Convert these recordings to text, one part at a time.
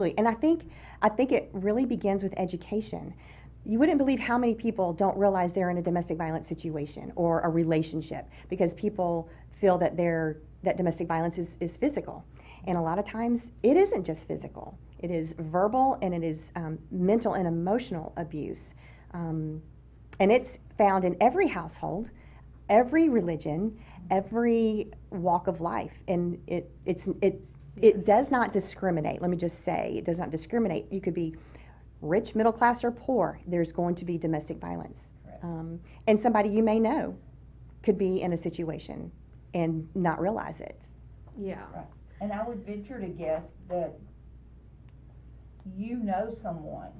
And I think it really begins with education. You wouldn't believe how many people don't realize they're in a domestic violence situation or a relationship because people feel that that domestic violence is physical. And a lot of times it isn't just physical. It is verbal and it is mental and emotional abuse. And it's found in every household, every religion, every walk of life. And it does not discriminate. Let me just say, it does not discriminate. You could be rich, middle class, or poor. There's going to be domestic violence. Right. And somebody you may know could be in a situation and not realize it. Yeah. Right. And I would venture to guess that you know someone.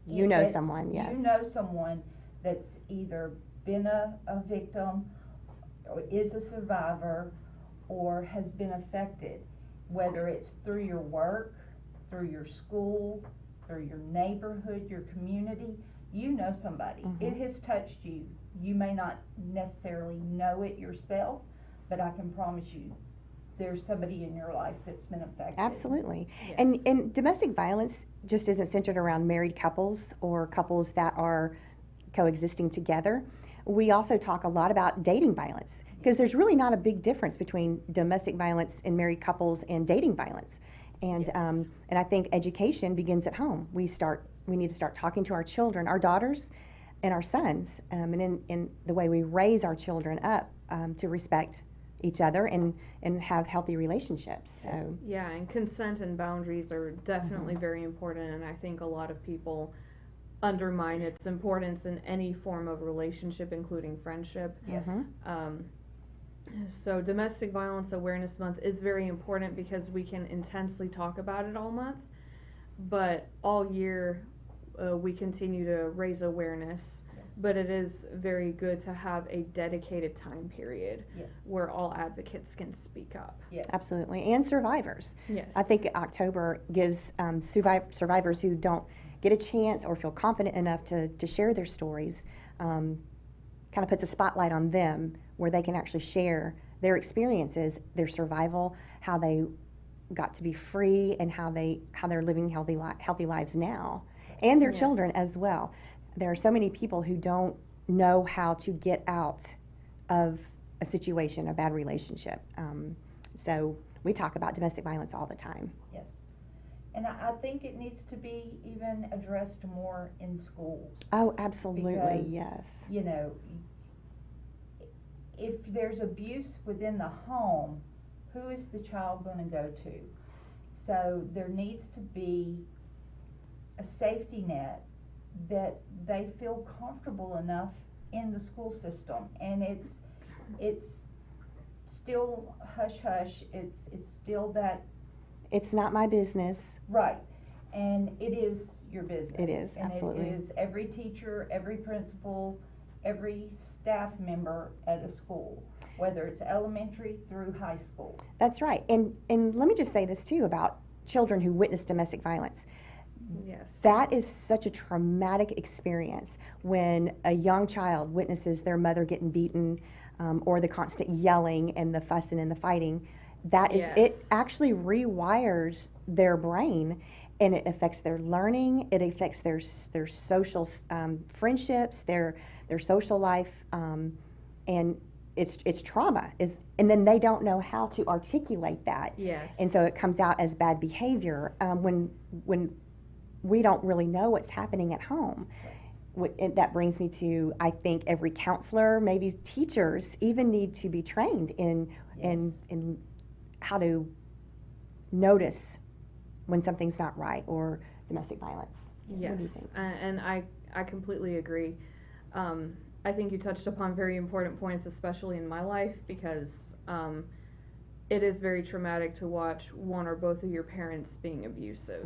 You know someone, yes. You know someone that's either been a victim or is a survivor or has been affected, whether it's through your work, through your school, through your neighborhood, your community. You know somebody. Mhm. It has touched you. You may not necessarily know it yourself, but I can promise you there's somebody in your life that's been affected. Absolutely. Yes. And domestic violence just isn't centered around married couples or couples that are coexisting together. We also talk a lot about dating violence because there's really not a big difference between domestic violence in married couples and dating violence. And Yes. and I think education begins at home. We need to start talking to our children, our daughters, and our sons, and in the way we raise our children up to respect each other and have healthy relationships. So Yeah, and consent and boundaries are definitely very important, and I think a lot of people undermine its importance in any form of relationship, including friendship. Yes. Mhm. So Domestic Violence Awareness Month is very important because we can intensely talk about it all month, but all year we continue to raise awareness. Yes. But it is very good to have a dedicated time period Yes. where all advocates can speak up. Yes. absolutely, and survivors. Yes. I think October gives survivors who don't get a chance or feel confident enough to share their stories, kind of puts a spotlight on them where they can actually share their experiences, their survival, how they got to be free, and how they're living healthy lives now, and their Yes. children as well. There are so many people who don't know how to get out of a situation, a bad relationship. So we talk about domestic violence all the time. Yes. And I think it needs to be even addressed more in schools. Oh, absolutely, Because, yes. You know, if there's abuse within the home, who is the child going to go to? So there needs to be a safety net that they feel comfortable enough in the school system, and it's still hush hush. It's still that It's not my business. right, and it is your business. It is, and absolutely. it is every teacher, every principal, every staff member at a school, whether it's elementary through high school. That's right. And let me just say this too about children who witness domestic violence. Yes. That is such a traumatic experience when a young child witnesses their mother getting beaten, or the constant yelling and the fussing and the fighting. That is, Yes. it actually rewires their brain, and it affects their learning. It affects their social friendships, their social life, and it's trauma. And then they don't know how to articulate that. Yes. And so it comes out as bad behavior when we don't really know what's happening at home. And that brings me to, I think every counselor, maybe teachers, even need to be trained in how to notice when something's not right or domestic violence. Yes, What do you think? and I completely agree. I think you touched upon very important points, especially in my life, because it is very traumatic to watch one or both of your parents being abusive,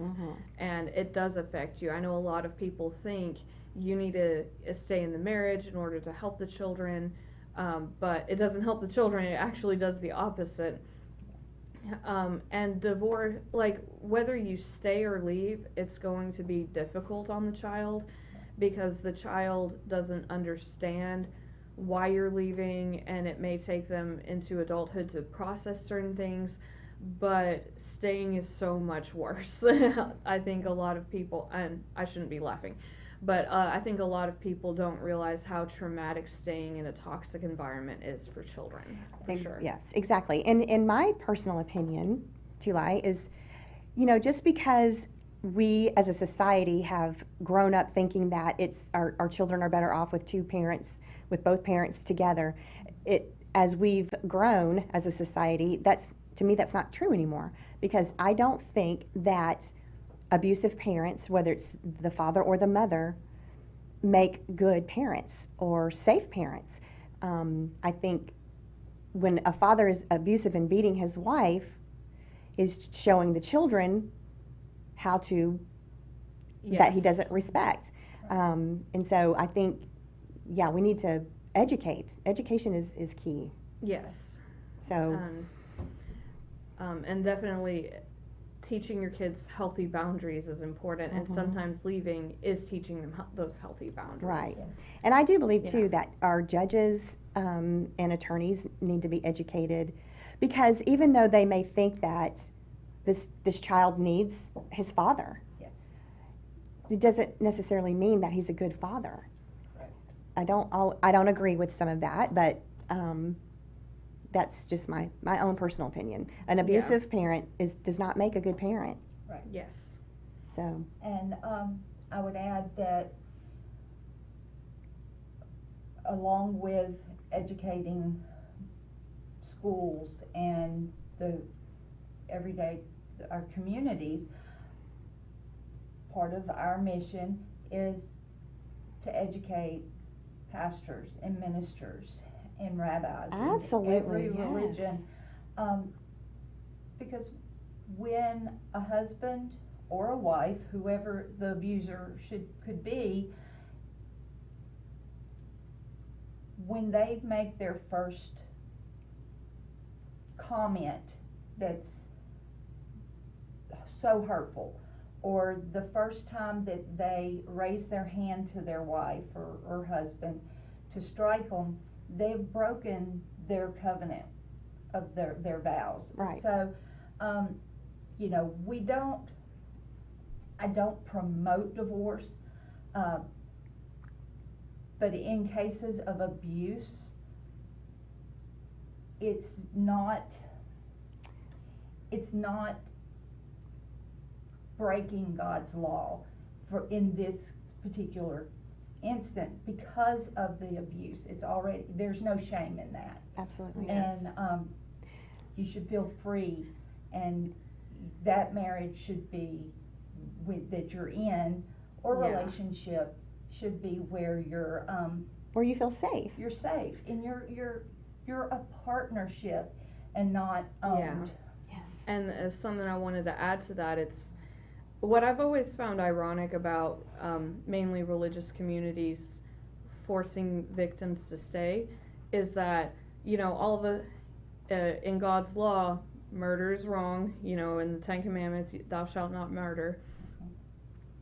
and it does affect you. I know a lot of people think you need to stay in the marriage in order to help the children, but it doesn't help the children. It actually does the opposite. And divorce, like whether you stay or leave, it's going to be difficult on the child because the child doesn't understand why you're leaving, and it may take them into adulthood to process certain things. but staying is so much worse. I think a lot of people, and I shouldn't be laughing, but I think a lot of people don't realize how traumatic staying in a toxic environment is for children, for sure. Yes, exactly. And in my personal opinion, Tulai, is, just because we as a society have grown up thinking that our children are better off with two parents, with both parents together, as we've grown as a society, to me, that's not true anymore, because I don't think that abusive parents, whether it's the father or the mother, make good parents or safe parents. I think when a father is abusive and beating his wife, is showing the children how to, that he doesn't respect. And so I think, we need to educate. Education is key. Yes. So. And definitely teaching your kids healthy boundaries is important, and sometimes leaving is teaching them those healthy boundaries. Right. And I do believe too that our judges and attorneys need to be educated, because even though they may think that this child needs his father, Yes. it doesn't necessarily mean that he's a good father. Right. I don't agree with some of that, but that's just my own personal opinion. An abusive parent does not make a good parent. Right. Yes. So. And I would add that along with educating schools and the everyday, our communities, part of our mission is to educate pastors and ministers and rabbis. Absolutely, and every yes. religion. Because when a husband or a wife, whoever the abuser could be, when they make their first comment that's so hurtful, or the first time that they raise their hand to their wife or husband to strike them, they've broken their covenant of their vows. Right. So, I don't promote divorce, but in cases of abuse, it's not breaking God's law in this particular instant because of the abuse. There's no shame in that. Absolutely. Yes. And you should feel free, and that marriage should be that you're in, or relationship should be where where you feel safe. You're safe, and you're a partnership and not owned. Yes. And something I wanted to add to that, it's what I've always found ironic about mainly religious communities forcing victims to stay is that, all of in God's law, murder is wrong, in the Ten Commandments, thou shalt not murder,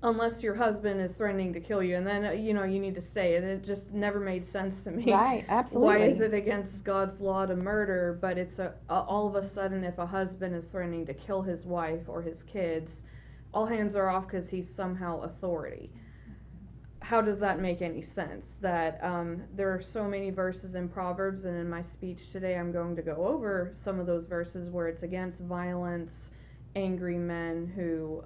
unless your husband is threatening to kill you, and then, you need to stay. And it just never made sense to me. Right, absolutely. Why is it against God's law to murder, but it's all of a sudden if a husband is threatening to kill his wife or his kids, all hands are off because he's somehow authority. How does that make any sense? That there are so many verses in Proverbs, and in my speech today I'm going to go over some of those verses where it's against violence, angry men who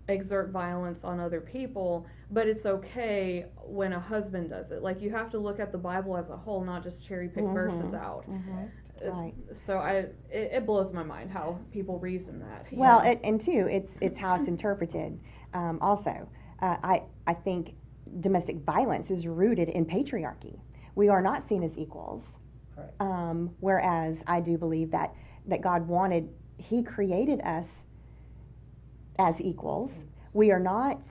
exert violence on other people, but it's okay when a husband does it. Like, you have to look at the Bible as a whole, not just cherry pick verses out. Right. So it blows my mind how people reason that. Well, and two, it's how it's interpreted. Also, I think domestic violence is rooted in patriarchy. We are not seen as equals. Correct. Whereas I do believe that God He created us as equals. We are not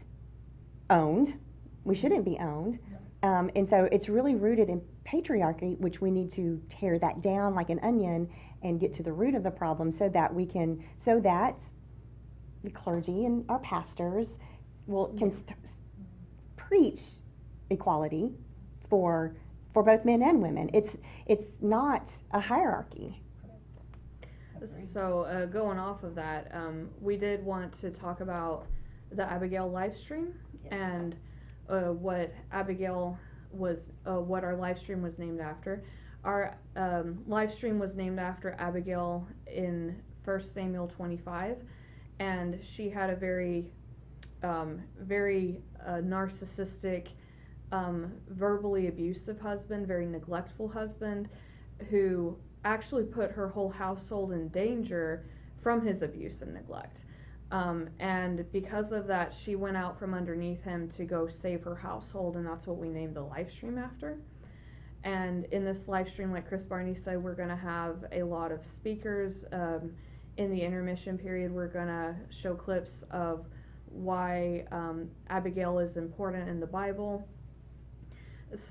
owned. We shouldn't be owned. And so it's really rooted in patriarchy, which we need to tear that down like an onion and get to the root of the problem so that the clergy and our pastors can preach equality for both men and women. It's not a hierarchy. Agreed. So, going off of that, we did want to talk about the Abigail live stream Yes. and what Abigail was, what our live stream was named after. Our live stream was named after Abigail in 1 Samuel 25, and she had a very, very narcissistic, verbally abusive husband, very neglectful husband, who actually put her whole household in danger from his abuse and neglect. And because of that, she went out from underneath him to go save her household, and that's what we named the live stream after. And in this live stream, like Chris Barney said, we're going to have a lot of speakers. In the intermission period, we're going to show clips of why Abigail is important in the Bible.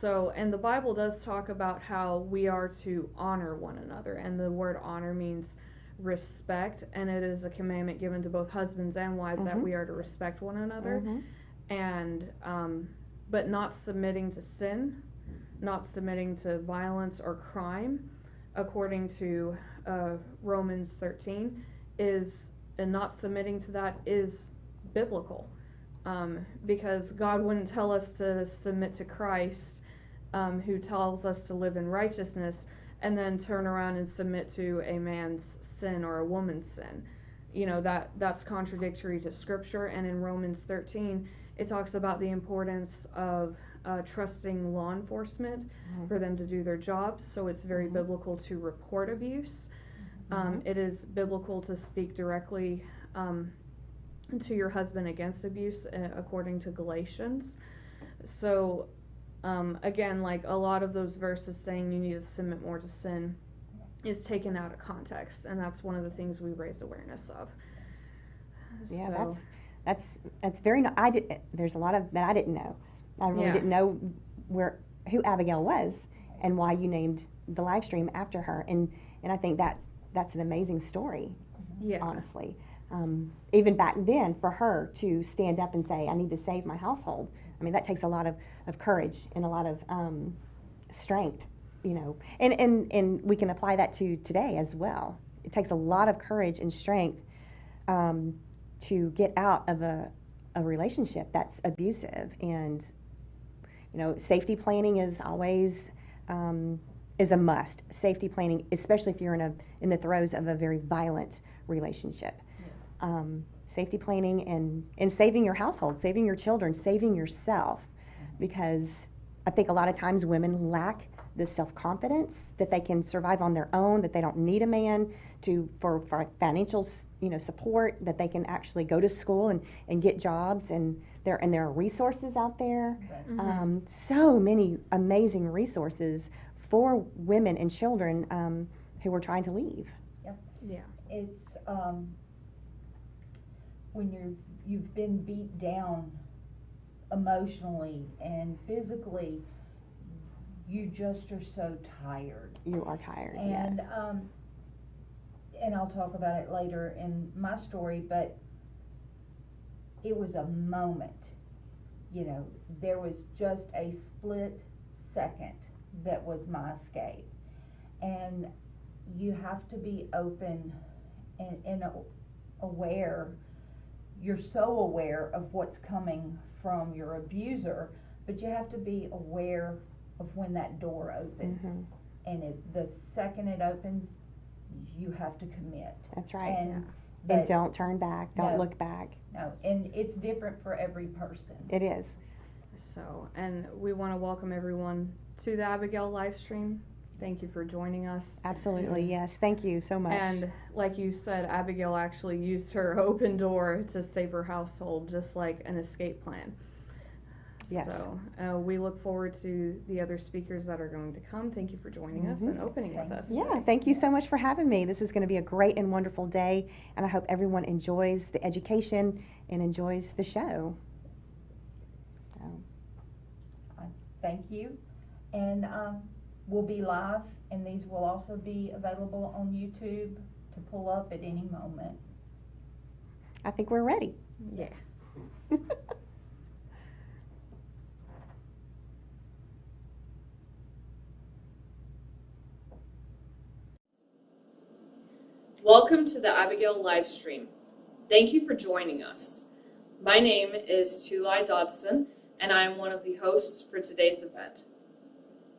So, and the Bible does talk about how we are to honor one another, and the word honor means respect, and it is a commandment given to both husbands and wives that we are to respect one another, and but not submitting to sin, not submitting to violence or crime, according to Romans 13, is, and not submitting to that is biblical. Because God wouldn't tell us to submit to Christ, who tells us to live in righteousness, and then turn around and submit to a man's sin or a woman's sin. You know, that's contradictory to Scripture. And in Romans 13, it talks about the importance of trusting law enforcement for them to do their jobs. So it's very biblical to report abuse. It is biblical to speak directly to your husband against abuse, according to Galatians. So again, like a lot of those verses saying you need to submit more to sin is taken out of context, and that's one of the things we raise awareness of. Yeah, So, that's very. There's a lot of that I didn't know. I really didn't know who Abigail was and why you named the live stream after her, and I think that's an amazing story. yeah. Honestly, even back then, for her to stand up and say, "I need to save my household," I mean, that takes a lot of courage and a lot of strength, you know. And we can apply that to today as well. It takes a lot of courage and strength to get out of a relationship that's abusive. And you know, safety planning is always is a must. Safety planning, especially if you're in the throes of a very violent relationship. Safety planning and saving your household, saving your children, saving yourself, because I think a lot of times women lack the self-confidence that they can survive on their own, that they don't need a man for financial support, that they can actually go to school and get jobs, and there are resources out there. So many amazing resources for women and children who are trying to leave. Yeah. It's when you've been beat down emotionally and physically, you just are so tired. You are tired, And yes. and I'll talk about it later in my story, but it was a moment, you know, there was just a split second that was my escape. And you have to be open and aware. You're so aware of what's coming from your abuser, but you have to be aware of when that door opens. And the second it opens, you have to commit. That's right. And And don't turn back, don't look back. No, and it's different for every person. It is. So, and we want to welcome everyone to the Abigail live stream. Thank you for joining us. Absolutely, yes. Thank you so much. And like you said, Abigail actually used her open door to save her household, just like an escape plan. Yes. So we look forward to the other speakers that are going to come. Thank you for joining us and opening with us. Yeah, thank you so much for having me. This is going to be a great and wonderful day, and I hope everyone enjoys the education and enjoys the show. So. Thank you. And we'll be live, and these will also be available on YouTube to pull up at any moment. I think we're ready. Yeah. Welcome to the Abigail live stream. Thank you for joining us. My name is Tulai Dodson, and I am one of the hosts for today's event.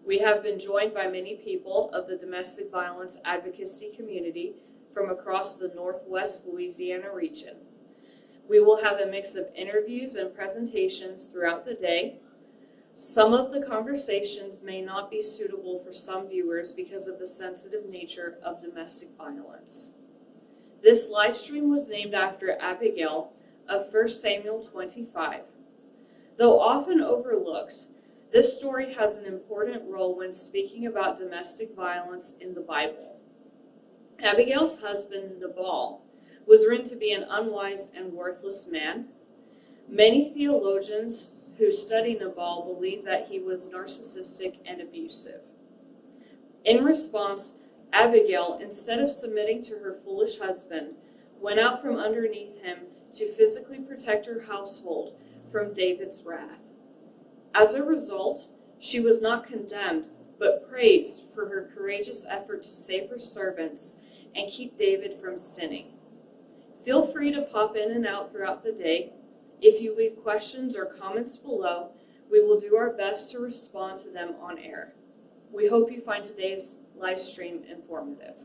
We have been joined by many people of the domestic violence advocacy community from across the Northwest Louisiana region. We will have a mix of interviews and presentations throughout the day. Some of the conversations may not be suitable for some viewers because of the sensitive nature of domestic violence. This live stream was named after Abigail of 1 Samuel 25. Though often overlooked, this story has an important role when speaking about domestic violence in the Bible. Abigail's husband, Nabal, was written to be an unwise and worthless man. Many theologians who study Nabal believe that he was narcissistic and abusive. In response, Abigail, instead of submitting to her foolish husband, went out from underneath him to physically protect her household from David's wrath. As a result, she was not condemned, but praised for her courageous effort to save her servants and keep David from sinning. Feel free to pop in and out throughout the day. If you leave questions or comments below, we will do our best to respond to them on air. We hope you find today's live stream informative.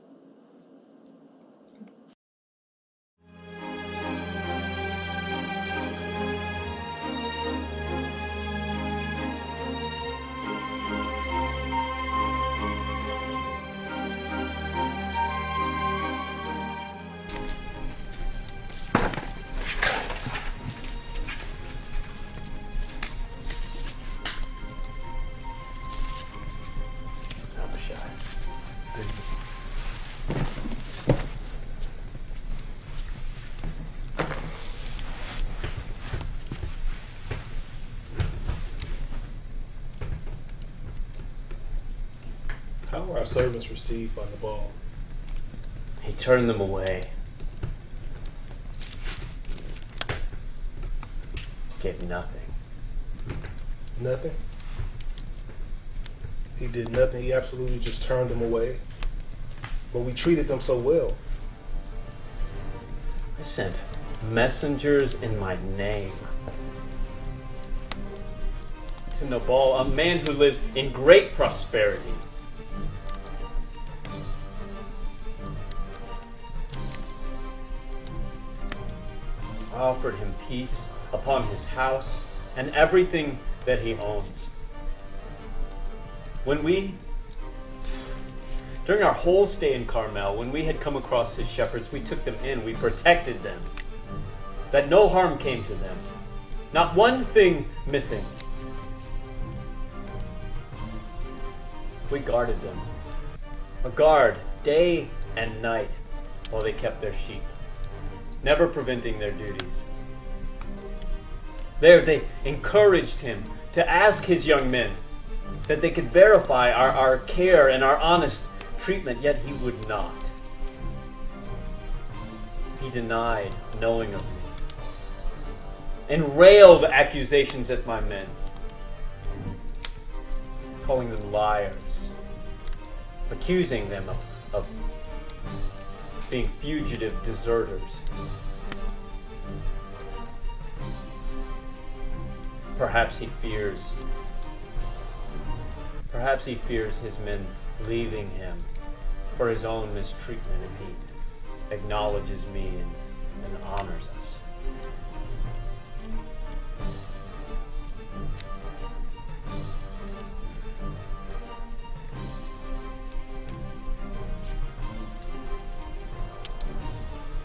How were our servants received by Nabal? He turned them away. Gave nothing. Nothing? He did nothing. He absolutely just turned them away. But we treated them so well. I sent messengers in my name to Nabal, a man who lives in great prosperity. I offered him peace upon his house and everything that he owns. During our whole stay in Carmel, when we had come across his shepherds, we took them in, we protected them, that no harm came to them, not one thing missing. We guarded them, a guard day and night while they kept their sheep, never preventing their duties. There they encouraged him to ask his young men that they could verify our care and our honest treatment, yet he would not. He denied knowing of me and railed accusations at my men, calling them liars, accusing them of being fugitive deserters. Perhaps he fears his men leaving him for his own mistreatment if he acknowledges me and honors us.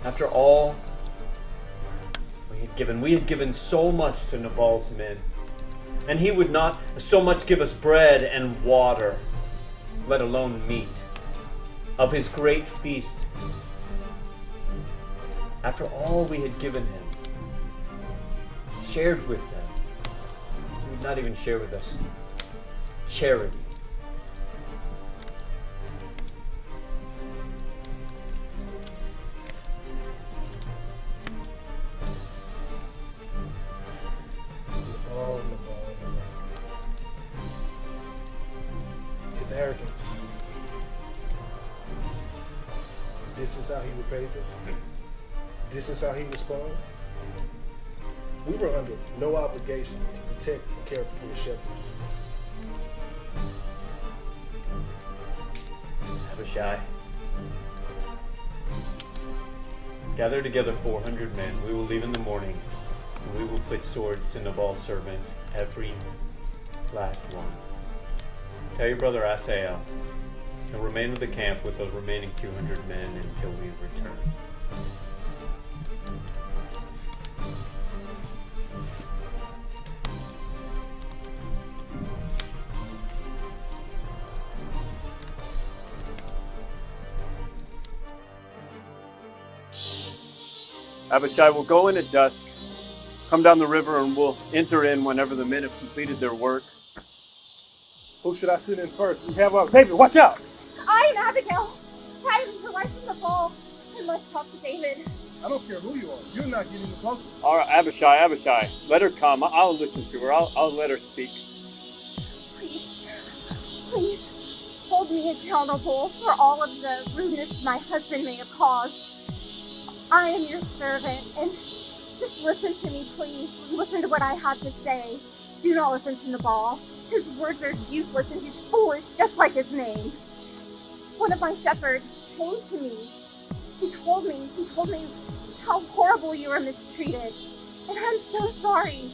After all we had given so much to Nabal's men, and he would not so much give us bread and water, let alone meat, of his great feast. After all we had given him, shared with them, he would not even share with us charity. His arrogance. this is how he repays us? This is how he responds? We were under no obligation to protect and care for the shepherds. Abishai, gather together 400 men. We will leave in the morning, and we will put swords to Nabal's servants, every last one. Tell your brother Asael, and remain with the camp with the remaining 200 men until we return. Abishai will go in at dusk, come down the river, and we'll enter in whenever the men have completed their work. Who should I send in first? We have David, watch out! I am Abigail. I am the wife of Nabal. I must talk to David. I don't care who you are. You're not getting closer. All right, Abishai, let her come. I'll listen to her. I'll let her speak. Please, hold me accountable for all of the rudeness my husband may have caused. I am your servant, and just listen to me, please. Listen to what I have to say. Do not listen to Nabal. His words are useless, and he's foolish, just like his name. One of my shepherds came to me. He told me how horrible you were mistreated. And I'm so sorry.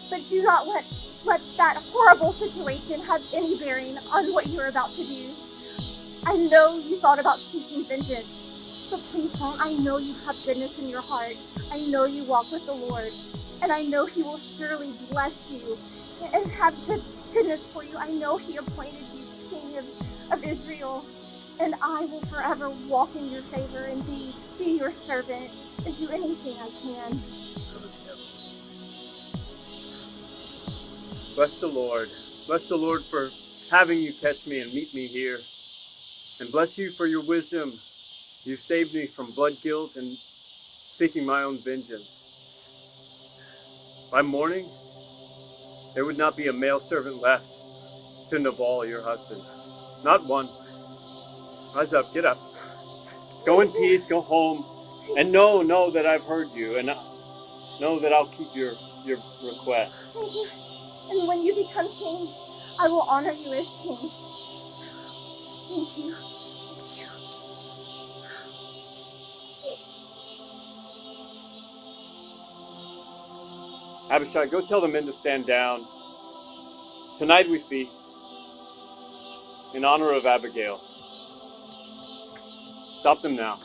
But do not let that horrible situation have any bearing on what you're about to do. I know you thought about seeking vengeance. But please don't. I know you have goodness in your heart. I know you walk with the Lord. And I know he will surely bless you and have goodness for you. I know he appointed you king of Israel. And I will forever walk in your favor and be your servant and do anything I can. Bless the Lord. Bless the Lord for having you catch me and meet me here. And bless you for your wisdom. You saved me from blood guilt and seeking my own vengeance. By morning, there would not be a male servant left to Nabal, your husband. Not one. Rise up, get up. Go in peace, go home, and know that I've heard you, and know that I'll keep your request. Thank you. And when you become king, I will honor you as king. Thank you. Abishai, go tell the men to stand down. Tonight we feast in honor of Abigail. Stop them now.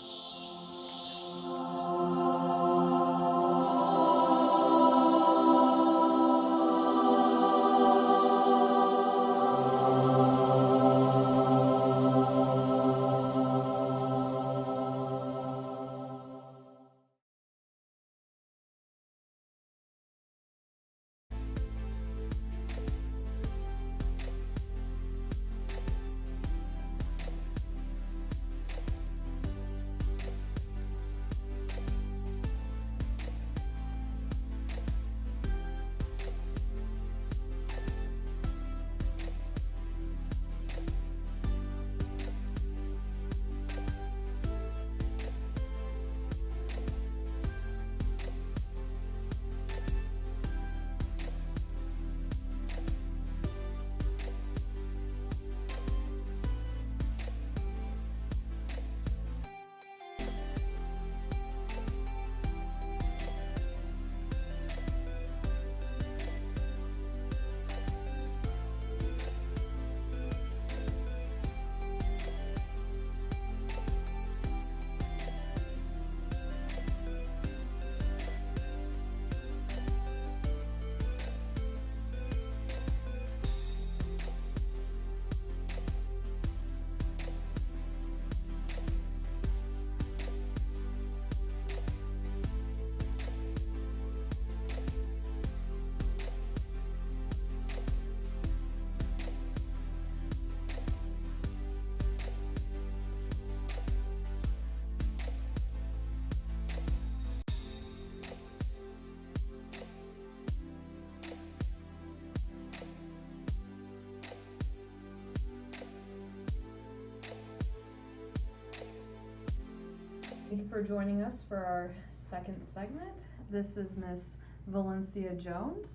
for joining us for our second segment. This is Miss Valencia Jones.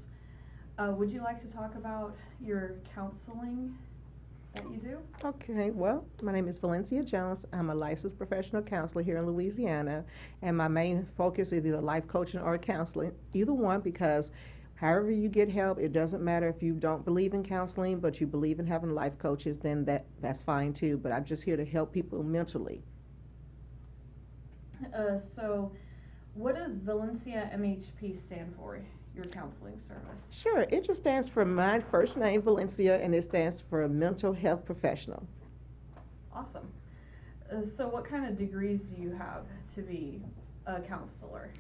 Would you like to talk about your counseling that you do? Okay, well, my name is Valencia Jones. I'm a licensed professional counselor here in Louisiana, and my main focus is either life coaching or counseling, either one, because however you get help, it doesn't matter if you don't believe in counseling, but you believe in having life coaches, then that's fine too. But I'm just here to help people mentally. So what does Valencia MHP stand for, your counseling service? Sure, it just stands for my first name, Valencia, and it stands for mental health professional. Awesome. So what kind of degrees do you have to be a counselor?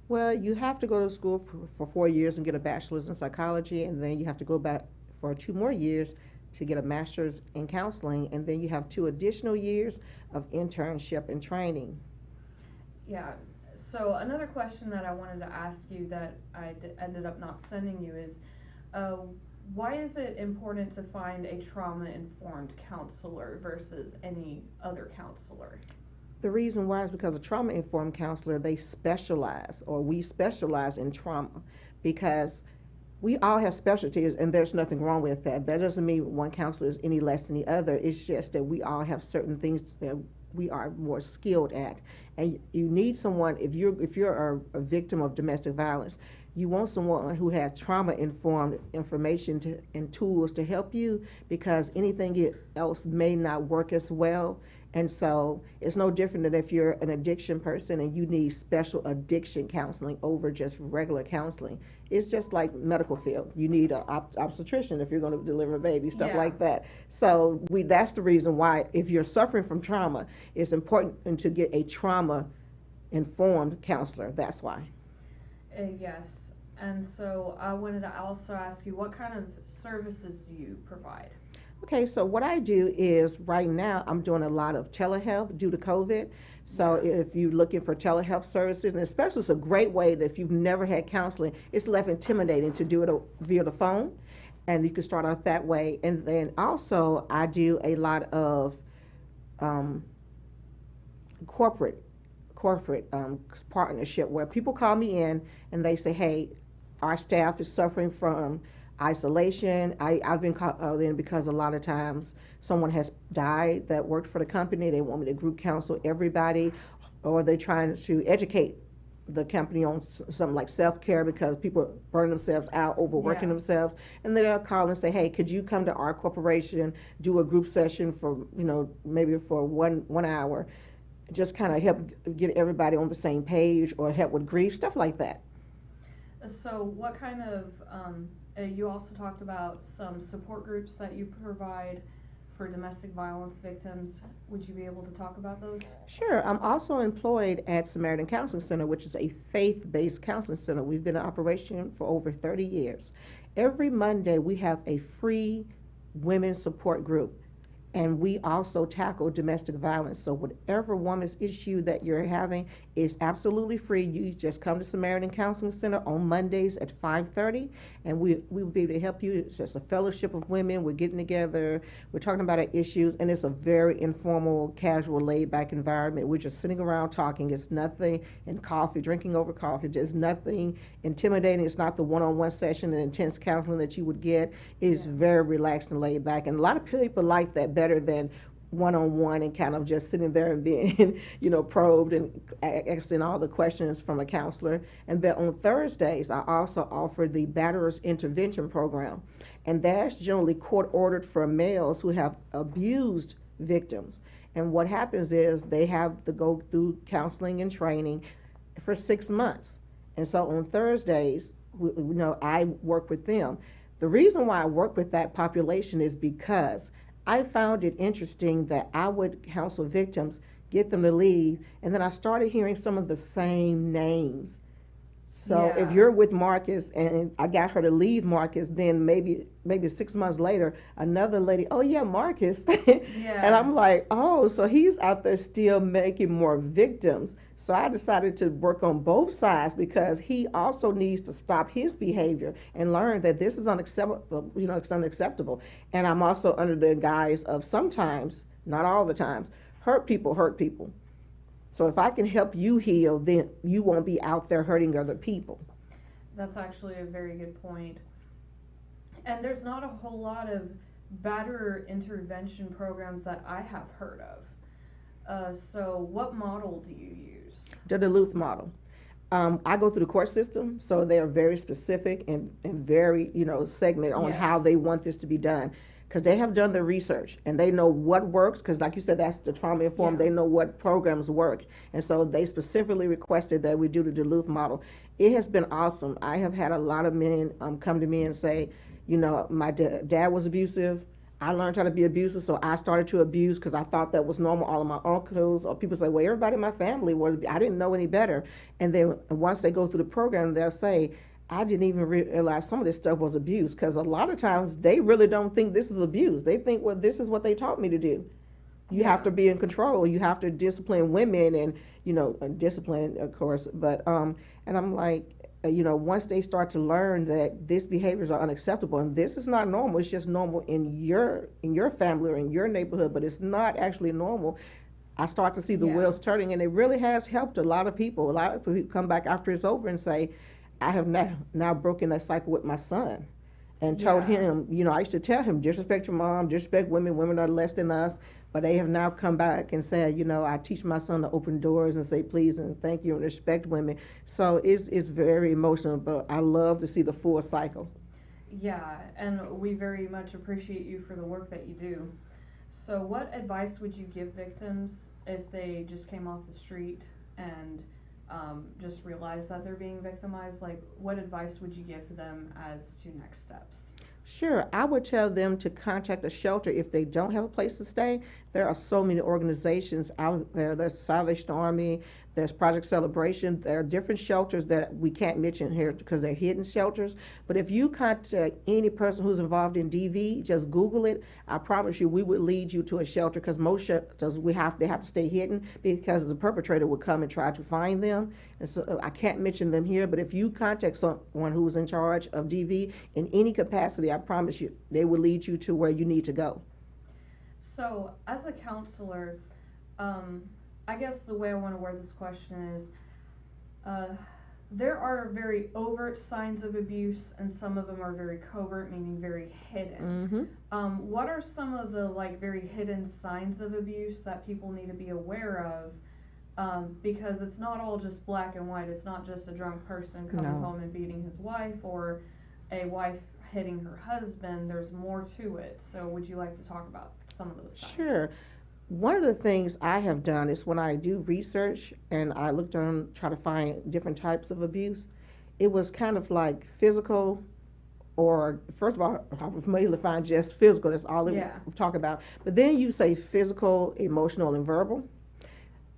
Well, you have to go to school for 4 years and get a bachelor's in psychology, and then you have to go back for 2 more years to get a master's in counseling, and then you have 2 additional years of internship and training. Yeah. So another question that I wanted to ask you that I ended up not sending you is, why is it important to find a trauma-informed counselor versus any other counselor? The reason why is because a trauma-informed counselor, they specialize, or we specialize in trauma, because we all have specialties, and there's nothing wrong with that. That doesn't mean one counselor is any less than the other. It's just that we all have certain things that we are more skilled at, and you need someone. If you're a victim of domestic violence, you want someone who has trauma-informed information and tools to help you, because anything else may not work as well. And so it's no different than if you're an addiction person and you need special addiction counseling over just regular counseling. It's just like medical field. You need an obstetrician if you're going to deliver a baby, stuff like that. So that's the reason why, if you're suffering from trauma, it's important to get a trauma-informed counselor. That's why. Yes. And so I wanted to also ask you, what kind of services do you provide? Okay, so what I do is, right now, I'm doing a lot of telehealth due to COVID. So if you're looking for telehealth services, and especially it's a great way that if you've never had counseling, it's less intimidating to do it via the phone, and you can start out that way. And then also I do a lot of corporate partnership, where people call me in and they say, hey, our staff is suffering from isolation. I've been called in because a lot of times someone has died that worked for the company. They want me to group counsel everybody, or they're trying to educate the company on something like self-care, because people burn themselves out, overworking themselves, and they'll call and say, hey, could you come to our corporation, do a group session for, maybe for one hour, just kind of help get everybody on the same page, or help with grief, stuff like that. So what kind of, you also talked about some support groups that you provide for domestic violence victims. Would you be able to talk about those? Sure. I'm also employed at Samaritan Counseling Center, which is a faith-based counseling center. We've been in operation for over 30 years. Every Monday, we have a free women's support group, and we also tackle domestic violence. So whatever woman's issue that you're having is absolutely free. You just come to Samaritan Counseling Center on Mondays at 5:30, and we will be able to help you. It's just a fellowship of women. We're getting together. We're talking about our issues, and it's a very informal, casual, laid-back environment. We're just sitting around talking. It's nothing, and coffee, drinking over coffee. Just nothing intimidating. It's not the one-on-one session and intense counseling that you would get. It's very relaxed and laid back, and a lot of people like that better than one-on-one and kind of just sitting there and being, probed and asking all the questions from a counselor. And then on Thursdays, I also offer the Batterers Intervention Program, and that's generally court-ordered for males who have abused victims. And what happens is they have to go through counseling and training for 6 months. And so on Thursdays, I work with them. The reason why I work with that population is because I found it interesting that I would counsel victims, get them to leave, and then I started hearing some of the same names. So if you're with Marcus and I got her to leave Marcus, then maybe 6 months later, another lady, oh yeah, Marcus. And I'm like, oh, so he's out there still making more victims. So I decided to work on both sides, because he also needs to stop his behavior and learn that this is unacceptable, it's unacceptable. And I'm also under the guise of sometimes, not all the times, hurt people hurt people. So if I can help you heal, then you won't be out there hurting other people. That's actually a very good point. And there's not a whole lot of batterer intervention programs that I have heard of. So what model do you use? The Duluth model. I go through the court system, so they're very specific and very, segmented on Yes. how they want this to be done. Because they have done the research and they know what works, because like you said, that's the trauma informed, Yeah. they know what programs work. And so they specifically requested that we do the Duluth model. It has been awesome. I have had a lot of men come to me and say, my dad was abusive. I learned how to be abusive, so I started to abuse because I thought that was normal. All of my uncles or people say, well, everybody in my family was, I didn't know any better. And then once they go through the program, they'll say, I didn't even realize some of this stuff was abuse, because a lot of times they really don't think this is abuse. They think, well, this is what they taught me to do. You Yeah. have to be in control. You have to discipline women and, discipline, of course. But, and I'm like, once they start to learn that these behaviors are unacceptable and this is not normal, it's just normal in your family or in your neighborhood, but it's not actually normal. I start to see the Yeah. wheels turning, and it really has helped a lot of people. A lot of people come back after it's over and say, I have now broken that cycle with my son, and told Yeah. him, I used to tell him, disrespect your mom, disrespect women are less than us. But they have now come back and said, I teach my son to open doors and say please and thank you and respect women. So it's very emotional, but I love to see the full cycle. Yeah, and we very much appreciate you for the work that you do. So what advice would you give victims if they just came off the street and just realized that they're being victimized? Like, what advice would you give them as to next steps? Sure, I would tell them to contact a shelter if they don't have a place to stay. There are so many organizations out there. There's the Salvation Army, there's Project Celebration. There are different shelters that we can't mention here because they're hidden shelters. But if you contact any person who's involved in DV, just Google it. I promise you, we would lead you to a shelter, because most shelters they have to stay hidden because the perpetrator would come and try to find them. And so I can't mention them here, but if you contact someone who's in charge of DV in any capacity, I promise you, they will lead you to where you need to go. So, as a counselor, I guess the way I want to word this question is, there are very overt signs of abuse, and some of them are very covert, meaning very hidden. Mm-hmm. What are some of the very hidden signs of abuse that people need to be aware of? Because it's not all just black and white. It's not just a drunk person coming No. home and beating his wife, or a wife hitting her husband. There's more to it. So would you like to talk about some of those signs? Sure. One of the things I have done is when I do research and I looked on, try to find different types of abuse, it was kind of like physical, or first of all, I was mainly find just physical. That's all we talk about. But then you say physical, emotional, and verbal,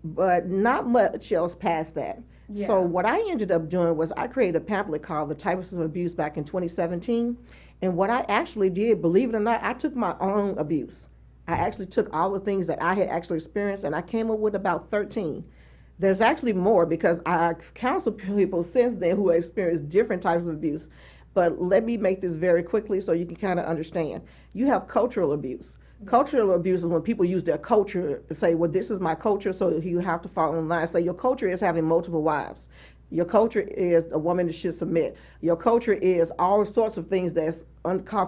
but not much else past that. Yeah. So what I ended up doing was I created a pamphlet called The Types of Abuse back in 2017. And what I actually did, believe it or not, I took my own abuse. I actually took all the things that I had actually experienced, and I came up with about 13. There's actually more, because I've counseled people since then who have experienced different types of abuse. But let me make this very quickly so you can kind of understand. You have cultural abuse. Cultural abuse is when people use their culture to say, well, this is my culture, so you have to follow in line. Say your culture is having multiple wives. Your culture is a woman that should submit. Your culture is all sorts of things that's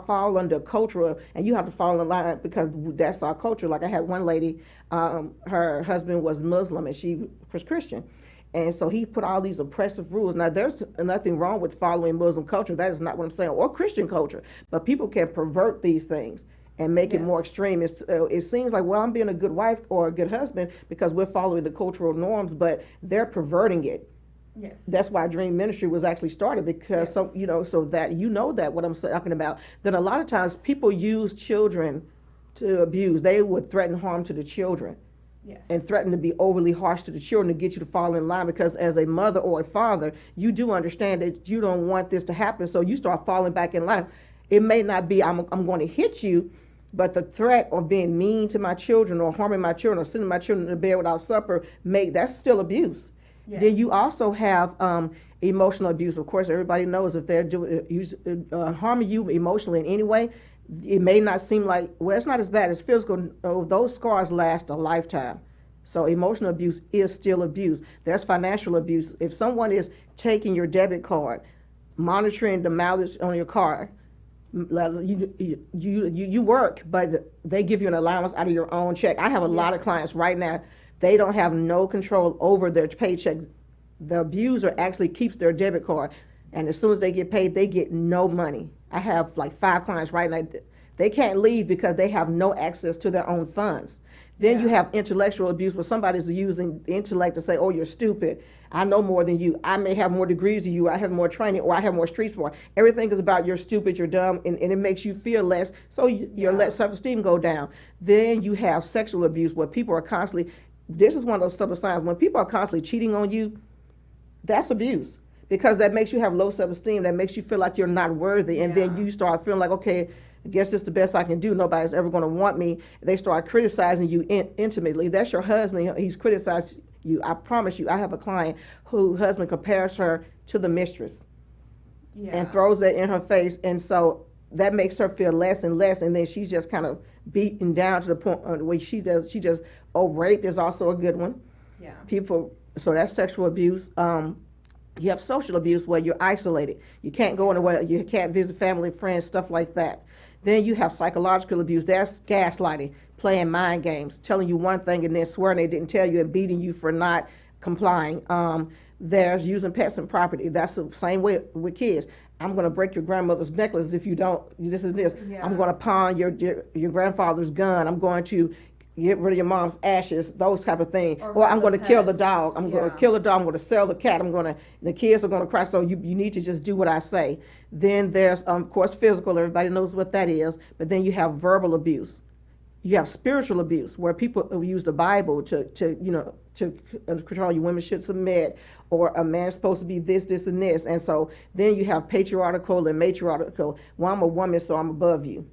fall under cultural, and you have to follow in line because that's our culture. Like I had one lady, her husband was Muslim and she was Christian. And so he put all these oppressive rules. Now, there's nothing wrong with following Muslim culture. That is not what I'm saying, or Christian culture. But people can pervert these things and make it more extreme. It seems like, well, I'm being a good wife or a good husband because we're following the cultural norms, but they're perverting it. Yes. That's why Dream Ministry was actually started, because so that that what I'm talking about, that a lot of times people use children to abuse. They would threaten harm to the children. Yes. And threaten to be overly harsh to the children to get you to fall in line, because as a mother or a father, you do understand that you don't want this to happen, so you start falling back in line. It may not be I'm going to hit you, but the threat of being mean to my children or harming my children or sending my children to bed without supper, that's still abuse. Yes. Then you also have emotional abuse. Of course, everybody knows if they're harming you emotionally in any way, it may not seem like, well, it's not as bad as physical. Those scars last a lifetime. So emotional abuse is still abuse. There's financial abuse. If someone is taking your debit card, monitoring the mileage on your car, you work, but they give you an allowance out of your own check. I have a lot of clients right now, they don't have no control over their paycheck. The abuser actually keeps their debit card, and as soon as they get paid, they get no money. I have like 5 clients right now. They can't leave because they have no access to their own funds. Then you have intellectual abuse where somebody's using intellect to say, oh, you're stupid. I know more than you. I may have more degrees than you. I have more training, or I have more street smart. Everything is about you're stupid, you're dumb, and it makes you feel less, so your self-esteem go down. Then you have sexual abuse where people are constantly, this is one of those subtle signs, when people are constantly cheating on you, that's abuse. Because that makes you have low self-esteem, that makes you feel like you're not worthy, and then you start feeling like, okay, I guess this is the best I can do. Nobody's ever going to want me. They start criticizing you intimately. That's your husband. He's criticized you. I promise you, I have a client whose husband compares her to the mistress and throws that in her face. And so that makes her feel less and less. And then she's just kind of beaten down to the point where she just, rape is also a good one. Yeah. So that's sexual abuse. You have social abuse where you're isolated. You can't go anywhere. You can't visit family, friends, stuff like that. Then you have psychological abuse. That's gaslighting, playing mind games, telling you one thing and then swearing they didn't tell you and beating you for not complying. There's using pets and property. That's the same way with kids. I'm going to break your grandmother's necklace if you don't. This is this. Yeah. I'm going to pawn your grandfather's gun. I'm going to get rid of your mom's ashes, those type of things. Or I'm going to kill the dog. I'm going to kill the dog. I'm going to sell the cat. The kids are going to cry. So you need to just do what I say. Then there's, of course, physical. Everybody knows what that is. But then you have verbal abuse. You have spiritual abuse, where people use the Bible to control you. Women should submit, or a man's supposed to be this, this, and this. And so then you have patriarchal and matriarchal. Well, I'm a woman, so I'm above you.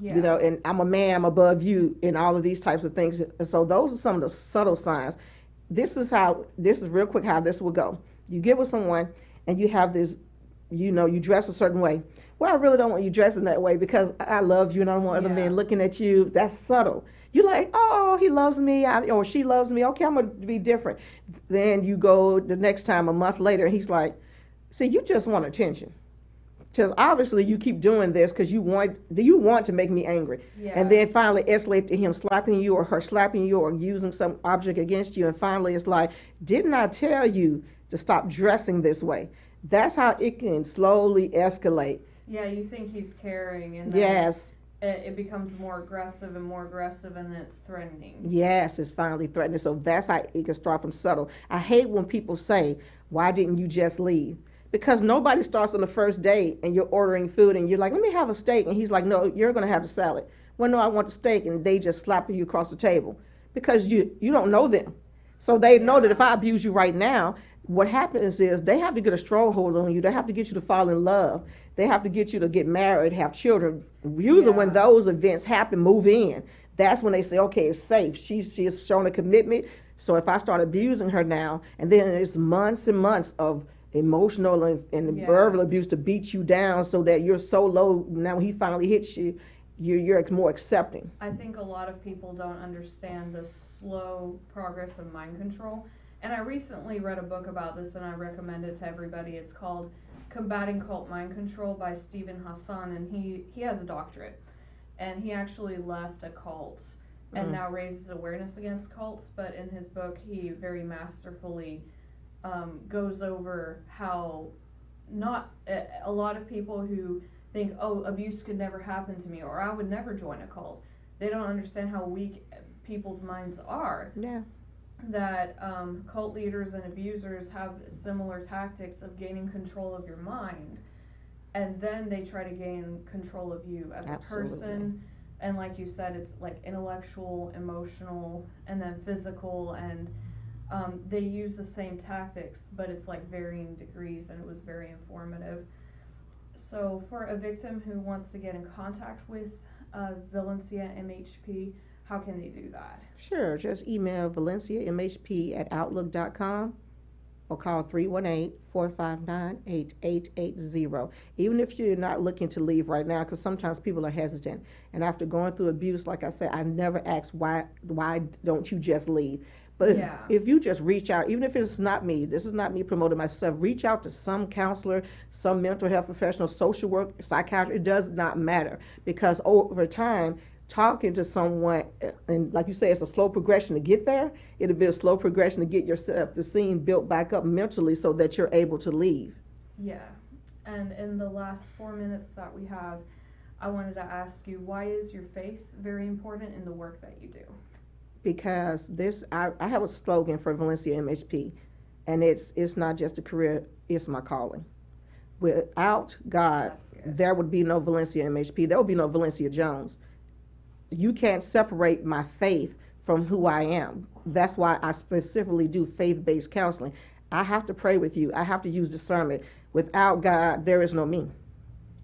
Yeah. And I'm a man, I'm above you, and all of these types of things. And so those are some of the subtle signs. This is real quick how this will go. You get with someone, and you have this, you dress a certain way. Well, I really don't want you dressing that way because I love you and I don't want other men looking at you. That's subtle. You're like, oh, he loves me, or she loves me. Okay, I'm going to be different. Then you go the next time, a month later, and he's like, see, you just want attention. Because obviously you keep doing this because you want to make me angry. Yeah. And then finally escalate to him slapping you or her slapping you or using some object against you. And finally it's like, didn't I tell you to stop dressing this way? That's how it can slowly escalate. Yeah, you think he's caring, and then it becomes more aggressive, and then it's threatening. Yes, it's finally threatening. So that's how it can start from subtle. I hate when people say, why didn't you just leave? Because nobody starts on the first date and you're ordering food and you're like, let me have a steak. And he's like, no, you're going to have the salad. Well, no, I want the steak. And they just slap you across the table because you don't know them. So they know that if I abuse you right now, what happens is they have to get a stronghold on you. They have to get you to fall in love. They have to get you to get married, have children. Usually when those events happen, move in. That's when they say, okay, it's safe. She has shown a commitment. So if I start abusing her now, and then it's months and months of emotional and verbal abuse to beat you down so that you're so low, now when he finally hits you, you're more accepting. I think a lot of people don't understand the slow progress of mind control. And I recently read a book about this and I recommend it to everybody. It's called Combating Cult Mind Control by Stephen Hassan, and he has a doctorate. And he actually left a cult and now raises awareness against cults, but in his book he very masterfully goes over how not a lot of people who think, oh, abuse could never happen to me, or I would never join a cult. They don't understand how weak people's minds are. Yeah. That cult leaders and abusers have similar tactics of gaining control of your mind, and then they try to gain control of you as a person. And like you said, it's like intellectual, emotional, and then physical, and they use the same tactics, but it's like varying degrees, and it was very informative. So for a victim who wants to get in contact with Valencia MHP, how can they do that? Sure, just email valenciamhp@outlook.com or call 318-459-8880. Even if you're not looking to leave right now, because sometimes people are hesitant. And after going through abuse, like I said, I never ask why don't you just leave? But Yeah. if you just reach out, even if it's not me, this is not me promoting myself, reach out to some counselor, some mental health professional, social work, psychiatry, it does not matter. Because over time, talking to someone, and like you say, it's a slow progression to get there. It'll be a slow progression to get yourself, the scene built back up mentally so that you're able to leave. Yeah. And in the last 4 minutes that we have, I wanted to ask you, why is your faith very important in the work that you do? Because I have a slogan for Valencia MHP, and it's not just a career, it's my calling. Without God, there would be no Valencia MHP, there would be no Valencia Jones. You can't separate my faith from who I am. That's why I specifically do faith-based counseling. I have to pray with you. I have to use discernment. Without God, there is no me.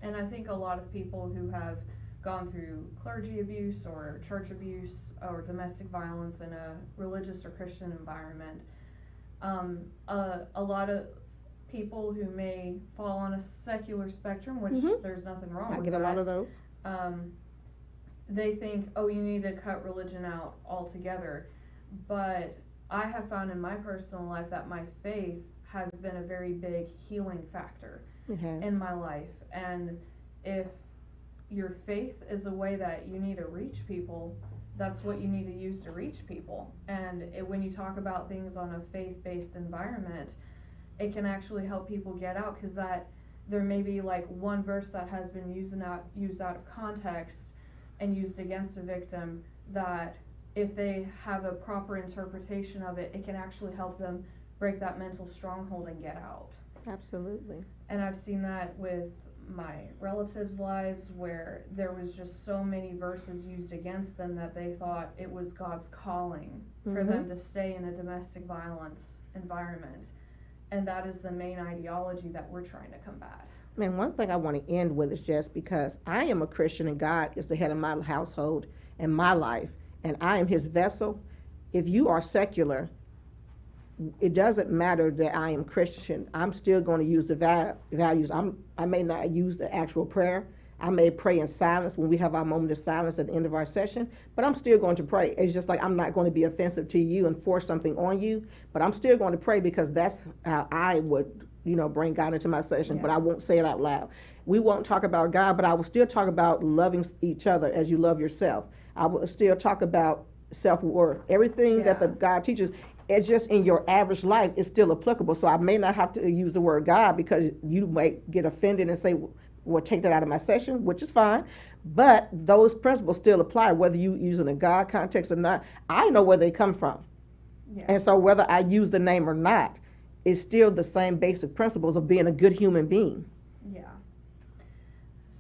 And I think a lot of people who have gone through clergy abuse or church abuse or domestic violence in a religious or Christian environment, a lot of people who may fall on a secular spectrum, which there's nothing wrong with I get a lot of those. They think, oh, you need to cut religion out altogether. But I have found in my personal life that my faith has been a very big healing factor in my life. And if your faith is a way that you need to reach people, that's what you need to use to reach people. And when you talk about things on a faith-based environment, it can actually help people get out, because that there may be like one verse that has been used out of context and used against a victim, that if they have a proper interpretation of it, it can actually help them break that mental stronghold and get out. Absolutely. And I've seen that with my relatives' lives, where there was just so many verses used against them that they thought it was God's calling for them to stay in a domestic violence environment. And that is the main ideology that we're trying to combat. And one thing I want to end with is just because I am a Christian and God is the head of my household and my life, and I am his vessel. If you are secular, it doesn't matter that I am Christian. I'm still going to use the values. I may not use the actual prayer. I may pray in silence when we have our moment of silence at the end of our session, but I'm still going to pray. It's just like I'm not going to be offensive to you and force something on you, but I'm still going to pray, because that's how I would, bring God into my session, but I won't say it out loud. We won't talk about God, but I will still talk about loving each other as you love yourself. I will still talk about self-worth. Everything that the God teaches, it's just in your average life is still applicable. So I may not have to use the word God, because you might get offended and say, well, take that out of my session, which is fine. But those principles still apply, whether you use it in a God context or not. I know where they come from. Yeah. And so whether I use the name or not, it's still the same basic principles of being a good human being. Yeah.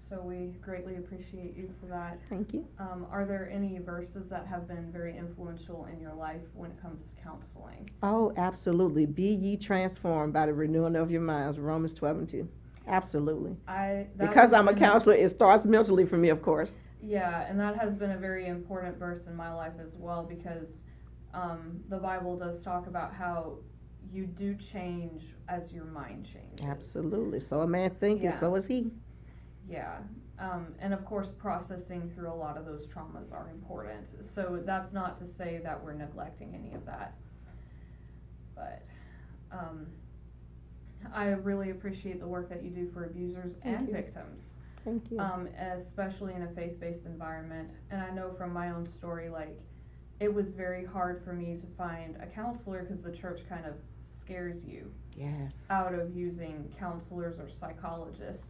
So we greatly appreciate you for that. Thank you. Are there any verses that have been very influential in your life when it comes to counseling? Oh, absolutely. Be ye transformed by the renewing of your minds, Romans 12:2. Absolutely. Because I'm a counselor, it starts mentally for me, of course. Yeah, and that has been a very important verse in my life as well, because the Bible does talk about how you do change as your mind changes. Absolutely. So a man thinketh, so is he. Yeah. And of course, processing through a lot of those traumas are important. So that's not to say that we're neglecting any of that. But I really appreciate the work that you do for abusers and victims. Thank you. Especially in a faith-based environment. And I know from my own story, like, it was very hard for me to find a counselor, because the church kind of scares you out of using counselors or psychologists.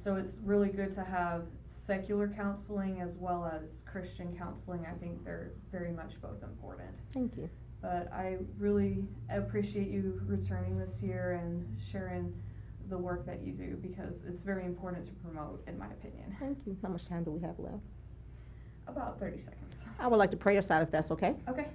So it's really good to have secular counseling as well as Christian counseling. I think they're very much both important. Thank you. But I really appreciate you returning this year and sharing the work that you do, because it's very important to promote, in my opinion. Thank you. How much time do we have left? About 30 seconds. I would like to pray us out, if that's okay. Okay.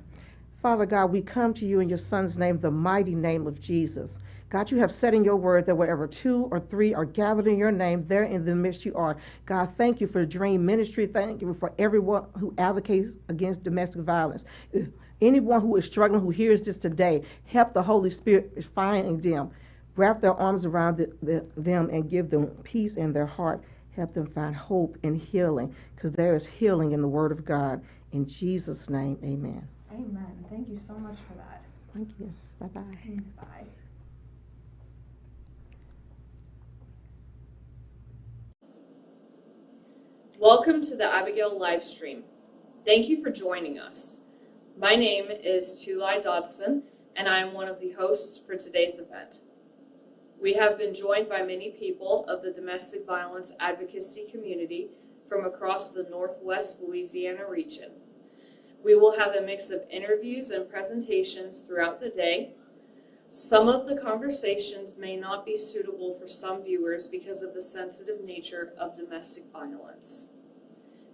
Father God, we come to you in your Son's name, the mighty name of Jesus. God, you have said in your word that wherever 2 or 3 are gathered in your name, there in the midst you are. God, thank you for the Dream Ministry. Thank you for everyone who advocates against domestic violence. Anyone who is struggling, who hears this today, help the Holy Spirit find them. Wrap their arms around them and give them peace in their heart. Help them find hope and healing, because there is healing in the word of God. In Jesus' name, amen. Amen. Thank you so much for that. Thank you. Bye-bye. Bye. Welcome to the Abigail live stream. Thank you for joining us. My name is Tulai Dodson, and I am one of the hosts for today's event. We have been joined by many people of the domestic violence advocacy community from across the Northwest Louisiana region. We will have a mix of interviews and presentations throughout the day. Some of the conversations may not be suitable for some viewers because of the sensitive nature of domestic violence.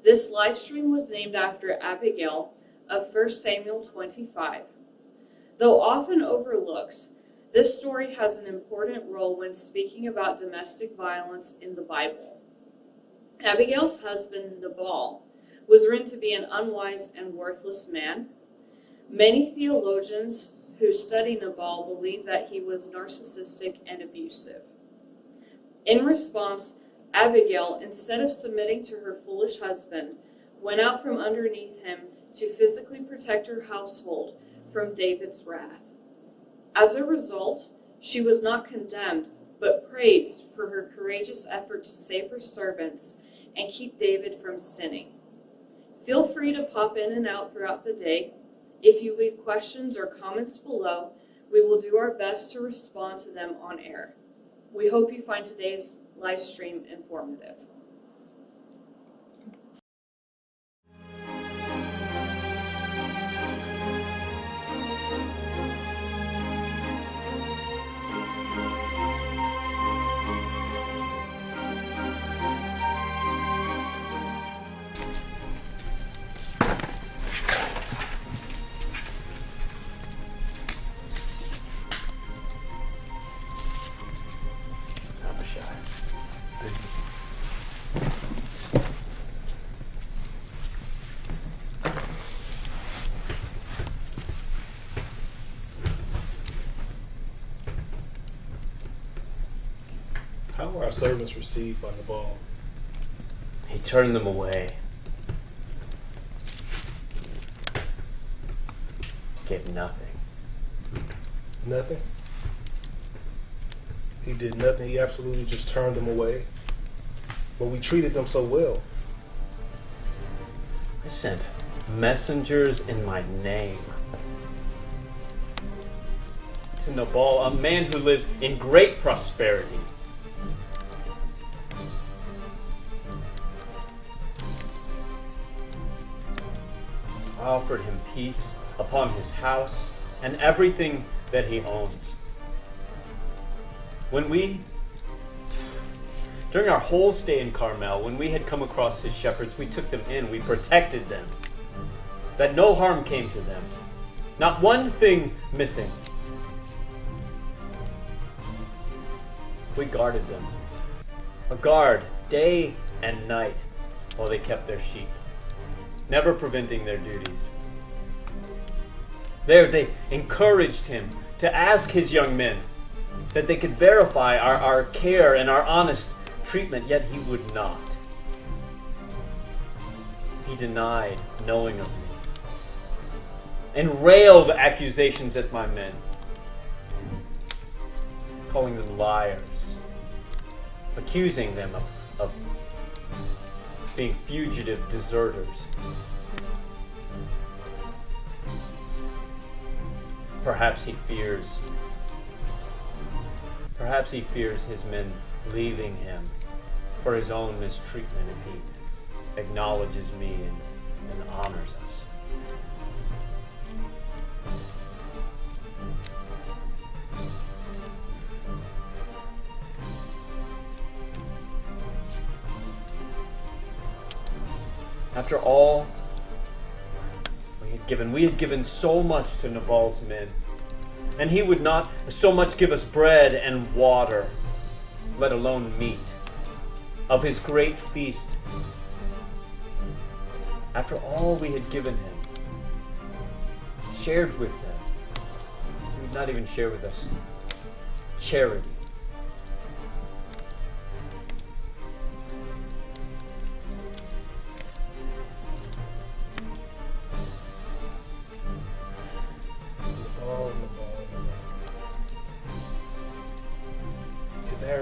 This live stream was named after Abigail of 1 Samuel 25. Though often overlooked, this story has an important role when speaking about domestic violence in the Bible. Abigail's husband, Nabal, was written to be an unwise and worthless man. Many theologians who study Nabal believe that he was narcissistic and abusive. In response, Abigail, instead of submitting to her foolish husband, went out from underneath him to physically protect her household from David's wrath. As a result, she was not condemned, but praised for her courageous effort to save her servants and keep David from sinning. Feel free to pop in and out throughout the day. If you leave questions or comments below, we will do our best to respond to them on air. We hope you find today's live stream informative. How were our servants received by Nabal? He turned them away. Gave nothing. Nothing? He did nothing. He absolutely just turned them away. But we treated them so well. I sent messengers in my name to Nabal, a man who lives in great prosperity. I offered him peace upon his house and everything that he owns. During our whole stay in Carmel, when we had come across his shepherds, we took them in, we protected them, that no harm came to them, not one thing missing. We guarded them, a guard day and night while they kept their sheep, never preventing their duties. There they encouraged him to ask his young men that they could verify our care and our honest treatment, yet he would not. He denied knowing of me and railed accusations at my men, calling them liars, accusing them of being fugitive deserters. Perhaps he fears his men leaving him for his own mistreatment if he acknowledges me and honors us. After all we had given so much to Nabal's men, and he would not so much give us bread and water, let alone meat, of his great feast. After all we had given him, shared with them, he would not even share with us charity.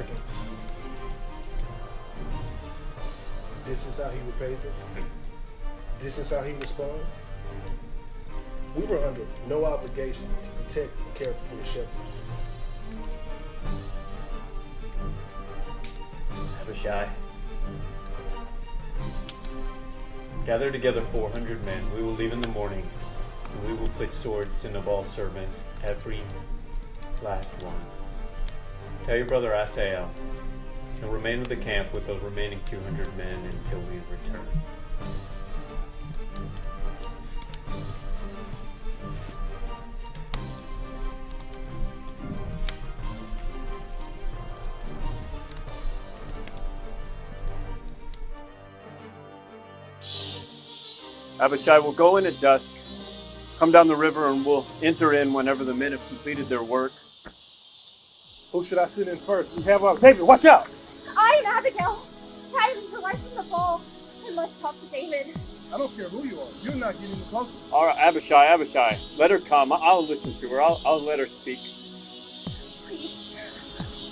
Samaritans. This is how he repays us. This is how he responds. We were under no obligation to protect and care for the shepherds. Abishai. Gather together 400 men. We will leave in the morning, and we will put swords to Nabal's servants, every last one. Tell your brother Asael, and remain with the camp with the remaining 200 men until we return. Abishai will go in at dusk, come down the river, and we'll enter in whenever the men have completed their work. Who should I send in first? We have David, watch out! I am Abigail. Hide until I from the ball. I must talk to David. I don't care who you are. You're not getting any closer. All right, Abishai, let her come. I'll listen to her. I'll let her speak.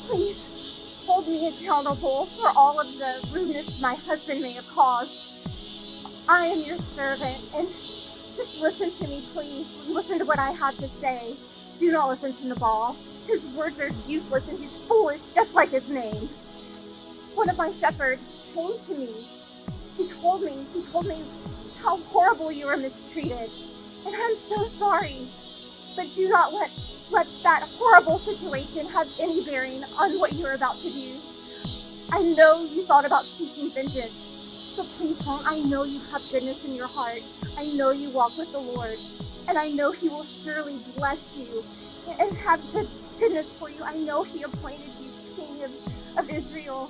Please, hold me accountable for all of the rudeness my husband may have caused. I am your servant, and just listen to me, please. Listen to what I have to say. Do not listen to Nabal. His words are useless, and he's foolish, just like his name. One of my shepherds came to me. He told me how horrible you were mistreated, and I'm so sorry. But do not let that horrible situation have any bearing on what you're about to do. I know you thought about seeking vengeance. So please don't. I know you have goodness in your heart. I know you walk with the Lord. And I know he will surely bless you and have goodness for you. I know he appointed you king of Israel.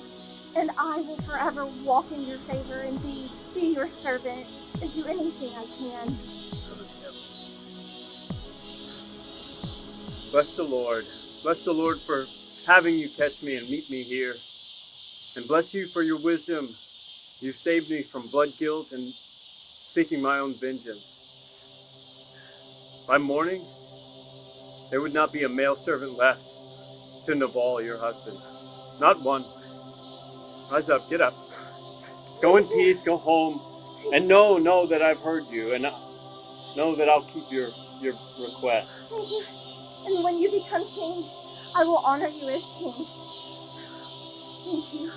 And I will forever walk in your favor and be your servant and do anything I can. Bless the Lord. Bless the Lord for having you catch me and meet me here. And bless you for your wisdom. You saved me from blood guilt and seeking my own vengeance. By morning, there would not be a male servant left to Nabal, your husband. Not one. Rise up, get up. Go in peace, go home, and know that I've heard you, and know that I'll keep your request. Thank you. And when you become king, I will honor you as king. Thank you.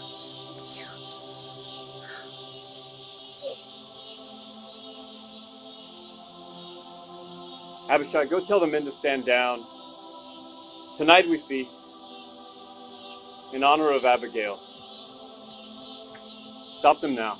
Abishai, go tell the men to stand down. Tonight we feast in honor of Abigail. Stop them now.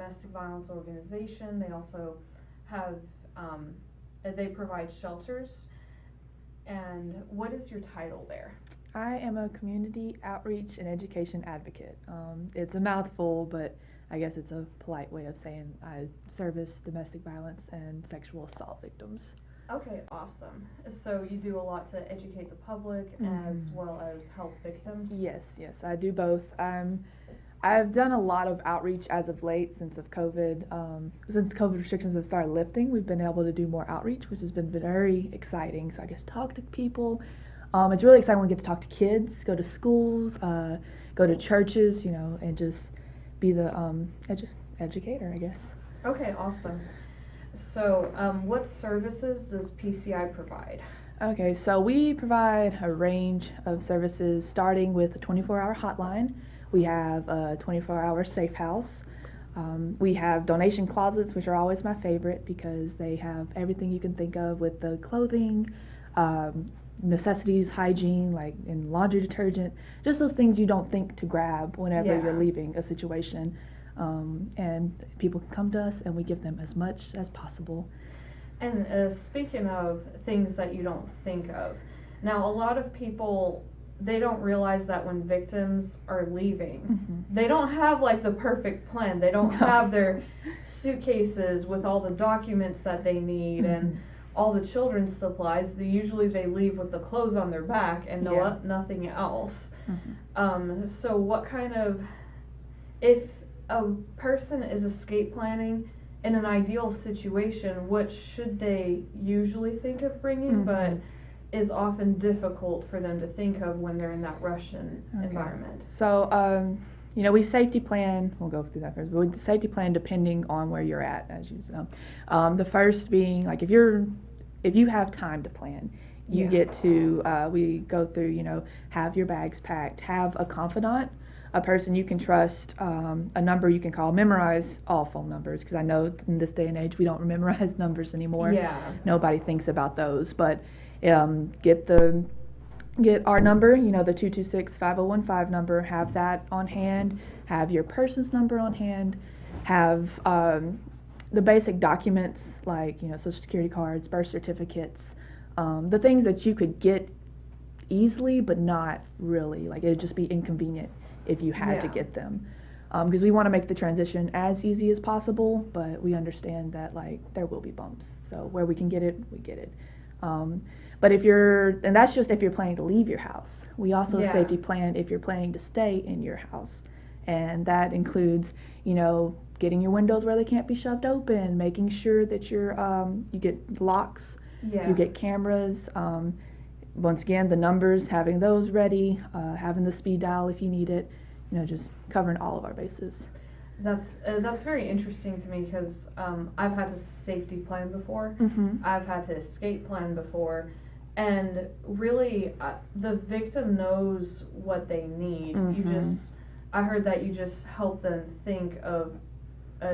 domestic violence organization. They also have, they provide shelters. And what is your title there? I am a community outreach and education advocate. It's a mouthful, but I guess it's a polite way of saying I service domestic violence and sexual assault victims. Okay, awesome. So you do a lot to educate the public as well as help victims? Yes, I do both. I've done a lot of outreach as of late since COVID. Since COVID restrictions have started lifting, we've been able to do more outreach, which has been very exciting. So I get to talk to people. It's really exciting when we get to talk to kids, go to schools, go to churches, and just be the educator, I guess. Okay, awesome. So what services does PCI provide? Okay, so we provide a range of services starting with a 24-hour hotline. We have a 24-hour safe house. We have donation closets, which are always my favorite because they have everything you can think of with the clothing, necessities, hygiene, like in laundry detergent, just those things you don't think to grab whenever you're leaving a situation. And people can come to us and we give them as much as possible. And speaking of things that you don't think of, now a lot of people, they don't realize that when victims are leaving, they don't have like the perfect plan. They don't have their suitcases with all the documents that they need and all the children's supplies. Usually they leave with the clothes on their back and nothing else. So what kind of, if a person is escape planning in an ideal situation, what should they usually think of bringing, but is often difficult for them to think of when they're in that Russian environment? So, we safety plan, we'll go through that first, but we safety plan depending on where you're at, as you know. The first being, like, if you have time to plan, you get to, we go through, have your bags packed, have a confidant, a person you can trust, a number you can call, memorize all phone numbers, because I know in this day and age we don't memorize numbers anymore. Nobody thinks about those, but get our number, the 226-5015 number, have that on hand, have your person's number on hand, have the basic documents like social security cards, birth certificates, the things that you could get easily but not really, like it'd just be inconvenient if you had to get them, because we want to make the transition as easy as possible, but we understand that like there will be bumps, so where we can get it, we get it. But and that's just if you're planning to leave your house. We also safety plan if you're planning to stay in your house, and that includes getting your windows where they can't be shoved open, making sure that you get locks, you get cameras, once again, the numbers, having those ready, having the speed dial if you need it, just covering all of our bases. That's very interesting to me because I've had to safety plan before, I've had to escape plan before, and really the victim knows what they need. I heard that you just help them think of,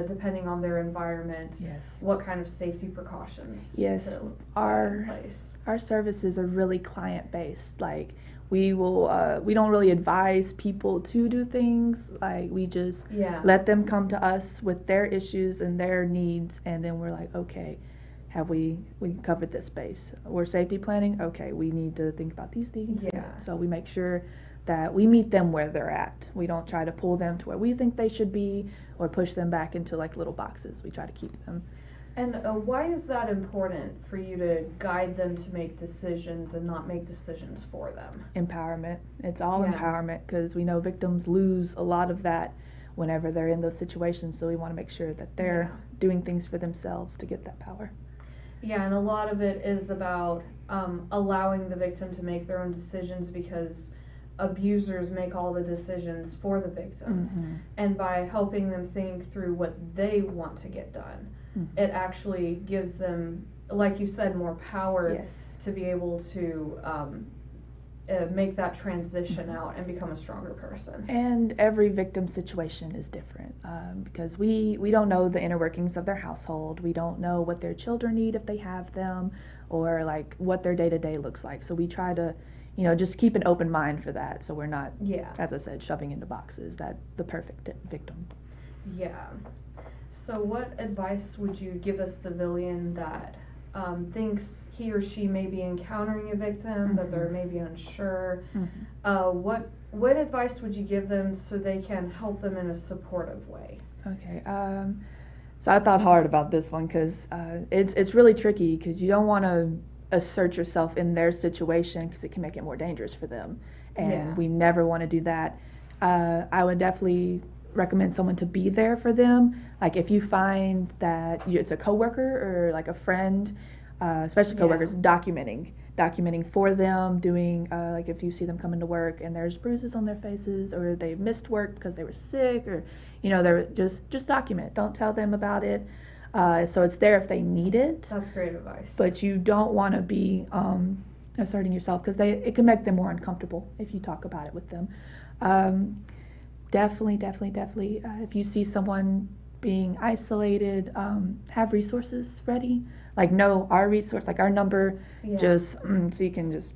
depending on their environment, what kind of safety precautions to put in place. Our services are really client-based. Like we don't really advise people to do things. Like we just let them come to us with their issues and their needs, and then we're like, okay, have we covered this space? We're safety planning. Okay, we need to think about these things. So we make sure that we meet them where they're at. We don't try to pull them to where we think they should be or push them back into like little boxes. We try to keep them. And why is that important for you to guide them to make decisions and not make decisions for them? Empowerment. It's all empowerment, because we know victims lose a lot of that whenever they're in those situations, so we want to make sure that they're doing things for themselves to get that power. Yeah, and a lot of it is about allowing the victim to make their own decisions, because abusers make all the decisions for the victims. And by helping them think through what they want to get done, it actually gives them, like you said, more power to be able to make that transition out and become a stronger person. And every victim situation is different, because we don't know the inner workings of their household. We don't know what their children need if they have them, or like what their day-to-day looks like. So we try to just keep an open mind for that, so we're not, as I said, shoving into boxes that the perfect victim. So what advice would you give a civilian that thinks he or she may be encountering a victim, but they're maybe unsure? What advice would you give them so they can help them in a supportive way? Okay. So I thought hard about this one because it's really tricky because you don't want to assert yourself in their situation because it can make it more dangerous for them, and we never want to do that. I would definitely recommend someone to be there for them. Like if you find that it's a coworker or like a friend, especially coworkers, documenting for them, doing like if you see them coming to work and there's bruises on their faces or they missed work because they were sick or they're just document. Don't tell them about it. So it's there if they need it. That's great advice. But you don't want to be asserting yourself because it can make them more uncomfortable if you talk about it with them. Definitely, if you see someone being isolated, have resources ready. Like know our resource, like our number, just so you can just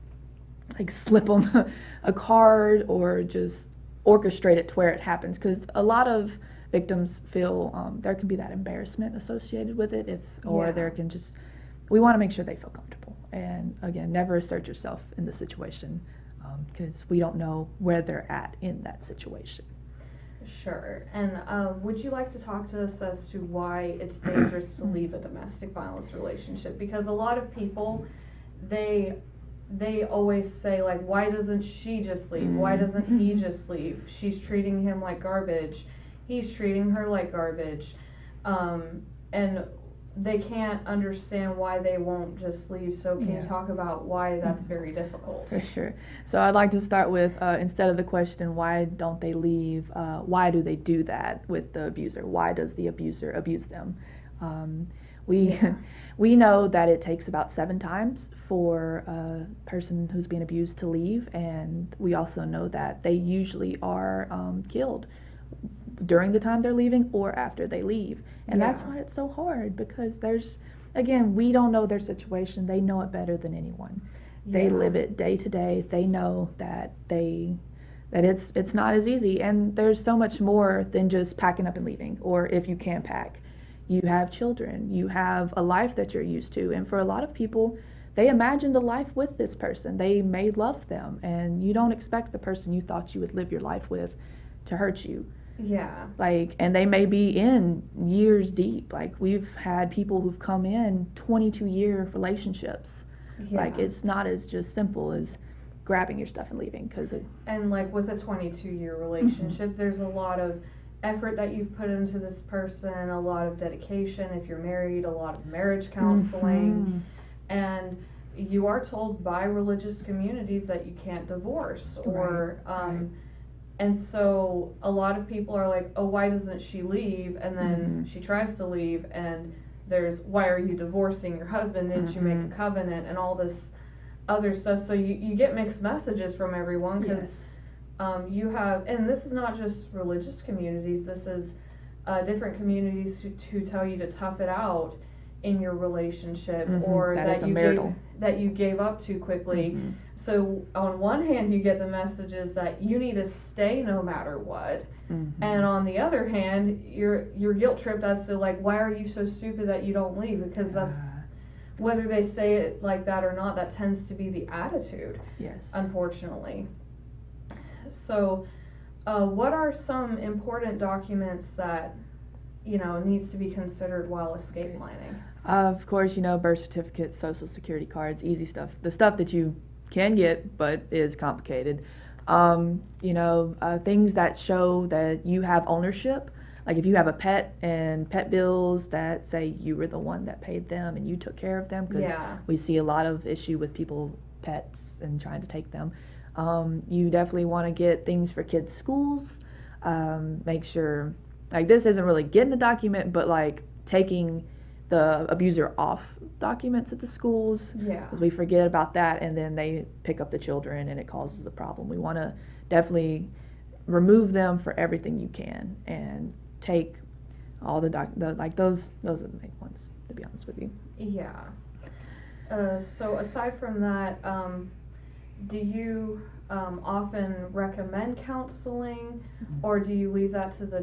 like slip them a card or just orchestrate it to where it happens. Because a lot of victims feel there can be that embarrassment associated with it, there can just, we want to make sure they feel comfortable. And again, never assert yourself in the situation because we don't know where they're at in that situation. Sure. And would you like to talk to us as to why it's dangerous to leave a domestic violence relationship? Because a lot of people, they always say, like, why doesn't she just leave? Why doesn't he just leave? She's treating him like garbage. He's treating her like garbage. And they can't understand why they won't just leave. So can you talk about why that's very difficult? For sure. So I'd like to start with, instead of the question, why don't they leave, why do they do that with the abuser? Why does the abuser abuse them? We know that it takes about 7 times for a person who's being abused to leave, and we also know that they usually are killed during the time they're leaving or after they leave. And that's why it's so hard, because we don't know their situation. They know it better than anyone. They live it day to day. They know that it's not as easy, and there's so much more than just packing up and leaving, or if you can't pack. You have children, you have a life that you're used to, and for a lot of people, they imagined a life with this person. They may love them, and you don't expect the person you thought you would live your life with to hurt you. Yeah. And they may be in years deep. Like, we've had people who've come in 22-year relationships. It's not as just simple as grabbing your stuff and leaving. And like with a 22-year relationship, there's a lot of effort that you've put into this person, a lot of dedication. If you're married, a lot of marriage counseling. And you are told by religious communities that you can't divorce and so a lot of people are like, oh, why doesn't she leave? And then she tries to leave, and there's, why are you divorcing your husband? Didn't you make a covenant? And all this other stuff. So you get mixed messages from everyone, because you have, and this is not just religious communities, this is different communities who tell you to tough it out in your relationship, or that you gave up too quickly. So on one hand, you get the messages that you need to stay no matter what, and on the other hand, you're guilt tripped as to, like, why are you so stupid that you don't leave? Because that's, whether they say it like that or not, that tends to be the attitude. Yes. Unfortunately. So, what are some important documents that needs to be considered while escape planning? Of course, birth certificates, social security cards, easy stuff. The stuff that you can get but is complicated. Things that show that you have ownership. Like if you have a pet, and pet bills that say you were the one that paid them and you took care of them, because we see a lot of issue with people, pets, and trying to take them. You definitely want to get things for kids' schools. Make sure, like, this isn't really getting a document, but like taking the abuser off documents at the schools, because we forget about that, and then they pick up the children and it causes a problem. We want to definitely remove them for everything you can, and take all those are the main ones, to be honest with you. So aside from that, do you often recommend counseling, or do you leave that to the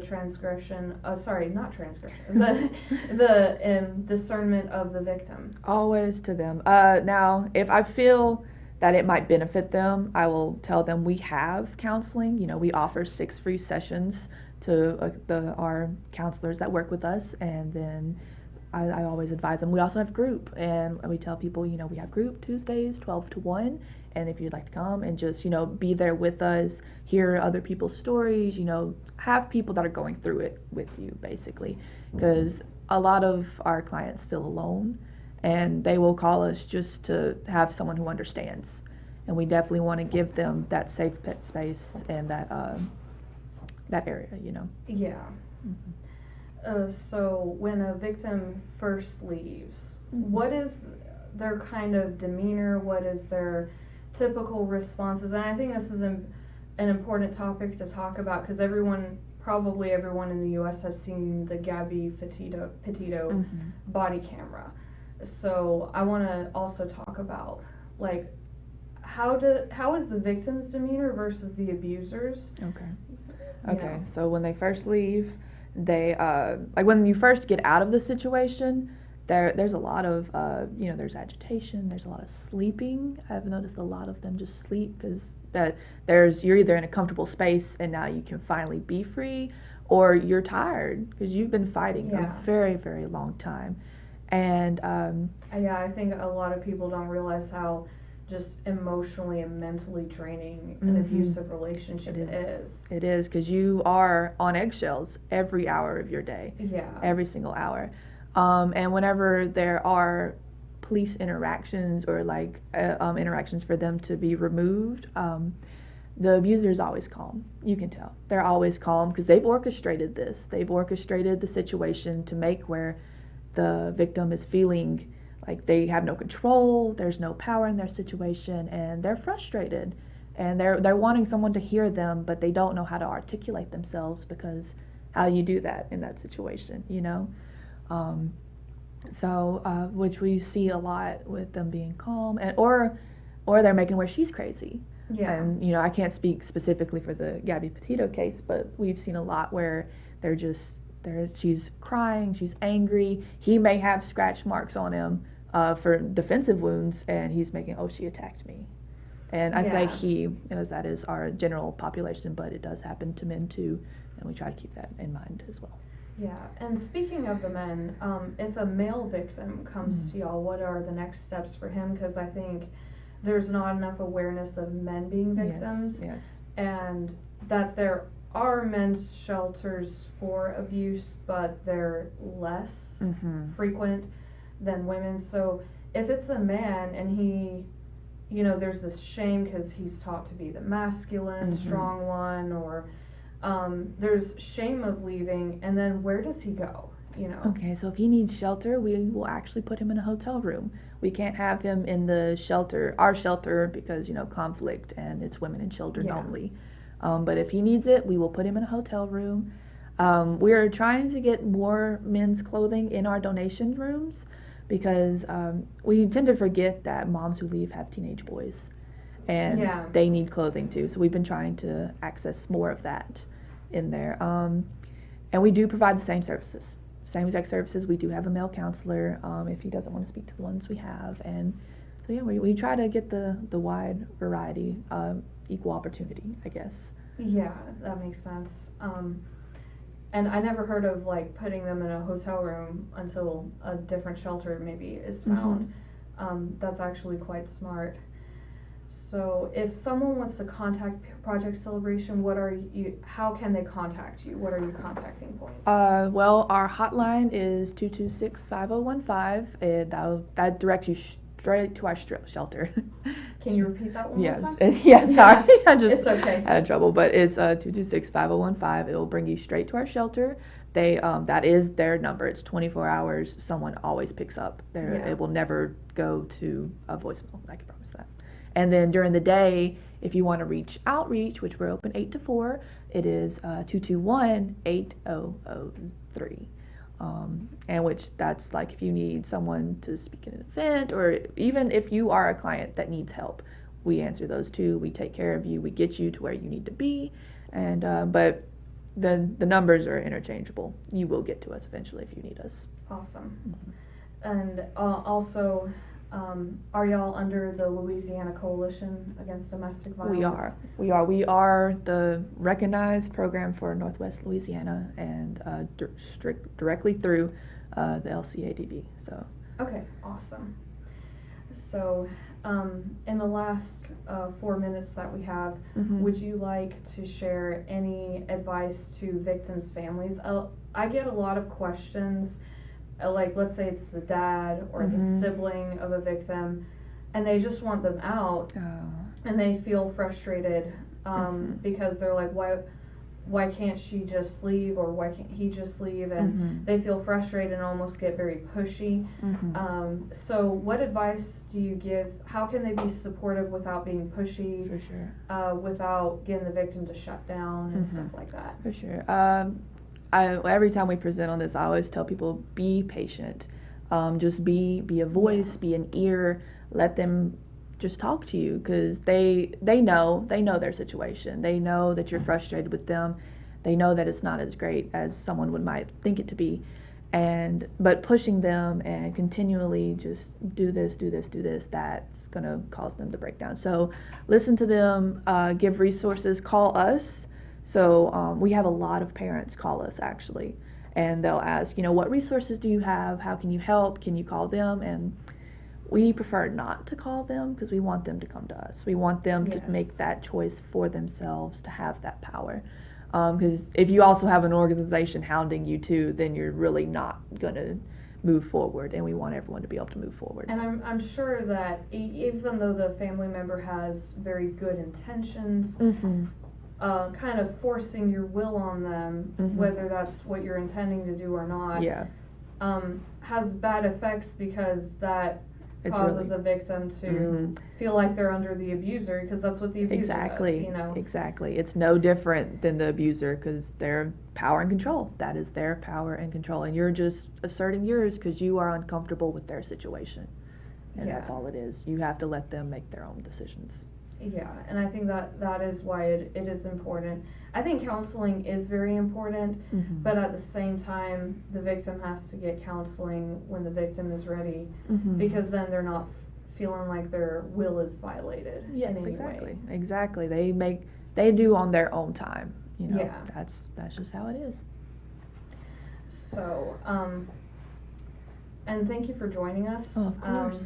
discernment of the victim? Always to them. Now, if I feel that it might benefit them, I will tell them we have counseling. You know, we offer 6 free sessions to our counselors that work with us, and then I always advise them. We also have group, and we tell people, you know, we have group Tuesdays, 12 to 1, and if you'd like to come and just, you know, be there with us, hear other people's stories, you know, have people that are going through it with you, basically, because a lot of our clients feel alone, and they will call us just to have someone who understands, and we definitely want to give them that safe pet space and that area, you know. Yeah. So when a victim first leaves, what is their kind of demeanor? What is their typical responses? And I think this is an important topic to talk about, because probably everyone in the U.S. has seen the Gabby Petito body camera. So I want to also talk about, like, how is the victim's demeanor versus the abusers? Okay. So when they first leave, they like when you first get out of the situation, there's a lot of you know, there's agitation, there's a lot of sleeping. I've noticed a lot of them just sleep because you're either in a comfortable space and now you can finally be free, or you're tired because you've been fighting a very, very long time. And I think a lot of people don't realize how just emotionally and mentally draining an abusive relationship is. It is, because you are on eggshells every hour of your day. Yeah. Every single hour. And whenever there are police interactions or like interactions for them to be removed, the abuser is always calm. You can tell. They're always calm because they've orchestrated this. They've orchestrated the situation to make where the victim is feeling like they have no control, there's no power in their situation, and they're frustrated. And they're wanting someone to hear them, but they don't know how to articulate themselves, because how you do that in that situation, you know? Which we see a lot with them being calm, or they're making where she's crazy. Yeah. And, you know, I can't speak specifically for the Gabby Petito case, but we've seen a lot where she's crying, she's angry. He may have scratch marks on him for defensive wounds, and he's making, oh, she attacked me. And I say he, as that is our general population, but it does happen to men too, and we try to keep that in mind as well. Yeah, and speaking of the men, if a male victim comes to y'all, what are the next steps for him? Because I think there's not enough awareness of men being victims, Yes. and that there are men's shelters for abuse, but they're less frequent than women. So if it's a man and he, you know, there's this shame because he's taught to be the masculine, strong one, or there's shame of leaving, and then where does he go, you know? Okay, so if he needs shelter, we will actually put him in a hotel room. We can't have him in the shelter, our shelter, because, you know, conflict, and it's women and children only. But if he needs it, we will put him in a hotel room. We're trying to get more men's clothing in our donation rooms, because we tend to forget that moms who leave have teenage boys, and they need clothing too. So we've been trying to access more of that in there. And we do provide the same services, same exact services. We do have a male counselor if he doesn't want to speak to the ones we have. And so we try to get the wide variety, equal opportunity, I guess. Yeah, that makes sense. And I never heard of like putting them in a hotel room until a different shelter maybe is found. That's actually quite smart. So if someone wants to contact Project Celebration, how can they contact you? What are your contacting points? Well, our hotline is 226-5015. That directs you straight to our shelter. Can you repeat that one more time? Yes, sorry. It's okay. Had trouble, but it's 226-5015. It will bring you straight to our shelter. That is their number. It's 24 hours. Someone always picks up. It will never go to a voicemail. I can promise that. And then during the day, if you want to reach outreach, which we're open 8 to 4, it is 221-8003. And which that's like if you need someone to speak at an event, or even if you are a client that needs help, we answer those too. We take care of you. We get you to where you need to be, and but the numbers are interchangeable. You will get to us eventually if you need us. Awesome. And also, are y'all under the Louisiana Coalition Against Domestic Violence? We are the recognized program for Northwest Louisiana and directly through the LCADV. So. Okay, awesome. So, in the last 4 minutes that we have, would you like to share any advice to victims' families? I get a lot of questions, like let's say it's the dad or the sibling of a victim, and they just want them out, and they feel frustrated because they're like, why can't she just leave, or why can't he just leave, and they feel frustrated and almost get very pushy. So what advice do you give? How can they be supportive without being pushy? For sure. Without getting the victim to shut down and stuff like that? For sure. Every time we present on this, I always tell people, be patient. Just be a voice, be an ear. Let them just talk to you, because they know their situation. They know that you're frustrated with them. They know that it's not as great as someone might think it to be, but pushing them and continually just do this, that's gonna cause them to break down. So listen to them, give resources, call us. So we have a lot of parents call us actually, and they'll ask, what resources do you have? How can you help? Can you call them? And we prefer not to call them because we want them to come to us. We want them to make that choice for themselves, to have that power. Because if you also have an organization hounding you too, then you're really not going to move forward, and we want everyone to be able to move forward. And I'm sure that even though the family member has very good intentions, kind of forcing your will on them, whether that's what you're intending to do or not, has bad effects, because that causes a victim to feel like they're under the abuser, because that's what the abuser does, Exactly. It's no different than the abuser, because they're power and control. That is their power and control, and you're just asserting yours because you are uncomfortable with their situation, and that's all it is. You have to let them make their own decisions. Yeah, and I think that is why it is important. I think counseling is very important, but at the same time, the victim has to get counseling when the victim is ready, because then they're not feeling like their will is violated. Yes, in any way. Exactly. They do on their own time. Yeah. That's just how it is. So, and thank you for joining us. Oh, of course.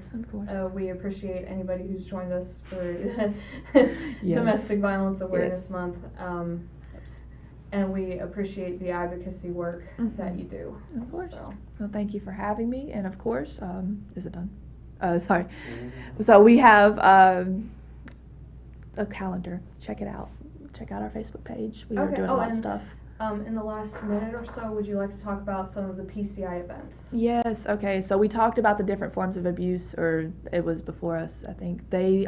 We appreciate anybody who's joined us for Domestic Violence Awareness Month. And we appreciate the advocacy work that you do. Of course. Well, thank you for having me. And of course, is it done? Sorry. So we have a calendar. Check it out. Check out our Facebook page. We are doing a lot of stuff. In the last minute or so, would you like to talk about some of the PCI events? Yes, okay. So we talked about the different forms of abuse, or it was before us, I think. They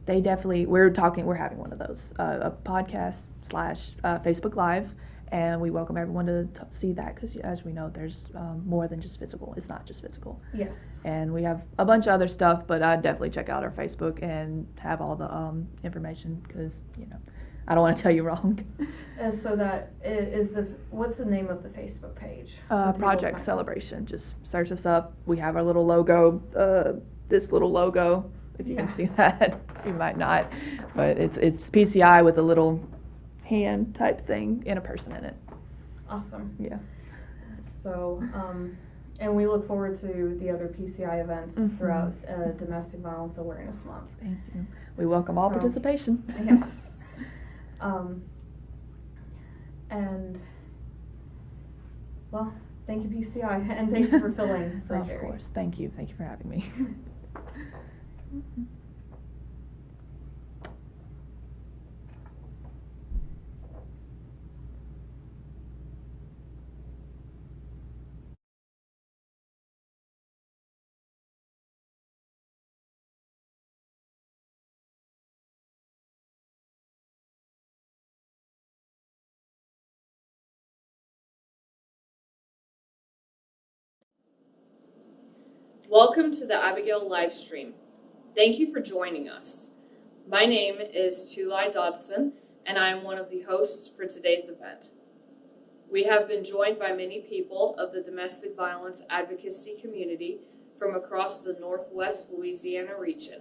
definitely, we're having one of those, a podcast / Facebook Live, and we welcome everyone to see that, because as we know, there's more than just physical. It's not just physical. Yes. And we have a bunch of other stuff, but I'd definitely check out our Facebook and have all the information, because, I don't want to tell you wrong. And so that is what's the name of the Facebook page? Project Celebration. Just search us up. We have our little logo, this little logo, if you can see that. You might not, but it's PCI with a little hand type thing and a person in it. Awesome. Yeah. So, and we look forward to the other PCI events throughout Domestic Violence Awareness Month. Thank you. We welcome all participation. Yes. And, well, thank you, PCI, and thank you for filling for Jerry. Of course. Thank you. Thank you for having me. Welcome to the Abigail live stream. Thank you for joining us. My name is Tulai Dodson, and I am one of the hosts for today's event. We have been joined by many people of the domestic violence advocacy community from across the Northwest Louisiana region.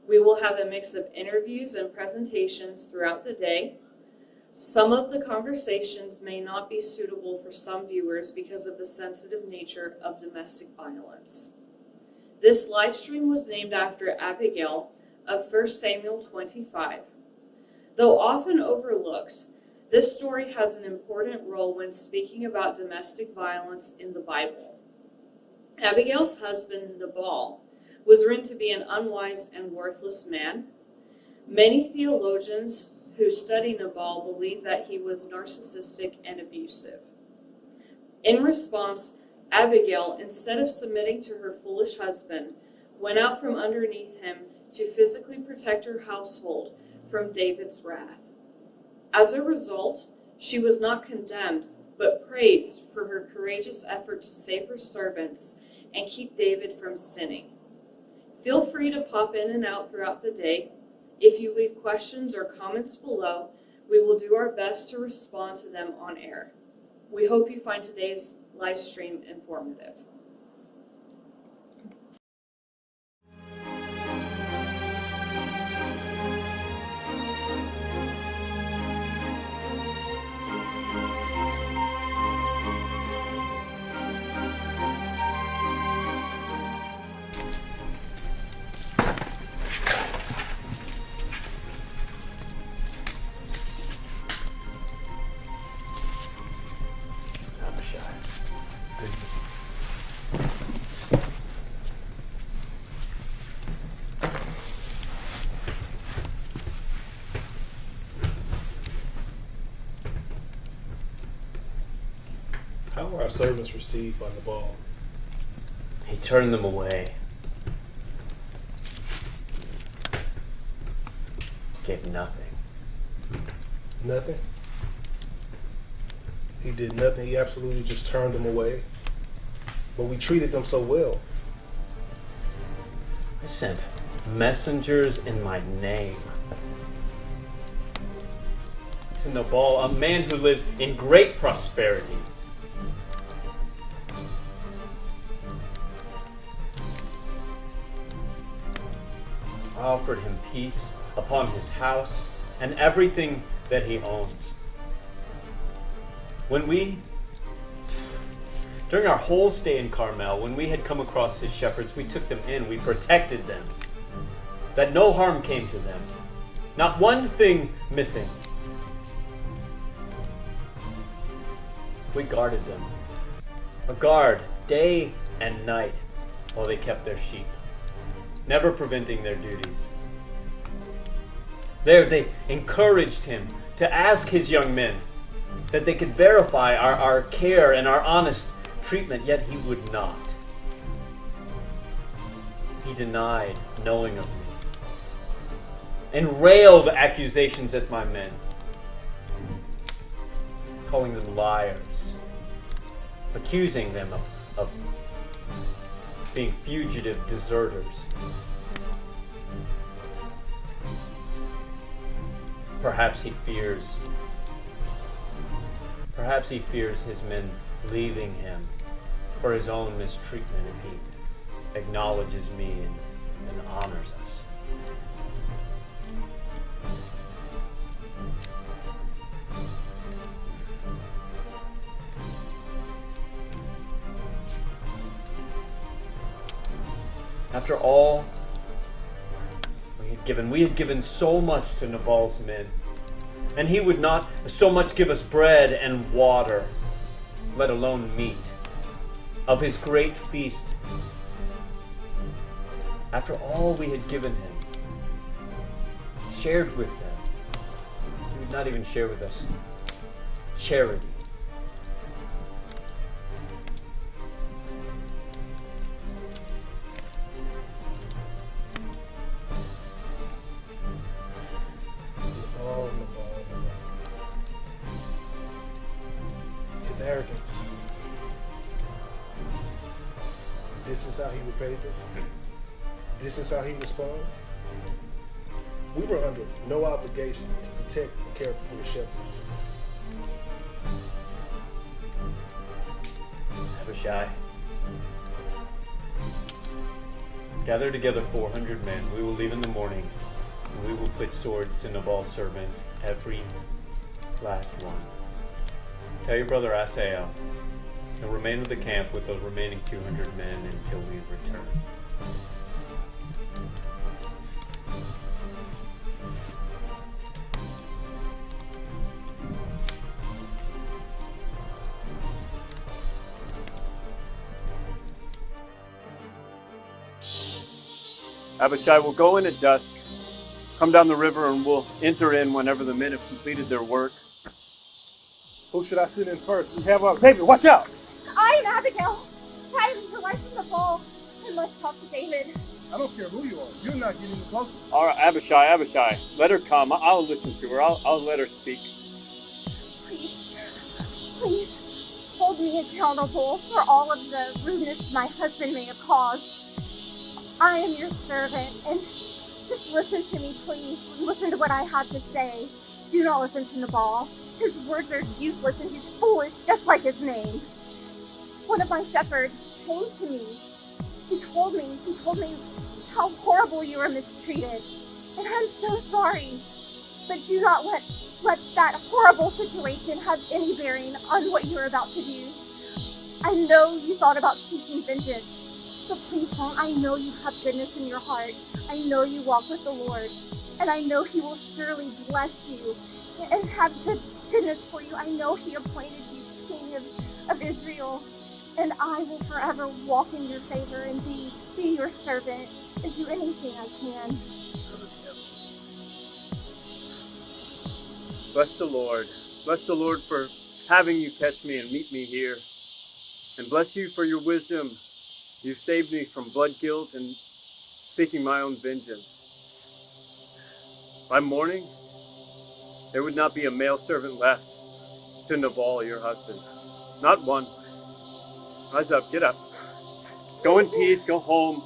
We will have a mix of interviews and presentations throughout the day. Some of the conversations may not be suitable for some viewers because of the sensitive nature of domestic violence. This live stream was named after Abigail of 1 Samuel 25. Though often overlooked, this story has an important role when speaking about domestic violence in the Bible. Abigail's husband, Nabal, was written to be an unwise and worthless man. Many theologians who study Nabal believe that he was narcissistic and abusive. In response, Abigail, instead of submitting to her foolish husband, went out from underneath him to physically protect her household from David's wrath. As a result, she was not condemned, but praised for her courageous effort to save her servants and keep David from sinning. Feel free to pop in and out throughout the day. If you leave questions or comments below, we will do our best to respond to them on air. We hope you find today's live stream informative. How were our servants received by Nabal? He turned them away. Gave nothing. Nothing? He did nothing. He absolutely just turned them away. But we treated them so well. I sent messengers in my name to Nabal, a man who lives in great prosperity. I offered him peace upon his house and everything that he owns. During our whole stay in Carmel, when we had come across his shepherds, we took them in, we protected them, that no harm came to them, not one thing missing. We guarded them, a guard day and night while they kept their sheep, never preventing their duties. There they encouraged him to ask his young men that they could verify our care and our honest treatment, yet he would not. He denied knowing of me and railed accusations at my men, calling them liars, accusing them of being fugitive deserters. Perhaps he fears his men leaving him for his own mistreatment if he acknowledges me and honors us. After all we had given so much to Nabal's men, and he would not so much give us bread and water, let alone meat, of his great feast. After all we had given him, shared with them, he would not even share with us charity. His arrogance. This is how he repays us? This is how he responds? We were under no obligation to protect and care for the shepherds. Abishai. Gather together 400 men. We will leave in the morning, and we will put swords to Nabal's servants, every last one. Tell your brother Asael, and remain with the camp with the remaining 200 men until we return. Abishai will go in at dusk, come down the river, and we'll enter in whenever the men have completed their work. Who should I send in first? We have our David, watch out! I am Abigail. I am the wife of Nabal and must talk to David. I don't care who you are. You're not getting closer. All right, Abishai, let her come. I'll listen to her. I'll let her speak. Please hold me accountable for all of the rudeness my husband may have caused. I am your servant, and just listen to me, please. Listen to what I have to say. Do not listen to Nabal. His words are useless, and he's foolish, just like his name. One of my shepherds came to me. He told me how horrible you were mistreated, and I'm so sorry. But do not let that horrible situation have any bearing on what you're about to do. I know you thought about seeking vengeance. But please don't. I know you have goodness in your heart. I know you walk with the Lord. And I know he will surely bless you and have goodness for you. I know he appointed you king of Israel. And I will forever walk in your favor and be your servant and do anything I can. Bless the Lord. Bless the Lord for having you catch me and meet me here. And bless you for your wisdom. You've saved me from blood guilt and seeking my own vengeance. By morning, there would not be a male servant left to Nabal, your husband. Not one. Rise up, get up. Go in peace, go home,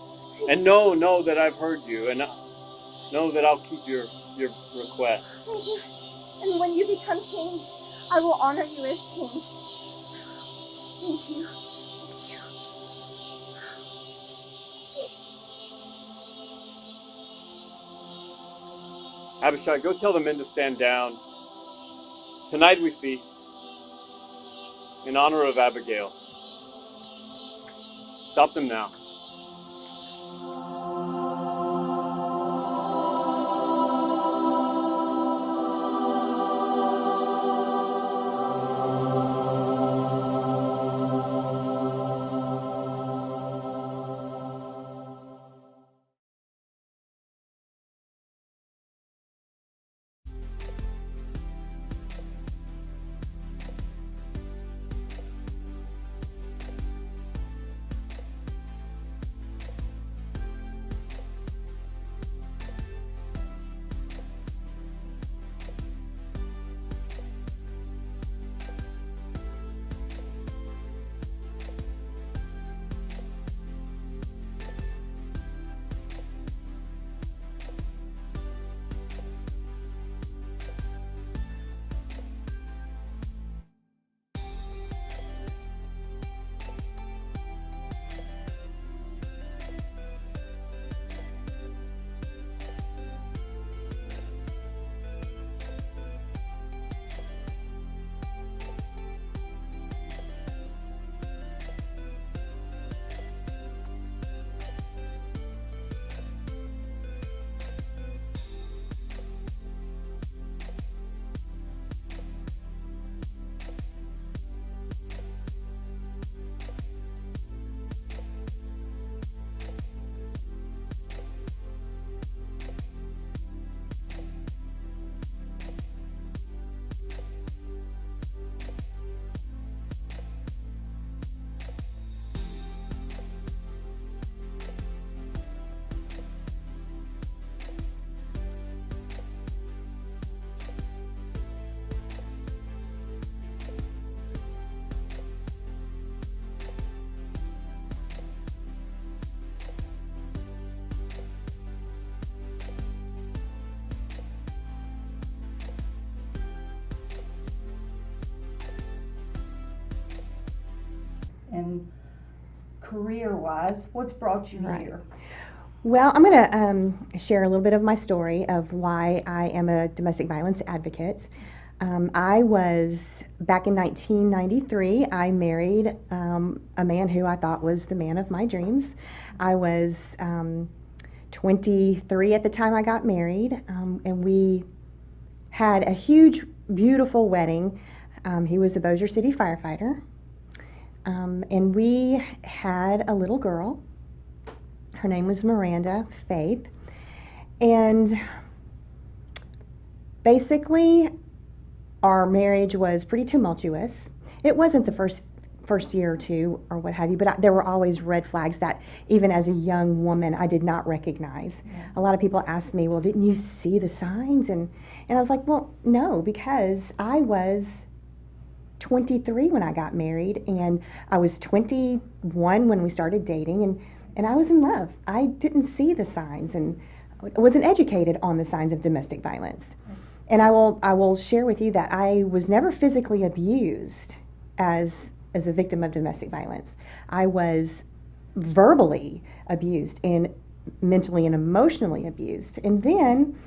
and know that I've heard you, and know that I'll keep your request. Thank you. And when you become king, I will honor you as king. Thank you. Abishai, go tell the men to stand down. Tonight we feast in honor of Abigail. Stop them now. and career-wise, what's brought you Right. here? Well, I'm going to share a little bit of my story of why I am a domestic violence advocate. I was, back in 1993, I married a man who I thought was the man of my dreams. I was 23 at the time I got married, and we had a huge, beautiful wedding. He was a Bossier City firefighter, and we had a little girl. Her name was Miranda Faith, and basically our marriage was pretty tumultuous. It wasn't the first year or two or what have you, but there were always red flags that even as a young woman I did not recognize. Yeah. A lot of people asked me, well, didn't you see the signs? And I was like, well, no, because I was 23 when I got married, and I was 21 when we started dating, and I was in love. I didn't see the signs and wasn't educated on the signs of domestic violence. And I will share with you that I was never physically abused as a victim of domestic violence. I was verbally abused and mentally and emotionally abused. And then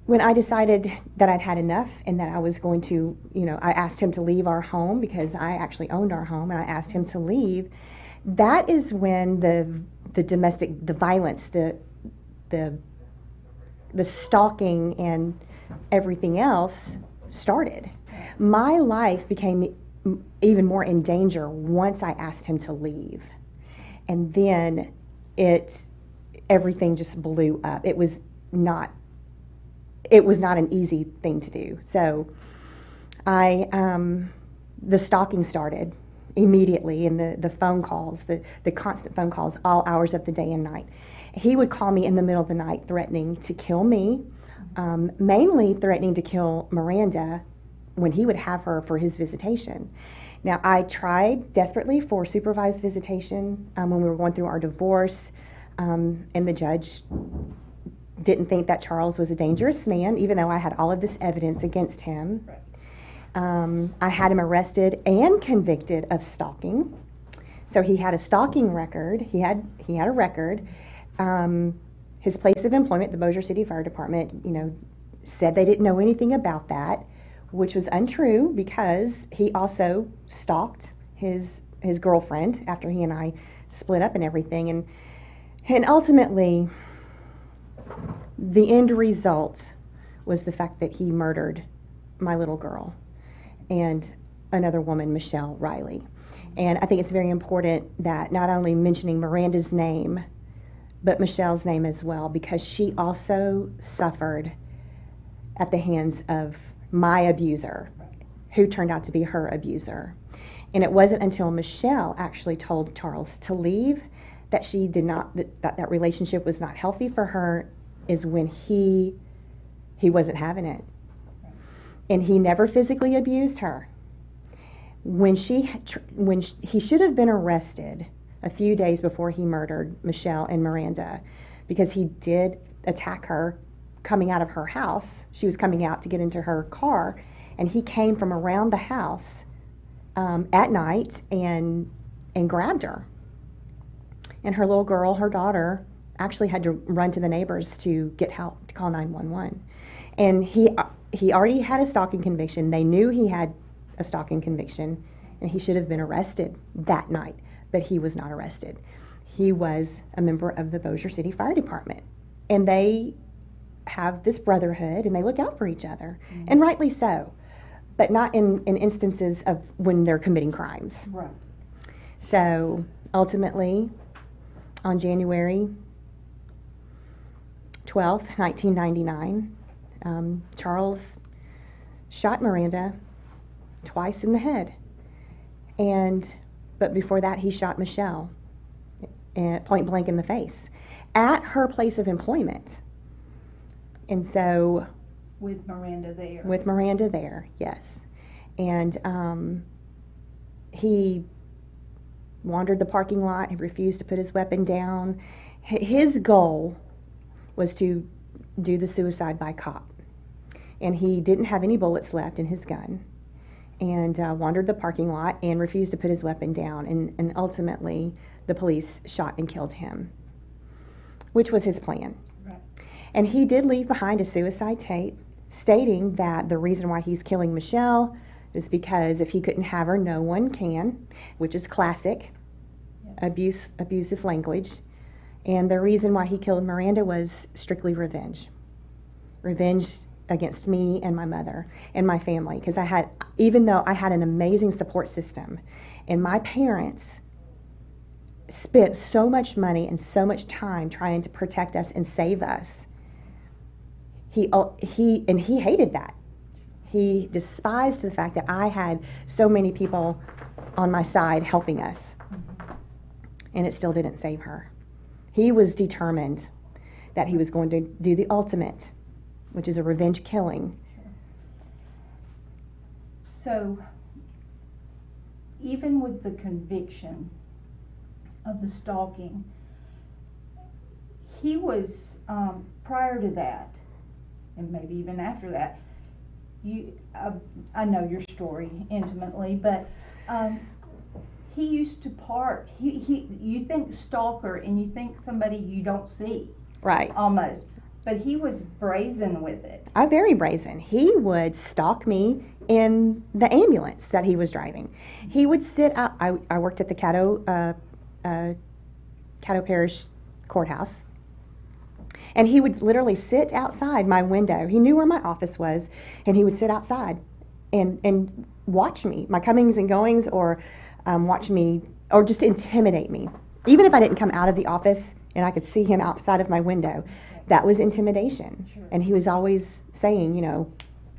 when I decided that I'd had enough and that I was going to, I asked him to leave our home because I actually owned our home, and I asked him to leave. That is when the violence, the stalking and everything else started. My life became even more in danger once I asked him to leave. And then everything just blew up. It was not an easy thing to do. So the stalking started immediately, and the phone calls, the constant phone calls, all hours of the day and night. He would call me in the middle of the night threatening to kill me, mainly threatening to kill Miranda when he would have her for his visitation. Now, I tried desperately for supervised visitation when we were going through our divorce, and the judge didn't think that Charles was a dangerous man, even though I had all of this evidence against him. Right. I had him arrested and convicted of stalking. So he had a stalking record. He had a record. His place of employment, the Bossier City Fire Department, said they didn't know anything about that, which was untrue because he also stalked his girlfriend after he and I split up and everything. And ultimately, the end result was the fact that he murdered my little girl and another woman, Michelle Riley. And I think it's very important that not only mentioning Miranda's name, but Michelle's name as well, because she also suffered at the hands of my abuser, who turned out to be her abuser. And it wasn't until Michelle actually told Charles to leave that she did not, that relationship was not healthy for her, is when he wasn't having it. And he never physically abused her. When he should have been arrested a few days before he murdered Michelle and Miranda, because he did attack her coming out of her house. She was coming out to get into her car, and he came from around the house at night and grabbed her. And her little girl, her daughter, actually had to run to the neighbors to get help, to call 911. And he already had a stalking conviction. They knew he had a stalking conviction, and he should have been arrested that night, but he was not arrested. He was a member of the Bossier City Fire Department, and they have this brotherhood, and they look out for each other, and rightly so, but not in instances of when they're committing crimes. Right. So ultimately, on January 12th, 1999, Charles shot Miranda twice in the head, but before that he shot Michelle point blank in the face at her place of employment. And so With Miranda there. With Miranda there, yes. And he wandered the parking lot. He refused to put his weapon down. His goal was to do the suicide by cop. And he didn't have any bullets left in his gun. and wandered the parking lot and refused to put his weapon down. And ultimately, the police shot and killed him, which was his plan. Right. And he did leave behind a suicide tape stating that the reason why he's killing Michelle is because if he couldn't have her, no one can, which is classic abusive language. And the reason why he killed Miranda was strictly revenge. Revenge against me and my mother and my family. Because even though I had an amazing support system, and my parents spent so much money and so much time trying to protect us and save us, he hated that. He despised the fact that I had so many people on my side helping us. And it still didn't save her. He was determined that he was going to do the ultimate, which is a revenge killing. So, even with the conviction of the stalking, he was, prior to that, and maybe even after that, I know your story intimately, but he used to park. You think stalker, and you think somebody you don't see. Right. Almost. But he was brazen with it. Very brazen. He would stalk me in the ambulance that he was driving. He would sit out. I worked at the Caddo Parish Courthouse. And he would literally sit outside my window. He knew where my office was, and he would sit outside and watch me, my comings and goings, or watch me, or just intimidate me. Even if I didn't come out of the office and I could see him outside of my window, that was intimidation. Sure. And he was always saying,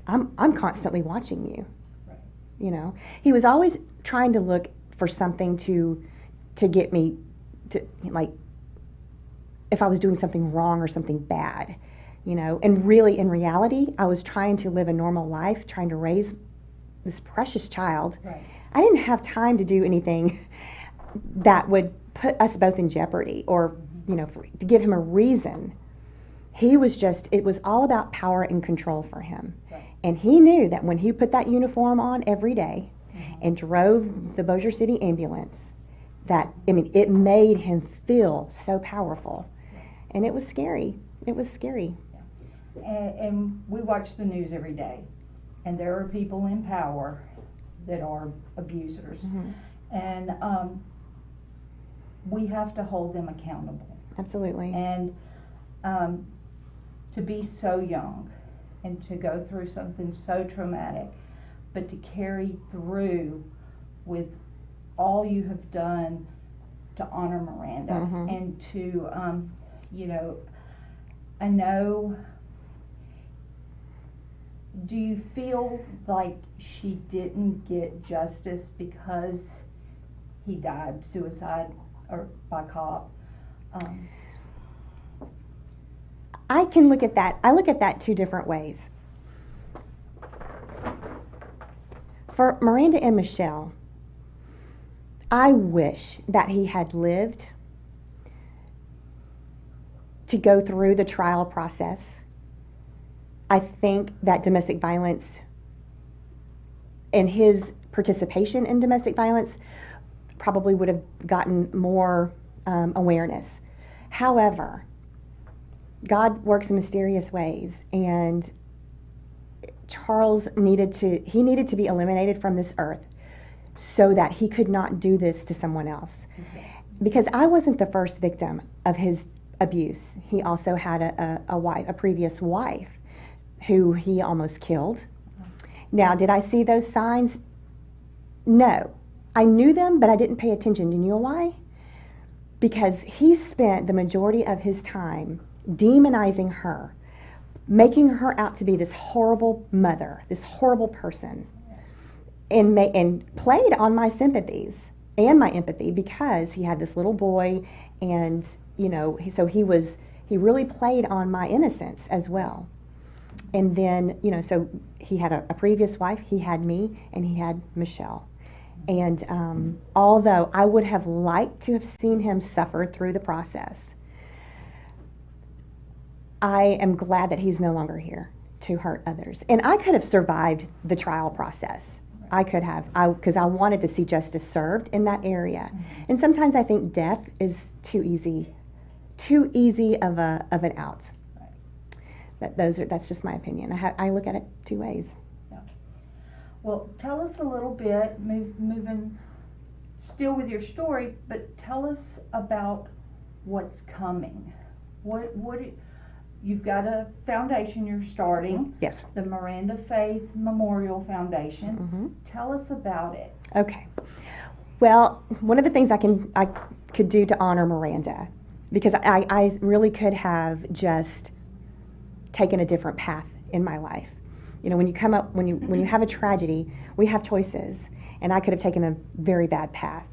I'm constantly watching you. Right. He was always trying to look for something to get me to, like, if I was doing something wrong or something bad, and really in reality, I was trying to live a normal life, trying to raise this precious child. Right. I didn't have time to do anything that would put us both in jeopardy or, to give him a reason. It was all about power and control for him. Right. And he knew that when he put that uniform on every day and drove the Bossier City ambulance, it made him feel so powerful. And it was scary. It was scary. And we watch the news every day, and there are people in power that are abusers. Mm-hmm. And we have to hold them accountable. Absolutely. And to be so young and to go through something so traumatic, but to carry through with all you have done to honor Miranda, Mm-hmm. and to, I know, do you feel like she didn't get justice because he died suicide or by cop? I can look at that. I look at that two different ways. For Miranda and Michelle, I wish that he had lived to go through the trial process. I think that domestic violence and his participation in domestic violence probably would have gotten more awareness. However, God works in mysterious ways, and Charles needed to be eliminated from this earth so that he could not do this to someone else. Because I wasn't the first victim of his abuse. He also had a previous wife who he almost killed. Now, did I see those signs? No. I knew them, but I didn't pay attention. Do you know why? Because he spent the majority of his time demonizing her, making her out to be this horrible mother, this horrible person, and played on my sympathies and my empathy because he had this little boy, and so he really played on my innocence as well. And then so he had a previous wife, he had me, and he had Michelle. And although I would have liked to have seen him suffer through the process, I am glad that he's no longer here to hurt others. And I could have survived the trial process. I could have, because I wanted to see justice served in that area. And sometimes I think death is too easy of an out. That's just my opinion. I look at it two ways. Yeah. Well, tell us a little bit, moving still with your story, but tell us about what's coming. You've got a foundation you're starting. Yes. The Miranda Faith Memorial Foundation. Mm-hmm. Tell us about it. Okay. Well, one of the things I could do to honor Miranda, because I really could have just taken a different path in my life. You know, when you have a tragedy, we have choices, and I could have taken a very bad path.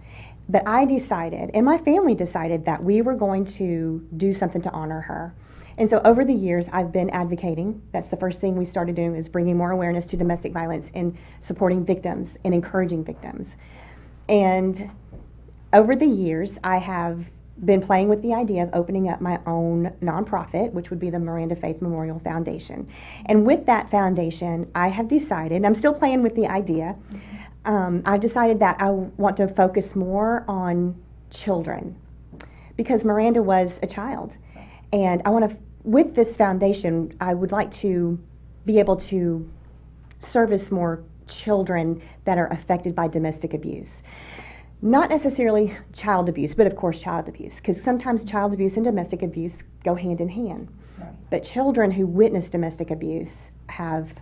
But I decided, and my family decided, that we were going to do something to honor her. And so over the years, I've been advocating. That's the first thing we started doing, is bringing more awareness to domestic violence and supporting victims and encouraging victims. And over the years, I have been playing with the idea of opening up my own nonprofit, which would be the Miranda Faith Memorial Foundation. And with that foundation, I have decided, and I'm still playing with the idea, I've decided that I want to focus more on children, because Miranda was a child. And I want to, with this foundation, I would like to be able to service more children that are affected by domestic abuse. Not necessarily child abuse, but of course child abuse, because sometimes child abuse and domestic abuse go hand in hand. Right. But children who witness domestic abuse have,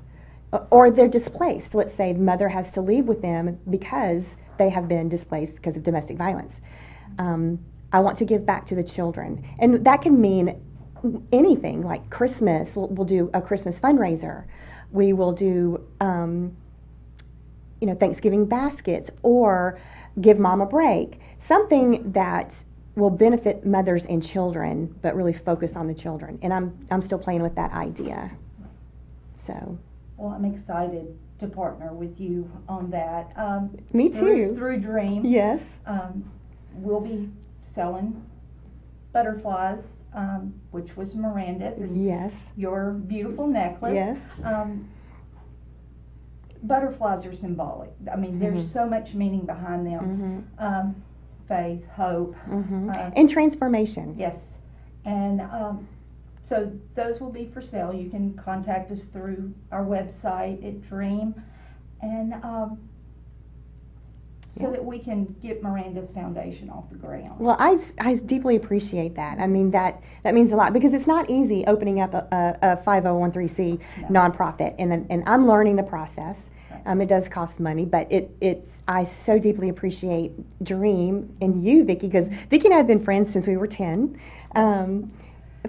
or they're displaced. Let's say the mother has to leave with them because they have been displaced because of domestic violence. I want to give back to the children. And that can mean anything, like Christmas. We'll do a Christmas fundraiser. We will do, Thanksgiving baskets, or give mom a break. Something that will benefit mothers and children, but really focus on the children. And I'm still playing with that idea. So. Well, I'm excited to partner with you on that. Me too. Through Dream. Yes. We'll be selling butterflies, which was Miranda's. And yes. Your beautiful necklace. Yes. Butterflies are symbolic. I mean, there's so much meaning behind them. Faith, hope. And transformation. Yes. And so those will be for sale. You can contact us through our website at Dream, and so that we can get Miranda's foundation off the ground. Well, I deeply appreciate that. I mean, that means a lot, because it's not easy opening up a 501(c) nonprofit, and I'm learning the process. It does cost money, but I so deeply appreciate Dream and you, Vicki, because Vicki and I have been friends since we were 10,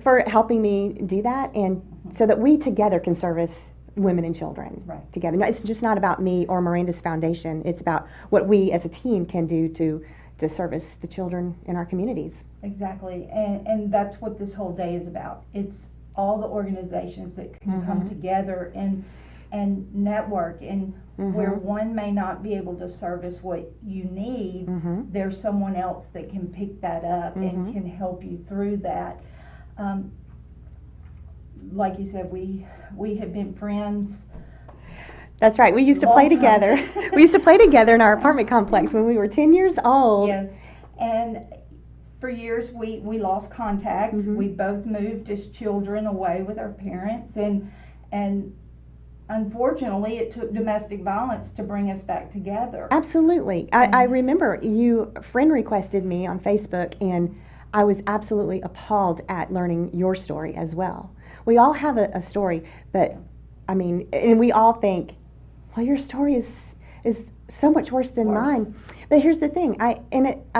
for helping me do that, and so that we together can service women and children together. No, it's just not about me or Miranda's foundation. It's about what we as a team can do to service the children in our communities. Exactly, and that's what this whole day is about. It's all the organizations that can come together and network, and where one may not be able to service what you need, there's someone else that can pick that up and can help you through that. Like you said, we have been friends. That's right. We used to play together. We used to play together in our apartment complex when we were 10 years old. Yes, and for years we lost contact. We both moved as children away with our parents, and unfortunately it took domestic violence to bring us back together. Absolutely. I remember a friend requested me on Facebook, and I was absolutely appalled at learning your story as well. We all have a story, but I mean, and we all think, well, your story is so much worse than mine. But here's the thing, I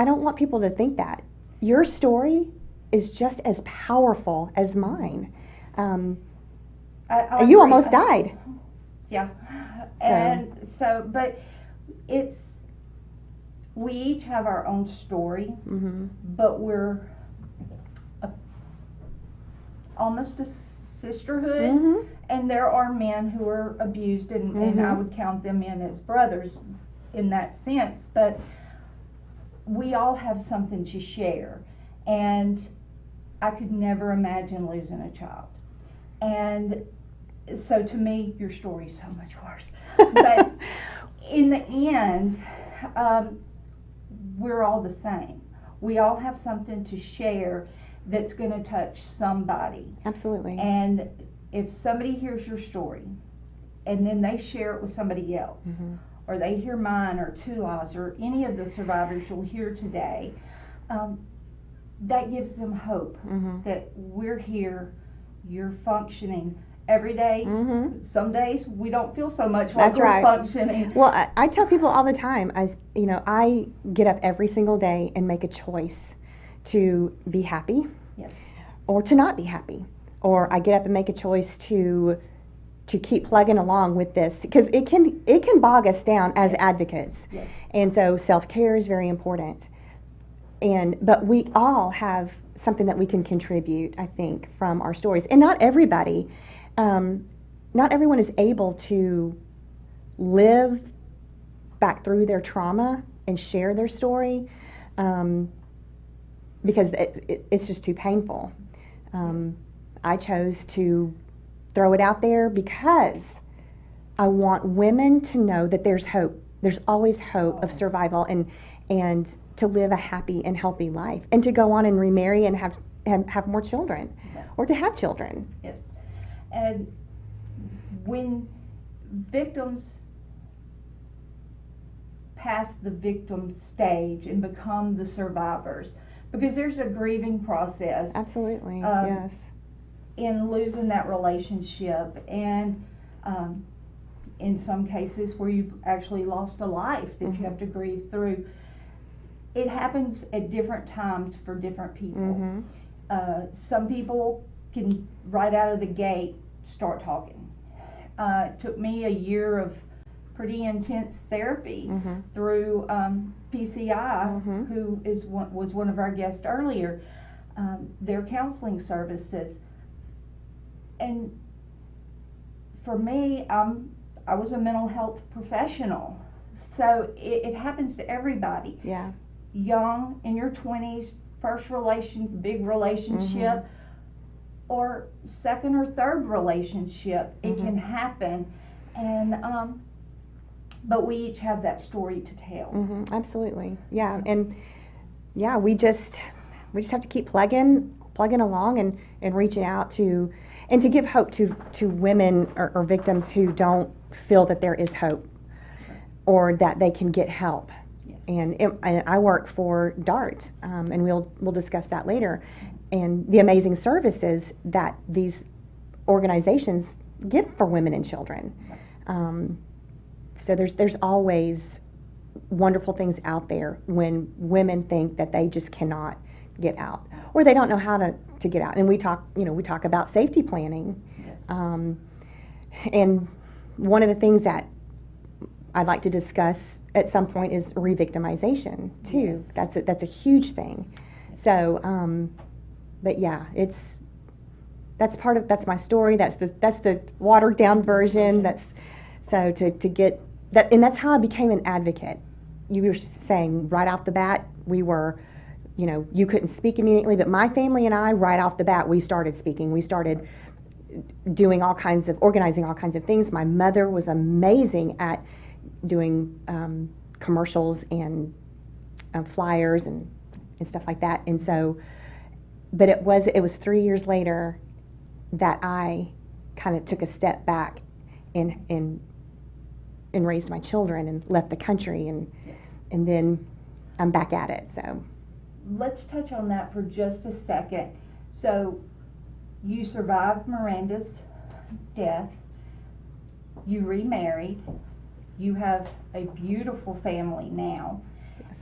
don't want people to think that. Your story is just as powerful as mine. You almost died. Yeah. And so, but we each have our own story, but we're almost a sisterhood, and there are men who are abused, and I would count them in as brothers in that sense, but we all have something to share, and I could never imagine losing a child. And so to me, your story is so much worse. But in the end, we're all the same. We all have something to share that's going to touch somebody. Absolutely. And if somebody hears your story and then they share it with somebody else, or they hear mine or Tuli's or any of the survivors you'll hear today, that gives them hope that we're here, you're functioning every day. Some days we don't feel so much like That's we're right. functioning. Well, I tell people all the time, I get up every single day and make a choice to be happy, Yes. or to not be happy, or I get up and make a choice to keep plugging along with this, because it can bog us down as advocates. Yes. And so self-care is very important. But we all have something that we can contribute, I think, from our stories. And not everybody, not everyone is able to live back through their trauma and share their story, because it's just too painful. I chose to throw it out there because I want women to know that there's hope. There's always hope of survival and to live a happy and healthy life, and to go on and remarry and have more children, or to have children. Yes. And when victims pass the victim stage and become the survivors, because there's a grieving process. Absolutely, yes. In losing that relationship, and in some cases where you've actually lost a life that you have to grieve through. It happens at different times for different people. Some people can right out of the gate start talking. It took me a year of pretty intense therapy through PCI, who was one of our guests earlier, their counseling services. And for me, I was a mental health professional, so it happens to everybody. Yeah. Young, in your 20s, big relationship, or second or third relationship, it can happen. And but we each have that story to tell. Absolutely, yeah. And yeah, we just have to keep plugging along and reaching out to give hope to women or victims who don't feel that there is hope or that they can get help. And I work for DART, and we'll discuss that later, and the amazing services that these organizations give for women and children. So there's always wonderful things out there when women think that they just cannot get out, or they don't know how to get out. And we talk about safety planning, and one of the things that I'd like to discuss at some point is re-victimization too. That's a huge thing. So, but yeah, that's my story. That's the watered down version. To get that, and that's how I became an advocate. You were saying right off the bat, we were, you couldn't speak immediately, but my family and I, right off the bat, we started speaking. We started organizing all kinds of things. My mother was amazing at doing commercials and flyers and stuff like that. And so, but it was 3 years later that I kind of took a step back and raised my children and left the country, and then I'm back at it. So let's touch on that for just a second. So you survived Miranda's death, you remarried, you have a beautiful family now. Yes.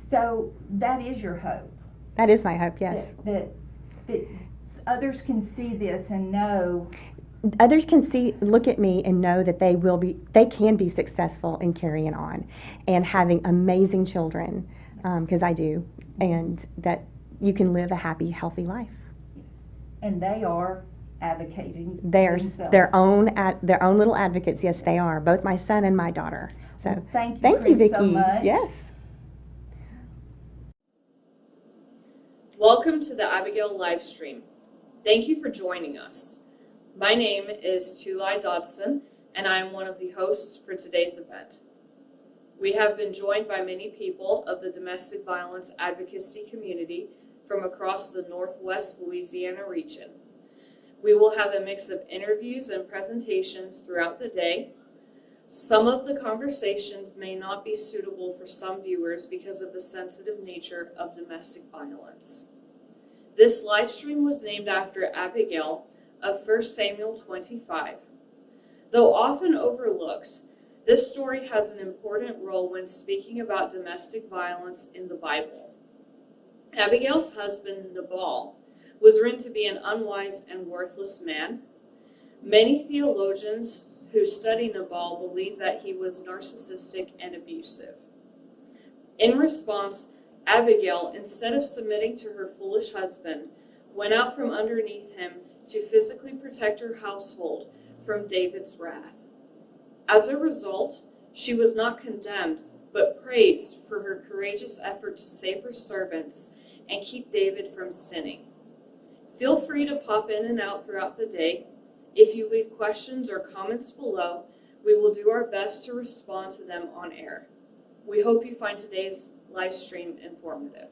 So that is your hope. That is my hope, yes. That others can see this and know. Others can look at me and know that they can be successful in carrying on and having amazing children, because I do, and that you can live a happy, healthy life. And they are advocating They're themselves. their own little advocates. Yes, they are. Both my son and my daughter. So Well, thank you, Chris, Vicki. so much. Yes. Welcome to the Abigail live stream. Thank you for joining us. My name is Tulai Dodson, and I am one of the hosts for today's event. We have been joined by many people of the domestic violence advocacy community from across the Northwest Louisiana region. We will have a mix of interviews and presentations throughout the day. Some of the conversations may not be suitable for some viewers because of the sensitive nature of domestic violence. This live stream was named after Abigail of 1 Samuel 25. Though often overlooked, this story has an important role when speaking about domestic violence in the Bible. Abigail's husband, Nabal, was written to be an unwise and worthless man. Many theologians who study Nabal believe that he was narcissistic and abusive. In response, Abigail, instead of submitting to her foolish husband, went out from underneath him to physically protect her household from David's wrath. As a result, she was not condemned, but praised for her courageous effort to save her servants and keep David from sinning. Feel free to pop in and out throughout the day. If you leave questions or comments below, we will do our best to respond to them on air. We hope you find today's live stream informative.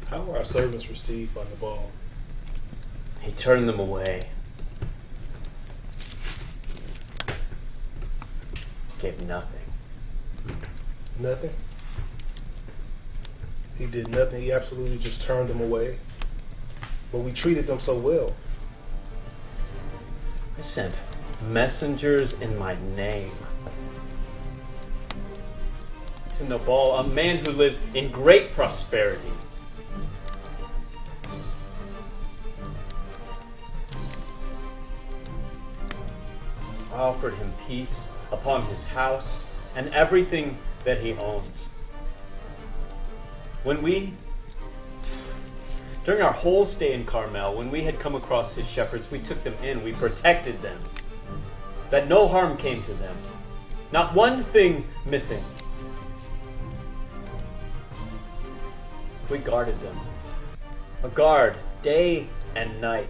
How were our servants received by Nabal? He turned them away. Gave nothing. Nothing? He did nothing. He absolutely just turned them away. But we treated them so well. I sent messengers in my name to Nabal, a man who lives in great prosperity. I offered him peace upon his house and everything that he owns. During our whole stay in Carmel, when we had come across his shepherds, we took them in, we protected them, that no harm came to them, not one thing missing. We guarded them, a guard day and night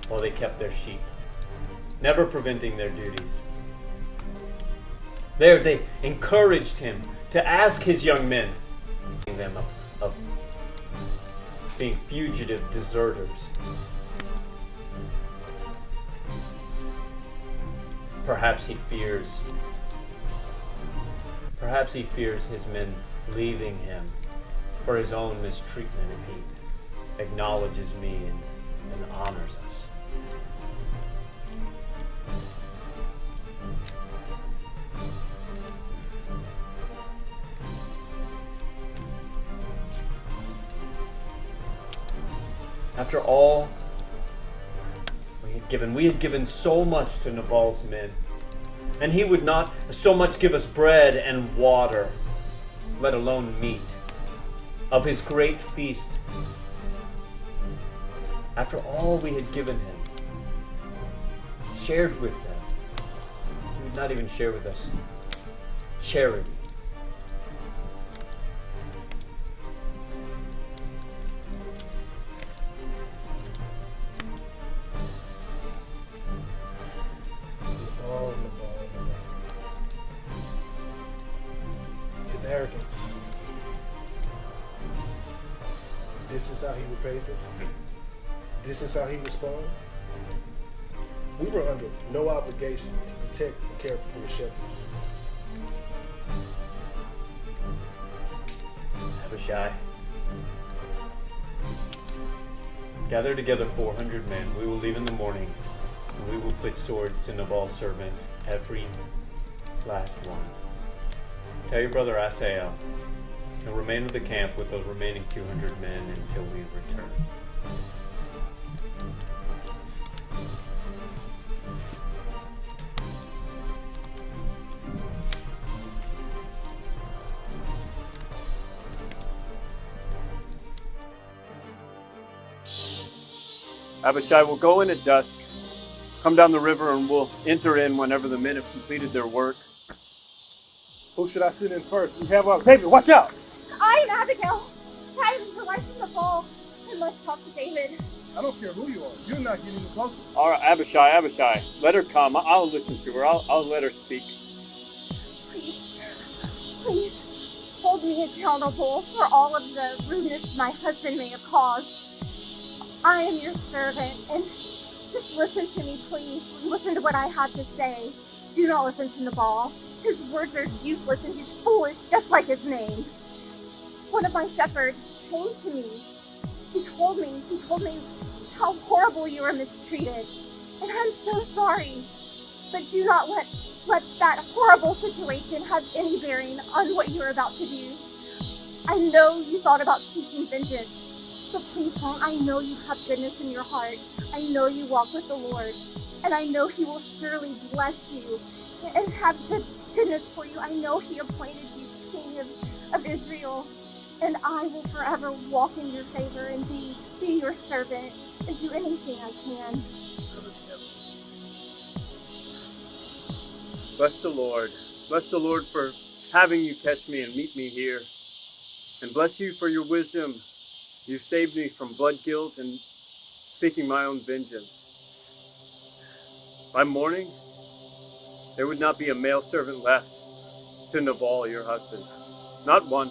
while they kept their sheep, never preventing their duties. There they encouraged him to ask his young men them of being fugitive deserters. Perhaps he fears his men leaving him for his own mistreatment if he acknowledges me and honors us. After all we had given so much to Nabal's men, and he would not so much give us bread and water, let alone meat, of his great feast. After all we had given him, shared with them, he would not even share with us charity. His arrogance. This is how he repays us. This is how he responds. We were under no obligation to protect and care for his shepherds. Abishai, gather together 400 men. We will leave in the morning, and we will put swords to Nabal's servants, every last one. Tell your brother Asael and remain with the camp with those remaining 200 men until we return. Abishai will go in at dusk, come down the river, and we'll enter in whenever the men have completed their work. Who should I send in first? We have our David, watch out! I am Abigail. I am the wife of the ball, and let's talk to David. I don't care who you are. You're not getting any closer. All right, Abishai, let her come. I'll listen to her. I'll let her speak. Please, hold me accountable for all of the rudeness my husband may have caused. I am your servant, and just listen to me, please. Listen to what I have to say. Do not listen to Nabal. His words are useless and he's foolish, just like his name. One of my shepherds came to me. He told me how horrible you were mistreated. And I'm so sorry. But do not let that horrible situation have any bearing on what you're about to do. I know you thought about seeking vengeance. So please don't. I know you have goodness in your heart. I know you walk with the Lord. And I know he will surely bless you and have goodness for you. I know he appointed you king of Israel. And I will forever walk in your favor and be your servant and do anything I can. Bless the Lord. Bless the Lord for having you catch me and meet me here. And bless you for your wisdom. You saved me from blood guilt and seeking my own vengeance. By morning, there would not be a male servant left to Nabal, your husband. Not one.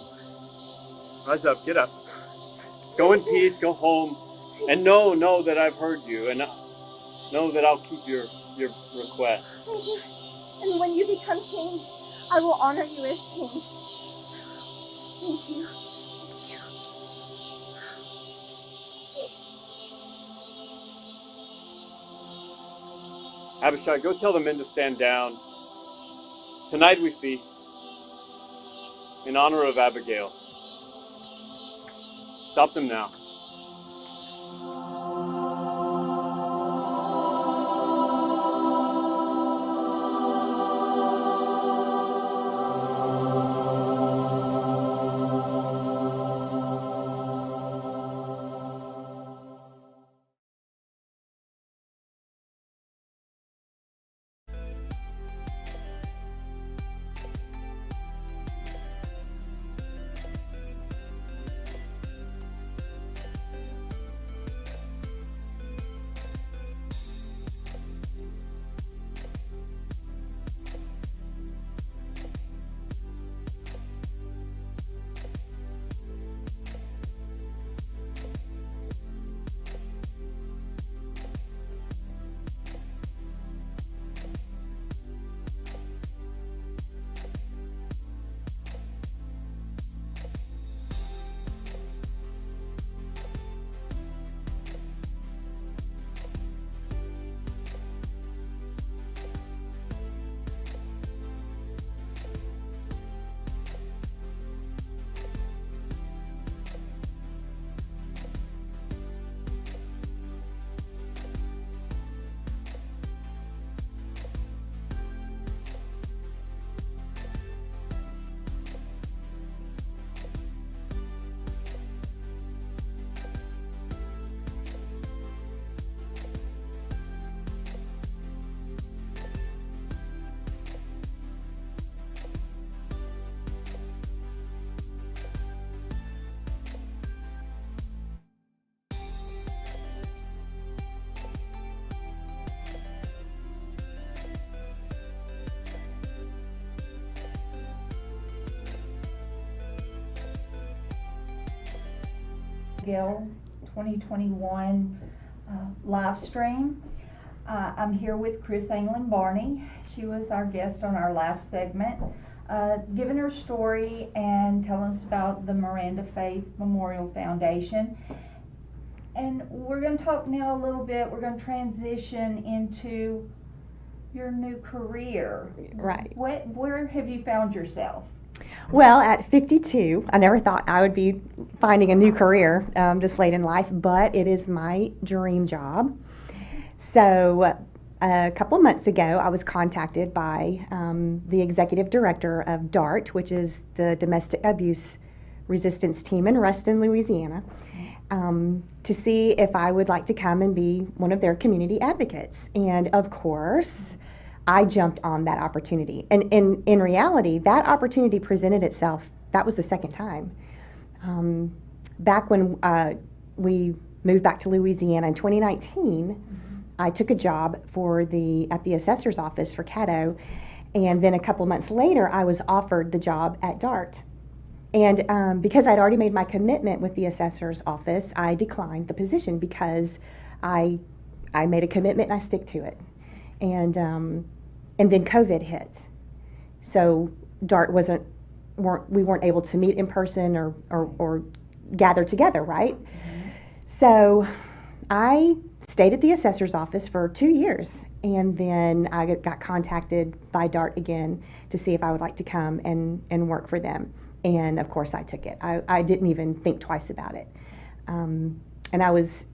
Rise up, get up. Go in peace, go home, and know that I've heard you, and know that I'll keep your request. Thank you. And when you become king, I will honor you as king. Thank you. Abishai, go tell the men to stand down. Tonight we feast in honor of Abigail. Stop them now. Abigail 2021 live stream. I'm here with Chris Anglin Barney. She was our guest on our last segment, giving her story and telling us about the Miranda Faith Memorial Foundation. And we're going to talk now a little bit, we're going to transition into your new career. Right. Where have you found yourself? Well, at 52, I never thought I would be finding a new career this late in life, but it is my dream job. So a couple of months ago, I was contacted by the executive director of DART, which is the Domestic Abuse Resistance Team in Ruston, Louisiana, to see if I would like to come and be one of their community advocates. And of course, I jumped on that opportunity. And in reality, that opportunity presented itself, that was the second time. Back when we moved back to Louisiana in 2019, I took a job at the assessor's office for Caddo, and then a couple months later, I was offered the job at DART. And because I'd already made my commitment with the assessor's office, I declined the position because I made a commitment and I stick to it. And then COVID hit, so DART we weren't able to meet in person or gather together, right? So I stayed at the assessor's office for 2 years, and then I got contacted by DART again to see if I would like to come and work for them. And of course I took it. I didn't even think twice about it. And I was,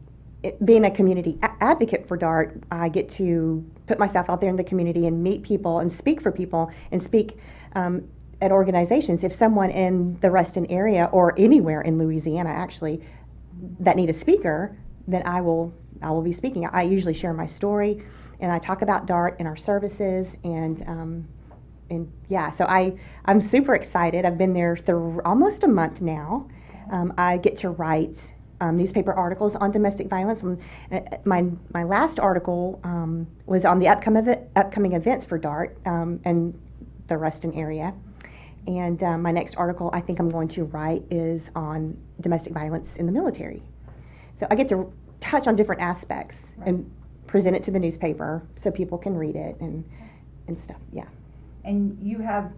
being a community advocate for DART, I get to put myself out there in the community and meet people and speak for people and speak at organizations. If someone in the Ruston area or anywhere in Louisiana actually that need a speaker, then I will be speaking. I usually share my story and I talk about DART and our services and yeah, so I'm super excited. I've been there for almost a month now. I get to write newspaper articles on domestic violence. My last article was on the upcoming events for DART and the Ruston area. And my next article I think I'm going to write is on domestic violence in the military. So I get to touch on different aspects and present it to the newspaper so people can read it and stuff, yeah. And you have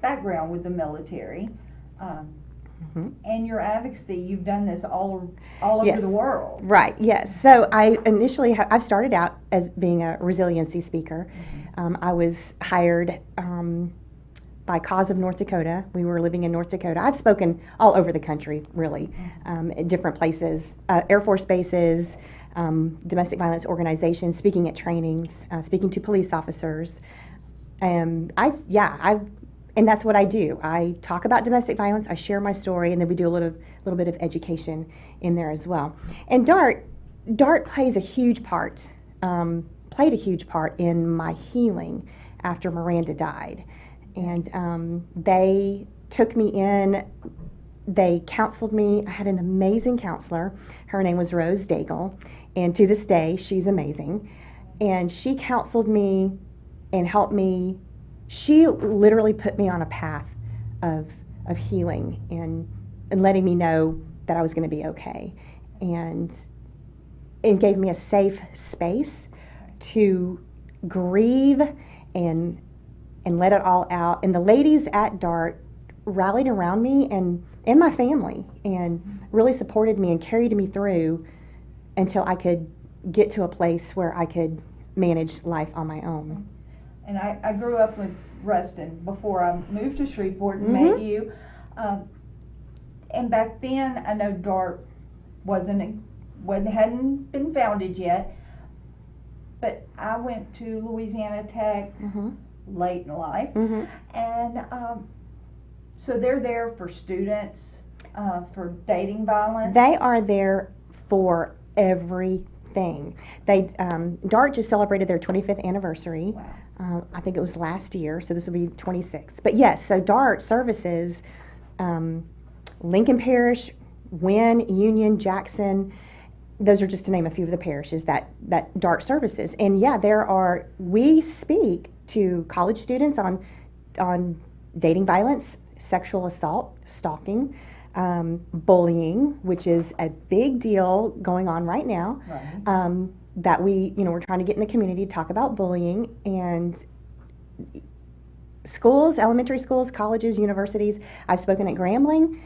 background with the military, and your advocacy, you've done this all over the world. Right, yes. So I initially, I've started out as being a resiliency speaker. I was hired by Cause of North Dakota. We were living in North Dakota. I've spoken all over the country, really, at different places, Air Force bases, domestic violence organizations, speaking at trainings, speaking to police officers. And that's what I do. I talk about domestic violence, I share my story, and then we do a little bit of education in there as well. And DART plays a huge part, played a huge part in my healing after Miranda died. And they took me in, they counseled me. I had an amazing counselor. Her name was Rose Daigle, and to this day, she's amazing. And she counseled me and helped me. She literally put me on a path of healing and letting me know that I was going to be okay, and gave me a safe space to grieve and let it all out. And the ladies at DART rallied around me and my family and really supported me and carried me through until I could get to a place where I could manage life on my own. And I grew up with Ruston before I moved to Shreveport and met you. And back then, I know DART hadn't been founded yet, but I went to Louisiana Tech late in life, and so they're there for students, for dating violence. They are there for everything. DART just celebrated their 25th anniversary. Wow. I think it was last year, so this will be 26. But yes, so DART services Lincoln Parish, Wynne, Union, Jackson. Those are just to name a few of the parishes that DART services. And yeah, we speak to college students on dating violence, sexual assault, stalking, bullying, which is a big deal going on right now. Right. That we're trying to get in the community to talk about bullying, and schools, elementary schools, colleges, universities. I've spoken at Grambling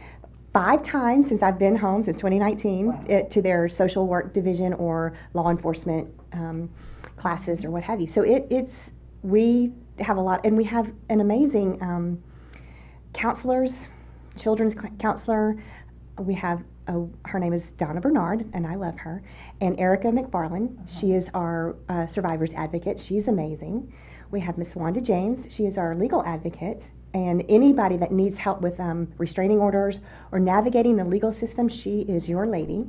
5 times since I've been home, since 2019, Wow. To their social work division or law enforcement classes or what have you. So we have a lot, and we have an amazing counselors, children's counselor. We have, her name is Donna Bernard, and I love her. And Erica McFarland, she is our survivors advocate. She's amazing. We have Miss Wanda James. She is our legal advocate. And anybody that needs help with restraining orders or navigating the legal system, she is your lady.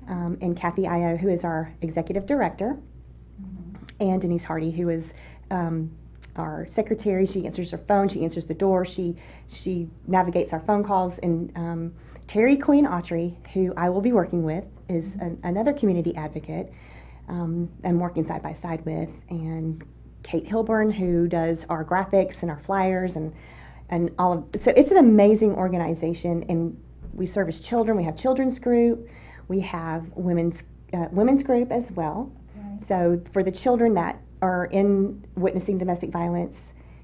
And Kathy Io, who is our executive director. And Denise Hardy, who is our secretary. She answers her phone. She answers the door. She navigates our phone calls. And Terry Queen Autry, who I will be working with, is another community advocate I'm working side by side with. And Kate Hilburn, who does our graphics and our flyers and all of. So it's an amazing organization. And we service children. We have children's group. We have women's group as well. So for the children that are witnessing domestic violence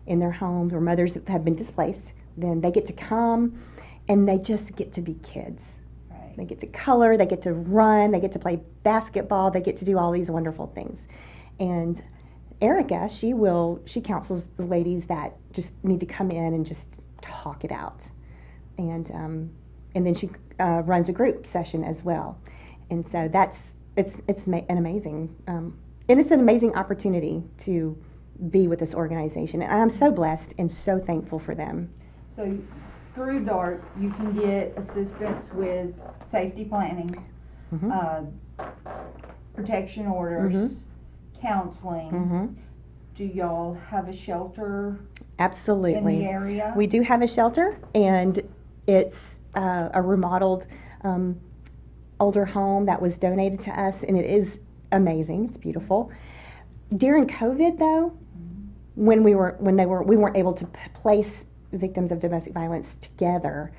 in their homes, or mothers that have been displaced, then they get to come and they just get to be kids. Right. They get to color, they get to run, they get to play basketball, they get to do all these wonderful things. And Erica, she counsels the ladies that just need to come in and just talk it out. And then she runs a group session as well. And so it's an amazing, and it's an amazing opportunity to be with this organization. And I'm so blessed and so thankful for them. So through DART, you can get assistance with safety planning, protection orders, counseling. Do y'all have a shelter Absolutely. in the area? We do have a shelter, and it's a remodeled older home that was donated to us, and it is amazing. It's beautiful. During COVID, though, when we weren't able to place victims of domestic violence together,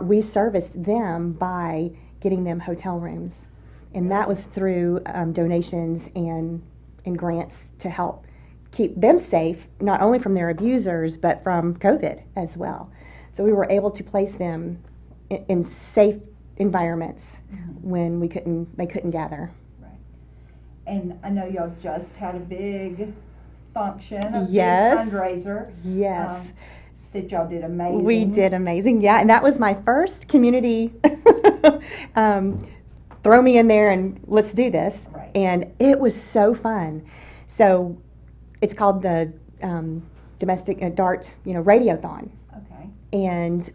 we serviced them by getting them hotel rooms, and that was through donations and grants to help keep them safe, not only from their abusers but from COVID as well. So we were able to place them in safe environments when they couldn't gather. Right. And I know y'all just had a big function, a big Yes. fundraiser. Yes. That y'all did amazing. We did amazing, yeah. And that was my first community throw me in there and let's do this. Right. And it was so fun. So it's called the domestic DART, radiothon. Okay. And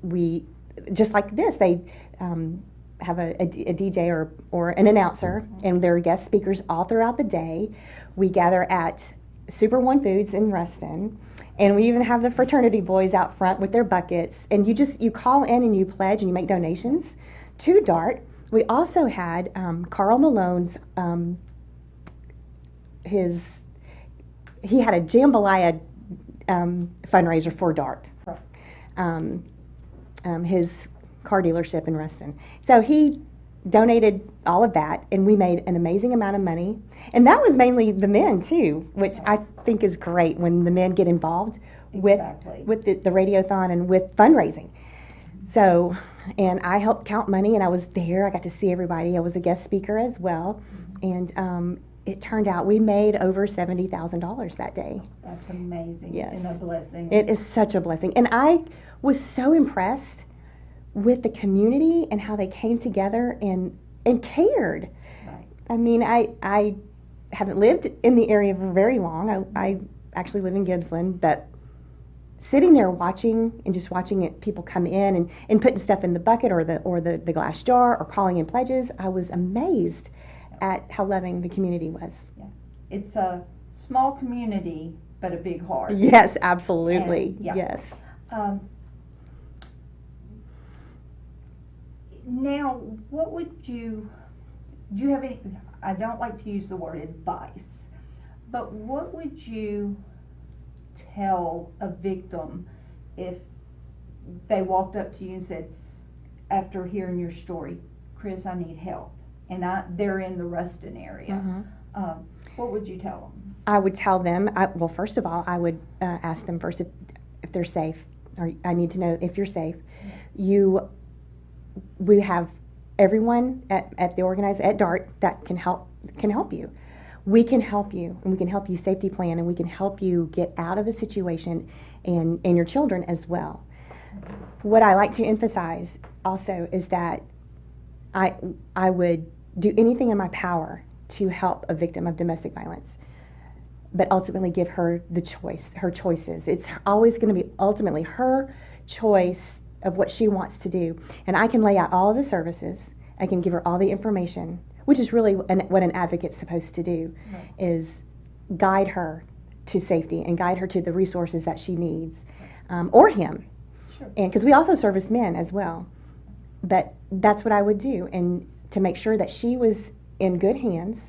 we, just like this, they have a DJ or an announcer, and there are guest speakers all throughout the day. We gather at Super One Foods in Ruston, and we even have the fraternity boys out front with their buckets. And you call in and you pledge and you make donations to DART. We also had Carl Malone's he had a jambalaya fundraiser for DART. His car dealership in Ruston. So he donated all of that, and we made an amazing amount of money. And that was mainly the men too, which I think is great when the men get involved with the radiothon and with fundraising. So, and I helped count money, and I was there. I got to see everybody. I was a guest speaker as well, and it turned out we made over $70,000 that day. That's amazing. Yes. And a blessing. It is such a blessing. And I was so impressed with the community and how they came together and cared. Right. I mean, I haven't lived in the area for very long. I actually live in Gibbsland, but sitting there watching it, people come in and putting stuff in the bucket or the glass jar or calling in pledges, I was amazed at how loving the community was. Yeah. It's a small community, but a big heart. Yes, absolutely. And, yeah. Yes. Now, what would do you have any, I don't like to use the word advice, but what would you tell a victim if they walked up to you and said, after hearing your story, Chris, I need help, and they're in the Ruston area, what would you tell them? I would tell them, well, first of all, I would ask them first if they're safe, or I need to know if you're safe. We have everyone at the at DART that can help you. we can help you, and we can help you safety plan, and we can help you get out of the situation, and your children as well. What I like to emphasize also is that I would do anything in my power to help a victim of domestic violence, but ultimately give her the choice, her choices. It's always going to be ultimately her choice of what she wants to do. And I can lay out all of the services, I can give her all the information, which is really what an advocate's supposed to do, Right. is guide her to safety and guide her to the resources that she needs, or him. Sure. And because we also service men as well. But that's what I would do, and to make sure that she was in good hands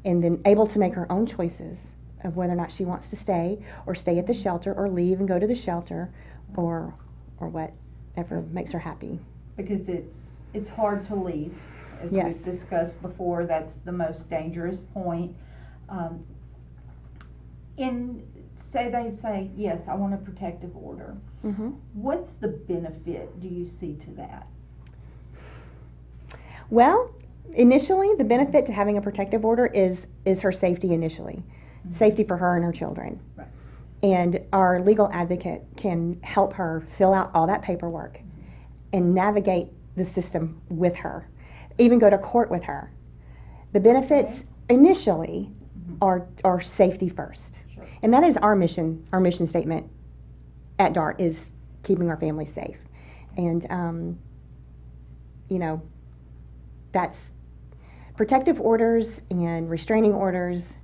and then able to make her own choices of whether or not she wants to stay at the shelter, or leave and go to the shelter, or whatever makes her happy. Because it's hard to leave, as Yes. we've discussed before. That's the most dangerous point. Say they say, yes, I want a protective order. Mm-hmm. What's the benefit do you see to that? Well, initially, the benefit to having a protective order is her safety initially. Safety for her and her children. Right. And our legal advocate can help her fill out all that paperwork and navigate the system with her, even go to court with her. The benefits initially are safety first. Sure. And that is our mission statement at DART, is keeping our families safe. And, that's protective orders and restraining orders.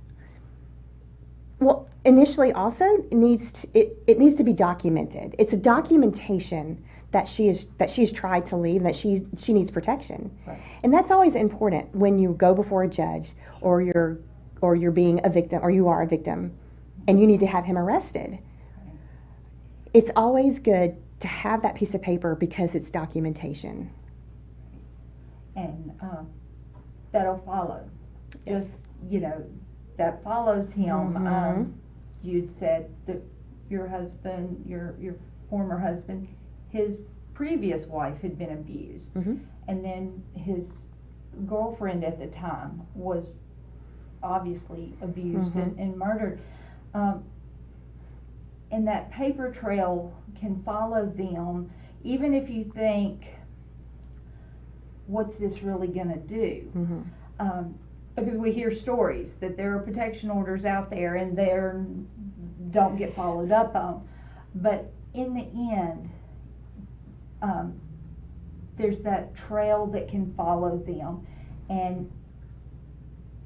Well, initially also it needs to be documented. It's a documentation that she's tried to leave, that she needs protection. Right. And that's always important when you go before a judge, or you're being a victim, or you are a victim, and you need to have him arrested. It's always good to have that piece of paper because it's documentation. And that'll follow. Yes. Just, that follows him. Mhm. You'd said that your husband, your former husband, his previous wife had been abused. Mm-hmm. And then his girlfriend at the time was obviously abused and murdered. And that paper trail can follow them, even if you think, what's this really going to do? Mm-hmm. Because we hear stories that there are protection orders out there and they don't get followed up on. But in the end, there's that trail that can follow them and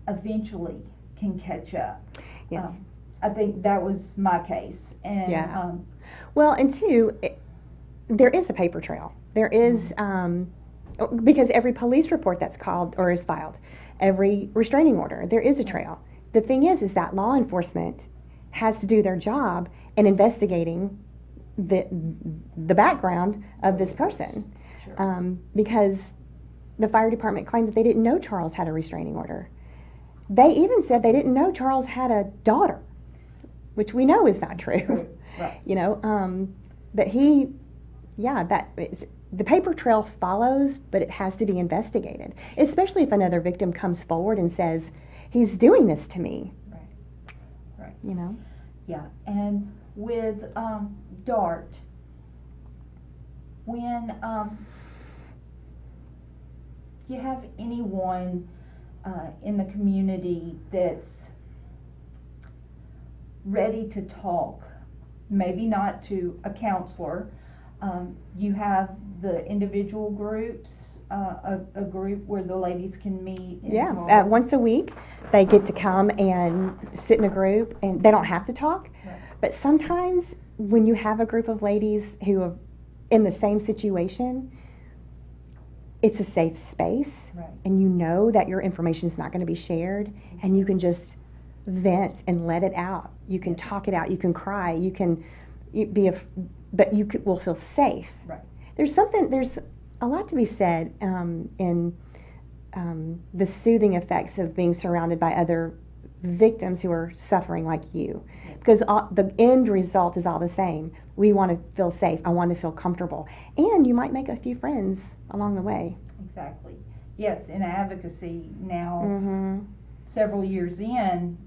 eventually can catch up. Yes. I think that was my case. And Yeah. Well, and two, there is a paper trail. There is, because every police report that's called or is filed, every restraining order, there is a trail. The thing is that law enforcement has to do their job in investigating the background of this person. Sure. Because the fire department claimed that they didn't know Charles had a restraining order. They even said they didn't know Charles had a daughter, which we know is not true. Right. But the paper trail follows, but it has to be investigated, especially if another victim comes forward and says, he's doing this to me. Right. Yeah. And with DART, when you have anyone in the community that's ready to talk, maybe not to a counselor, you have the individual groups, a group where the ladies can meet. And Yeah, once a week they get to come and sit in a group, and they don't have to talk. Right. But sometimes when you have a group of ladies who are in the same situation, it's a safe space, Right. and you know that your information is not going to be shared, and you can just vent and let it out. You can talk it out. You can cry. You can but you will feel safe. Right. There's a lot to be said in the soothing effects of being surrounded by other victims who are suffering like you, because the end result is all the same. We want to feel safe. I want to feel comfortable, and you might make a few friends along the way. Exactly. Yes, in advocacy now, Mm-hmm. several years in,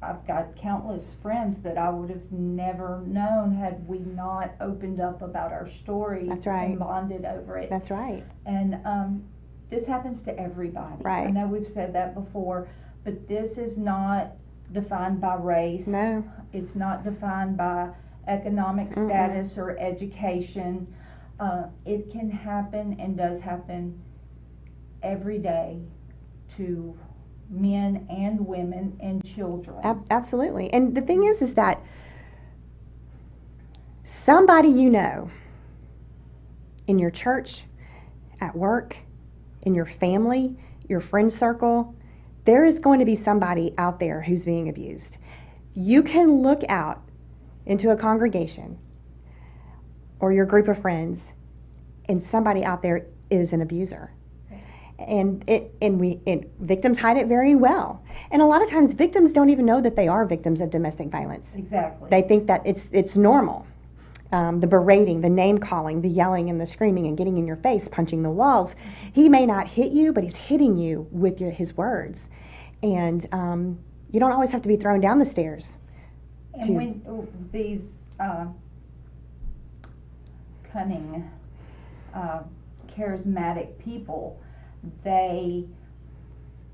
I've got countless friends that I would have never known had we not opened up about our stories. That's right. And bonded over it. That's right. And this happens to everybody. Right. I know we've said that before, but this is not defined by race. No. It's not defined by economic status or education. It can happen and does happen every day to men and women and children. Absolutely. And the thing is that somebody you know in your church, at work, in your family, your friend circle, there is going to be somebody out there who's being abused. You can look out into a congregation or your group of friends, and somebody out there is an abuser. And victims hide it very well. And a lot of times victims don't even know that they are victims of domestic violence. Exactly. They think that it's normal. The berating, the name calling, the yelling and the screaming and getting in your face, punching the walls. He may not hit you, but he's hitting you with his words. And you don't always have to be thrown down the stairs. And when these cunning, charismatic people, they,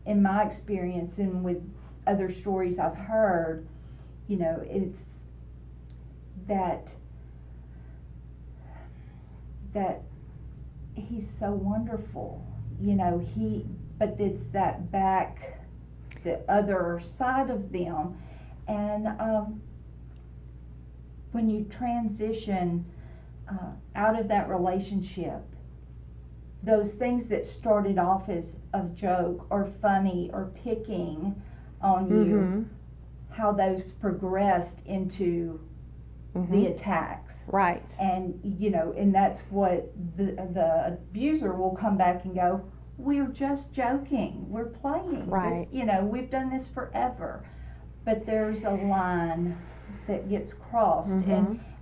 in my experience and with other stories I've heard, it's that he's so wonderful, but it's that the other side of them. And when you transition out of that relationship, those things that started off as a joke or funny or picking on you, how those progressed into the attacks. Right. And, and that's what the abuser will come back and go, we're just joking, we're playing. Right. This, we've done this forever. But there's a line that gets crossed.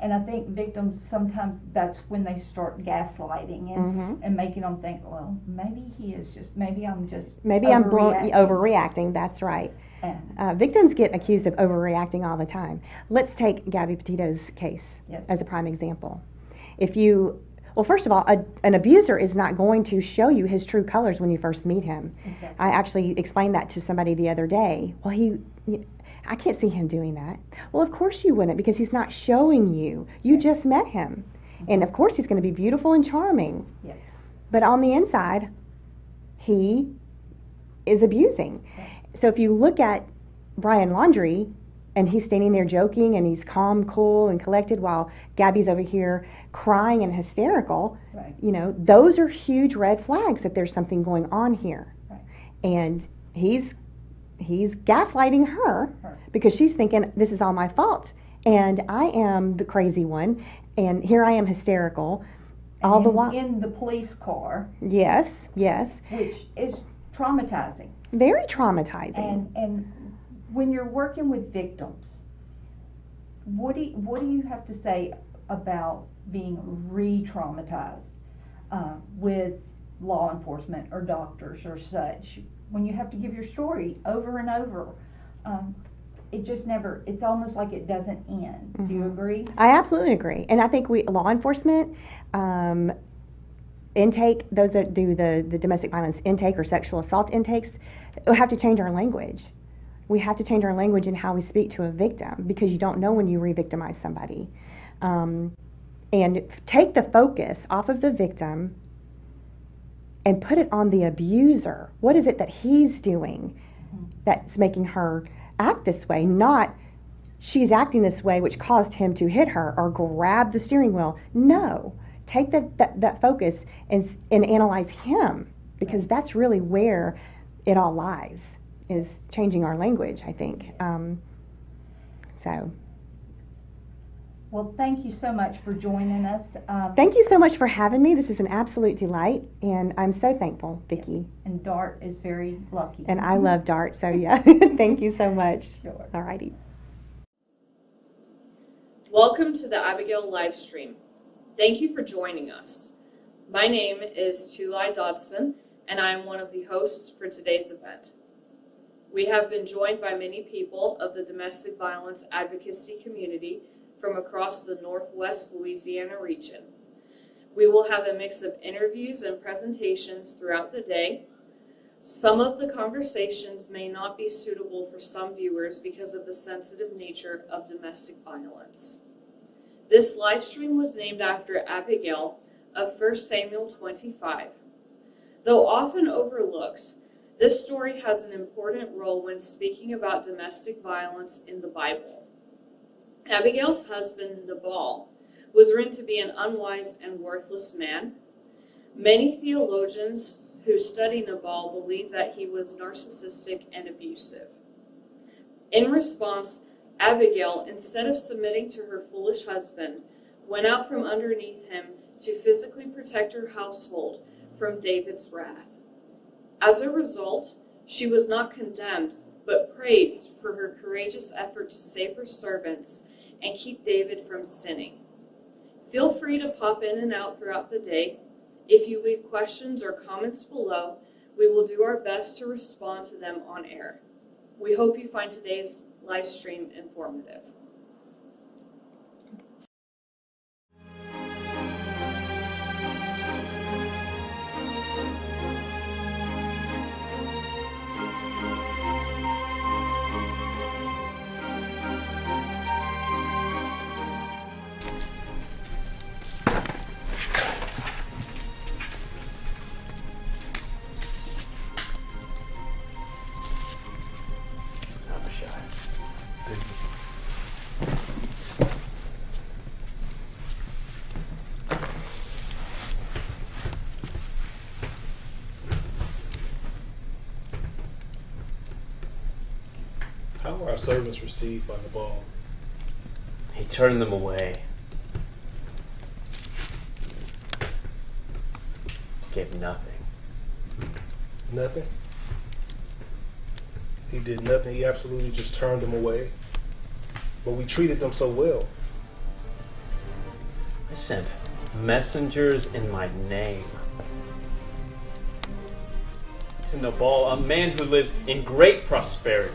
And I think victims, sometimes that's when they start gaslighting and making them think, well, maybe I'm overreacting. That's right. Victims get accused of overreacting all the time. Let's take Gabby Petito's case as a prime example. First of all, an abuser is not going to show you his true colors when you first meet him. Exactly. I actually explained that to somebody the other day. Well, I can't see him doing that. Well, of course you wouldn't, because he's not showing you. You just met him. And of course he's going to be beautiful and charming. Yes. But on the inside, he is abusing. Yes. So if you look at Brian Laundrie, and he's standing there joking, and he's calm, cool, and collected, while Gabby's over here crying and hysterical, right. Those are huge red flags that there's something going on here. Right. And he's gaslighting her because she's thinking, this is all my fault, and I am the crazy one, and here I am hysterical. And all the while in the police car. Yes. Which is traumatizing. Very traumatizing. And when you're working with victims, what do you have to say about being re-traumatized with law enforcement or doctors or such? When you have to give your story over and over, it's almost like it doesn't end. Do you agree? I absolutely agree. And I think law enforcement, intake, those that do the domestic violence intake or sexual assault intakes, we have to change our language. We have to change our language in how we speak to a victim, because you don't know when you re-victimize somebody. And take the focus off of the victim and put it on the abuser. What is it that he's doing that's making her act this way? Not she's acting this way, which caused him to hit her or grab the steering wheel. No, take that focus and analyze him, because that's really where it all lies, is changing our language, I think. Well, thank you so much for joining us. Thank you so much for having me. This is an absolute delight, and I'm so thankful, Vicki. And Dart is very lucky. And I love Dart, so yeah. Thank you so much. Sure. All righty. Welcome to the Abigail live stream. Thank you for joining us. My name is Tulai Dodson, and I am one of the hosts for today's event. We have been joined by many people of the domestic violence advocacy community from across the Northwest Louisiana region. We will have a mix of interviews and presentations throughout the day. Some of the conversations may not be suitable for some viewers because of the sensitive nature of domestic violence. This live stream was named after Abigail of 1 Samuel 25. Though often overlooked, this story has an important role when speaking about domestic violence in the Bible. Abigail's husband, Nabal, was written to be an unwise and worthless man. Many theologians who study Nabal believe that he was narcissistic and abusive. In response, Abigail, instead of submitting to her foolish husband, went out from underneath him to physically protect her household from David's wrath. As a result, she was not condemned, but praised for her courageous effort to save her servants and keep David from sinning. Feel free to pop in and out throughout the day. If you leave questions or comments below, we will do our best to respond to them on air. We hope you find today's live stream informative. How were our servants received by Nabal? He turned them away. Gave nothing. Nothing? He did nothing. He absolutely just turned them away. But we treated them so well. I sent messengers in my name to Nabal, a man who lives in great prosperity.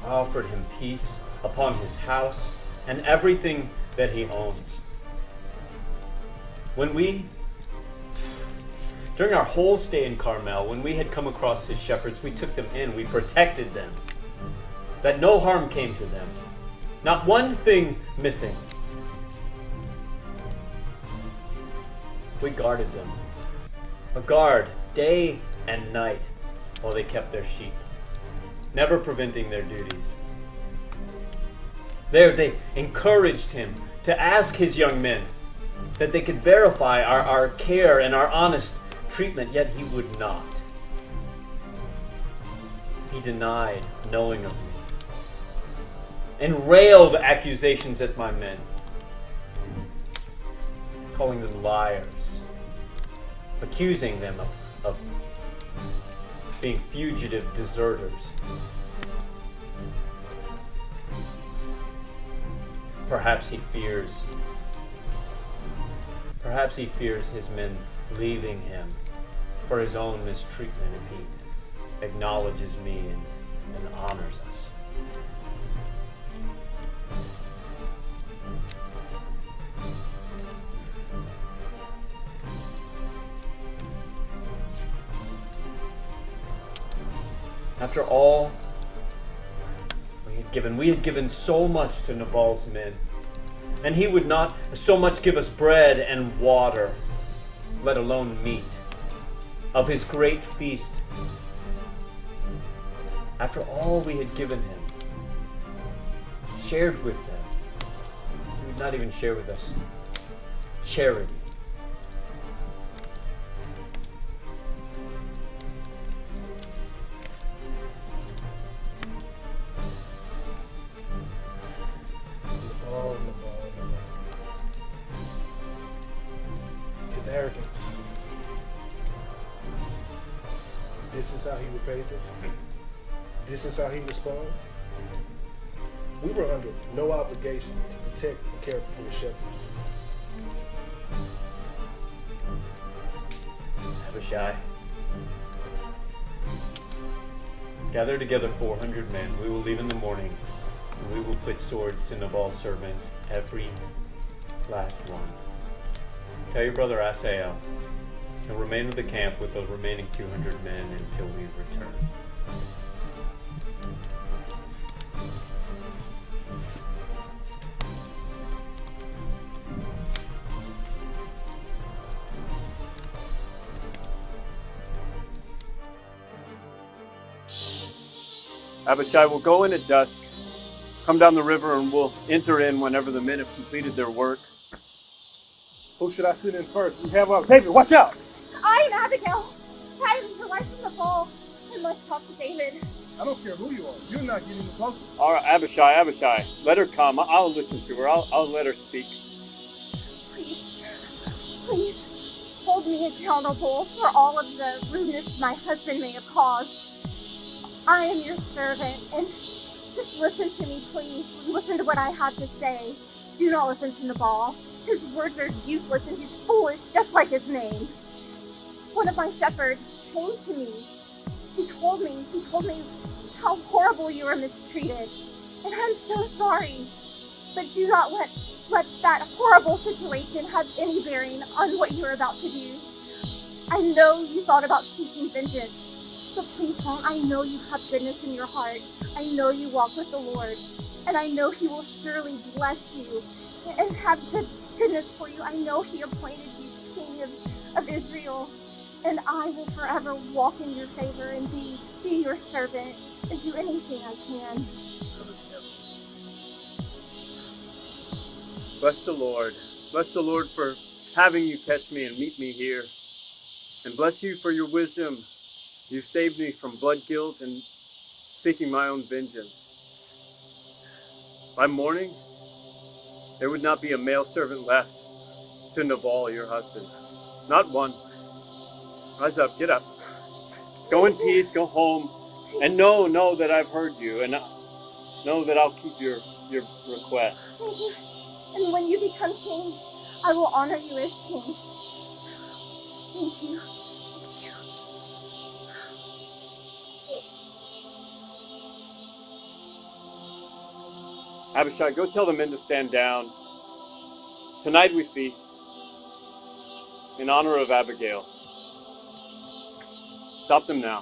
I offered him peace upon his house and everything that he owns. During our whole stay in Carmel, when we had come across his shepherds, we took them in, we protected them, that no harm came to them, not one thing missing. We guarded them, a guard day and night while they kept their sheep, never preventing their duties. There they encouraged him to ask his young men that they could verify our care and our honest treatment, yet he would not. He denied knowing of me and railed accusations at my men, calling them liars, accusing them of being fugitive deserters. Perhaps he fears his men leaving him for his own mistreatment if he acknowledges me and honors us. After all we had given so much to Nabal's men, and he would not so much give us bread and water, let alone meat, of his great feast. After all we had given him, shared with them, he would not even share with us charity. His arrogance. This is how he repays us. This is how he responds. We were under no obligation to protect and care for his shepherds. Abishai. Gather together 400 men. We will leave in the morning, and we will put swords to Nabal's servants, every last one. Tell your brother Asael, and remain with the camp with the remaining 200 men until we return. Abishai will go in at dusk, come down the river, and we'll enter in whenever the men have completed their work. Who should I send in first? We have David, watch out! I am Abigail. I am the wife from the ball. I must talk to David. I don't care who you are. You're not getting closer. All right, Abishai, let her come. I'll listen to her. I'll let her speak. Please, hold me accountable for all of the rudeness my husband may have caused. I am your servant, and just listen to me, please. Listen to what I have to say. Do not listen to Nabal. His words are useless, and he's foolish, just like his name. One of my shepherds came to me. He told me how horrible you were mistreated, and I'm so sorry. But do not let that horrible situation have any bearing on what you're about to do. I know you thought about seeking vengeance. So please don't. I know you have goodness in your heart. I know you walk with the Lord. And I know He will surely bless you and have goodness for you. I know He appointed you King of Israel. And I will forever walk in your favor and be your servant and do anything I can. Bless the Lord. Bless the Lord for having you catch me and meet me here. And bless you for your wisdom. You saved me from blood guilt and seeking my own vengeance. By morning, there would not be a male servant left to Nabal, your husband. Not one. Rise up, get up. Go in peace, go home, and know that I've heard you, and know that I'll keep your request. And when you become king, I will honor you as king. Thank you. Abishai, go tell the men to stand down. Tonight we feast in honor of Abigail. Stop them now.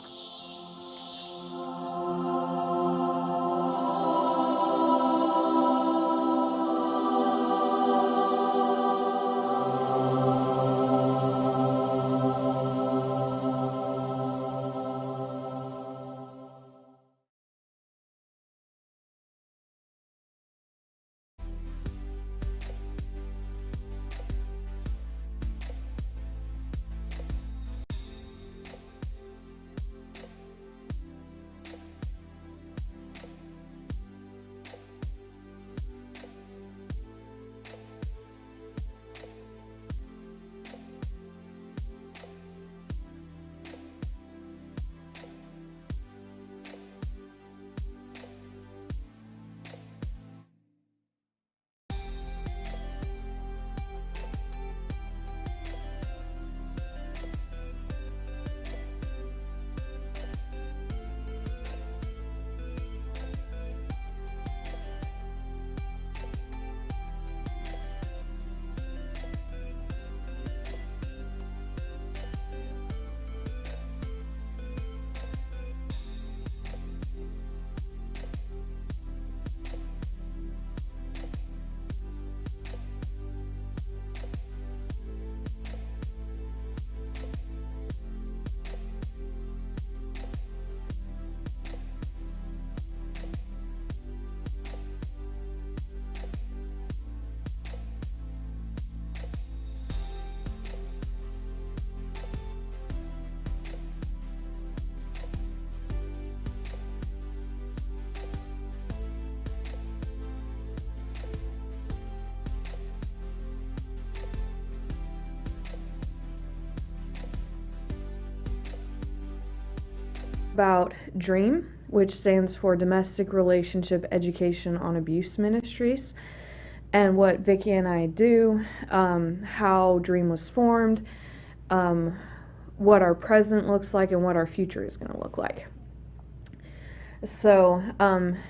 About DREAM, which stands for Domestic Relationship Education on Abuse Ministries, and what Vicki and I do, how DREAM was formed, what our present looks like and what our future is going to look like. So,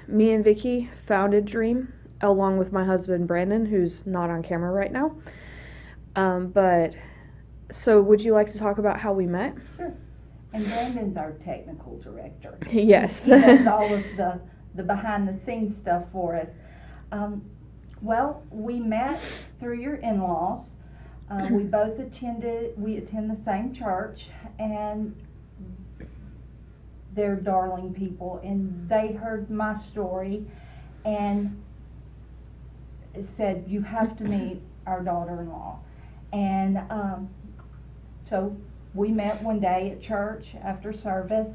me and Vicky founded Dream along with my husband Brandon, who's not on camera right now. So would you like to talk about how we met? Sure. And Brandon's our technical director. Yes. He does all of the behind the scenes stuff for us. Well, we met through your in-laws. We both attend the same church, and they're darling people, and they heard my story and said, you have to meet our daughter-in-law. And so we met one day at church after service,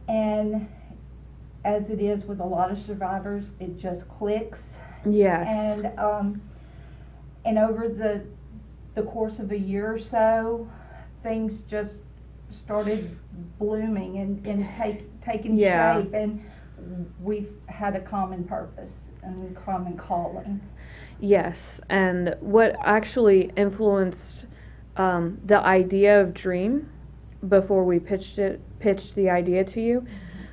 and as it is with a lot of survivors, it just clicks. Yes. And over the course of a year or so, things just started blooming and taking shape, and we've had a common purpose and common calling. Yes, and what actually influenced the idea of Dream before we pitched the idea to you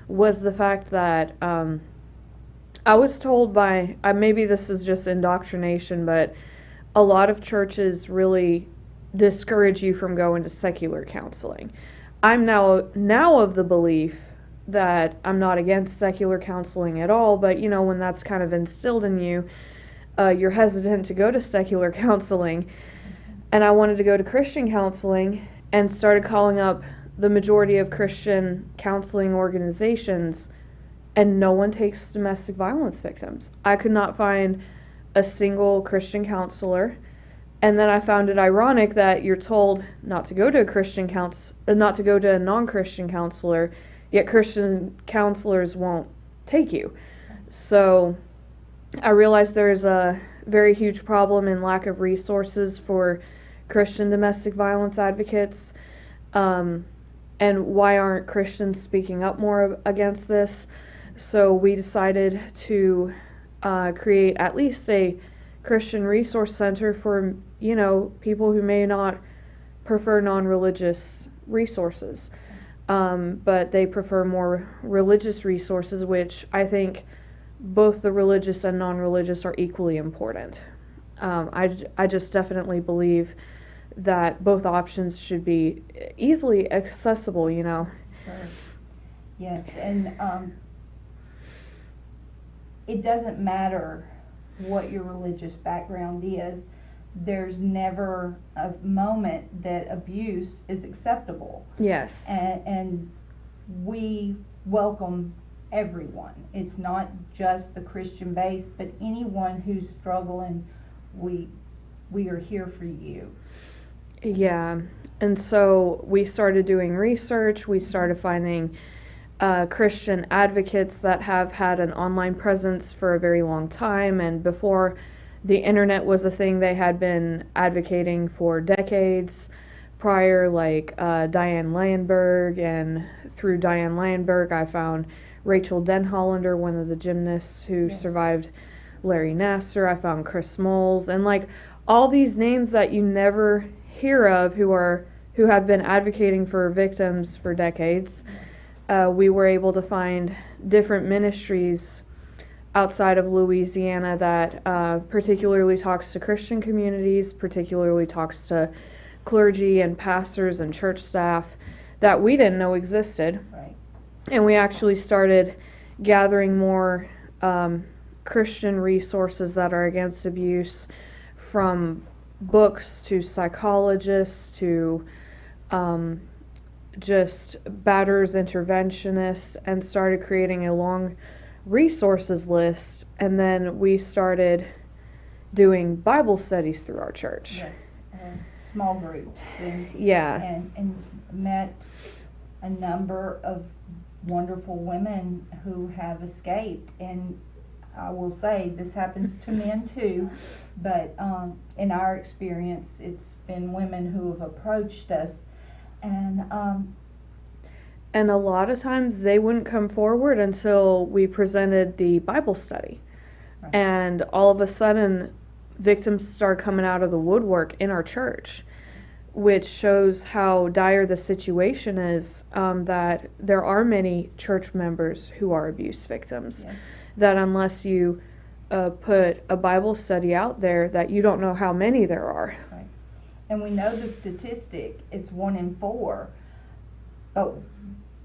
was the fact that I was told by, maybe this is just indoctrination, but a lot of churches really discourage you from going to secular counseling. I'm now of the belief that I'm not against secular counseling at all, but when that's kind of instilled in you, you're hesitant to go to secular counseling. And I wanted to go to Christian counseling and started calling up the majority of Christian counseling organizations, and no one takes domestic violence victims. I could not find a single Christian counselor. And then I found it ironic that you're told not to go to not to go to a non-Christian counselor, yet Christian counselors won't take you. So I realized there's a very huge problem in lack of resources for Christian domestic violence advocates. And why aren't Christians speaking up more against this? So we decided to create at least a Christian resource center for, people who may not prefer non-religious resources, but they prefer more religious resources, which I think both the religious and non-religious are equally important. I just definitely believe that both options should be easily accessible, Sure. Yes, and it doesn't matter what your religious background is. There's never a moment that abuse is acceptable. Yes. And we welcome everyone. It's not just the Christian base, but anyone who's struggling, we are here for you. Yeah, and so we started doing research. We started finding Christian advocates that have had an online presence for a very long time, and before the internet was a thing, they had been advocating for decades prior, like Diane Landberg, and through Diane Landberg I found Rachel Denhollander, one of the gymnasts who survived Larry Nassar. I found Chris Moles, and like all these names that you never hear of who have been advocating for victims for decades. We were able to find different ministries outside of Louisiana that particularly talks to Christian communities, particularly talks to clergy and pastors and church staff that we didn't know existed. Right. And we actually started gathering more Christian resources that are against abuse, from books to psychologists to just batters, interventionists, and started creating a long resources list. And then we started doing Bible studies through our church. Yes, small groups. And met a number of wonderful women who have escaped. And I will say this happens to men too, but in our experience, it's been women who have approached us, and a lot of times they wouldn't come forward until we presented the Bible study. Right. And all of a sudden, victims start coming out of the woodwork in our church. which shows how dire the situation is, that there are many church members who are abuse victims. Yes. That unless you put a Bible study out there, that you don't know how many there are. Right. And we know the statistic, it's 1 in 4. But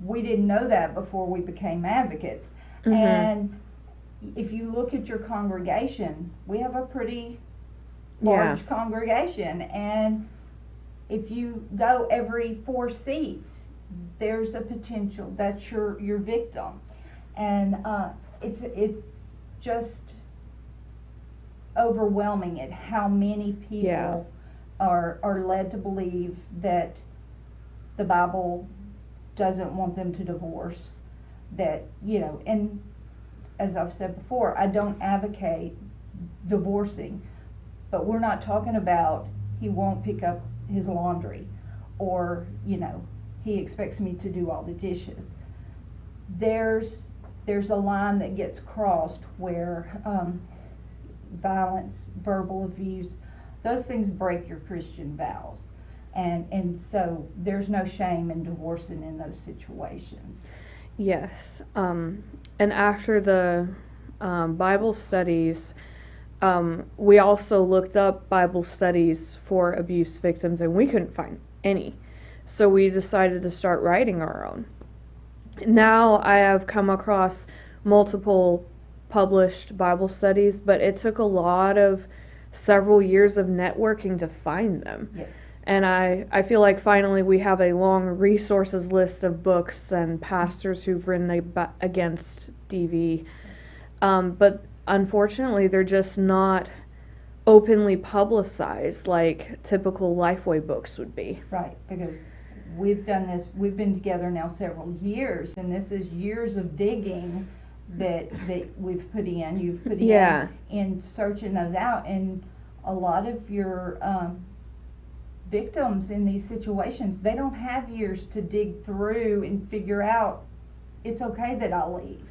we didn't know that before we became advocates. Mhm. And if you look at your congregation, we have a pretty large congregation. And if you go every 4 seats, there's a potential that's your victim. And it's just overwhelming at how many people are led to believe that the Bible doesn't want them to divorce. That, you know, and as I've said before, I don't advocate divorcing, but we're not talking about he won't pick up his laundry, or, you know, he expects me to do all the dishes. There's a line that gets crossed where violence, verbal abuse, those things break your Christian vows. And so there's no shame in divorcing in those situations. Yes. And after the Bible studies, we also looked up Bible studies for abuse victims, and we couldn't find any. So we decided to start writing our own. Now I have come across multiple published Bible studies, but it took a lot of several years of networking to find them. Yes. And I feel like finally we have a long resources list of books and pastors who've written against DV. But unfortunately, they're just not openly publicized like typical Lifeway books would be. Right, because we've done this, we've been together now several years, and this is years of digging that we've put in, you've put in searching those out. And a lot of your victims in these situations, they don't have years to dig through and figure out it's okay that I'll leave.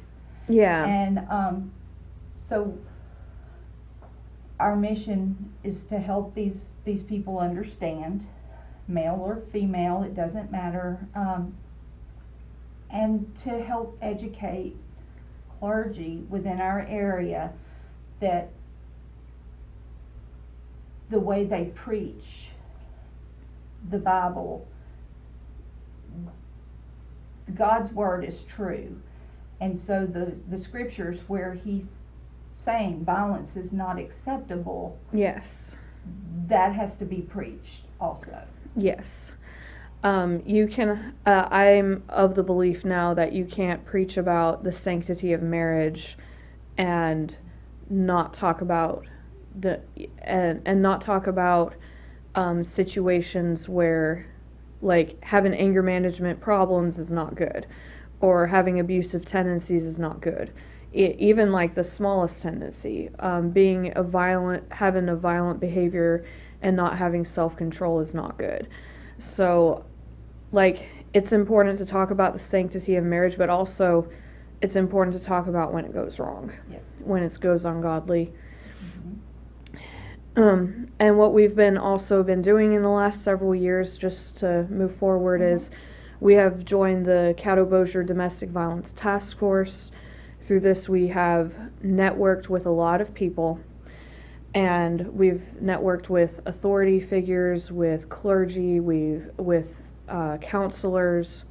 Yeah. And so our mission is to help these people understand, male or female, it doesn't matter, and to help educate clergy within our area that the way they preach the Bible, God's word is true. And so the scriptures where he's saying violence is not acceptable, Yes. that has to be preached also. Yes. You can, I'm of the belief now that you can't preach about the sanctity of marriage and not talk about and not talk about situations where, like, having anger management problems is not good, or having abusive tendencies is not good. Even like the smallest tendency, having a violent behavior and not having self-control is not good. So, like, it's important to talk about the sanctity of marriage, but also it's important to talk about when it goes wrong, Yes. when it goes ungodly. Mm-hmm. And what we've also been doing in the last several years, just to move forward, is we have joined the Caddo Bossier Domestic Violence Task Force. Through this, we have networked with a lot of people, and we've networked with authority figures, with clergy, with counselors,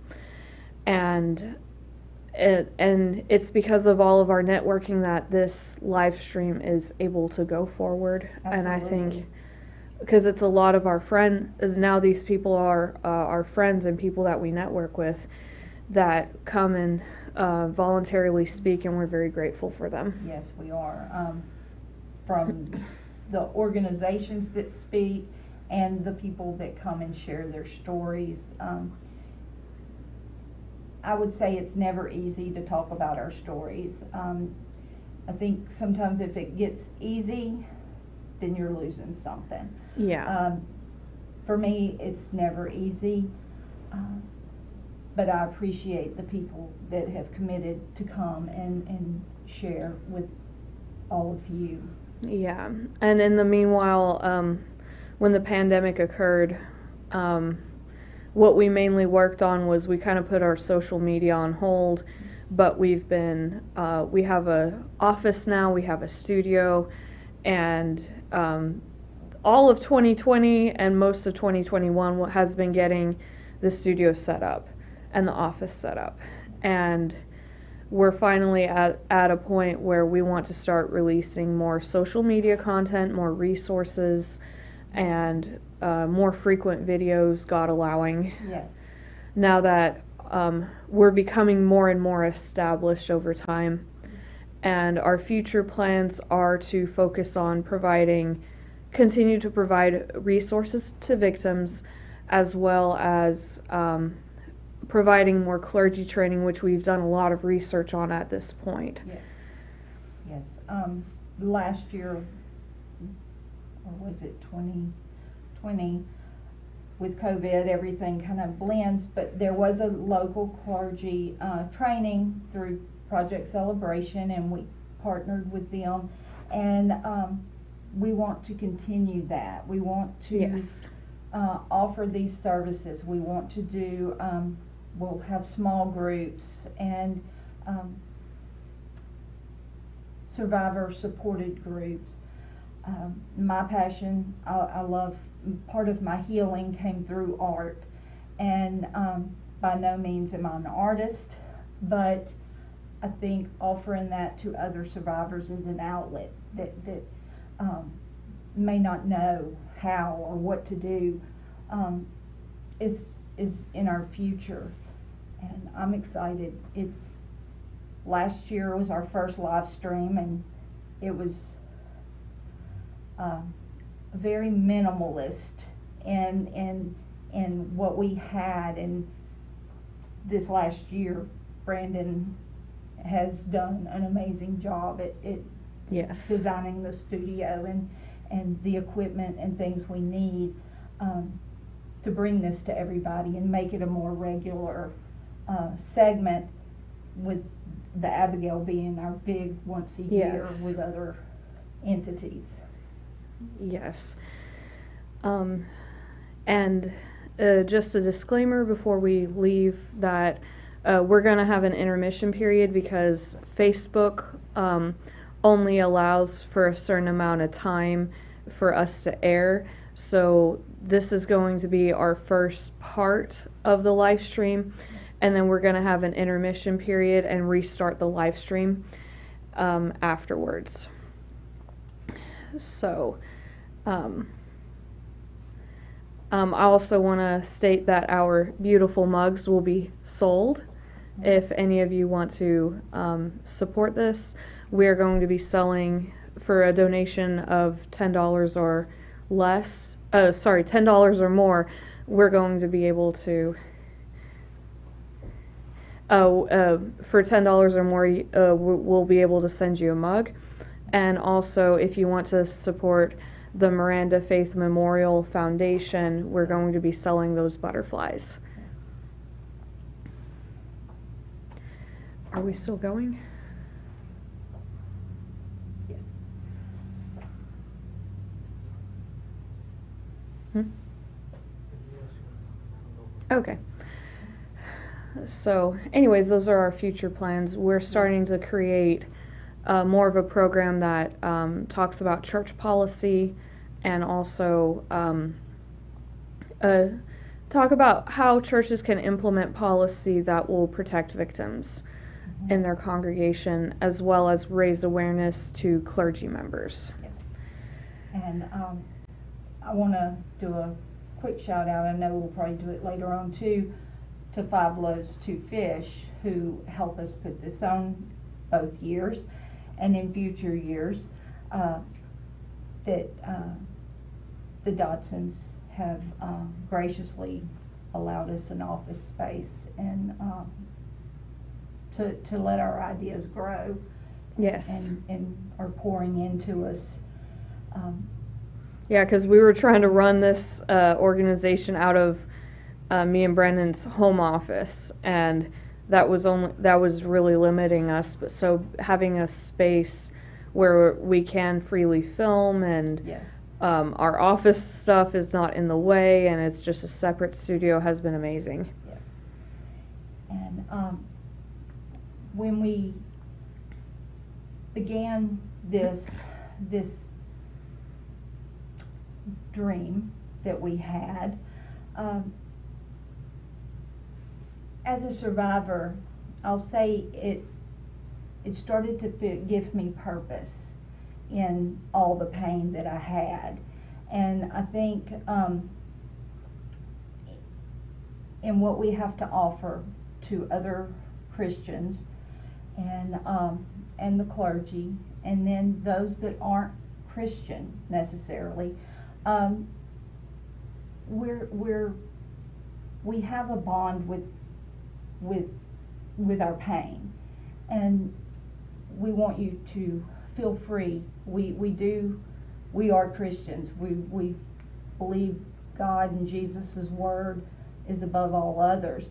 and it's because of all of our networking that this live stream is able to go forward. Absolutely. And I think because it's a lot of our friends now, these people are our friends and people that we network with that come and voluntarily speak, and we're very grateful for them. Yes, we are. From the organizations that speak and the people that come and share their stories. I would say it's never easy to talk about our stories. I think sometimes if it gets easy, then you're losing something. Yeah. For me, it's never easy, but I appreciate the people that have committed to come and share with all of you. Yeah. And in the meanwhile, when the pandemic occurred, what we mainly worked on was we kind of put our social media on hold, but we've been, we have a office now, we have a studio, and all of 2020 and most of 2021 has been getting the studio set up and the office set up. And we're finally at a point where we want to start releasing more social media content, more resources, and more frequent videos, God allowing. Yes. Now that we're becoming more and more established over time, and our future plans are to focus on continue to provide resources to victims, as well as providing more clergy training, which we've done a lot of research on at this point. Yes. Yes. Last year, or was it 2020, with COVID, everything kind of blends, but there was a local clergy training through Project Celebration, and we partnered with them, and we want to continue that. We want to Yes. Offer these services. We want to do, we'll have small groups and survivor supported groups. My passion, I love, part of my healing came through art, and by no means am I an artist, but I think offering that to other survivors is an outlet that may not know how or what to do, is in our future, and I'm excited. Last year was our first live stream, and it was very minimalist in what we had, and this last year Brandon has done an amazing job at Yes. designing the studio and the equipment and things we need to bring this to everybody and make it a more regular segment, with the Abigail being our big once a year Yes. with other entities. Yes. And just a disclaimer before we leave that we're going to have an intermission period because Facebook only allows for a certain amount of time for us to air. So this is going to be our first part of the live stream, and then we're going to have an intermission period and restart the live stream afterwards. So I also want to state that our beautiful mugs will be sold. If any of you want to support this, we are going to be selling for a donation of $10 or less. $10 or more. We're going to be able to. For $10 or more, we'll be able to send you a mug. And also, if you want to support the Miranda Faith Memorial Foundation, we're going to be selling those butterflies. Are we still going? Yes. Okay. So, anyways, those are our future plans. We're starting to create more of a program that talks about church policy, and also talk about how churches can implement policy that will protect victims in their congregation, as well as raise awareness to clergy members. Yes. And I want to do a quick shout out. I know we'll probably do it later on too, to Five Loaves, Two Fish, who help us put this on both years, and in future years, that the Dodsons have graciously allowed us an office space and to let our ideas grow. Yes. And are pouring into us. Yeah, because we were trying to run this organization out of me and Brendan's home office, and that was really limiting us. But so having a space where we can freely film and Yes. Our office stuff is not in the way, and it's just a separate studio, has been amazing. Yes. And when we began this dream that we had, as a survivor, I'll say it started to give me purpose in all the pain that I had. And I think in what we have to offer to other Christians and the clergy, and then those that aren't Christian necessarily, we have a bond with our pain, and we want you to feel free. We are Christians. We believe God and Jesus' word is above all others.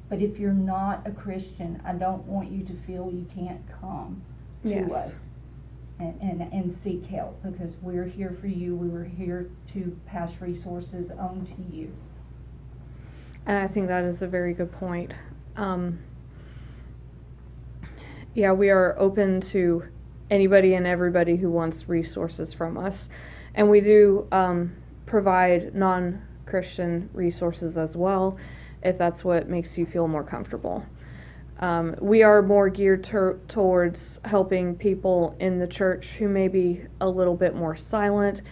But if you're not a Christian, I don't want you to feel you can't come to us and seek help, because we're here for you. We were here to pass resources on to you. And I think that is a very good point. Yeah, we are open to anybody and everybody who wants resources from us. And we do provide non-Christian resources as well, if that's what makes you feel more comfortable. We are more geared towards helping people in the church who may be a little bit more silent,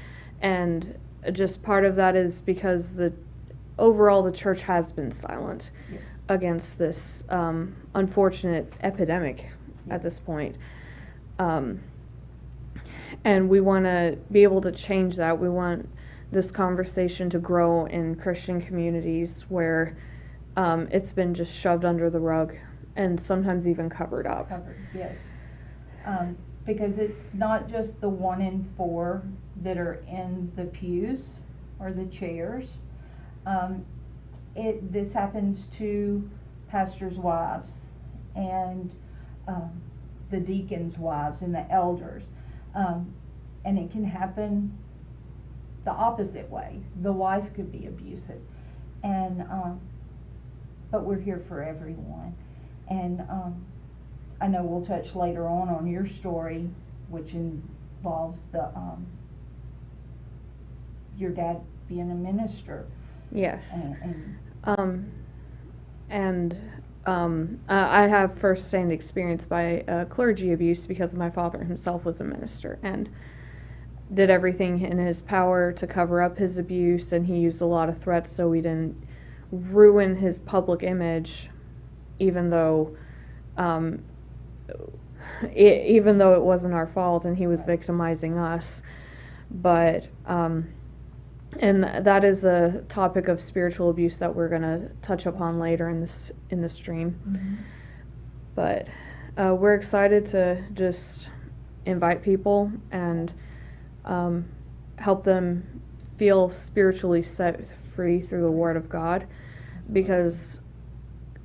and just part of that is because overall the church has been silent against this unfortunate epidemic at this point. And we want to be able to change that. We want this conversation to grow in Christian communities where it's been just shoved under the rug and sometimes even covered up. Yes. Because it's not just the 1 in 4 that are in the pews or the chairs. This happens to pastors' wives and the deacons' wives and the elders. And it can happen the opposite way. The wife could be abusive. And but we're here for everyone. And I know we'll touch later on your story, which involves your dad being a minister. Yes. I have first-hand experience by clergy abuse because my father himself was a minister and did everything in his power to cover up his abuse, and he used a lot of threats so we didn't ruin his public image, even though it wasn't our fault and he was victimizing us. But and that is a topic of spiritual abuse that we're going to touch upon later in this stream. Mm-hmm. But we're excited to just invite people and help them feel spiritually set free through the Word of God, because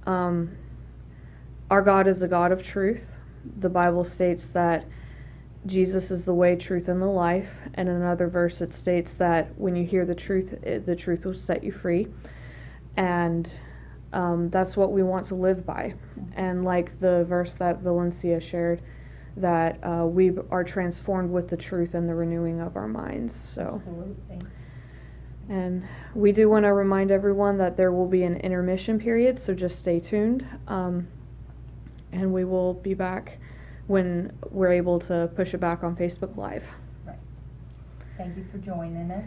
our God is a God of truth. The Bible states that Jesus is the way, truth, and the life. And in another verse it states that when you hear the truth will set you free. And that's what we want to live by. And like the verse that Valencia shared, that we are transformed with the truth and the renewing of our minds. So. Absolutely. And we do want to remind everyone that there will be an intermission period, so just stay tuned. And we will be back when we're able to push it back on Facebook Live. Right. Thank you for joining us.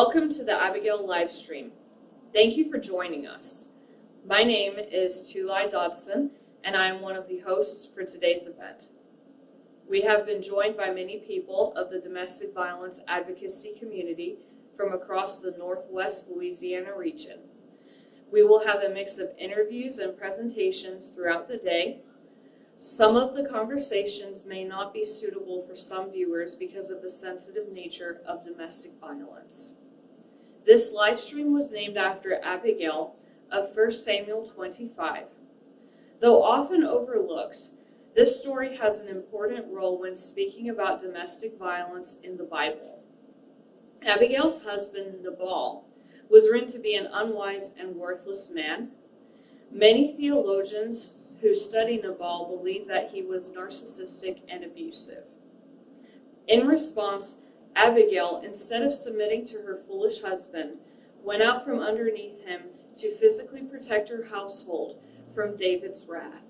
Welcome to the Abigail live stream. Thank you for joining us. My name is Tulai Dodson, and I am one of the hosts for today's event. We have been joined by many people of the domestic violence advocacy community from across the Northwest Louisiana region. We will have a mix of interviews and presentations throughout the day. Some of the conversations may not be suitable for some viewers because of the sensitive nature of domestic violence. This live stream was named after Abigail of 1 Samuel 25. Though often overlooked, this story has an important role when speaking about domestic violence in the Bible. Abigail's husband, Nabal, was written to be an unwise and worthless man. Many theologians who study Nabal believe that he was narcissistic and abusive. In response, Abigail, instead of submitting to her foolish husband, went out from underneath him to physically protect her household from David's wrath.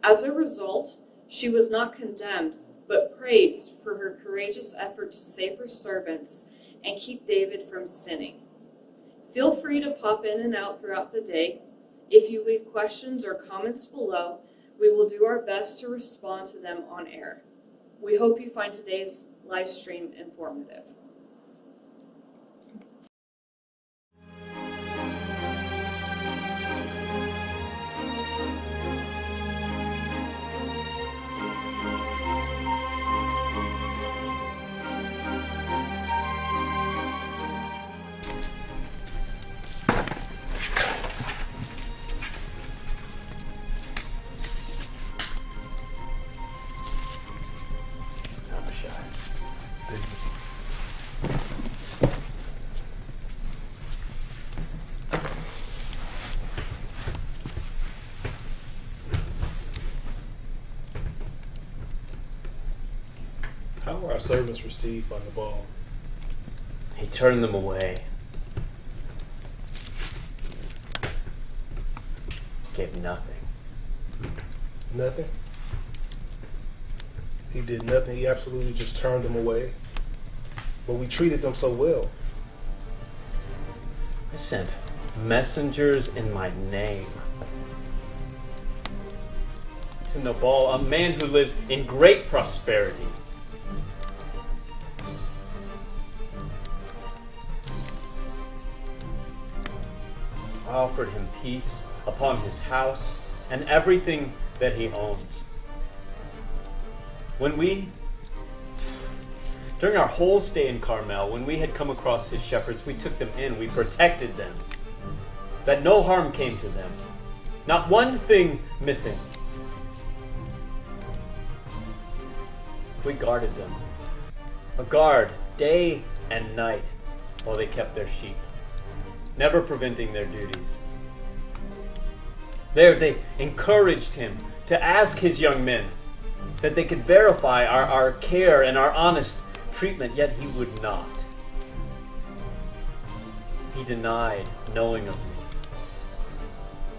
As a result, she was not condemned, but praised for her courageous effort to save her servants and keep David from sinning. Feel free to pop in and out throughout the day. If you leave questions or comments below, we will do our best to respond to them on air. We hope you find today's live stream informative. How were our servants received by Nabal? He turned them away. Gave nothing. Nothing? He did nothing. He absolutely just turned them away. But we treated them so well. I sent messengers in my name to Nabal, a man who lives in great prosperity. I offered him peace upon his house and everything that he owns. During our whole stay in Carmel, when we had come across his shepherds, we took them in, we protected them, that no harm came to them, not one thing missing. We guarded them, a guard day and night while they kept their sheep, never preventing their duties. There they encouraged him to ask his young men that they could verify our care and our honest treatment, yet he would not. He denied knowing of me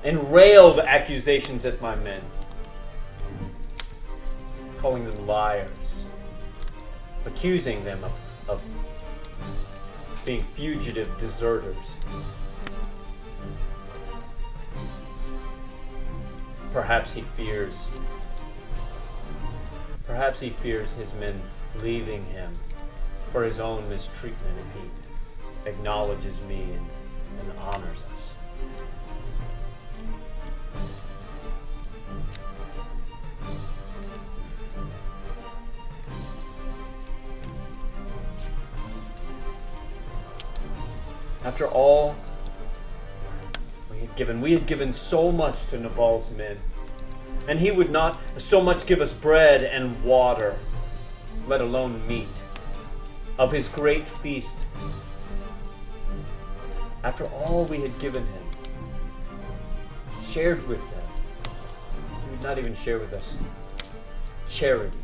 and railed accusations at my men, calling them liars, accusing them of being fugitive deserters. Perhaps he fears his men leaving him for his own mistreatment if he acknowledges me and honors us. After all we had given so much to Nabal's men, and he would not so much give us bread and water, let alone meat, of his great feast. After all we had given him, shared with them, he would not even share with us charity.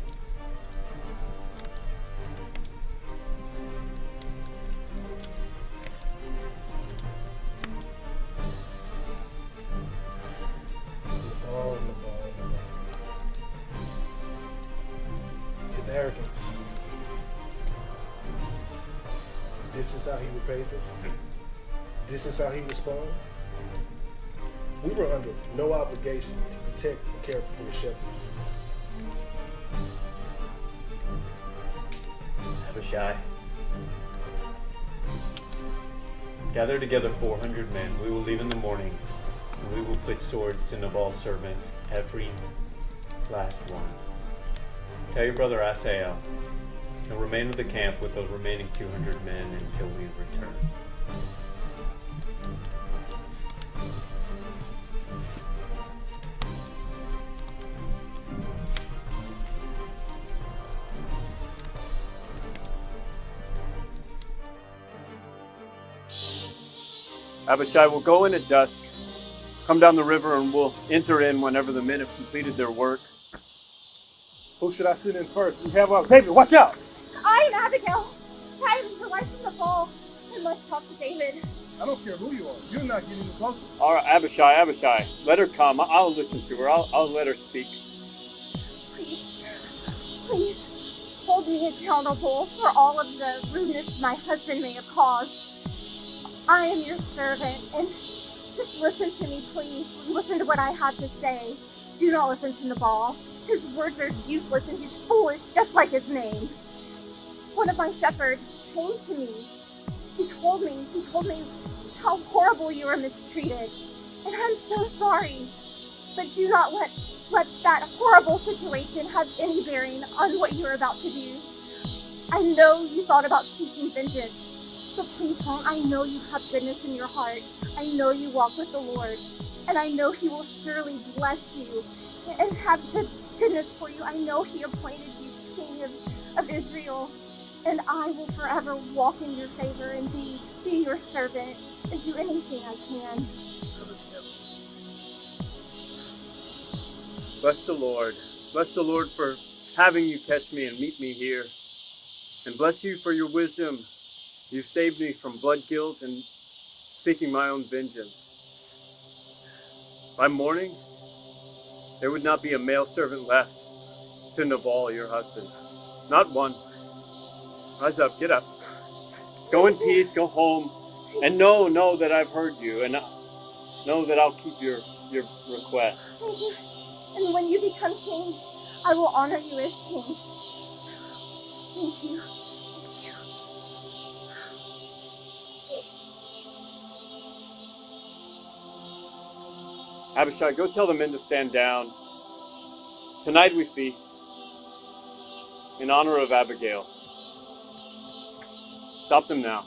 His arrogance. This is how he repays us. This is how he responds. We were under no obligation to protect and care for the shepherds. Abishai. Gather together 400 men. We will leave in the morning, and we will put swords to Nabal's servants, every last one. Tell your brother Asael, and remain with the camp with the remaining 200 men until we return. Abishai will go in at dusk, come down the river, and we'll enter in whenever the men have completed their work. Who should I send in first? We have our David, watch out! I am Abigail. I am the wife of Nabal. I must talk to David. I don't care who you are. You're not getting closer. All right, Abishai, let her come. I'll listen to her. I'll let her speak. Please, hold me accountable for all of the rudeness my husband may have caused. I am your servant, and just listen to me, please. Listen to what I have to say. Do not listen to Nabal. His words are useless, and he's foolish, just like his name. One of my shepherds came to me. He told me how horrible you were mistreated, and I'm so sorry. But do not let that horrible situation have any bearing on what you're about to do. I know you thought about seeking vengeance. But please don't. I know you have goodness in your heart. I know you walk with the Lord. And I know he will surely bless you and have goodness for you. I know he appointed you king of Israel. And I will forever walk in your favor and be your servant and do anything I can. Bless the Lord. Bless the Lord for having you catch me and meet me here. And bless you for your wisdom. You saved me from blood guilt and seeking my own vengeance. By morning, there would not be a male servant left to Nabal, your husband. Not one. Rise up, get up. Go in peace, go home, and know that I've heard you, and know that I'll keep your request. Thank you. And when you become king, I will honor you as king. Thank you. Abishai, go tell the men to stand down. Tonight we feast in honor of Abigail. Stop them now.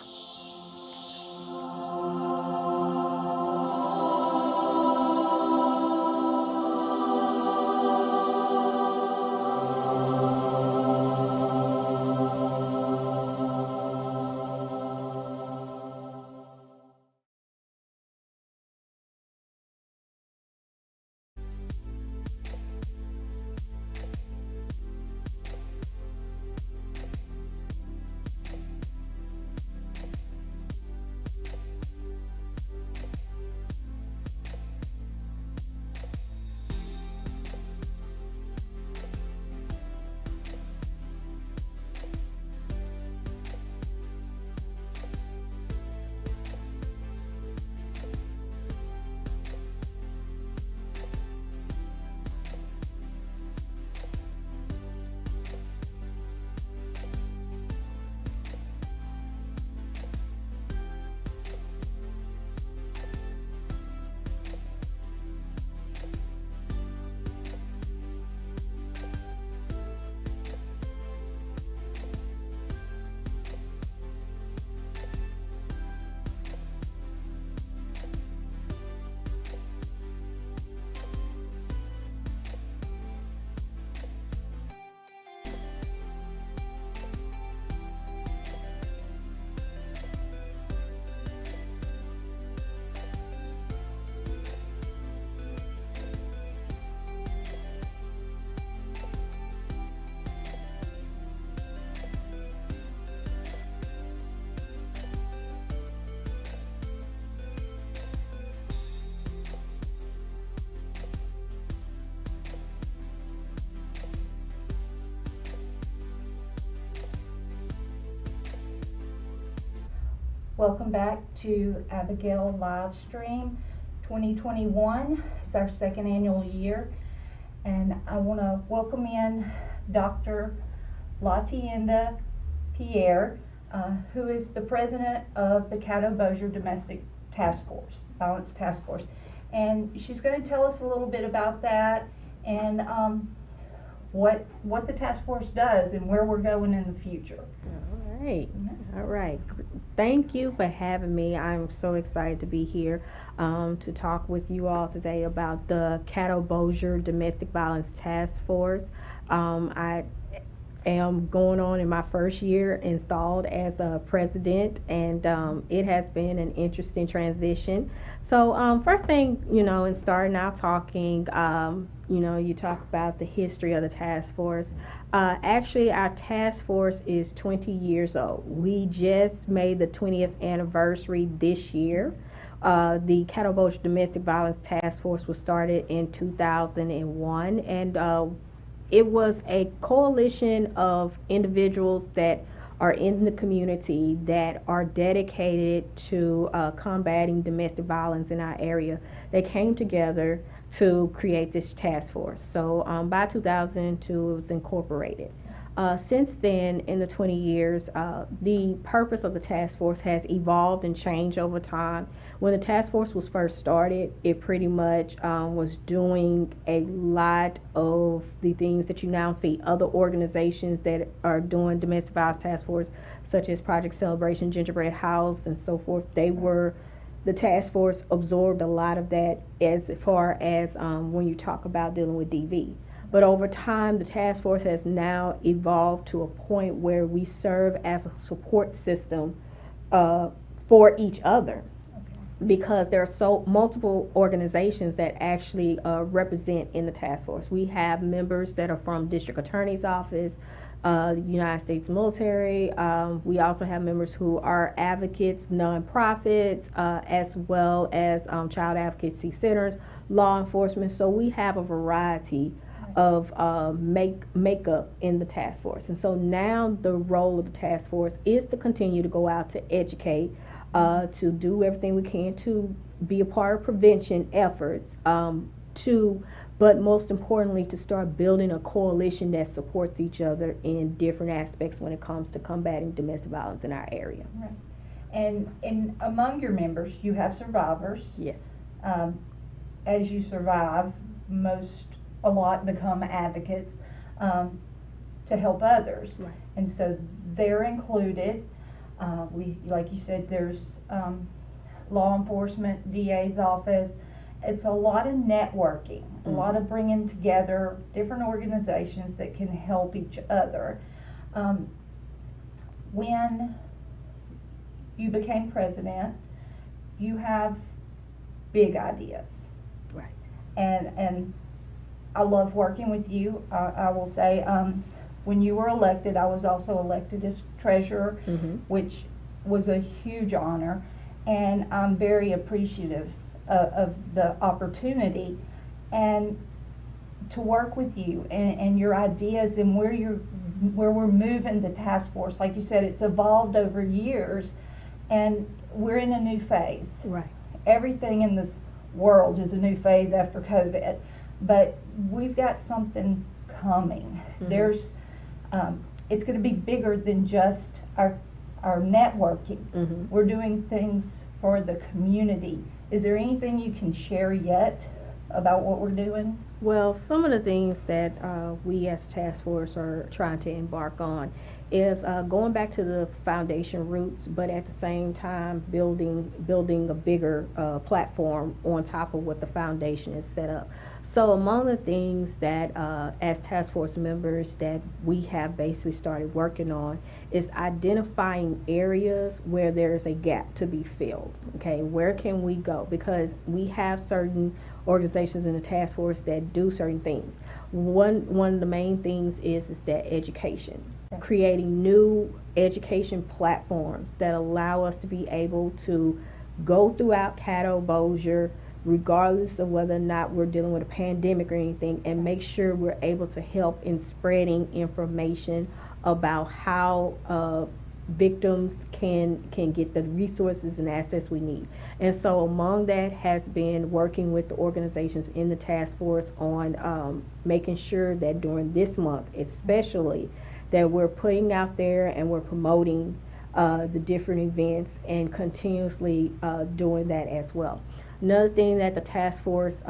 Welcome back to Abigail live stream 2021. It's our second annual year, and I want to welcome in Dr. Latienda Pierre, who is the president of the Caddo Bossier Domestic Violence Task Force. And she's going to tell us a little bit about that and what the task force does and where we're going in the future. All right. Thank you for having me. I'm so excited to be here to talk with you all today about the Caddo Bossier Domestic Violence Task Force. I am going on in my first year installed as a president, and it has been an interesting transition. So first thing, in starting out talking, you talk about the history of the task force. Actually, our task force is 20 years old. We just made the 20th anniversary this year. The Caddo Bossier Domestic Violence Task Force was started in 2001, and it was a coalition of individuals that are in the community that are dedicated to combating domestic violence in our area. They came together to create this task force. So by 2002, it was incorporated. Since then, in the 20 years, the purpose of the task force has evolved and changed over time. When the task force was first started, it pretty much was doing a lot of the things that you now see other organizations that are doing domestic violence task force, such as Project Celebration, Gingerbread House, and so forth. The task force absorbed a lot of that as far as when you talk about dealing with DV. But over time, the task force has now evolved to a point where we serve as a support system for each other, because there are multiple organizations that actually represent in the task force. We have members that are from District Attorney's Office, United States military. We also have members who are advocates, nonprofits, as well as child advocacy centers, law enforcement. So we have a variety of makeup in the task force. And so now the role of the task force is to continue to go out to educate, to do everything we can to be a part of prevention efforts, but most importantly, to start building a coalition that supports each other in different aspects when it comes to combating domestic violence in our area. Right. And among your members, you have survivors. Yes. As you survive, a lot become advocates to help others. Right. And so they're included. Like you said, there's law enforcement, DA's office. It's a lot of networking, a lot of bringing together different organizations that can help each other. When you became president, you have big ideas. Right. And I love working with you. I will say, when you were elected, I was also elected as treasurer, which was a huge honor, and I'm very appreciative of the opportunity and to work with you and your ideas and where we're moving the task force. Like you said, it's evolved over years, and we're in a new phase. Right. Everything in this world is a new phase after COVID, but we've got something coming. There's it's going to be bigger than just our networking. We're doing things for the community. Is there anything you can share yet about what we're doing? Well, some of the things that we as task force are trying to embark on is going back to the foundation roots, but at the same time building a bigger platform on top of what the foundation is set up. So among the things that as task force members that we have basically started working on is identifying areas where there's a gap to be filled. Okay, where can we go? Because we have certain organizations in the task force that do certain things. One of the main things is that education. Creating new education platforms that allow us to be able to go throughout Caddo Bossier, regardless of whether or not we're dealing with a pandemic or anything, and make sure we're able to help in spreading information about how victims can get the resources and assets we need. And so among that has been working with the organizations in the task force on making sure that during this month especially that we're putting out there and we're promoting the different events and continuously doing that as well. Another thing that the task force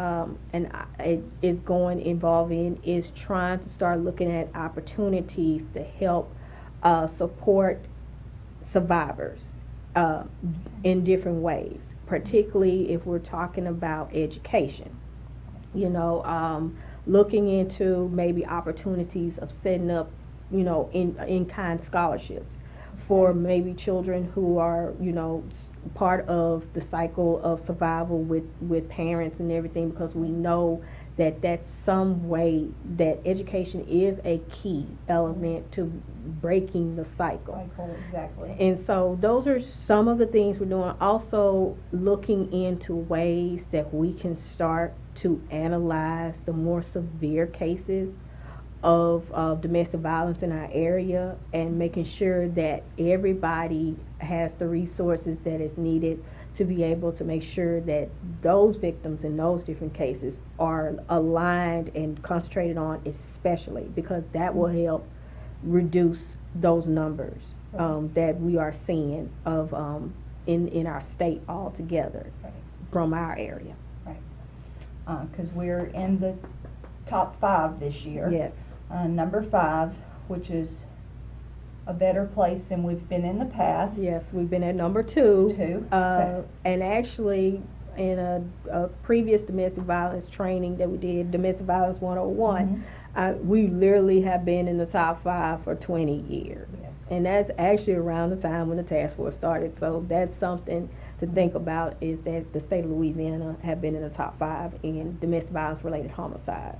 is going involved in is trying to start looking at opportunities to help support survivors in different ways, particularly if we're talking about education. You know, looking into maybe opportunities of setting up, you know, in-kind scholarships for maybe children who are, you know, part of the cycle of survival with parents and everything, because we know that that's some way that education is a key element to breaking the cycle. Exactly. And so those are some of the things we're doing. Also looking into ways that we can start to analyze the more severe cases of domestic violence in our area, and making sure that everybody has the resources that is needed to be able to make sure that those victims in those different cases are aligned and concentrated on, especially because that will help reduce those numbers that we are seeing of in our state altogether from our area. Right. Because we're in the top 5 this year. Yes. Number 5, which is a better place than we've been in the past. Yes, we've been at number 2. So. And actually, in a previous domestic violence training that we did, Domestic Violence 101, we literally have been in the top 5 for 20 years. Yes. And that's actually around the time when the task force started. So that's something to think about, is that the state of Louisiana have been in the top 5 in domestic violence related homicides.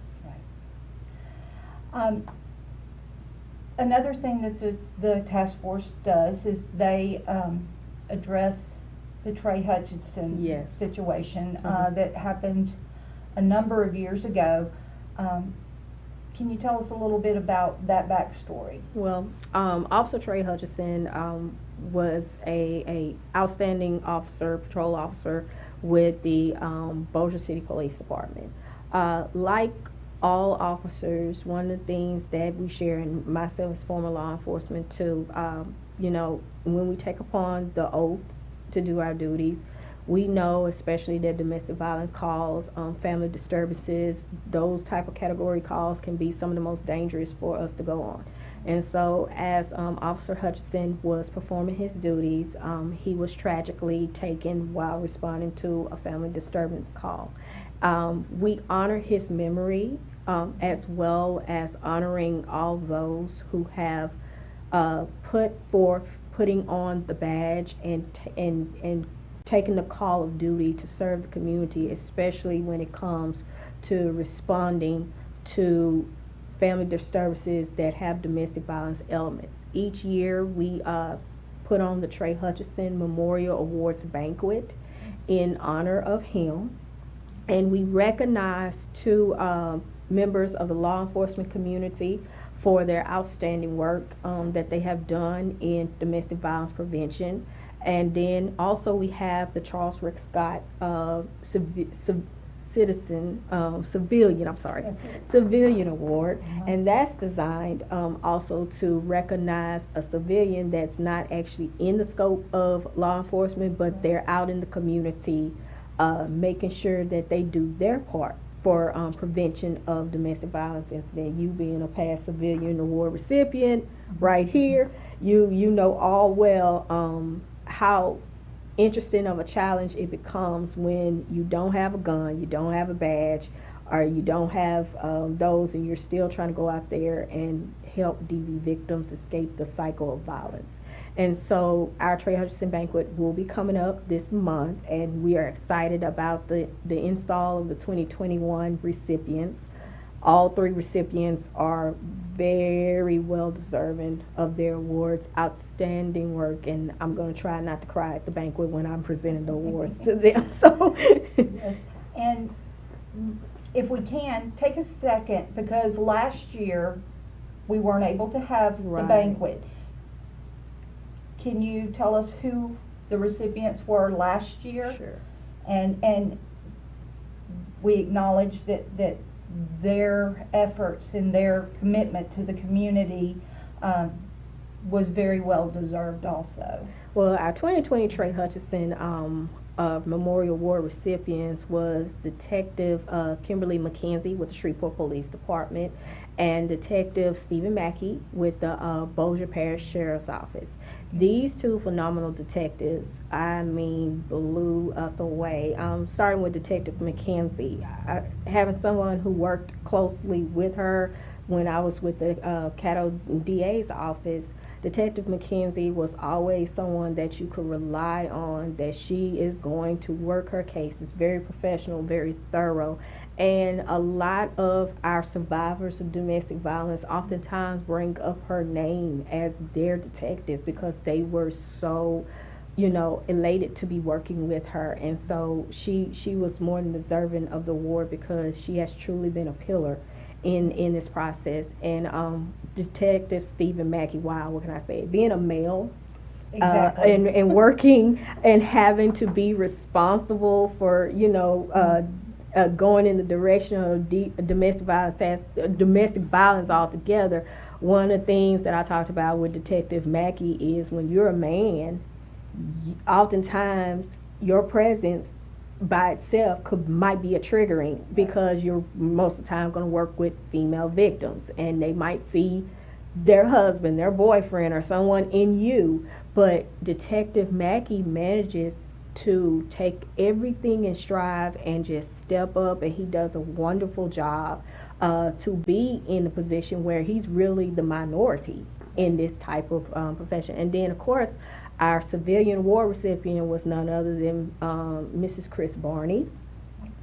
Another thing that the task force does is they address the Trey Hutchinson situation that happened a number of years ago. Can you tell us a little bit about that backstory? Well, Officer Trey Hutchinson was a outstanding officer, patrol officer with the Bossier City Police Department. Like all officers, one of the things that we share, and myself as former law enforcement too, you know, when we take upon the oath to do our duties, we know especially that domestic violence calls, family disturbances, those type of category calls can be some of the most dangerous for us to go on. And so as Officer Hutchinson was performing his duties, he was tragically taken while responding to a family disturbance call. We honor his memory, as well as honoring all those who have putting on the badge and taking the call of duty to serve the community, especially when it comes to responding to family disturbances that have domestic violence elements. Each year we put on the Trey Hutchinson Memorial Awards banquet in honor of him, and we recognize 2 members of the law enforcement community for their outstanding work that they have done in domestic violence prevention. And then also we have the Charles Rick Scott Civilian Award, and that's designed also to recognize a civilian that's not actually in the scope of law enforcement, but they're out in the community making sure that they do their part for prevention of domestic violence incident. You being a past Civilian Award recipient right here, you know all well how interesting of a challenge it becomes when you don't have a gun, you don't have a badge, or you don't have those, and you're still trying to go out there and help DV victims escape the cycle of violence. And so our Trey Hutchinson banquet will be coming up this month, and we are excited about the install of the 2021 recipients. All 3 recipients are very well deserving of their awards, outstanding work, and I'm going to try not to cry at the banquet when I'm presenting the awards to them. So, yes. And if we can, take a second, because last year we weren't able to have the banquet. can you tell us who the recipients were last year? Sure. And we acknowledge that their efforts and their commitment to the community was very well deserved also. Well, our 2020 Trey Hutchison Memorial Award recipients was Detective Kimberly McKenzie with the Shreveport Police Department and Detective Stephen Mackey with the Bossier Parish Sheriff's Office. These two phenomenal detectives, I mean, blew us away. Starting with Detective McKenzie, having someone who worked closely with her when I was with the Caddo DA's office, Detective McKenzie was always someone that you could rely on, that she is going to work her cases, very professional, very thorough. And a lot of our survivors of domestic violence oftentimes bring up her name as their detective because they were so, you know, elated to be working with her. And so she was more than deserving of the award because she has truly been a pillar in this process. And Detective Stephen Mackey, wow, what can I say? Being a male, Exactly. and working and having to be responsible for, you know, going in the direction of domestic violence altogether. One of the things that I talked about with Detective Mackey is when you're a man, oftentimes your presence by itself might be a triggering because you're most of the time going to work with female victims and they might see their husband, their boyfriend, or someone in you. But Detective Mackey manages to take everything in stride and just step up, and he does a wonderful job to be in a position where he's really the minority in this type of profession. And then, of course, our civilian award recipient was none other than Mrs. Chris Barney,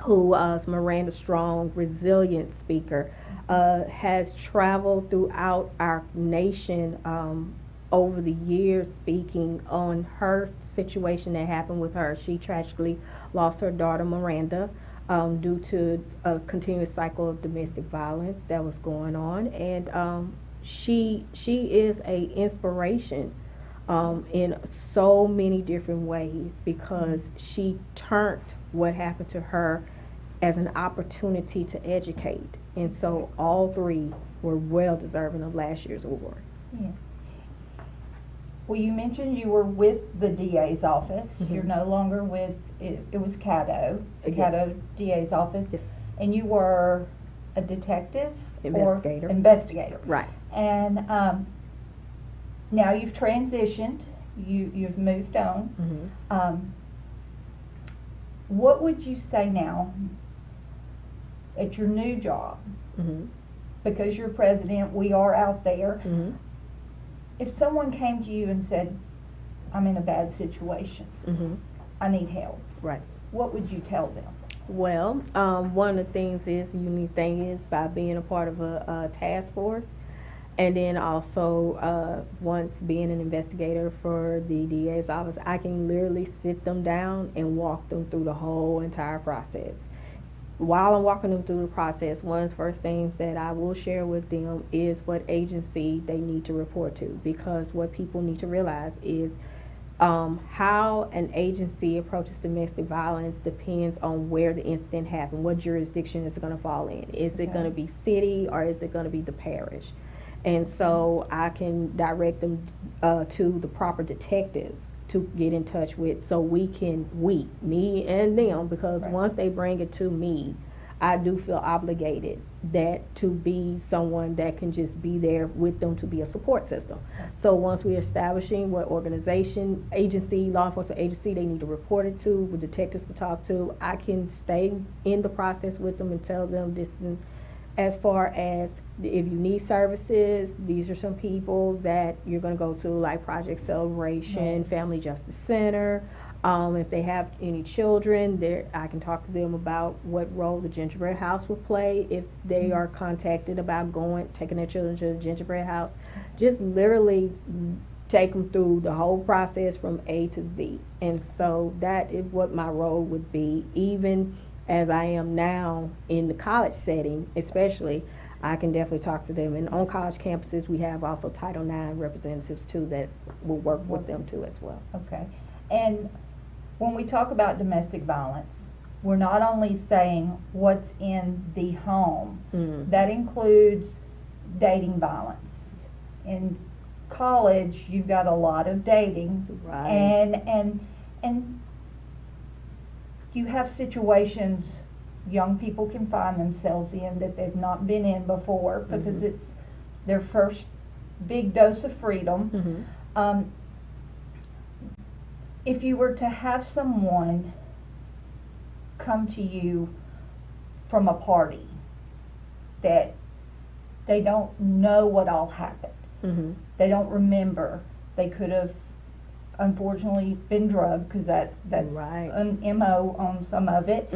who is Miranda Strong, resilient speaker, has traveled throughout our nation over the years speaking on her situation that happened with her. She tragically lost her daughter Miranda due to a continuous cycle of domestic violence that was going on, and she is a inspiration in so many different ways because she turned what happened to her as an opportunity to educate, and so all three were well deserving of last year's award. Yeah. Well, you mentioned you were with the DA's office. Mm-hmm. You're no longer with, it was Caddo, the Yes. Caddo DA's office. Yes. And you were a detective? Investigator. Or investigator. Right. And now you've transitioned, you've moved on. Mm-hmm. What would you say now at your new job? Mm-hmm. Because you're president, we are out there. Mm-hmm. If someone came to you and said, I'm in a bad situation, Mm-hmm. I need help, Right. what would you tell them? Well, one of the things is, the unique thing is by being a part of a task force, and then also once being an investigator for the DA's office, I can literally sit them down and walk them through the whole entire process. While I'm walking them through the process, one of the first things that I will share with them is what agency they need to report to, because what people need to realize is how an agency approaches domestic violence depends on where the incident happened, what jurisdiction is it going to fall in. Is it going to be city or is it going to be the parish? And so I can direct them to the proper detectives to get in touch with, so we, me and them, because Right. once they bring it to me, I do feel obligated that to be someone that can just be there with them to be a support system. So once we're establishing what organization, agency, law enforcement agency they need to report it to, with detectives to talk to, I can stay in the process with them and tell them this is, as far as if you need services, these are some people that you're going to go to, like Project Celebration, Right. Family Justice Center. If they have any children, I can talk to them about what role the gingerbread house will play if they are contacted about taking their children to the gingerbread house. Just literally take them through the whole process from A to Z. And so that is what my role would be, even as I am now in the college setting, especially. I can definitely talk to them. And on college campuses, we have also Title IX representatives too that will work with them too as well. Okay. And when we talk about domestic violence, we're not only saying what's in the home, that includes dating violence. In college, you've got a lot of dating, Right. and you have situations young people can find themselves in that they've not been in before because it's their first big dose of freedom. If you were to have someone come to you from a party that they don't know what all happened, they don't remember, they could have unfortunately been drugged because that's Right. an MO on some of it.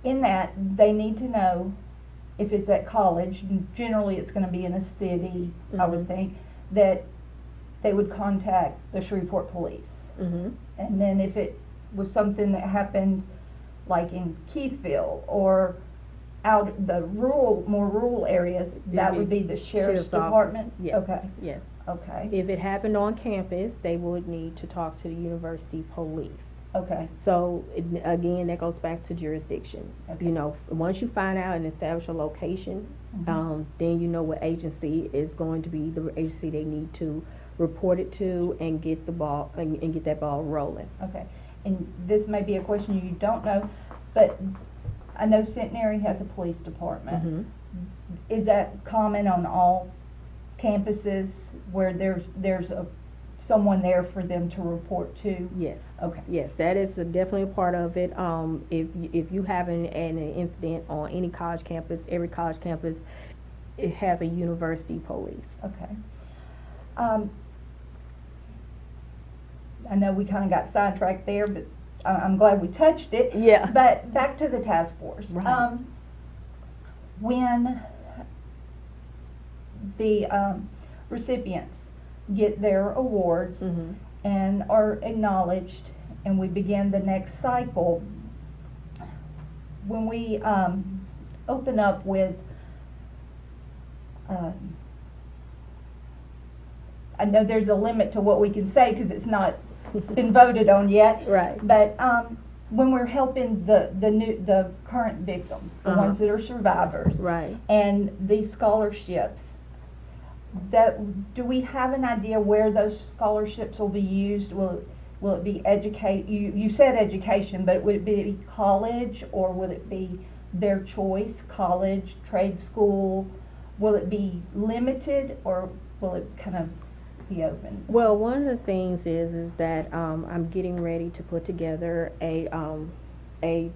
In that, they need to know if it's at college, generally it's going to be in a city, I would think, that they would contact the Shreveport police. And then if it was something that happened like in Keithville or out the more rural areas, that would be the sheriff's department? Yes. Okay. Yes. Okay. If it happened on campus, they would need to talk to the university police. Okay. So again, that goes back to jurisdiction. Okay. You know, once you find out and establish a location, then you know what agency is going to be the agency they need to report it to and get the ball and get that ball rolling. Okay. And this may be a question you don't know, but I know Centenary has a police department. Is that common on all campuses where there's someone there for them to report to? Yes. Okay. Yes, that is definitely a part of it. If you have an incident on any college campus, every college campus, it has a university police. Okay. I know we kind of got sidetracked there, but I'm glad we touched it. Yeah. But back to the task force. Right. When the recipients get their awards and are acknowledged and we begin the next cycle, when we open up with I know there's a limit to what we can say because it's not been voted on yet. Right. But when we're helping the current victims, the ones that are survivors, Right. and these scholarships, do we have an idea where those scholarships will be used? Will it be you said education, but would it be college or will it be their choice, college, trade school? Will it be limited or will it kind of be open? Well, one of the things is that I'm getting ready to put together a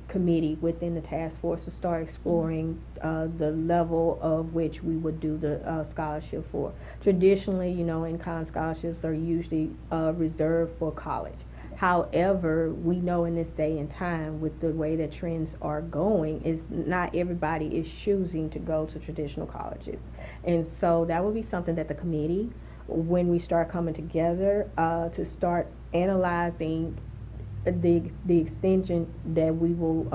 committee within the task force to start exploring the level of which we would do the scholarship for. Traditionally, you know, in-kind scholarships are usually reserved for college. However, we know in this day and time with the way that trends are going is not everybody is choosing to go to traditional colleges. And so that would be something that the committee, when we start coming together to start analyzing the extension that we will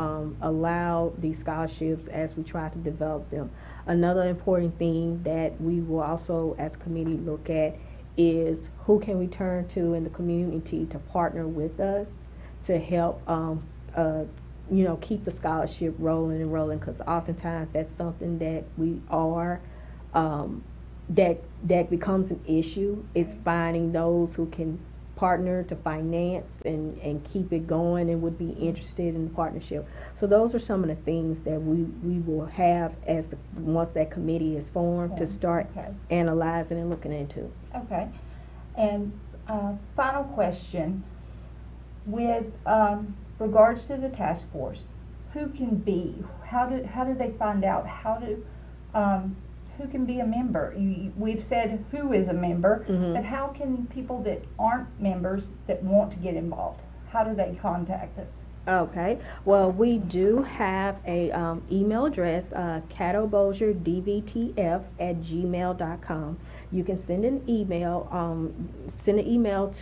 allow these scholarships as we try to develop them. Another important thing that we will also as a committee look at is who can we turn to in the community to partner with us to help you know, keep the scholarship rolling and rolling, because oftentimes that's something that we are that becomes an issue, is finding those who can partner to finance and keep it going and would be interested in the partnership. So those are some of the things that we will have as once that committee is formed to start analyzing and looking into. Okay. And final question, with regards to the task force, who can be, how do they find out, who can be a member? We've said who is a member, but how can people that aren't members that want to get involved, how do they contact us? Okay, well, we do have a email address, cattlebolgerdvtf@gmail.com. You can send an email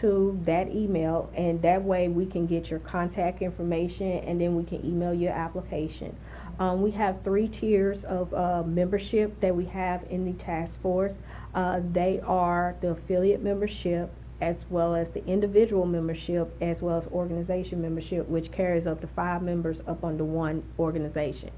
to that email, and that way we can get your contact information and then we can email your application. We have 3 tiers of membership that we have in the task force. They are the affiliate membership, as well as the individual membership, as well as organization membership, which carries up to 5 members up under one organization.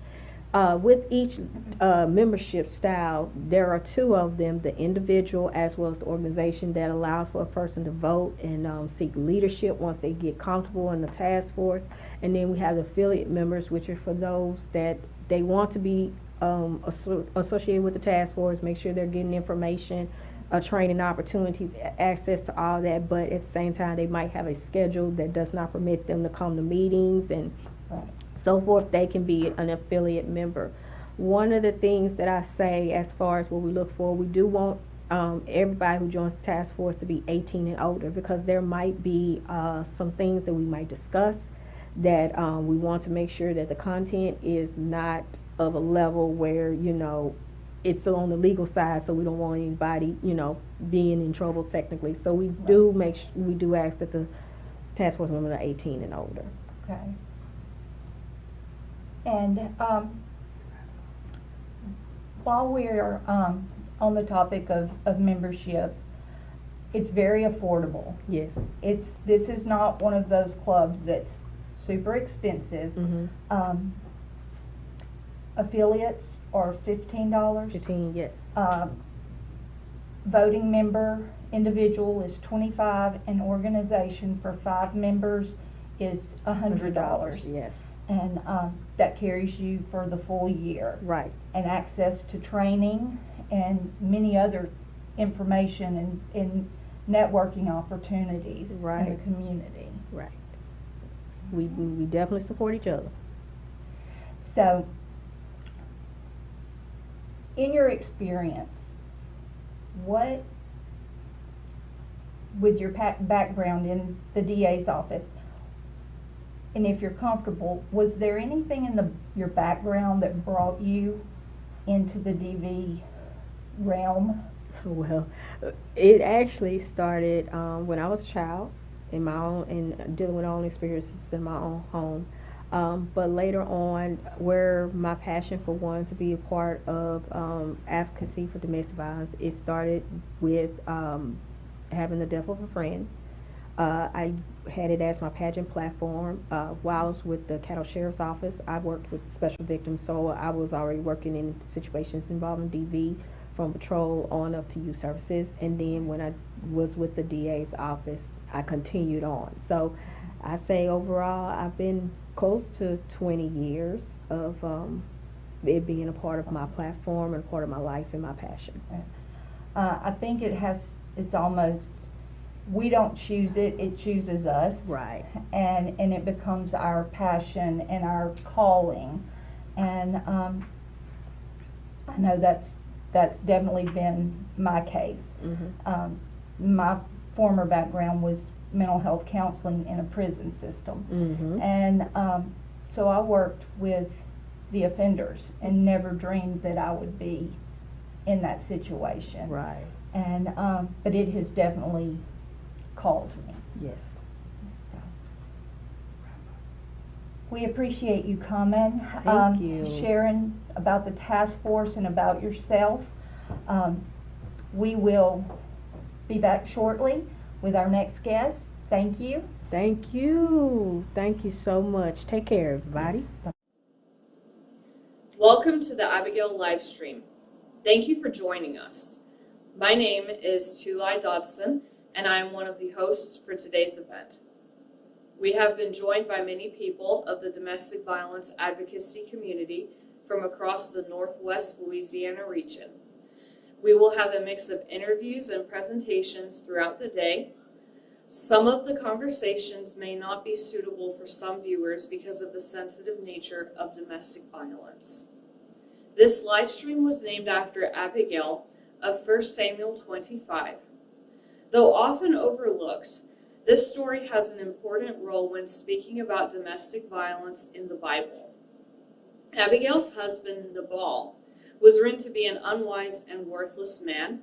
With each membership style, there are 2 of them, the individual as well as the organization, that allows for a person to vote and seek leadership once they get comfortable in the task force. And then we have the affiliate members, which are for those that they want to be associated with the task force, make sure they're getting information, training opportunities, access to all that, but at the same time they might have a schedule that does not permit them to come to meetings and so forth. They can be an affiliate member. One of the things that I say as far as what we look for, we do want everybody who joins the task force to be 18 and older, because there might be some things that we might discuss that we want to make sure that the content is not of a level where, you know, it's on the legal side, so we don't want anybody, you know, being in trouble technically. So we do we do ask that the task force members are 18 and older. Okay. And while we're on the topic of memberships, it's very affordable. Yes. This is not one of those clubs that's super expensive. Mm-hmm. Affiliates are $15. 15, yes. Voting member individual is $25, and organization for 5 members is $100. Yes. And that carries you for the full year. Right. And access to training and many other information and networking opportunities in the community. Right. We definitely support each other. So, in your experience, what, with your background in the DA's office, and if you're comfortable, was there anything in your background that brought you into the DV realm? Well, it actually started when I was a child, in my own, and dealing with my own experiences in my own home. But later on, where my passion for wanting to be a part of advocacy for domestic violence, it started with having the death of a friend. I had it as my pageant platform. While I was with the Cattle Sheriff's Office, I worked with special victims, so I was already working in situations involving DV, from patrol on up to youth services. And then when I was with the DA's office, I continued on. So I say overall, I've been close to 20 years of it being a part of my platform and a part of my life and my passion. I think it's almost, we don't choose it, it chooses us. Right. And it becomes our passion and our calling. And I know that's definitely been my case. Mm-hmm. My former background was mental health counseling in a prison system. Mm-hmm. And so I worked with the offenders and never dreamed that I would be in that situation. Right. And but it has definitely called me. Yes. So we appreciate you coming. Thank you. Sharing about the task force and about yourself. We will be back shortly with our next guest. Thank you. Thank you. Thank you so much. Take care, everybody. Yes. Welcome to the Abigail live stream. Thank you for joining us. My name is Tulai Dodson, and I am one of the hosts for today's event. We have been joined by many people of the domestic violence advocacy community from across the Northwest Louisiana region. We will have a mix of interviews and presentations throughout the day. Some of the conversations may not be suitable for some viewers because of the sensitive nature of domestic violence. This live stream was named after Abigail of 1 Samuel 25. Though often overlooked, this story has an important role when speaking about domestic violence in the Bible. Abigail's husband, Nabal, was written to be an unwise and worthless man.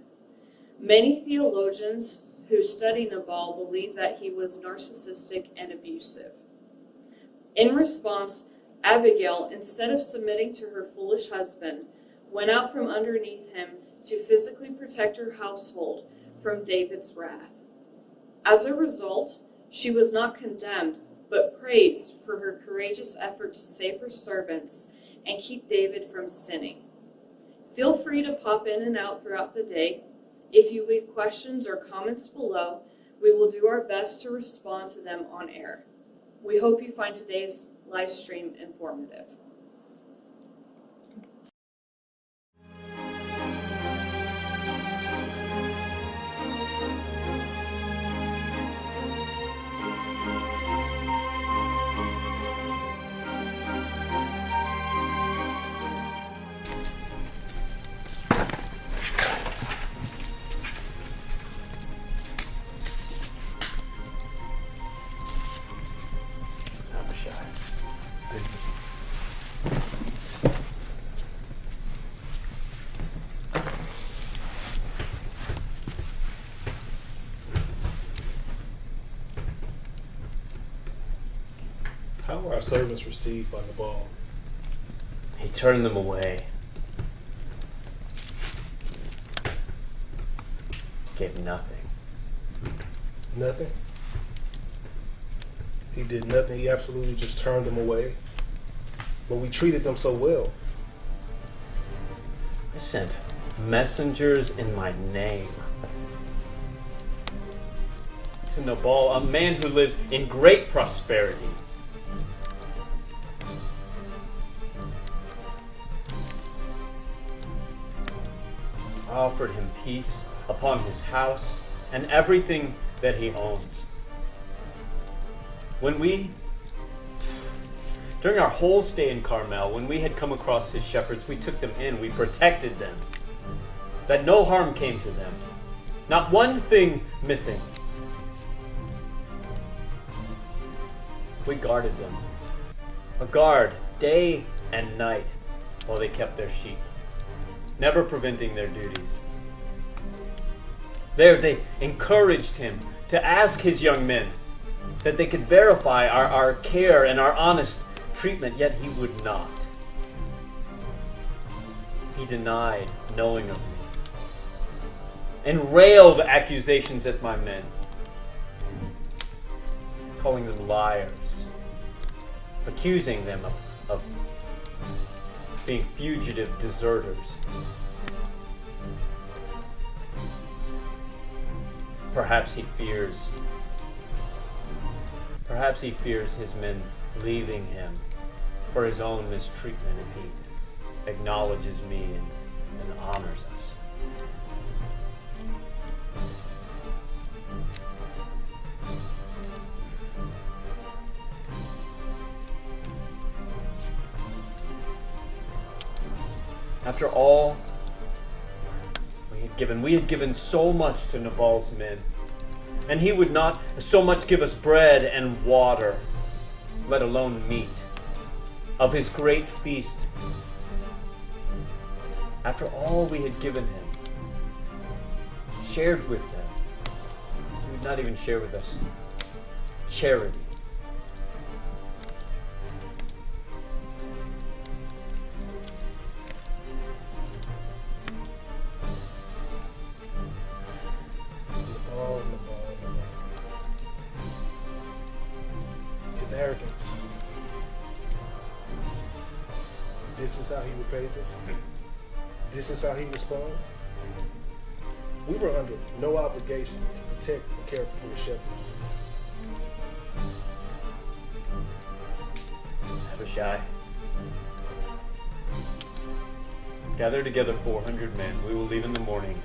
Many theologians who study Nabal believe that he was narcissistic and abusive. In response, Abigail, instead of submitting to her foolish husband, went out from underneath him to physically protect her household from David's wrath. As a result, she was not condemned, but praised for her courageous effort to save her servants and keep David from sinning. Feel free to pop in and out throughout the day. If you leave questions or comments below, we will do our best to respond to them on air. We hope you find today's live stream informative. How were our servants received by Nabal? He turned them away. Gave nothing. Nothing? He did nothing. He absolutely just turned them away. But we treated them so well. I sent messengers in my name to Nabal, a man who lives in great prosperity. I offered him peace upon his house and everything that he owns. During our whole stay in Carmel, when we had come across his shepherds, we took them in, we protected them, that no harm came to them, not one thing missing. We guarded them, a guard day and night while they kept their sheep, never preventing their duties. There they encouraged him to ask his young men that they could verify our care and our honest treatment, yet he would not. He denied knowing of me and railed accusations at my men, calling them liars, accusing them of being fugitive deserters. Perhaps he fears his men leaving him for his own mistreatment if he acknowledges me and honors us. After all we had given so much to Nabal's men, and he would not so much give us bread and water, let alone meat, of his great feast. After all we had given him, shared with them, he would not even share with us charity. His arrogance. This is how he repays us. This is how he responds. We were under no obligation to protect and care for his shepherds. Abishai, gather together 400 men. We will leave in the morning,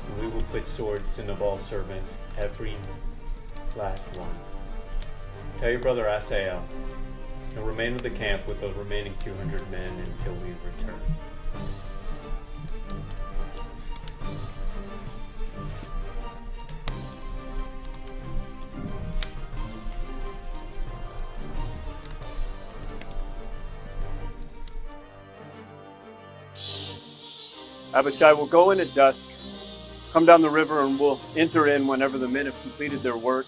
and we will put swords to Nabal's servants, every last one. Tell your brother Asael, and remain with the camp with the remaining 200 men until we return. Abishai will go in at dusk, come down the river, and we'll enter in whenever the men have completed their work.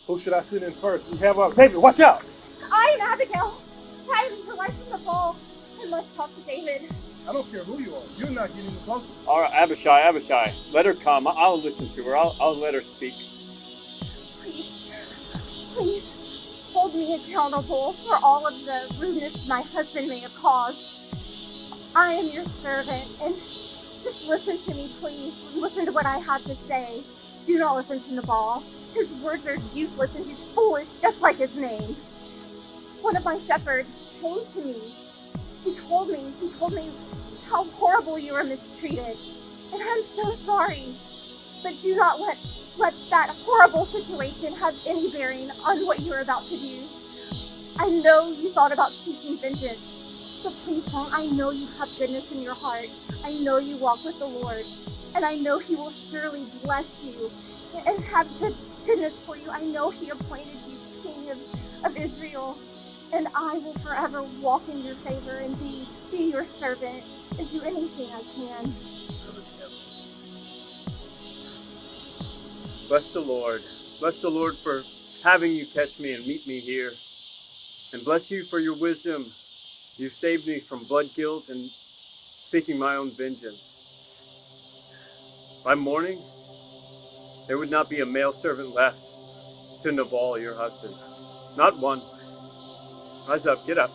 Who should I send in first? We have our David, watch out! I am Abigail. aside from the ball and let's talk to David. I don't care who you are. You're not getting closer. All right, Abishai, let her come. I'll listen to her. I'll let her speak. Please hold me accountable for all of the rudeness my husband may have caused. I am your servant, and just listen to me, please. Listen to what I have to say. Do not listen to Nabal. His words are useless and he's foolish, just like his name. One of my shepherds came to me. He told me how horrible you were mistreated. And I'm so sorry. But do not let that horrible situation have any bearing on what you're about to do. I know you thought about seeking vengeance, but please don't. I know you have goodness in your heart. I know you walk with the Lord, and I know He will surely bless you and have goodness for you. I know He appointed you King of Israel, and I will forever walk in your favor and be your servant and do anything I can. Bless the Lord. Bless the Lord for having you catch me and meet me here. And bless you for your wisdom. You saved me from blood guilt and seeking my own vengeance. By morning, there would not be a male servant left to Nabal, your husband. Not one. Rise up, get up.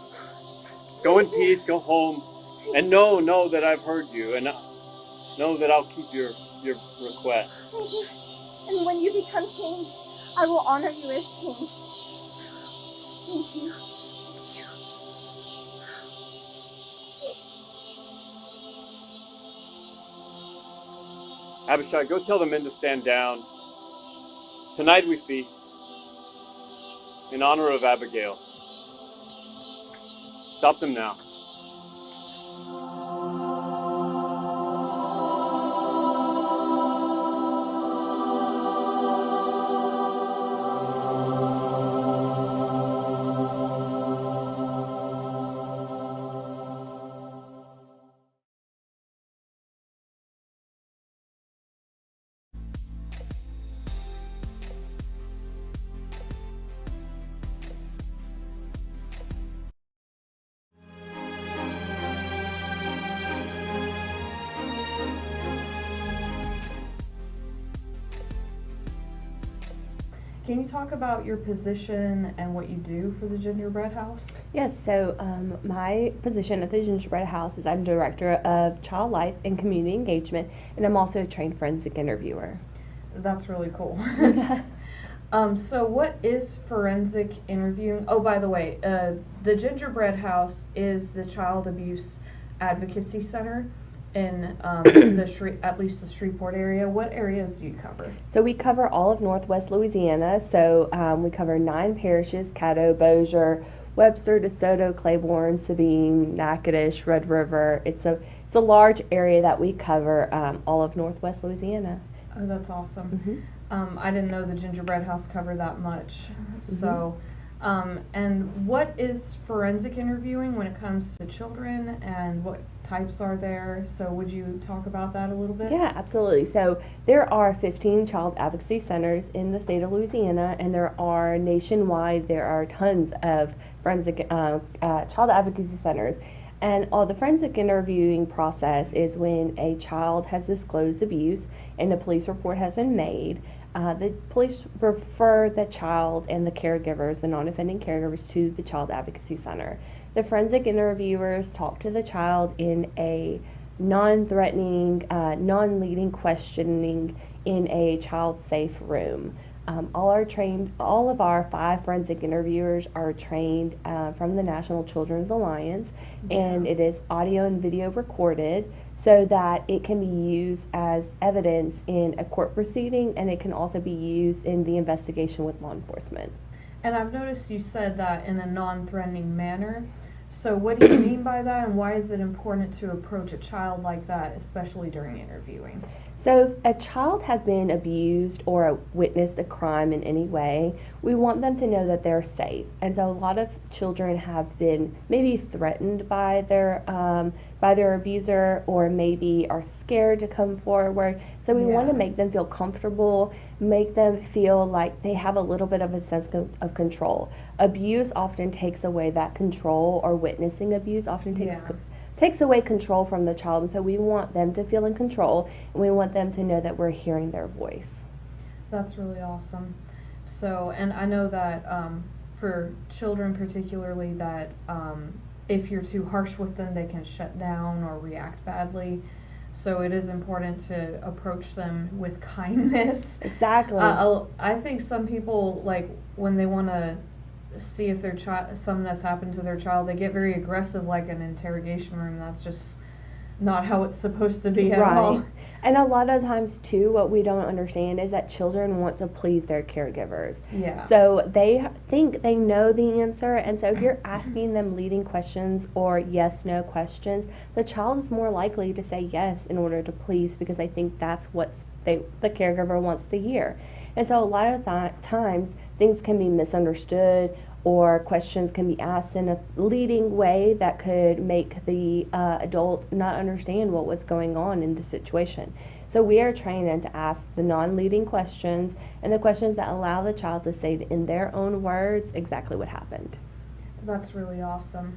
Go in peace, go home, and know that I've heard you, and know that I'll keep your request. Thank you. And when you become king, I will honor you as king. Thank you. Abishai, go tell the men to stand down. Tonight we feast in honor of Abigail. Stop them now. Can you talk about your position and what you do for the Gingerbread House? Yes, so my position at the Gingerbread House is I'm Director of Child Life and Community Engagement, and I'm also a trained forensic interviewer. That's really cool. So what is forensic interviewing? Oh, by the way, the Gingerbread House is the Child Abuse Advocacy Center in at least the Shreveport area. What areas do you cover? So we cover all of Northwest Louisiana. So we cover 9 parishes: Caddo, Bossier, Webster, DeSoto, Claiborne, Sabine, Natchitoches, Red River. It's a large area that we cover, all of Northwest Louisiana. Oh, that's awesome. Mm-hmm. I didn't know the Gingerbread House covered that much. So, and what is forensic interviewing when it comes to children, and what types are there? So would you talk about that a little bit? Yeah, absolutely. So there are 15 child advocacy centers in the state of Louisiana, and nationwide there are tons of forensic child advocacy centers. And the forensic interviewing process is when a child has disclosed abuse and a police report has been made. The police refer the child and the caregivers, the non-offending caregivers, to the child advocacy center. The forensic interviewers talk to the child in a non-threatening, non-leading questioning in a child-safe room. All of our 5 forensic interviewers are trained from the National Children's Alliance, and it is audio and video recorded so that it can be used as evidence in a court proceeding, and it can also be used in the investigation with law enforcement. And I've noticed you said that in a non-threatening manner. So what do you mean by that, and why is it important to approach a child like that, especially during interviewing? So if a child has been abused or witnessed a crime in any way, we want them to know that they're safe. And so a lot of children have been maybe threatened by their by their abuser, or maybe are scared to come forward. So we want to Yeah. make them feel comfortable, make them feel like they have a little bit of a sense of control. Abuse often takes away that control, or witnessing abuse often takes away control from the child. And so we want them to feel in control, and we want them to know that we're hearing their voice. That's really awesome. So, and I know that for children particularly, that if you're too harsh with them, they can shut down or react badly. So it is important to approach them with kindness. Exactly. I think some people, like, when they want to see if their child, something that's happened to their child, they get very aggressive, like an interrogation room. That's just not how it's supposed to be at all. And a lot of times too, what we don't understand is that children want to please their caregivers. Yeah. So they think they know the answer, and so if you're asking them leading questions or yes no questions, the child is more likely to say yes in order to please, because they think that's what the caregiver wants to hear. And so a lot of times things can be misunderstood, or questions can be asked in a leading way that could make the adult not understand what was going on in the situation. So we are trained then to ask the non-leading questions, and the questions that allow the child to say in their own words exactly what happened. That's really awesome.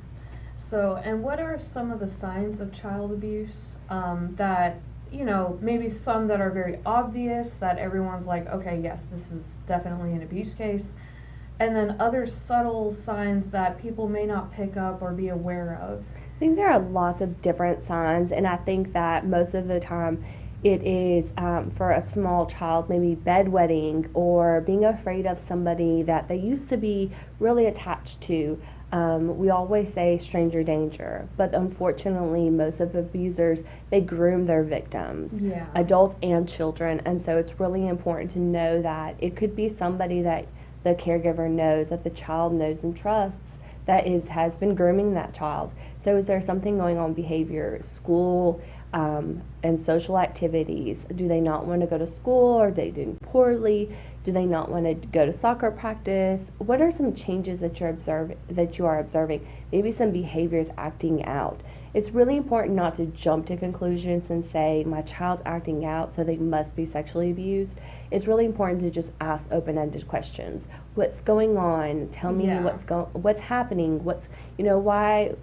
So, and what are some of the signs of child abuse that, you know, maybe some that are very obvious, that everyone's like, okay, yes, this is definitely an abuse case, and then other subtle signs that people may not pick up or be aware of? I think there are lots of different signs, and I think that most of the time it is for a small child, maybe bedwetting, or being afraid of somebody that they used to be really attached to. We always say stranger danger, but unfortunately most of the abusers, they groom their victims, adults and children, and so it's really important to know that it could be somebody that the caregiver knows, that the child knows and trusts, that has been grooming that child. So is there something going on behavior, school, and social activities? Do they not want to go to school? Are they doing poorly? Do they not want to go to soccer practice? What are some changes that you are observing? Maybe some behaviors acting out. It's really important not to jump to conclusions and say, my child's acting out, so they must be sexually abused. It's really important to just ask open-ended questions. What's going on? Tell me what's happening. Why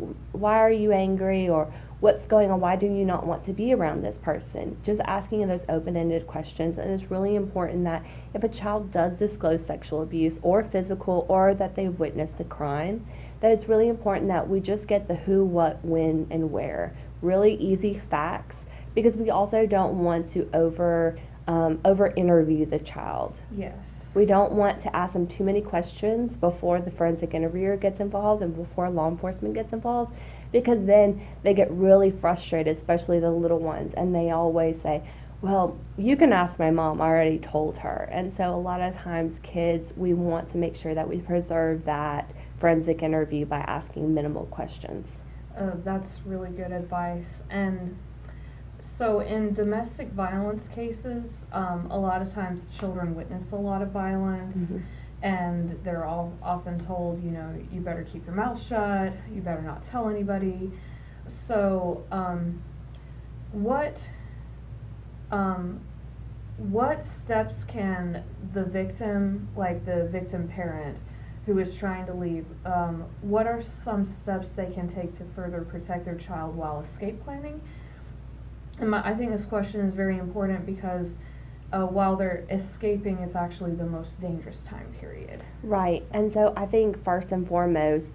are you angry? Or what's going on? Why do you not want to be around this person? Just asking those open-ended questions. And it's really important that if a child does disclose sexual abuse or physical, or that they witnessed a crime, that it's really important that we just get the who, what, when, and where. Really easy facts, because we also don't want to over interview the child. Yes. We don't want to ask them too many questions before the forensic interviewer gets involved and before law enforcement gets involved, because then they get really frustrated, especially the little ones, and they always say, well, you can ask my mom, I already told her. And so a lot of times kids, we want to make sure that we preserve that forensic interview by asking minimal questions. That's really good advice. And so in domestic violence cases, a lot of times children witness a lot of violence, and they're all often told, you better keep your mouth shut, you better not tell anybody. So what steps can the victim, like the victim parent who is trying to leave, what are some steps they can take to further protect their child while escape planning? And I think this question is very important because while they're escaping, it's actually the most dangerous time period. Right, and so I think first and foremost,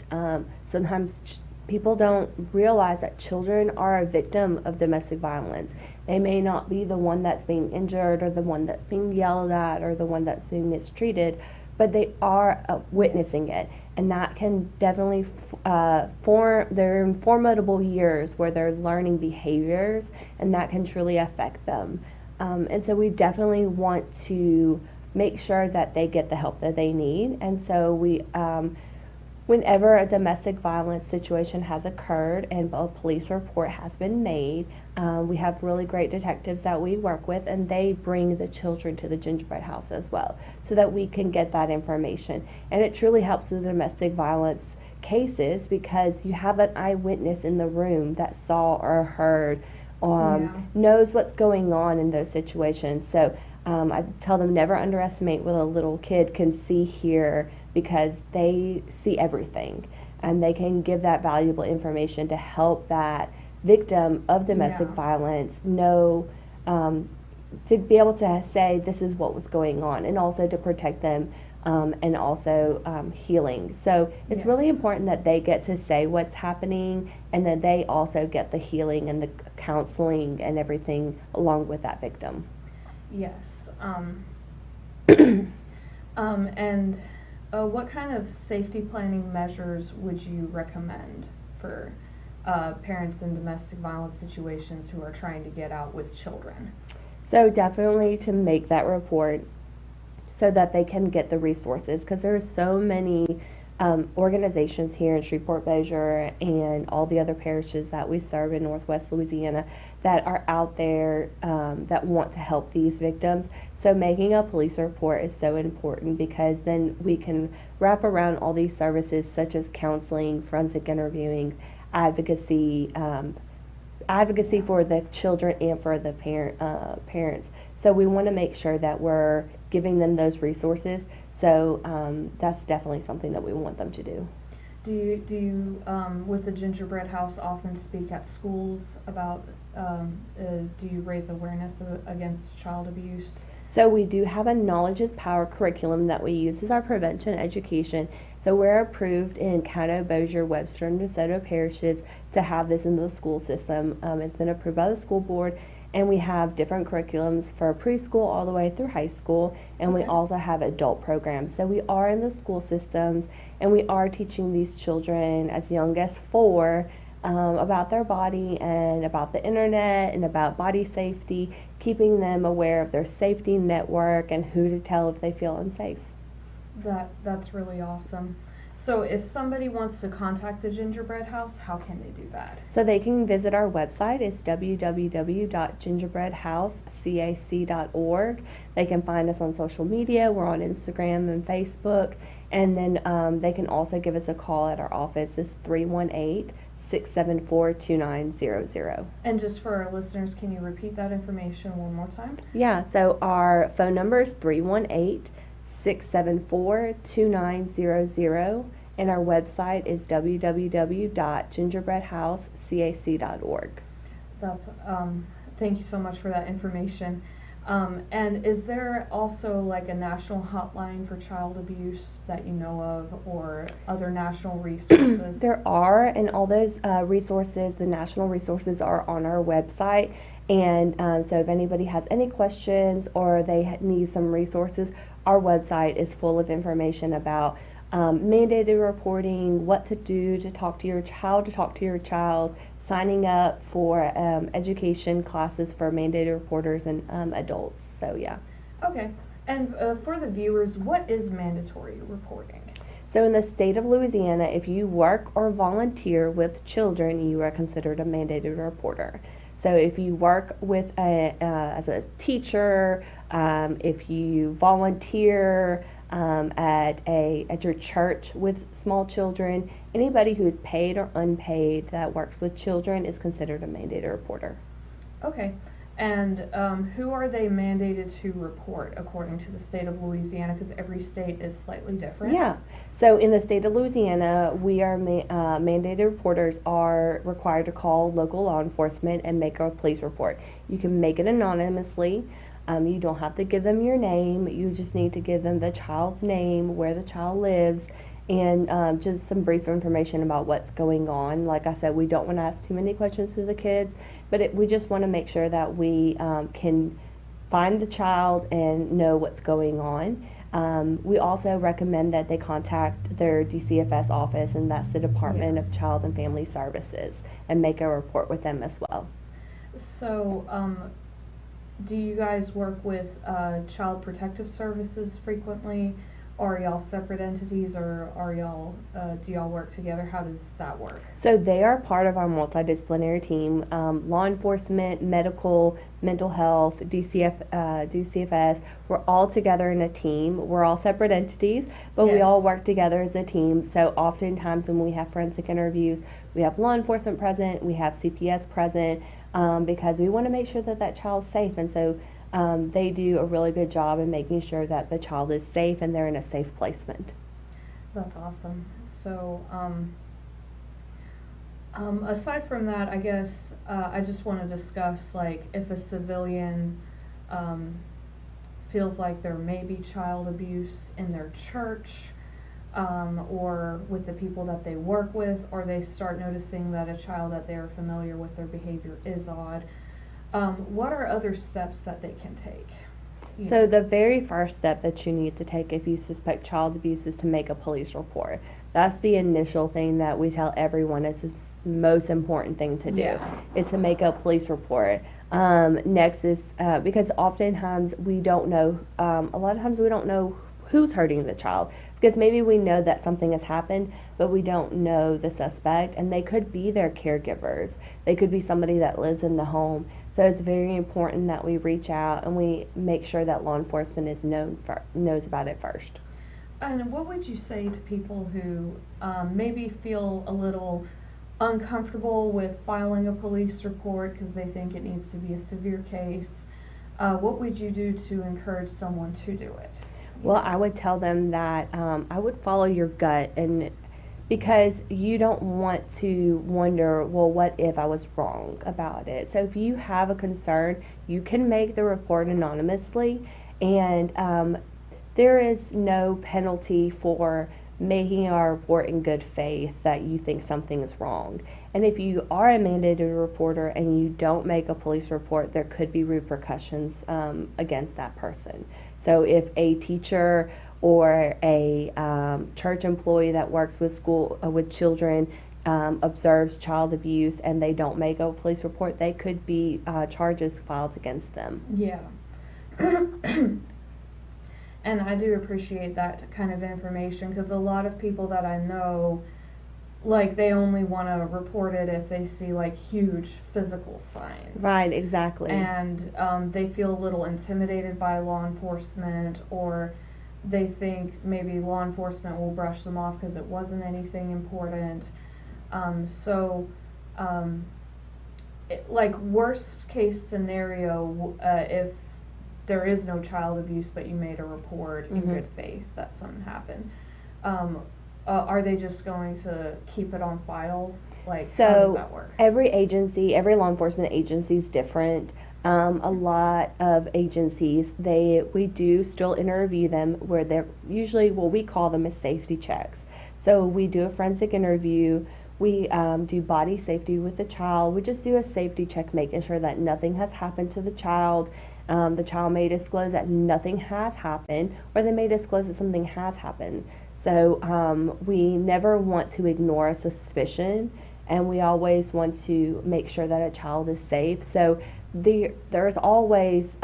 sometimes people don't realize that children are a victim of domestic violence. They may not be the one that's being injured, or the one that's being yelled at, or the one that's being mistreated, but they are witnessing it, and that can definitely they're in formidable years where they're learning behaviors, and that can truly affect them. And so we definitely want to make sure that they get the help that they need. And so we, whenever a domestic violence situation has occurred and a police report has been made, we have really great detectives that we work with, and they bring the children to the gingerbread house as well, so that we can get that information. And it truly helps the domestic violence cases because you have an eyewitness in the room that saw or heard, knows what's going on in those situations. So I tell them never underestimate what a little kid can see, hear, because they see everything, and they can give that valuable information to help that victim of domestic violence know, to be able to say this is what was going on, and also to protect them, and also healing. So it's really important that they get to say what's happening, and that they also get the healing and the counseling and everything along with that victim. Yes. And what kind of safety planning measures would you recommend for parents in domestic violence situations who are trying to get out with children? So definitely to make that report so that they can get the resources, because there are so many organizations here in Shreveport-Bossier and all the other parishes that we serve in Northwest Louisiana that are out there that want to help these victims. So making a police report is so important, because then we can wrap around all these services such as counseling, forensic interviewing, advocacy, advocacy for the children and for the parents. So we want to make sure that we're giving them those resources. So that's definitely something that we want them to do. Do you with the Gingerbread House often speak at schools about, do you raise awareness against child abuse? So we do have a Knowledge is Power curriculum that we use as our prevention education. So we're approved in Caddo, Bossier, Webster, and DeSoto parishes to have this in the school system. It's been approved by the school board, and we have different curriculums for preschool all the way through high school, and we also have adult programs. So we are in the school systems, and we are teaching these children as young as 4 about their body and about the internet and about body safety, keeping them aware of their safety network and who to tell if they feel unsafe. That's really awesome. So if somebody wants to contact the Gingerbread House, how can they do that? So they can visit our website. It's www.gingerbreadhousecac.org. They can find us on social media. We're on Instagram and Facebook. And then they can also give us a call at our office. It's 318-674-2900. And just for our listeners, can you repeat that information one more time? Yeah, so our phone number is 318-674-2900, and our website is www.gingerbreadhousecac.org. That's thank you so much for that information. And is there also like a national hotline for child abuse that you know of, or other national resources? There are, and all those resources, the national resources, are on our website. And so if anybody has any questions or they need some resources, our website is full of information about mandated reporting, what to do to talk to your child, signing up for education classes for mandated reporters and adults. So yeah. Okay. And for the viewers, what is mandatory reporting? So in the state of Louisiana, if you work or volunteer with children, you are considered a mandated reporter. So if you work with as a teacher, if you volunteer at your church with small children, anybody who is paid or unpaid that works with children is considered a mandated reporter. Okay. And who are they mandated to report according to the state of Louisiana? Because every state is slightly different. Yeah. So in the state of Louisiana, we are mandated reporters are required to call local law enforcement and make a police report. You can make it anonymously. You don't have to give them your name. You just need to give them the child's name, where the child lives, and just some brief information about what's going on. Like I said, we don't want to ask too many questions to the kids, but we just want to make sure that we can find the child and know what's going on. We also recommend that they contact their DCFS office, and that's the Department of Child and Family Services, and make a report with them as well. So, do you guys work with Child Protective Services frequently, are y'all separate entities, or are y'all, do y'all work together? How does that work? So they are part of our multidisciplinary team. Law enforcement, medical, mental health, DCFS, we're all together in a team. We're all separate entities, but we Yes. all work together as a team. So oftentimes when we have forensic interviews, we have law enforcement present, we have CPS present, because we want to make sure that that child's safe. And so they do a really good job in making sure that the child is safe and they're in a safe placement. That's awesome. So, aside from that, I guess I just want to discuss, like, if a civilian feels like there may be child abuse in their church, or with the people that they work with, or they start noticing that a child that they're familiar with, their behavior is odd. What are other steps that they can take? So the very first step that you need to take if you suspect child abuse is to make a police report. That's the initial thing that we tell everyone is the most important thing to do, is to make a police report. Next is, because oftentimes we don't know, a lot of times we don't know who's hurting the child, because maybe we know that something has happened, but we don't know the suspect, and they could be their caregivers. They could be somebody that lives in the home. So it's very important that we reach out and we make sure that law enforcement is knows about it first. And what would you say to people who maybe feel a little uncomfortable with filing a police report because they think it needs to be a severe case? What would you do to encourage someone to do it? Well, I would tell them that I would follow your gut, and because you don't want to wonder, well, what if I was wrong about it? So if you have a concern, you can make the report anonymously, and there is no penalty for making a report in good faith that you think something is wrong. And if you are a mandated reporter and you don't make a police report, there could be repercussions against that person. So if a teacher or a church employee that works with with children observes child abuse and they don't make a police report, they could be charges filed against them. Yeah. And I do appreciate that kind of information, because a lot of people that I know, like, they only want to report it if they see, like, huge physical signs. Right, exactly. And they feel a little intimidated by law enforcement, or they think maybe law enforcement will brush them off because it wasn't anything important. Like, worst case scenario, if there is no child abuse but you made a report in good faith that something happened, are they just going to keep it on file? Like, so how does that work? Every agency, every law enforcement agency is different. A lot of agencies, we do still interview them, where they're usually, what we call them as safety checks. So we do a forensic interview, we do body safety with the child, we just do a safety check, making sure that nothing has happened to the child. The child may disclose that nothing has happened, or they may disclose that something has happened. So we never want to ignore a suspicion, and we always want to make sure that a child is safe. So there's always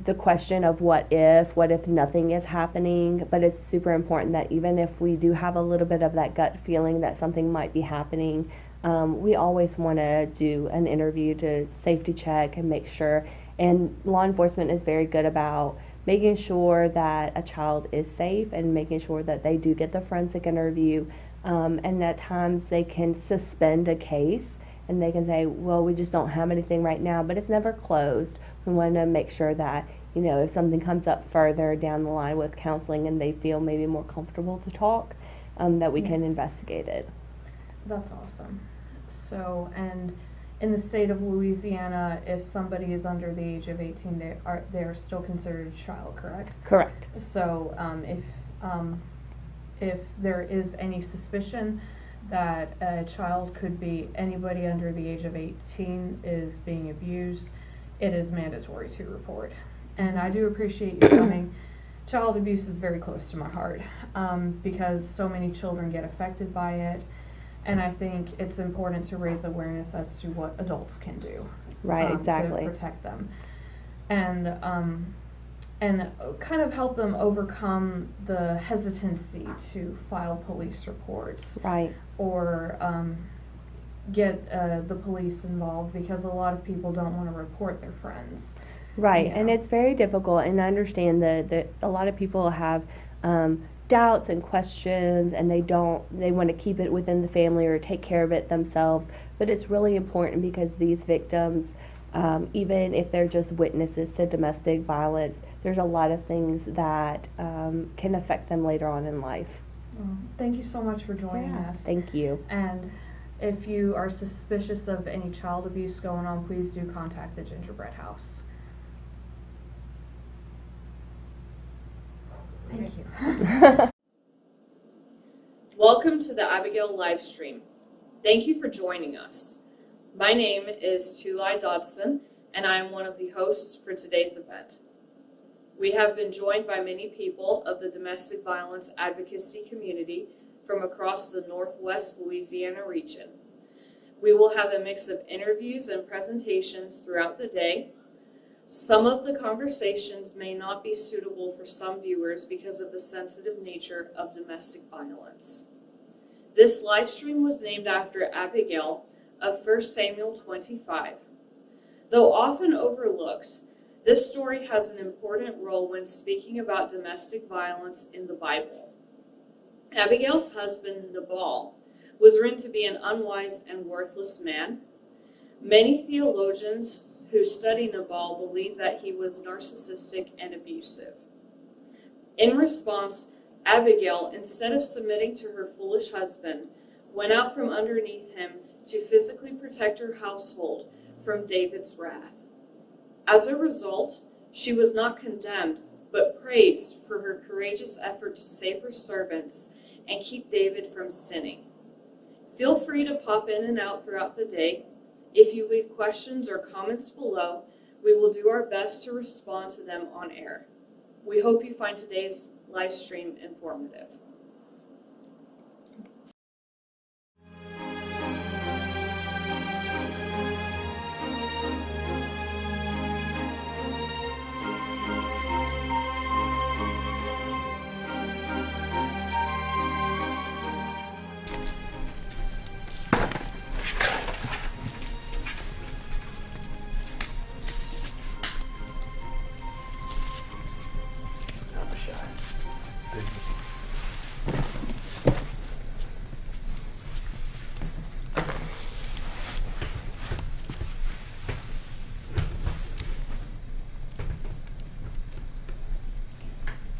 the question of what if nothing is happening, but it's super important that even if we do have a little bit of that gut feeling that something might be happening, we always want to do an interview to safety check and make sure. And law enforcement is very good about making sure that a child is safe and making sure that they do get the forensic interview. And at times they can suspend a case and they can say, well, we just don't have anything right now, but it's never closed. We want to make sure that, if something comes up further down the line with counseling and they feel maybe more comfortable to talk, that we can investigate it. That's awesome. So, and in the state of Louisiana, if somebody is under the age of 18, they are still considered a child, correct? Correct. So, if there is any suspicion that a child could be anybody under the age of 18 is being abused, it is mandatory to report. And I do appreciate you coming. Child abuse is very close to my heart, because so many children get affected by it. And I think it's important to raise awareness as to what adults can do. Right, exactly. To protect them. and kind of help them overcome the hesitancy to file police reports. Right. Or get the police involved, because a lot of people don't want to report their friends. Right, You and know. it's very difficult, and I understand that a lot of people have doubts and questions, and they want to keep it within the family or take care of it themselves, but it's really important because these victims, even if they're just witnesses to domestic violence, there's a lot of things that can affect them later on in life. Thank you so much for joining us. Thank you. And if you are suspicious of any child abuse going on, please do contact the Gingerbread House. Thank you. Welcome to the Abigail live stream. Thank you for joining us. My name is Tulai Dodson, and I am one of the hosts for today's event. We have been joined by many people of the domestic violence advocacy community from across the Northwest Louisiana region. We will have a mix of interviews and presentations throughout the day. Some of the conversations may not be suitable for some viewers because of the sensitive nature of domestic violence. This live stream was named after Abigail of 1 Samuel 25. Though often overlooked, this story has an important role when speaking about domestic violence in the Bible. Abigail's husband, Nabal, was written to be an unwise and worthless man. Many theologians who study Nabal believe that he was narcissistic and abusive. In response, Abigail, instead of submitting to her foolish husband, went out from underneath him to physically protect her household from David's wrath. As a result, she was not condemned, but praised for her courageous effort to save her servants and keep David from sinning. Feel free to pop in and out throughout the day. If you leave questions or comments below, we will do our best to respond to them on air. We hope you find today's live stream informative.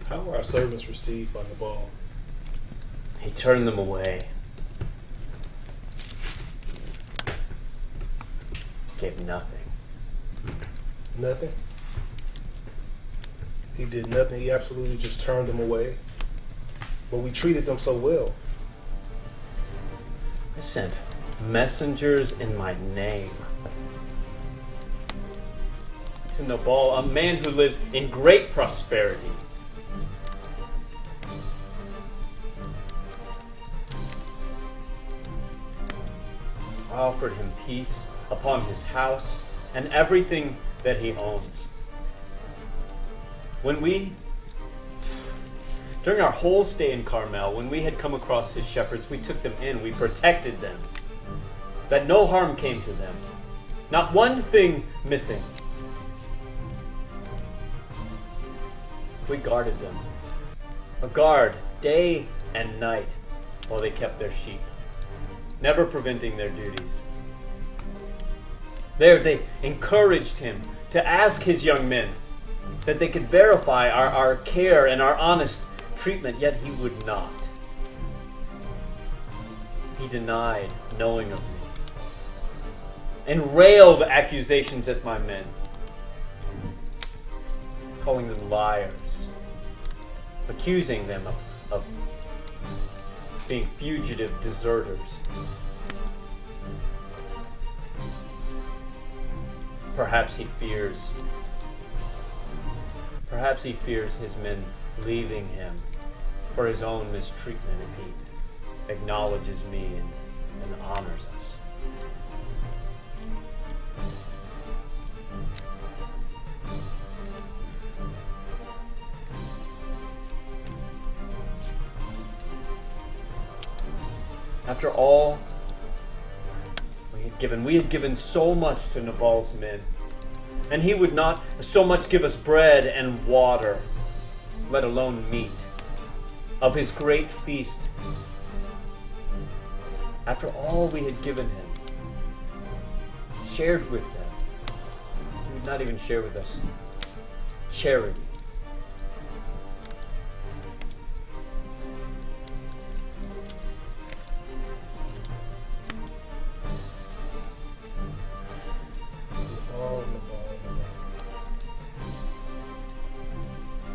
How were our servants received by Nabal? He turned them away. Gave nothing. Nothing? He did nothing. He absolutely just turned them away. But we treated them so well. I sent messengers in my name to Nabal, a man who lives in great prosperity. I offered him peace upon his house and everything that he owns. During our whole stay in Carmel, when we had come across his shepherds, we took them in, we protected them, that no harm came to them, not one thing missing. We guarded them, a guard day and night while they kept their sheep, never preventing their duties. There they encouraged him to ask his young men that they could verify our care and our honest treatment, yet he would not. He denied knowing of me and railed accusations at my men, calling them liars, accusing them of being fugitive deserters. Perhaps he fears his men leaving him for his own mistreatment if he acknowledges me and honors us. After all we had given so much to Nabal's men, and he would not so much give us bread and water, let alone meat, of his great feast. After all we had given him, shared with them, he would not even share with us charity.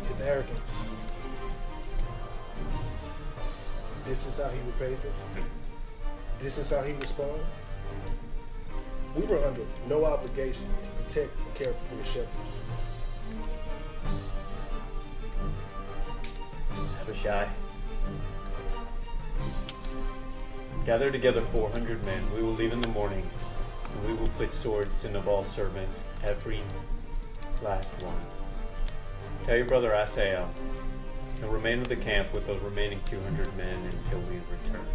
His arrogance. This is how he repays us. This is how he responds. We were under no obligation to protect and care for the shepherds. Abishai, gather together 400 men. We will leave in the morning, and we will put swords to Nabal's servants, every last one. Tell your brother Asael, and remain with the camp with the remaining 200 men until we return.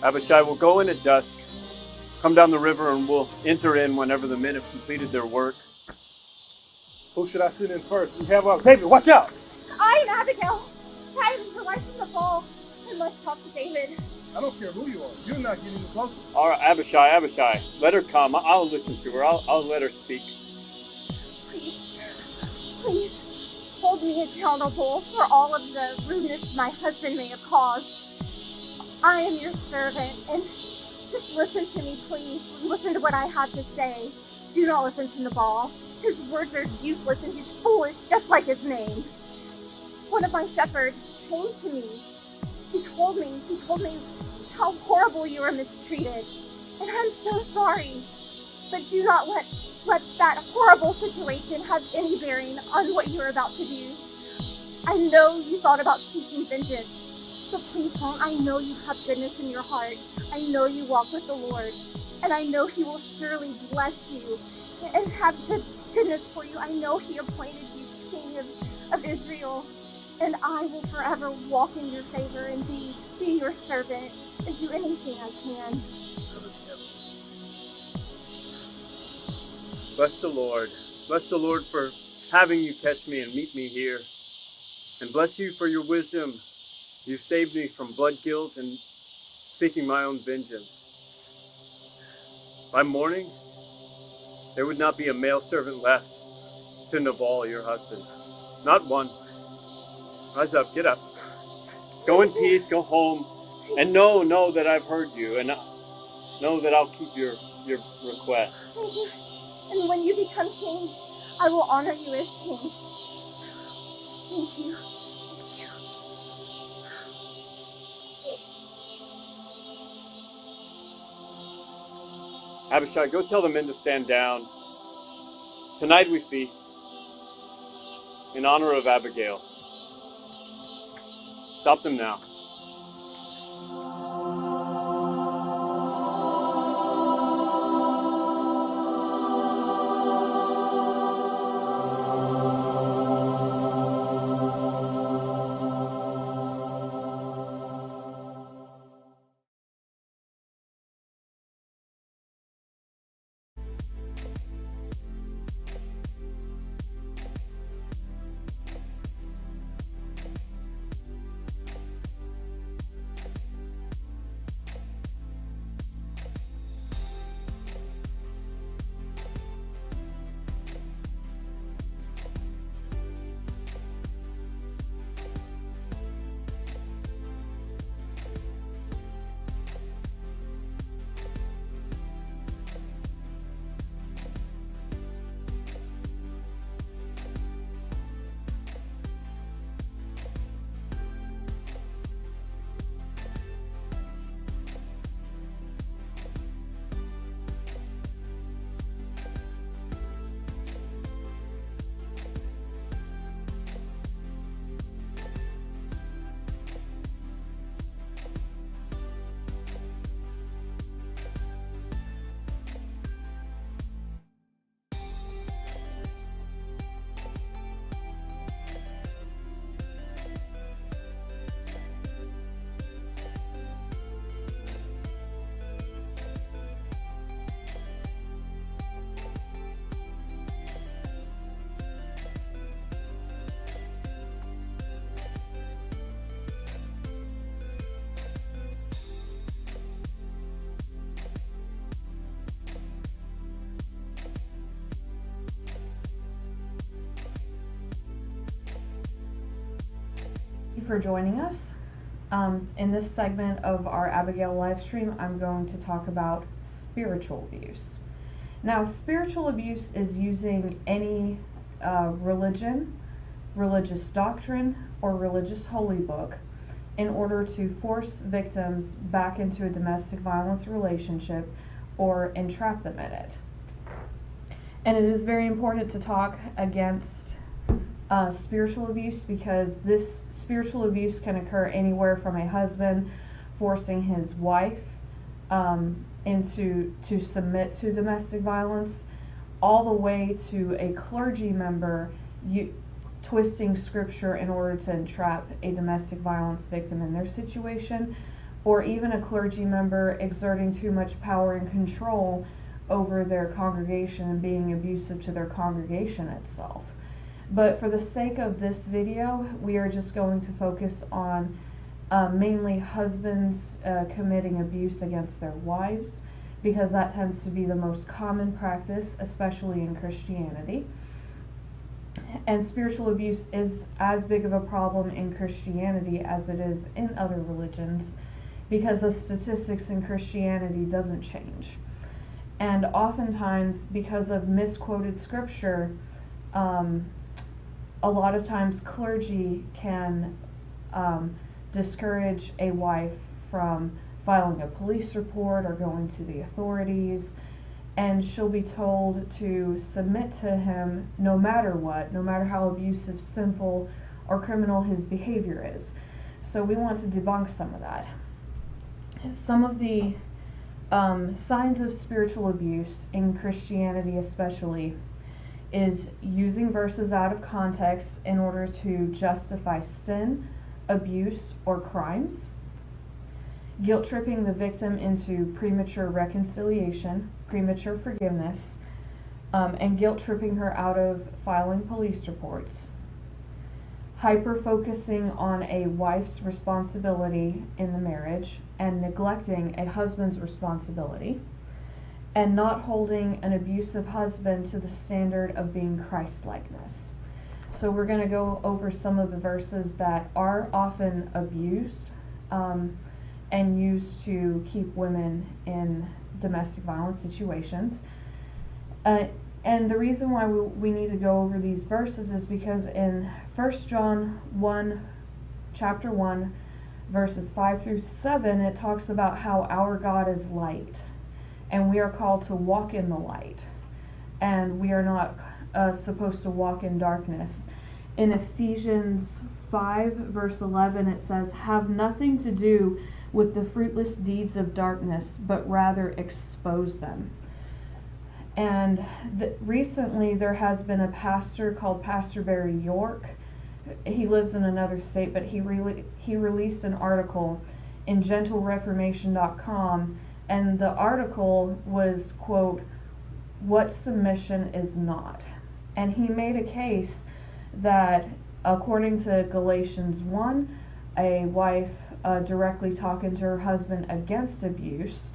Abishai will go in at dusk, come down the river, and we'll enter in whenever the men have completed their work. Who should I send in first? We have David, watch out! I am Abigail. I am the wife of the ball and must talk to David. I don't care who you are. You're not getting closer. All right, Abishai, let her come. I'll listen to her. I'll let her speak. Please, hold me accountable for all of the rudeness my husband may have caused. I am your servant, and just listen to me, please. Listen to what I have to say. Do not listen to Nabal. His words are useless and he's foolish, just like his name. One of my shepherds came to me. He told me how horrible you were mistreated. And I'm so sorry. But do not let that horrible situation have any bearing on what you're about to do. I know you thought about seeking vengeance. So please don't. I know you have goodness in your heart. I know you walk with the Lord. And I know he will surely bless you and have goodness for you. I know he appointed you king of Israel. And I will forever walk in your favor and be your servant and do anything I can. Bless the Lord. Bless the Lord for having you catch me and meet me here. And bless you for your wisdom. You saved me from blood guilt and seeking my own vengeance. By morning, there would not be a male servant left to Nabal, your husband. Not one. Rise up, get up. Go in peace, go home, and know that I've heard you, and know that I'll keep your request. Thank you. And when you become king, I will honor you as king. Thank you. Abishai, go tell the men to stand down. Tonight we feast in honor of Abigail. Stop them now. for joining us. In this segment of our Abigail live stream, I'm going to talk about spiritual abuse. Now, spiritual abuse is using any religion, religious doctrine, or religious holy book in order to force victims back into a domestic violence relationship or entrap them in it. And it is very important to talk against spiritual abuse, because this spiritual abuse can occur anywhere from a husband forcing his wife to submit to domestic violence, all the way to a clergy member twisting scripture in order to entrap a domestic violence victim in their situation, or even a clergy member exerting too much power and control over their congregation and being abusive to their congregation itself. But for the sake of this video, we are just going to focus on mainly husbands committing abuse against their wives, because that tends to be the most common practice, especially in Christianity. And spiritual abuse is as big of a problem in Christianity as it is in other religions, because the statistics in Christianity doesn't change. And oftentimes, because of misquoted scripture, a lot of times clergy can discourage a wife from filing a police report or going to the authorities, and she'll be told to submit to him no matter what, no matter how abusive, sinful, or criminal his behavior is. So we want to debunk some of that. Some of the signs of spiritual abuse in Christianity especially is using verses out of context in order to justify sin, abuse, or crimes, guilt-tripping the victim into premature reconciliation, premature forgiveness, and guilt-tripping her out of filing police reports, hyper-focusing on a wife's responsibility in the marriage and neglecting a husband's responsibility, and not holding an abusive husband to the standard of being Christ-likeness. So we're going to go over some of the verses that are often abused and used to keep women in domestic violence situations. And the reason why we need to go over these verses is because in 1 John 1, chapter 1, verses 5 through 7, it talks about how our God is light, and we are called to walk in the light, and we are not supposed to walk in darkness. In Ephesians 5, verse 11, it says, "Have nothing to do with the fruitless deeds of darkness, but rather expose them." And recently there has been a pastor called Pastor Barry York. He lives in another state, but he released an article in gentlereformation.com, and the article was, quote, "What submission is not." And he made a case that according to Galatians 1, a wife directly talking to her husband against abuse,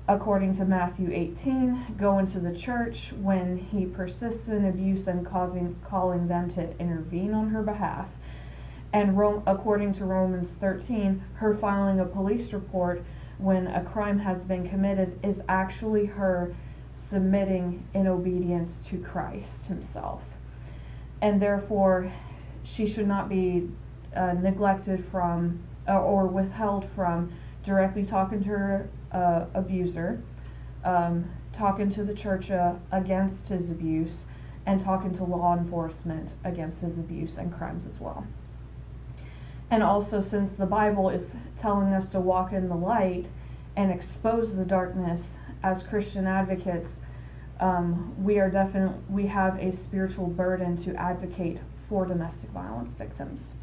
according to Matthew 18, going to the church when he persists in abuse and calling them to intervene on her behalf, and according to Romans 13, her filing a police report when a crime has been committed is actually her submitting in obedience to Christ himself. And therefore, she should not be neglected from or withheld from directly talking to her abuser, talking to the church against his abuse, and talking to law enforcement against his abuse and crimes as well. And also, since the Bible is telling us to walk in the light and expose the darkness, as Christian advocates, we have a spiritual burden to advocate for domestic violence victims.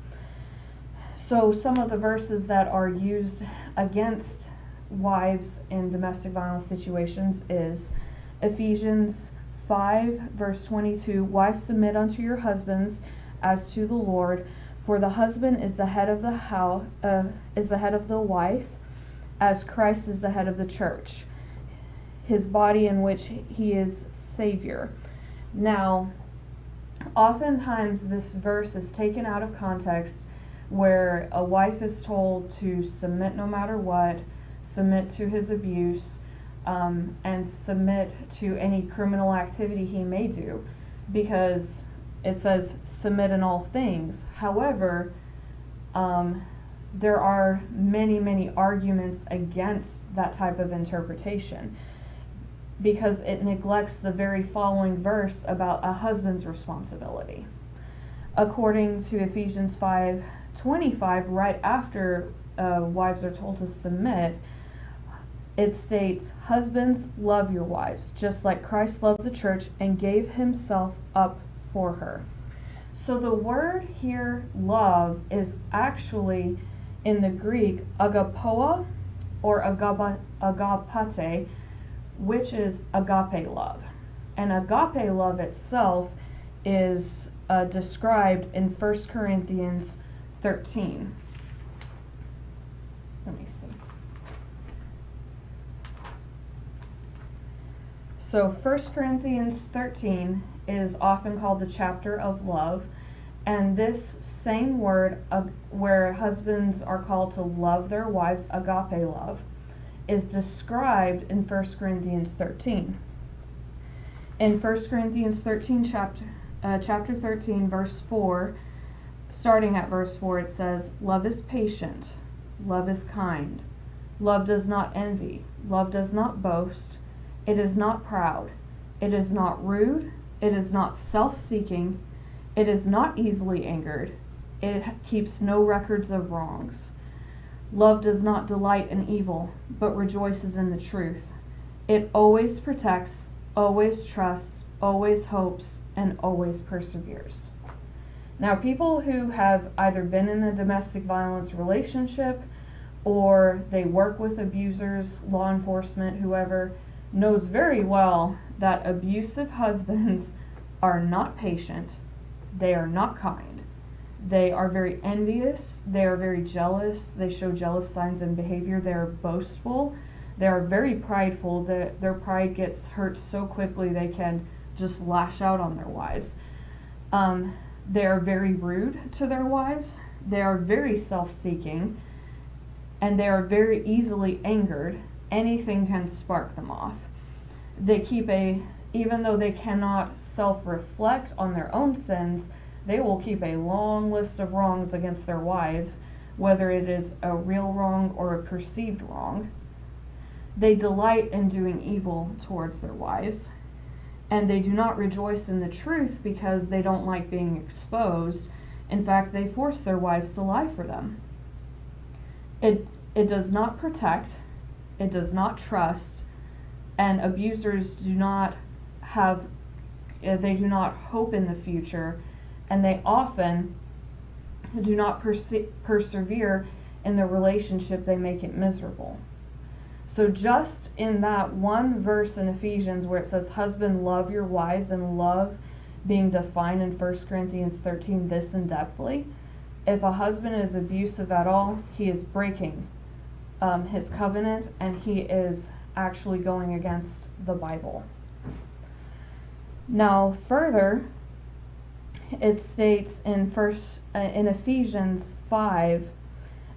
So some of the verses that are used against wives in domestic violence situations is Ephesians 5, verse 22, "Wives, submit unto your husbands as to the Lord, for the husband is the head of the house, is the head of the wife, as Christ is the head of the church, his body, in which he is Savior." Now, oftentimes this verse is taken out of context where a wife is told to submit no matter what, submit to his abuse, and submit to any criminal activity he may do, because it says submit in all things. However, there are many arguments against that type of interpretation, because it neglects the very following verse about a husband's responsibility. According to Ephesians 5:25, right after wives are told to submit, it states, "Husbands, love your wives, just like Christ loved the church and gave himself up for her." So the word here, love, is actually in the Greek agapoa or agapate, which is agape love. And agape love itself is described in 1 Corinthians 13. Let me see. So 1 Corinthians 13 is often called the chapter of love, and this same word, where husbands are called to love their wives, agape love, is described in 1 Corinthians 13. In 1 Corinthians 13, chapter 13, verse 4, starting at verse 4, it says, "Love is patient, love is kind, love does not envy, love does not boast, it is not proud, it is not rude, it is not self-seeking, it is not easily angered, it keeps no records of wrongs. Love does not delight in evil, but rejoices in the truth. It always protects, always trusts, always hopes, and always perseveres." Now, people who have either been in a domestic violence relationship or they work with abusers, law enforcement, whoever, knows very well that abusive husbands are not patient, they are not kind, they are very envious, they are very jealous, they show jealous signs and behavior, they are boastful, they are very prideful, their pride gets hurt so quickly they can just lash out on their wives. They are very rude to their wives, they are very self-seeking, and they are very easily angered. Anything can spark them off. They keep even though they cannot self-reflect on their own sins, they will keep a long list of wrongs against their wives, whether it is a real wrong or a perceived wrong. They delight in doing evil towards their wives, and they do not rejoice in the truth because they don't like being exposed. In fact, they force their wives to lie for them. It does not protect, it does not trust, and abusers do not hope in the future, and they often do not persevere in the relationship. They make it miserable. So just in that one verse in Ephesians where it says, "Husband, love your wives," and love being defined in 1 Corinthians 13 this in-depthly, if a husband is abusive at all, he is breaking his covenant, and he is actually going against the Bible. Now further, it states in Ephesians 5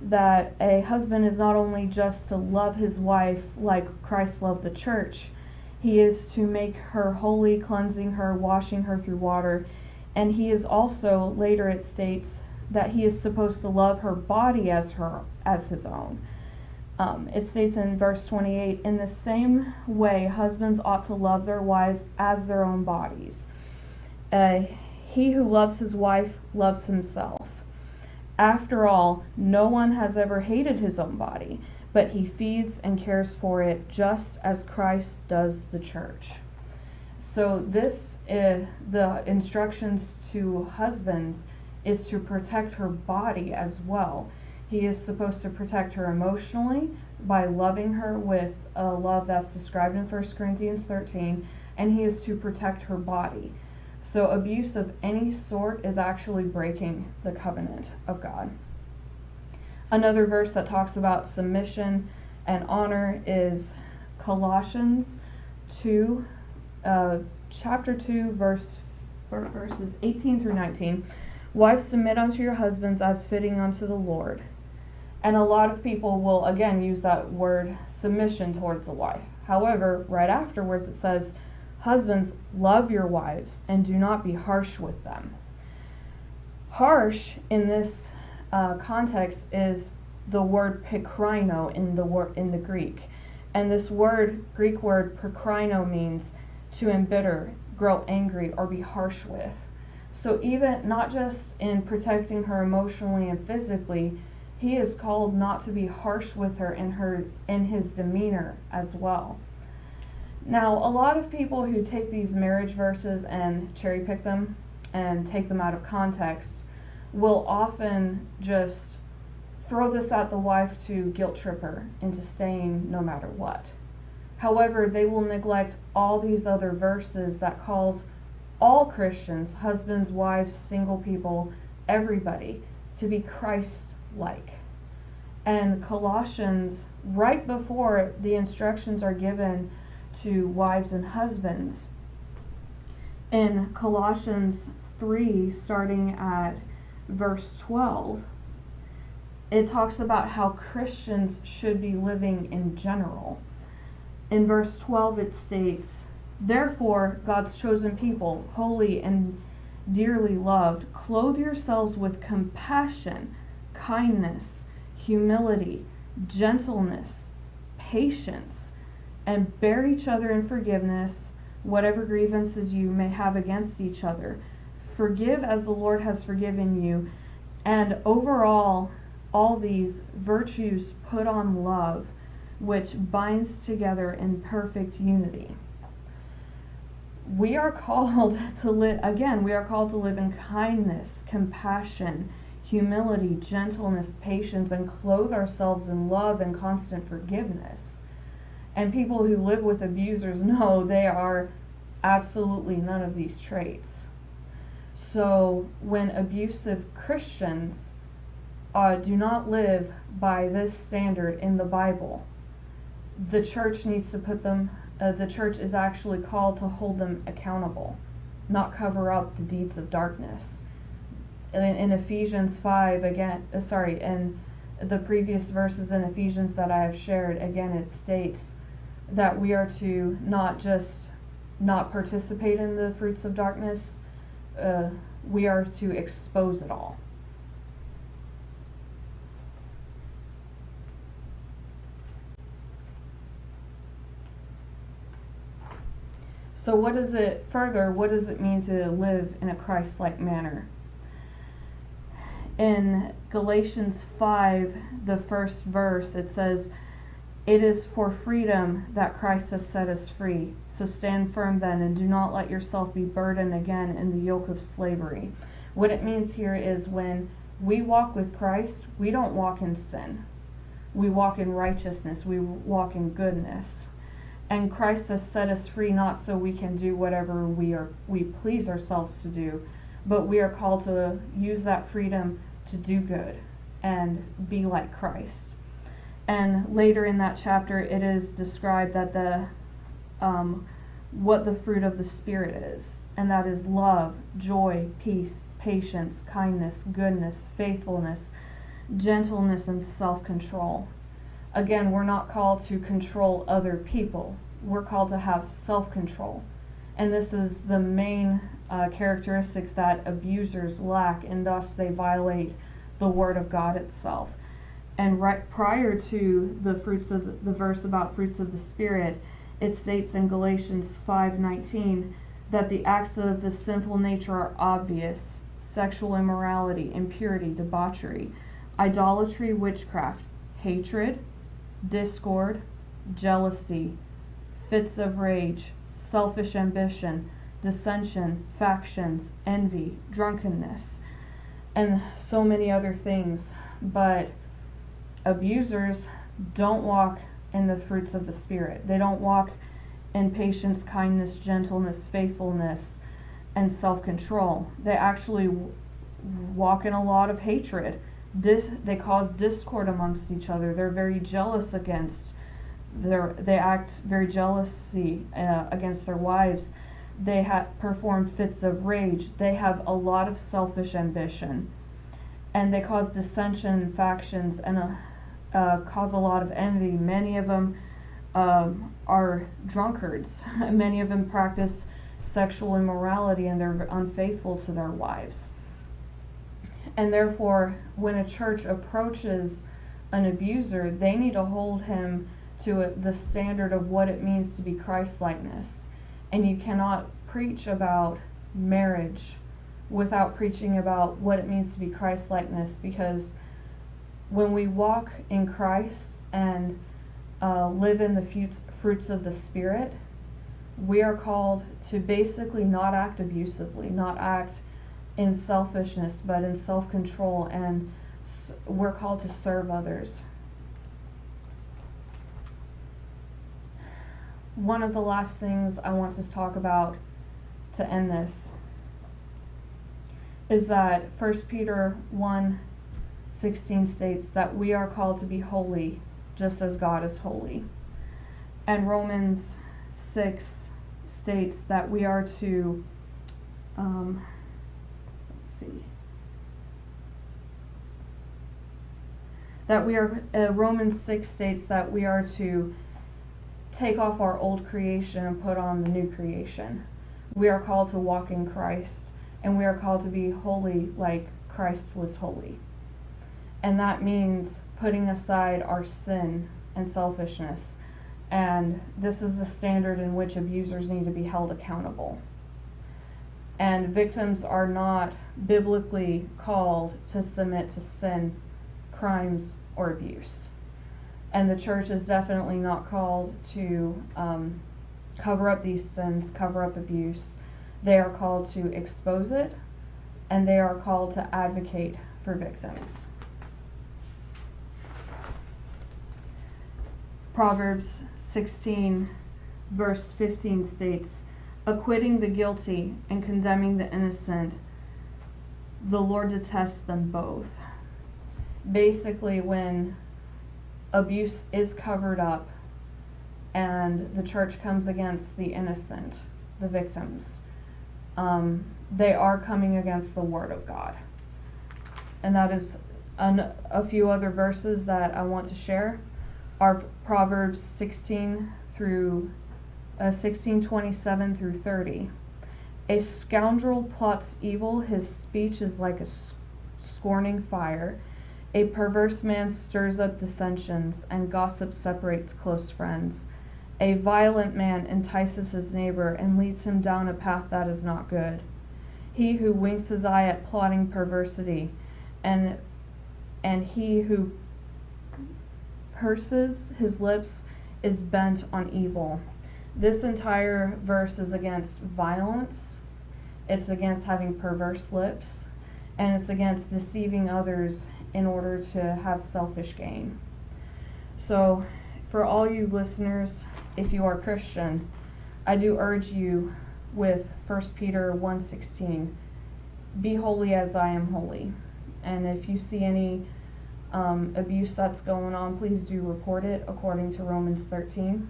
that a husband is not only just to love his wife like Christ loved the church, he is to make her holy, cleansing her, washing her through water, and he is also, later it states, that he is supposed to love her body as his own. It states in verse 28, "In the same way, husbands ought to love their wives as their own bodies. He who loves his wife loves himself. After all, no one has ever hated his own body, but he feeds and cares for it just as Christ does the church." So the instructions to husbands is to protect her body as well. He is supposed to protect her emotionally by loving her with a love that's described in 1 Corinthians 13, and he is to protect her body. So abuse of any sort is actually breaking the covenant of God. Another verse that talks about submission and honor is Colossians 2, chapter 2, verses 18 through 19, Wives, submit unto your husbands as fitting unto the Lord. And a lot of people will again use that word submission towards the wife. However, right afterwards it says, husbands, love your wives and do not be harsh with them. Harsh in this context is the word pikrino in the Greek. And this Greek word pikrino, means to embitter, grow angry, or be harsh with. So even not just in protecting her emotionally and physically, he is called not to be harsh with her in his demeanor as well. Now, a lot of people who take these marriage verses and cherry pick them and take them out of context will often just throw this at the wife to guilt trip her into staying no matter what. However, they will neglect all these other verses that calls all Christians, husbands, wives, single people, everybody, to be Christ-like. And Colossians, right before the instructions are given to wives and husbands, in Colossians 3, starting at verse 12, it talks about how Christians should be living in general. In verse 12 it states, therefore, God's chosen people, holy and dearly loved, clothe yourselves with compassion, kindness, humility, gentleness, patience, and bear each other in forgiveness, whatever grievances you may have against each other. Forgive as the Lord has forgiven you. And overall, all these virtues put on love, which binds together in perfect unity. We are called to live, again, we are called to live in kindness, compassion, humility, gentleness, patience, and clothe ourselves in love and constant forgiveness. And people who live with abusers know they are absolutely none of these traits. So when abusive Christians do not live by this standard in the Bible, the church needs to put them, the church is actually called to hold them accountable, not cover up the deeds of darkness. In Ephesians 5, again, in the previous verses in Ephesians that I have shared, again it states that we are to not just not participate in the fruits of darkness, we are to expose it all. So what does it mean to live in a Christ-like manner? In Galatians 5, the first verse, it says, it is for freedom that Christ has set us free. So stand firm then, and do not let yourself be burdened again in the yoke of slavery. What it means here is when we walk with Christ, we don't walk in sin. We walk in righteousness. We walk in goodness. And Christ has set us free not so we can do whatever we please ourselves to do, but we are called to use that freedom to do good and be like Christ. And later in that chapter, it is described that what the fruit of the Spirit is, and that is love, joy, peace, patience, kindness, goodness, faithfulness, gentleness, and self-control. Again, we're not called to control other people. We're called to have self-control. And this is the main characteristic that abusers lack, and thus they violate the Word of God itself. And right prior to the verse about fruits of the Spirit, it states in Galatians 5:19 that the acts of the sinful nature are obvious: sexual immorality, impurity, debauchery, idolatry, witchcraft, hatred, discord, jealousy, fits of rage, selfish ambition, dissension, factions, envy, drunkenness, and so many other things. But abusers don't walk in the fruits of the Spirit. They don't walk in patience, kindness, gentleness, faithfulness, and self-control. They actually walk in a lot of hatred. They cause discord amongst each other. They're very jealous against they act very jealousy against their wives. they perform fits of rage. They have a lot of selfish ambition, and they cause dissension and factions, and cause a lot of envy. Many of them are drunkards. Many of them practice sexual immorality, and they're unfaithful to their wives. And therefore, when a church approaches an abuser, they need to hold him to the standard of what it means to be Christ-likeness. And you cannot preach about marriage without preaching about what it means to be Christ-likeness, because when we walk in Christ and live in the fruits of the Spirit, we are called to basically not act abusively, not act in selfishness, but in self-control, and we're called to serve others. One of the last things I want to talk about to end this is that 1 Peter 1:16 states that we are called to be holy just as God is holy. And Romans 6 states that we are to, Romans 6 states that we are to take off our old creation and put on the new creation. We are called to walk in Christ, and we are called to be holy like Christ was holy. And that means putting aside our sin and selfishness. And this is the standard in which abusers need to be held accountable. And victims are not biblically called to submit to sin, crimes, or abuse. And the church is definitely not called to cover up these sins, cover up abuse. They are called to expose it, and they are called to advocate for victims. Proverbs 16 verse 15 states, acquitting the guilty and condemning the innocent, the Lord detests them both. Basically, when abuse is covered up and the church comes against the innocent, the victims, they are coming against the Word of God. And that is a few other verses that I want to share are Proverbs 16:27 through 30. A scoundrel plots evil, his speech is like a scorning fire. A perverse man stirs up dissensions, and gossip separates close friends. A violent man entices his neighbor and leads him down a path that is not good. He who winks his eye at plotting perversity, and he who purses his lips is bent on evil. This entire verse is against violence, it's against having perverse lips, and it's against deceiving others in order to have selfish gain. So, for all you listeners, if you are Christian, I do urge you with 1 Peter 1:16, be holy as I am holy. And if you see any abuse that's going on, please do report it according to Romans 13.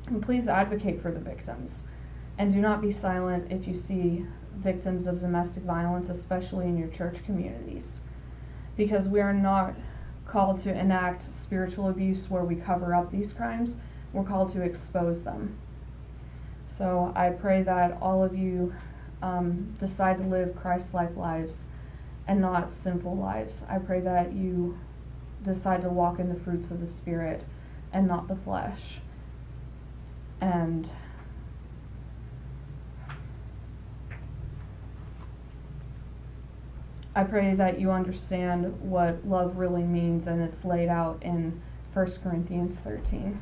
And please advocate for the victims. And do not be silent if you see victims of domestic violence, especially in your church communities. Because we are not called to enact spiritual abuse where we cover up these crimes. We're called to expose them. So I pray that all of you decide to live Christ-like lives and not sinful lives. I pray that you decide to walk in the fruits of the Spirit and not the flesh. And I pray that you understand what love really means, and it's laid out in 1 Corinthians 13.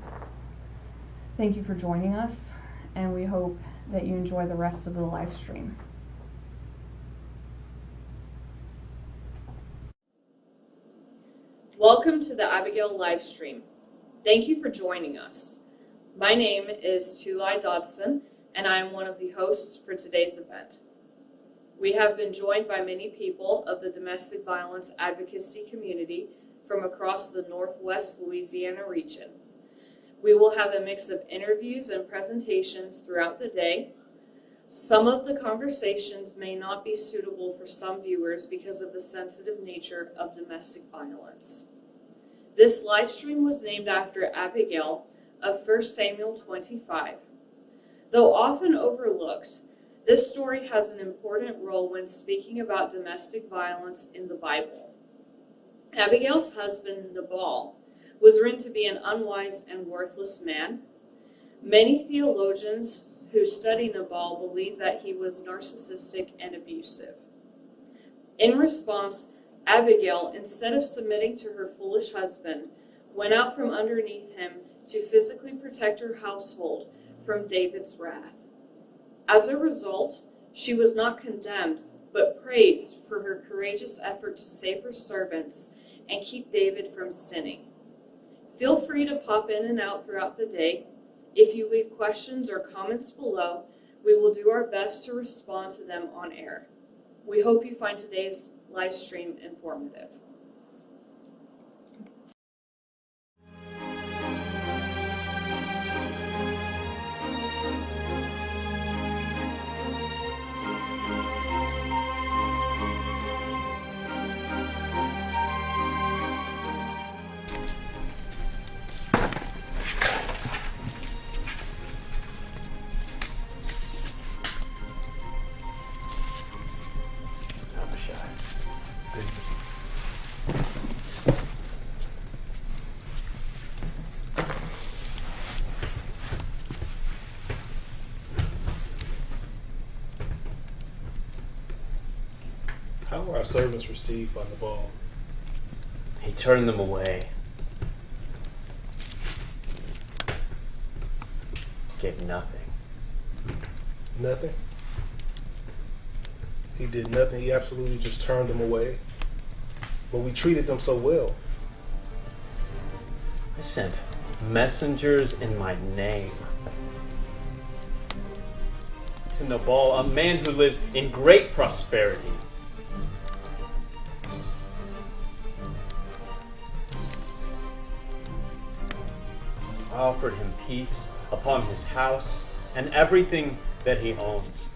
Thank you for joining us, and we hope that you enjoy the rest of the live stream. Welcome to the Abigail live stream. Thank you for joining us. My name is Tulai Dodson, and I am one of the hosts for today's event. We have been joined by many people of the domestic violence advocacy community from across the Northwest Louisiana region. We will have a mix of interviews and presentations throughout the day. Some of the conversations may not be suitable for some viewers because of the sensitive nature of domestic violence. This live stream was named after Abigail of 1 Samuel 25. Though often overlooked, this story has an important role when speaking about domestic violence in the Bible. Abigail's husband, Nabal, was written to be an unwise and worthless man. Many theologians who study Nabal believe that he was narcissistic and abusive. In response, Abigail, instead of submitting to her foolish husband, went out from underneath him to physically protect her household from David's wrath. As a result, she was not condemned, but praised for her courageous effort to save her servants and keep David from sinning. Feel free to pop in and out throughout the day. If you leave questions or comments below, we will do our best to respond to them on air. We hope you find today's live stream informative. How were our servants received by Nabal? He turned them away. Gave nothing. Nothing? He did nothing. He absolutely just turned them away. But we treated them so well. I sent messengers in my name to Nabal, a man who lives in great prosperity. I offered him peace upon his house and everything that he owns.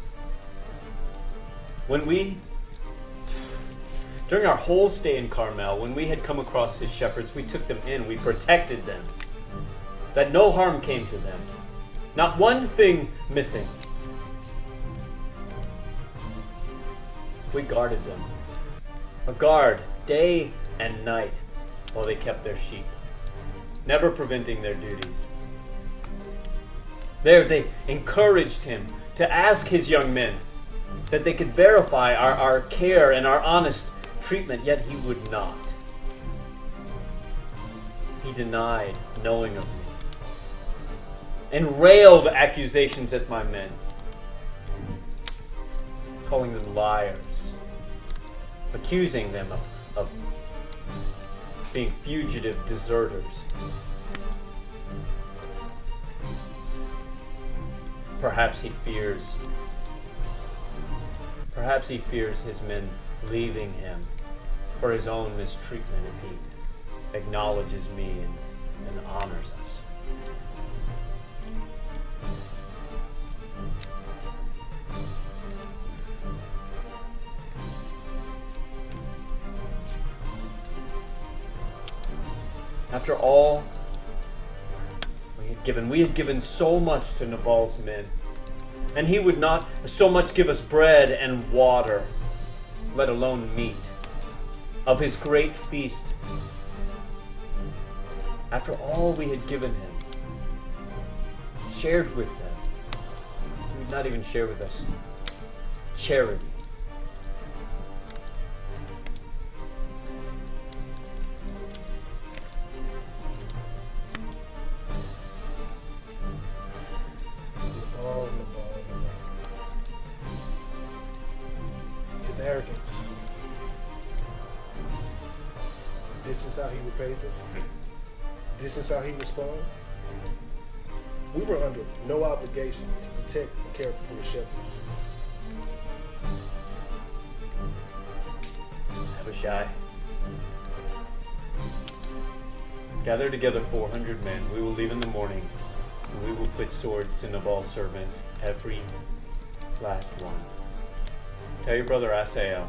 During our whole stay in Carmel, when we had come across his shepherds, we took them in, we protected them, that no harm came to them, not one thing missing. We guarded them, a guard day and night while they kept their sheep, never preventing their duties. There they encouraged him to ask his young men that they could verify our care and our honest treatment, yet he would not. He denied knowing of me and railed accusations at my men, calling them liars, accusing them of being fugitive deserters. Perhaps he fears his men leaving him for his own mistreatment if he acknowledges me and honors us. After all we had given so much to Nabal's men, and he would not so much give us bread and water, let alone meat, of his great feast. After all we had given him, shared with them, he would not even share with us charity. His arrogance. This is how he repays us. This is how he responds. We were under no obligation to protect and care for the shepherds. Abishai, gather together 400 men. We will leave in the morning, and we will put swords to Nabal's servants every last one. Tell your brother Asael,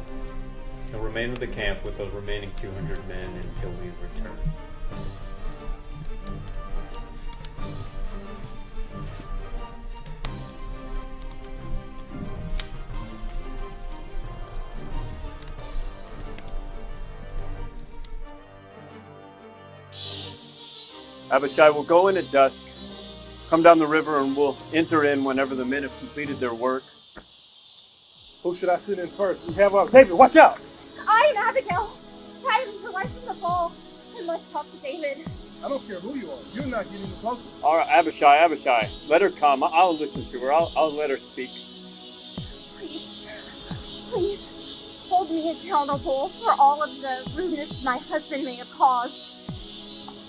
he'll remain with the camp with those remaining 200 men until we return. Abishai will go in at dusk, come down the river, and we'll enter in whenever the men have completed their work. Who should I send in first? We have David, watch out! I am Abigail. I am the wife of the ball. I must talk to David. I don't care who you are. You're not getting any closer. All right, Abishai, let her come. I'll listen to her. I'll let her speak. Please, hold me accountable for all of the rudeness my husband may have caused.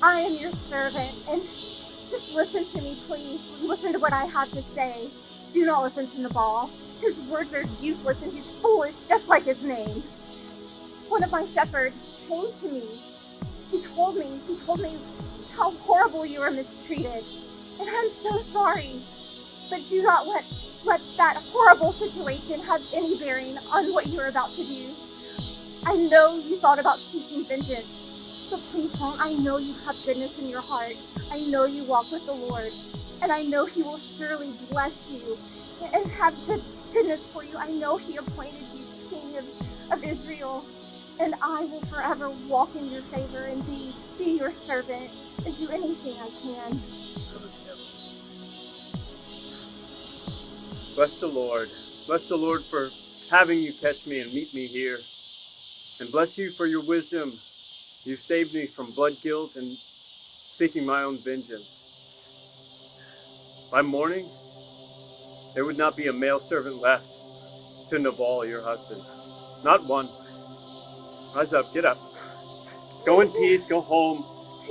I am your servant, and just listen to me, please. Listen to what I have to say. Do not listen to Nabal. His words are useless, and he's foolish, just like his name. One of my shepherds came to me. He told me how horrible you were mistreated, and I'm so sorry. But do not let that horrible situation have any bearing on what you're about to do. I know you thought about seeking vengeance. So please don't. I know you have goodness in your heart. I know you walk with the Lord. And I know he will surely bless you and have goodness for you. I know he appointed you king of Israel. And I will forever walk in your favor and be your servant and do anything I can. Bless the Lord. Bless the Lord for having you catch me and meet me here. And bless you for your wisdom. You saved me from blood guilt and seeking my own vengeance. By morning, there would not be a male servant left to Nabal, your husband. Not one. Rise up, get up. Go in peace, go home,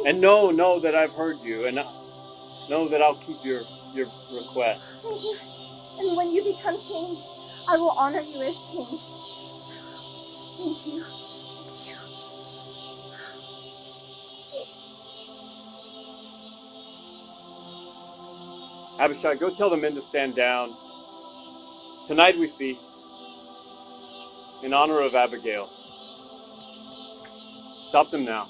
and know that I've heard you, and know that I'll keep your request. Thank you. And when you become king, I will honor you as king. Thank you. Abishai, go tell the men to stand down. Tonight we feast in honor of Abigail. Stop them now.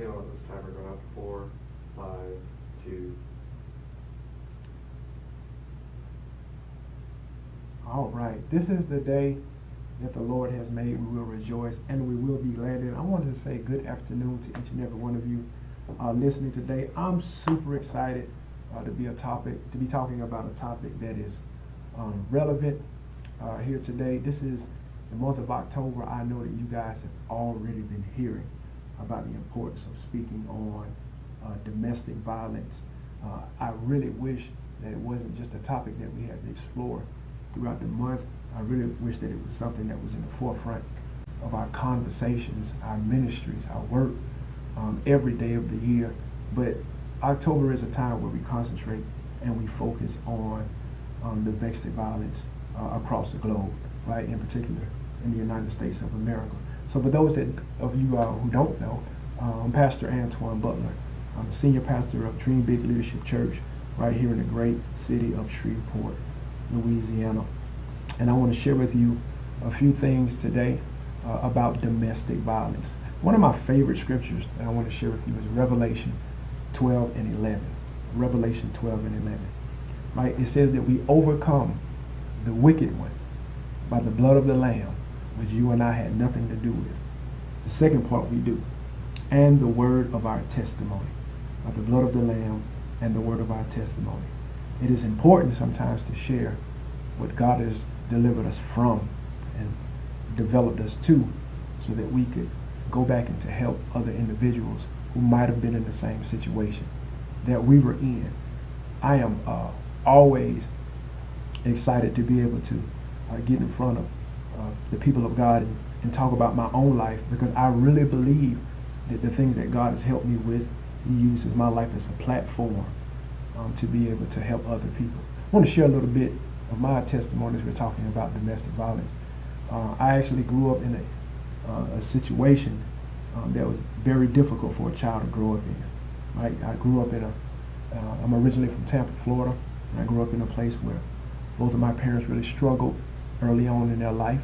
Abigail at this time are going up 4, 5, 2. All right, this is the day that the Lord has made. We will rejoice and we will be glad in it. I wanted to say good afternoon to each and every one of you listening today. I'm super excited to be talking about a topic that is relevant here today. This is the month of October. I know that you guys have already been hearing about the importance of speaking on domestic violence. I really wish that it wasn't just a topic that we had to explore throughout the month. I really wish that it was something that was in the forefront of our conversations, our ministries, our work, every day of the year. But October is a time where we concentrate and we focus on domestic violence across the globe, right? In particular, in the United States of America. So for those of you who don't know, I'm Pastor Antoine Butler. I'm the senior pastor of Dream Big Leadership Church right here in the great city of Shreveport, Louisiana. And I want to share with you a few things today about domestic violence. One of my favorite scriptures that I want to share with you is Revelation 12 and 11. Revelation 12 and 11. Right? It says that we overcome the wicked one by the blood of the Lamb, which you and I had nothing to do with. The second part we do, and the word of our testimony. By the blood of the Lamb and the word of our testimony. It is important sometimes to share what God has delivered us from and developed us to, so that we could go back and to help other individuals who might have been in the same situation that we were in. I am always excited to be able to get in front of the people of God and talk about my own life, because I really believe that the things that God has helped me with, He uses my life as a platform to be able to help other people. I want to share a little bit of my testimony as we're talking about domestic violence. I actually grew up in a situation that was very difficult for a child to grow up in. Right? I grew up in I'm originally from Tampa, Florida, and I grew up in a place where both of my parents really struggled early on in their life.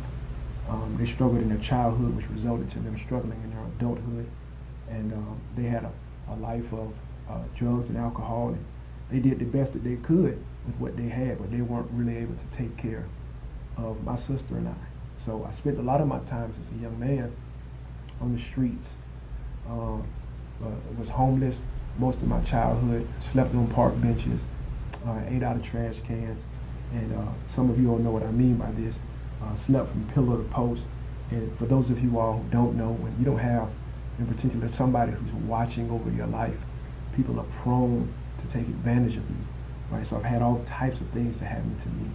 They struggled in their childhood, which resulted to them struggling in their adulthood. And they had a life of drugs and alcohol, and they did the best that they could with what they had, but they weren't really able to take care of my sister and I. So I spent a lot of my time as a young man on the streets. Was homeless most of my childhood, slept on park benches, ate out of trash cans, and some of you all know what I mean by this. Slept from pillar to post. And for those of you all who don't know, when you don't have, in particular, somebody who's watching over your life, people are prone to take advantage of you, right? So I've had all types of things that happened to me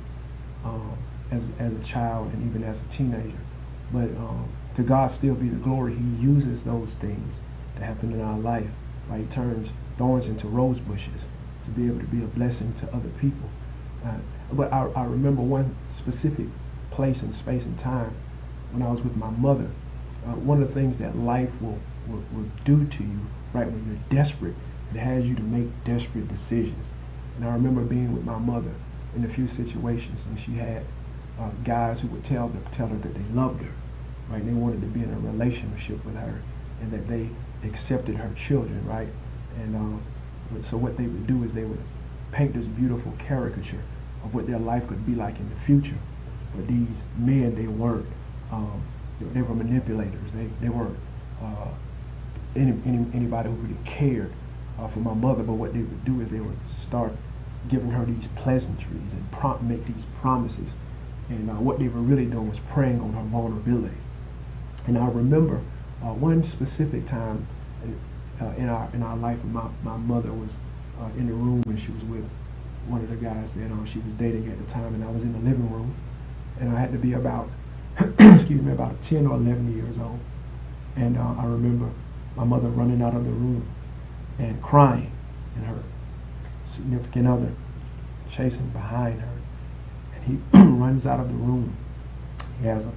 as a child and even as a teenager. But to God still be the glory. He uses those things that happen in our life, right? He turns thorns into rose bushes to be able to be a blessing to other people. But I remember one specific place and space and time when I was with my mother. One of the things that life will do to you, right, when you're desperate, it has you to make desperate decisions. And I remember being with my mother in a few situations, and she had guys who would tell her that they loved her, right? They wanted to be in a relationship with her, and that they accepted her children, right? And so what they would do is they would paint this beautiful caricature of what their life could be like in the future. But these men, they weren't. They were manipulators. They weren't anybody who really cared for my mother. But what they would do is they would start giving her these pleasantries and make these promises. And what they were really doing was preying on her vulnerability. And I remember one specific time in our life, my mother was in the room, and she was with one of the guys that she was dating at the time, and I was in the living room, and I had to be about about 10 or 11 years old. And I remember my mother running out of the room and crying, and her significant other chasing behind her. And he runs out of the room. He has a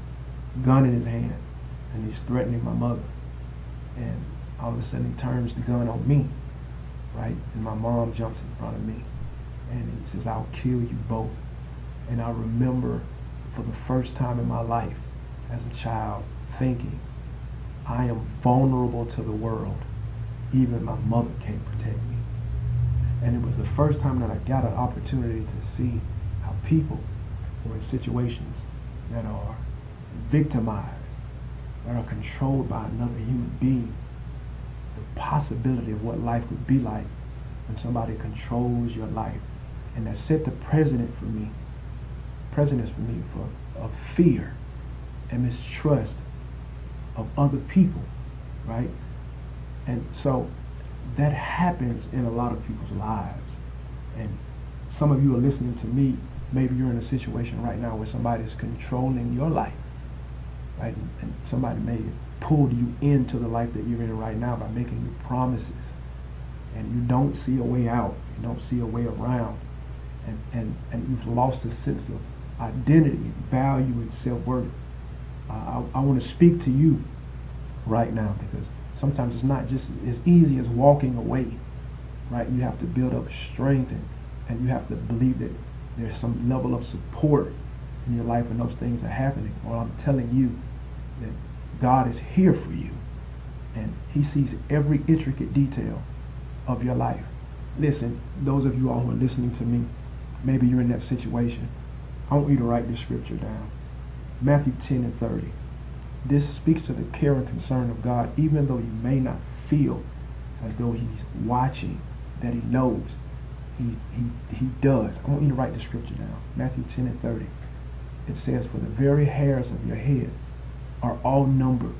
gun in his hand, and he's threatening my mother. And all of a sudden he turns the gun on me, right? And my mom jumps in front of me, and he says, "I'll kill you both." And I remember for the first time in my life as a child thinking, I am vulnerable to the world, even my mother can't protect me. And it was the first time that I got an opportunity to see how people who are in situations that are victimized, that are controlled by another human being, the possibility of what life would be like when somebody controls your life. And that set the precedent for me of fear and mistrust of other people, right? And so that happens in a lot of people's lives. And some of you are listening to me, maybe you're in a situation right now where somebody's controlling your life, right? And somebody may have pulled you into the life that you're in right now by making you promises. And you don't see a way out, you don't see a way around. And you've lost a sense of identity, value, and self-worth. I want to speak to you right now, because sometimes it's not just as easy as walking away, right? You have to build up strength, and you have to believe that there's some level of support in your life when those things are happening. Well, I'm telling you that God is here for you, and He sees every intricate detail of your life. Listen, those of you all who are listening to me, maybe you're in that situation. I want you to write this scripture down. Matthew 10:30. This speaks to the care and concern of God, even though you may not feel as though He's watching, that He knows. He does. I want you to write the scripture down. Matthew 10:30. It says, for the very hairs of your head are all numbered,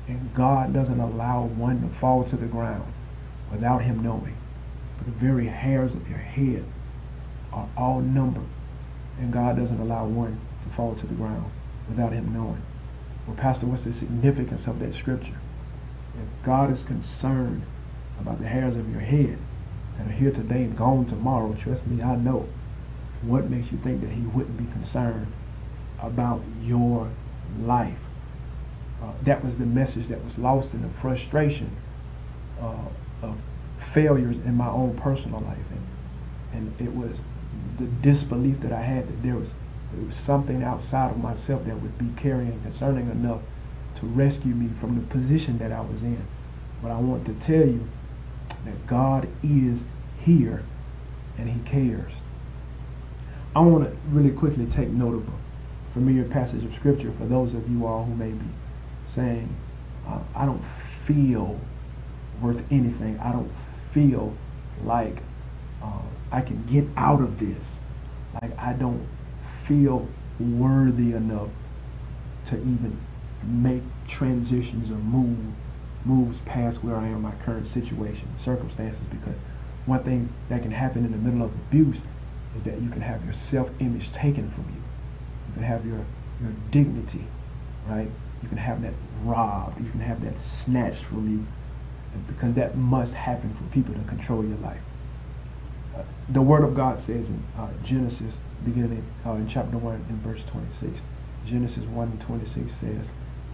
and God doesn't allow one to fall to the ground without Him knowing. For the very hairs of your head are all numbered, and God doesn't allow one to fall to the ground without Him knowing. Well, Pastor, what's the significance of that scripture? If God is concerned about the hairs of your head that are here today and gone tomorrow, trust me, I know. What makes you think that He wouldn't be concerned about your life? That was the message that was lost in the frustration of failures in my own personal life. And it was the disbelief that I had that there was something outside of myself that would be caring and concerning enough to rescue me from the position that I was in. But I want to tell you that God is here and He cares. I want to really quickly take note of a familiar passage of scripture for those of you all who may be saying, I don't feel worth anything. I don't feel like I can get out of this. Like I don't feel worthy enough to even make transitions or moves past where I am in my current situation, circumstances, because one thing that can happen in the middle of abuse is that you can have your self-image taken from you. You can have your dignity, right? You can have that robbed. You can have that snatched from you, because that must happen for people to control your life. The Word of God says in Genesis, beginning in chapter 1 in verse 26, Genesis 1:26 says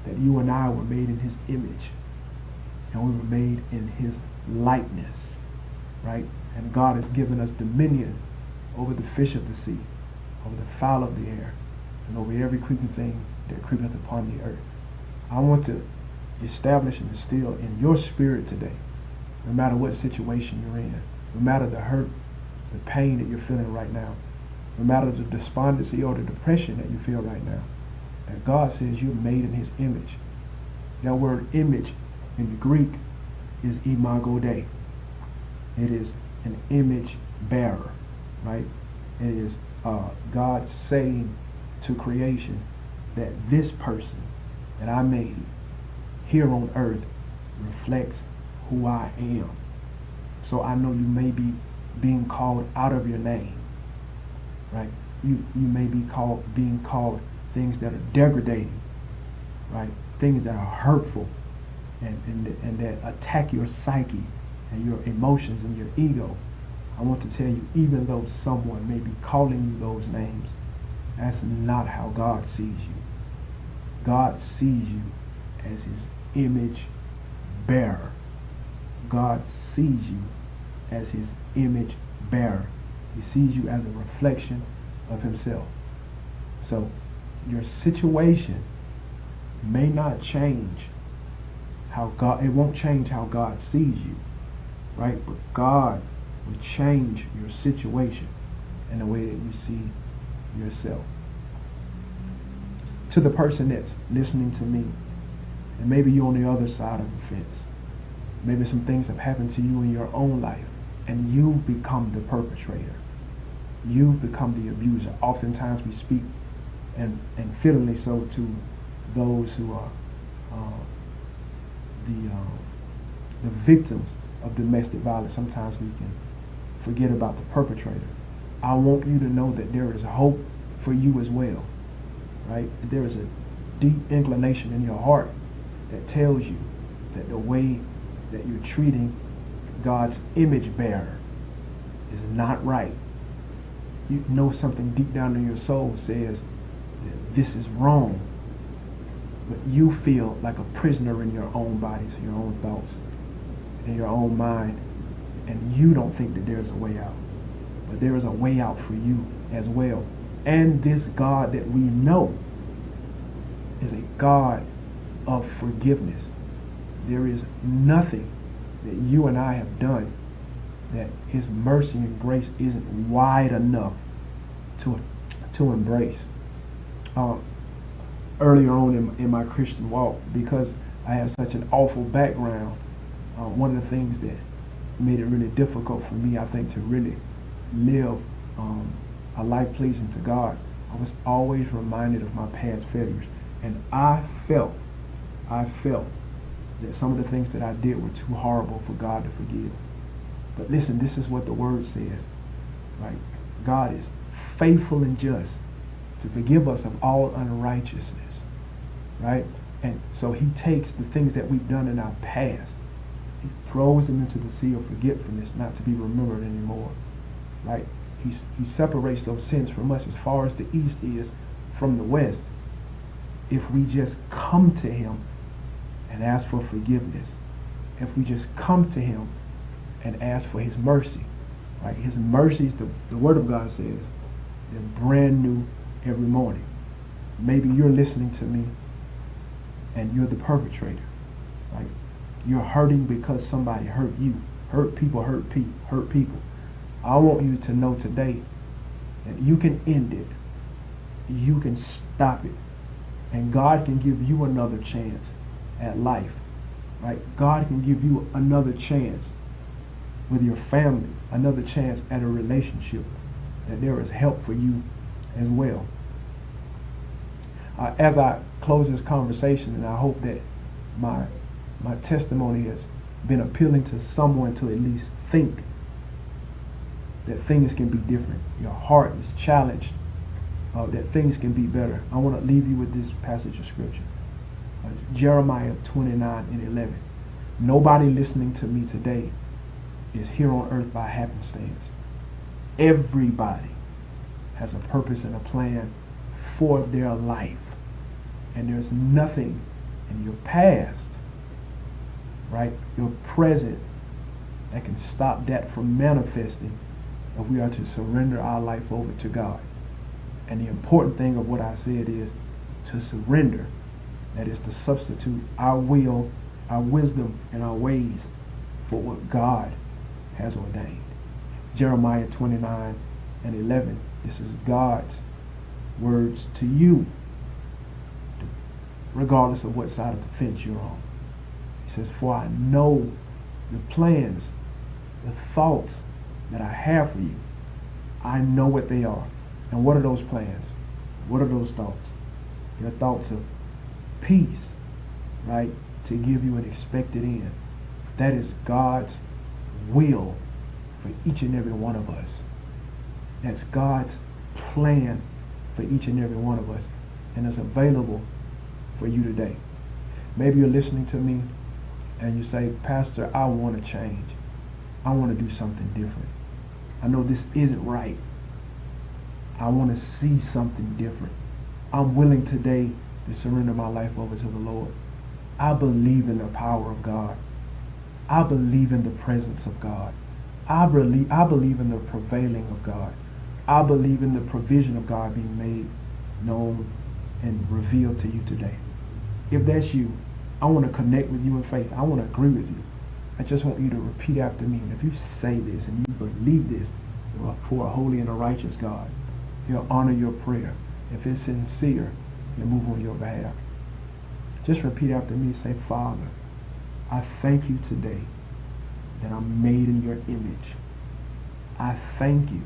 that you and I were made in His image, and we were made in His likeness, right? And God has given us dominion over the fish of the sea, over the fowl of the air, and over every creeping thing that creepeth upon the earth. I want to establish and instill in your spirit today, no matter what situation you're in, no matter the hurt, the pain that you're feeling right now, no matter the despondency or the depression that you feel right now, that God says you're made in His image. That word image in the Greek is imago Dei. It is an image bearer, right? It is God saying to creation that this person that I made here on earth reflects who I am. So I know you may be being called out of your name, right? You may be being called things that are degrading, right? Things that are hurtful and that attack your psyche and your emotions and your ego. I want to tell you, even though someone may be calling you those names, that's not how God sees you. God sees you as His image bearer. God sees you as His image bearer. He sees you as a reflection of Himself. So your situation may not change it won't change how God sees you, right? But God will change your situation in the way that you see yourself. To the person that's listening to me, and maybe you're on the other side of the fence. Maybe some things have happened to you in your own life, and you've become the perpetrator. You've become the abuser. Oftentimes we speak, and fittingly so, to those who are the victims of domestic violence. Sometimes we can forget about the perpetrator. I want you to know that there is hope for you as well, right? There is a deep inclination in your heart that tells you that the way that you're treating God's image bearer is not right. You know something deep down in your soul says that this is wrong, but you feel like a prisoner in your own bodies, your own thoughts, in your own mind, and you don't think that there's a way out. But there is a way out for you as well. And this God that we know is a God of forgiveness. There is nothing that you and I have done that his mercy and grace isn't wide enough to embrace. Earlier on in my Christian walk, because I had such an awful background, one of the things that made it really difficult for me, I think, to really live a life pleasing to God, I was always reminded of my past failures. And I felt that some of the things that I did were too horrible for God to forgive. But listen, this is what the word says, right? God is faithful and just to forgive us of all unrighteousness, right? And so he takes the things that we've done in our past, he throws them into the sea of forgetfulness, not to be remembered anymore, right? He separates those sins from us as far as the east is from the west. If we just come to him and ask for forgiveness, if we just come to him and ask for his mercy, right? His mercies, the word of God says, they're brand new every morning. Maybe you're listening to me and you're the perpetrator, right? You're hurting because somebody hurt you. Hurt people hurt people. I want you to know today that you can end it. You can stop it. And God can give you another chance at life, right? God can give you another chance with your family, another chance at a relationship, that there is help for you as well. As I close this conversation, and I hope that my testimony has been appealing to someone to at least think that things can be different. Your heart is challenged, that things can be better. I want to leave you with this passage of scripture. Jeremiah 29 and 11. Nobody listening to me today is here on earth by happenstance. Everybody has a purpose and a plan for their life. And there's nothing in your past, right, your present, that can stop that from manifesting if we are to surrender our life over to God. And the important thing of what I said is to surrender. That is to substitute our will, our wisdom, and our ways for what God has ordained. Jeremiah 29 and 11. This is God's words to you, regardless of what side of the fence you're on. He says, for I know the plans, the thoughts that I have for you. I know what they are. And what are those plans? What are those thoughts? They're thoughts of peace, right? To give you an expected end. That is God's will for each and every one of us. That's God's plan for each and every one of us. And it's available for you today. Maybe you're listening to me and you say, Pastor, I want to change. I want to do something different. I know this isn't right. I want to see something different. I'm willing today to surrender my life over to the Lord. I believe in the power of God. I believe in the presence of God. I believe in the prevailing of God. I believe in the provision of God being made known and revealed to you today. If that's you, I want to connect with you in faith. I want to agree with you. I just want you to repeat after me. And if you say this and you believe this for a holy and a righteous God, He'll honor your prayer. If it's sincere, He'll move on your behalf. Just repeat after me. Say, Father, I thank you today that I'm made in your image. I thank you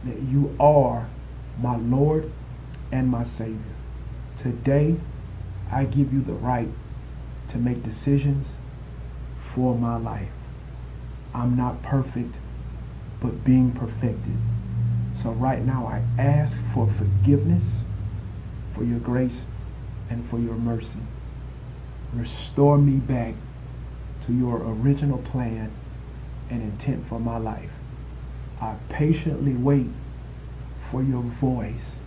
that you are my Lord and my Savior. Today, I give you the right to make decisions for my life. I'm not perfect, but being perfected. So right now, I ask for forgiveness, for your grace, and for your mercy. Restore me back to your original plan and intent for my life. I patiently wait for your voice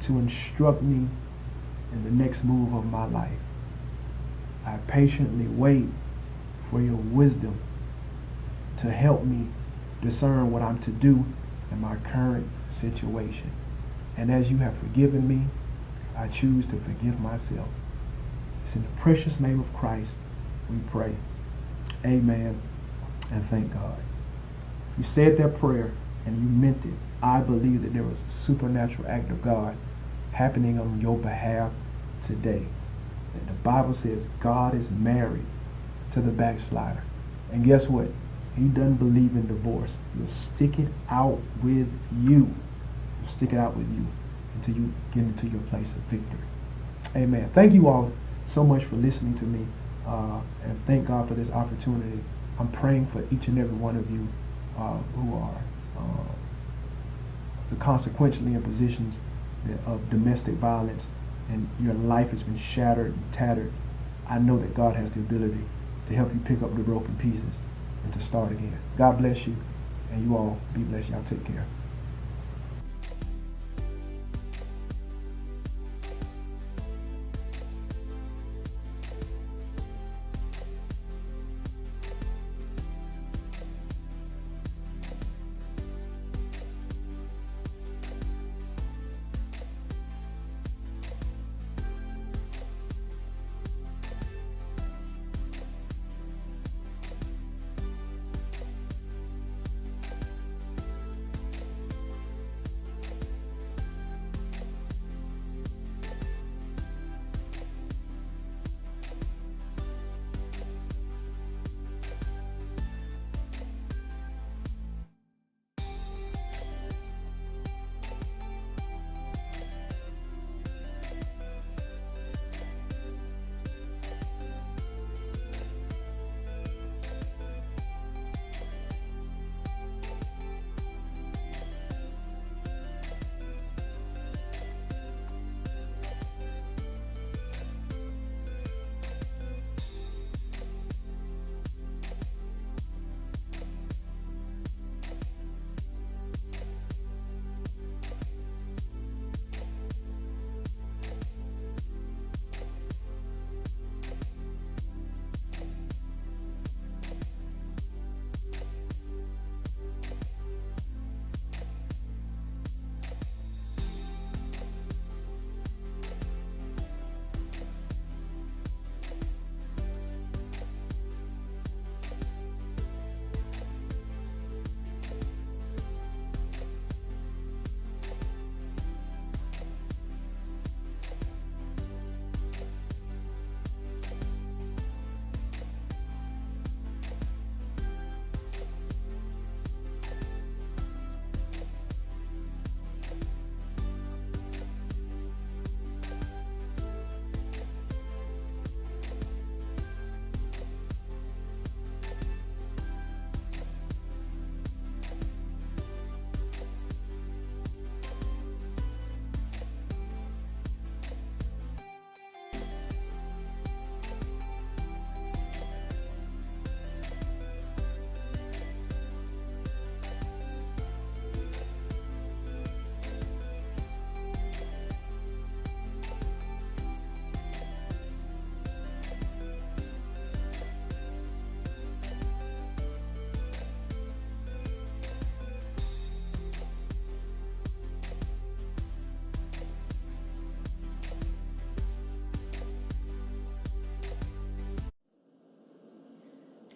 to instruct me in the next move of my life. I patiently wait for your wisdom to help me discern what I'm to do in my current situation. And as you have forgiven me, I choose to forgive myself. It's in the precious name of Christ we pray. Amen and thank God. You said that prayer and you meant it. I believe that there was a supernatural act of God happening on your behalf today. That the Bible says God is married to the backslider. And guess what? He doesn't believe in divorce. He'll stick it out with you. He'll stick it out with you until you get into your place of victory. Amen. Thank you all so much for listening to me. And thank God for this opportunity. I'm praying for each and every one of you who are consequentially in positions of domestic violence and your life has been shattered and tattered. I know that God has the ability to help you pick up the broken pieces and to start again. God bless you, and you all be blessed. Y'all take care.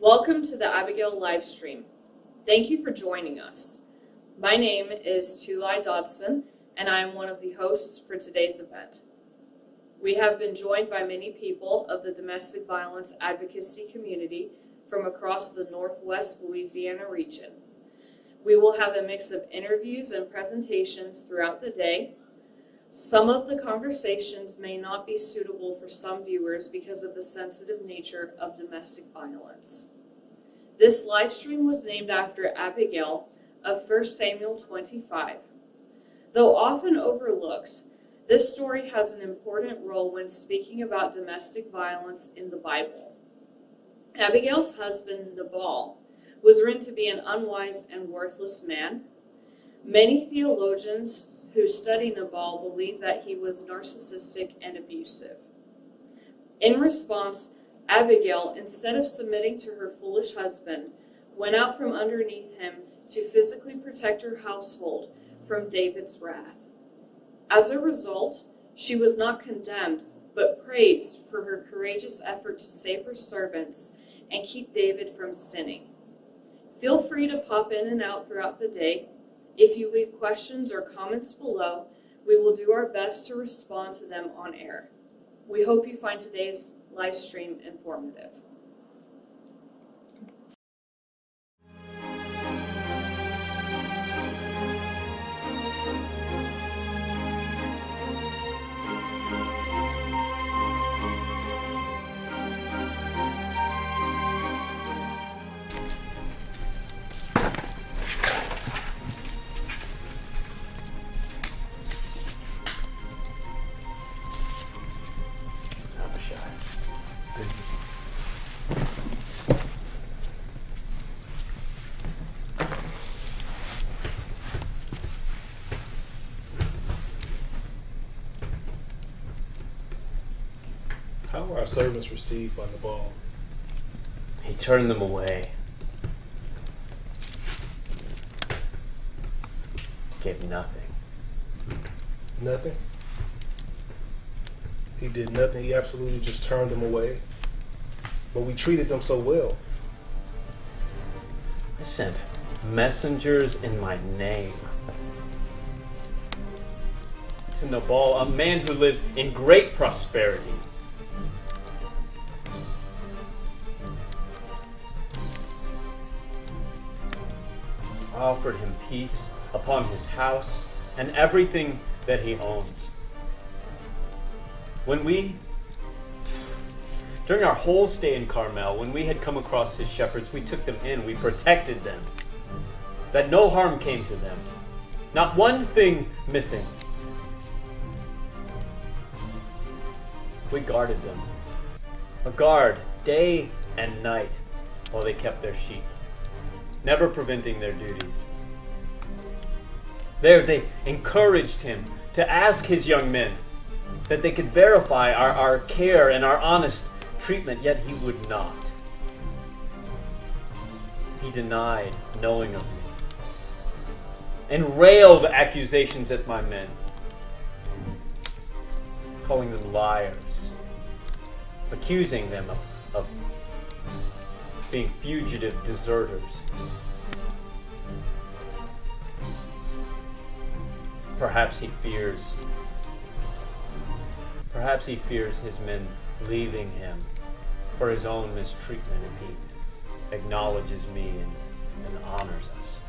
Welcome to the Abigail live stream. Thank you for joining us. My name is Tulai Dodson, and I am one of the hosts for today's event. We have been joined by many people of the domestic violence advocacy community from across the Northwest Louisiana region. We will have a mix of interviews and presentations throughout the day. Some of the conversations may not be suitable for some viewers because of the sensitive nature of domestic violence. This live stream was named after Abigail of 1 Samuel 25. Though often overlooked, this story has an important role when speaking about domestic violence in the Bible. Abigail's husband, Nabal, was written to be an unwise and worthless man. Many theologians who study Nabal believe that he was narcissistic and abusive. In response, Abigail, instead of submitting to her foolish husband, went out from underneath him to physically protect her household from David's wrath. As a result, she was not condemned, but praised for her courageous effort to save her servants and keep David from sinning. Feel free to pop in and out throughout the day. If you leave questions or comments below, we will do our best to respond to them on air. We hope you find today's live stream informative. How were our servants received by Nabal? He turned them away. Gave nothing. Nothing? He did nothing. He absolutely just turned them away. But we treated them so well. I sent messengers in my name to Nabal, a man who lives in great prosperity. I offered him peace upon his house and everything that he owns. During our whole stay in Carmel, when we had come across his shepherds, we took them in, we protected them, that no harm came to them, not one thing missing. We guarded them, a guard day and night while they kept their sheep, never preventing their duties. There they encouraged him to ask his young men that they could verify our care and our honest treatment, yet he would not. He denied knowing of me and railed accusations at my men, calling them liars, accusing them of being fugitive deserters. Perhaps he fears his men leaving him for his own mistreatment if he acknowledges me and honors us.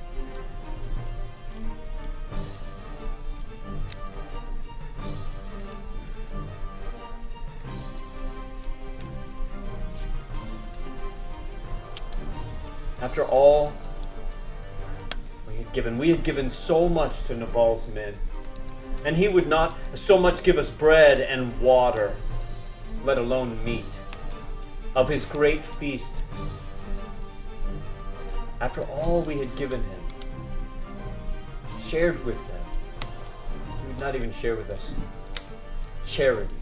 After all we had given so much to Nabal's men, and he would not so much give us bread and water, let alone meat, of his great feast. After all we had given him, shared with them, he would not even share with us charity.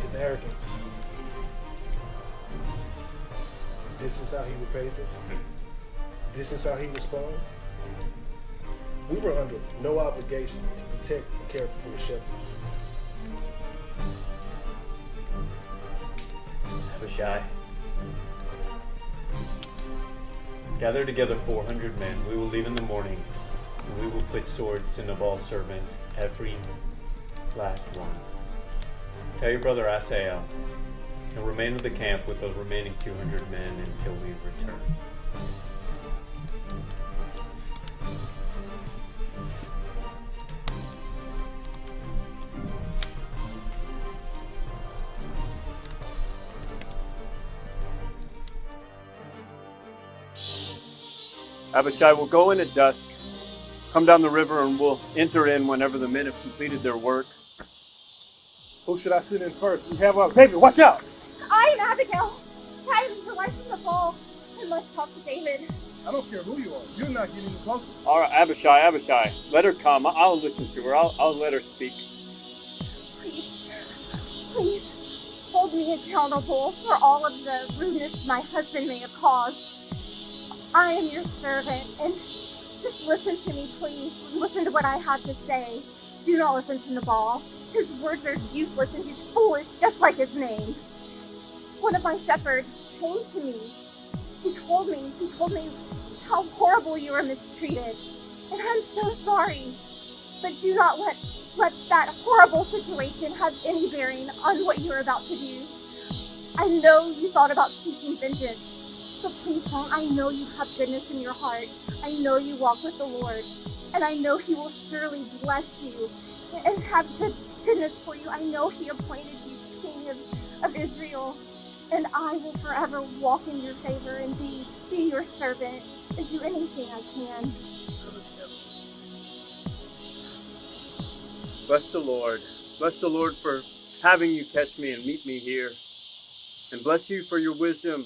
His arrogance. This is how he repays us. This is how he responds. We were under no obligation to protect and care for the shepherds. Abishai. Gather together 400 men. We will leave in the morning, and we will put swords to Nabal's servants, every last one. Tell your brother Asael, and remain with the camp with the remaining 200 men until we return. Abishai will go in at dusk, come down the river, and we'll enter in whenever the men have completed their work. Who should I send in first? We have our David, watch out! I am Abigail. I am the wife of Nabal. I must talk to David. I don't care who you are. You're not getting closer. All right, Abishai, let her come. I'll listen to her. I'll let her speak. Please, hold me accountable for all of the rudeness my husband may have caused. I am your servant, and just listen to me, please. Listen to what I have to say. Do not listen to Nabal. His words are useless, and he's foolish, just like his name. One of my shepherds came to me. He told me how horrible you were mistreated, and I'm so sorry. But do not let that horrible situation have any bearing on what you're about to do. I know you thought about seeking vengeance. But please don't. I know you have goodness in your heart. I know you walk with the Lord. And I know he will surely bless you and have goodness for you. I know he appointed you king of Israel. And I will forever walk in your favor and be your servant and do anything I can. Bless the Lord. Bless the Lord for having you catch me and meet me here. And bless you for your wisdom.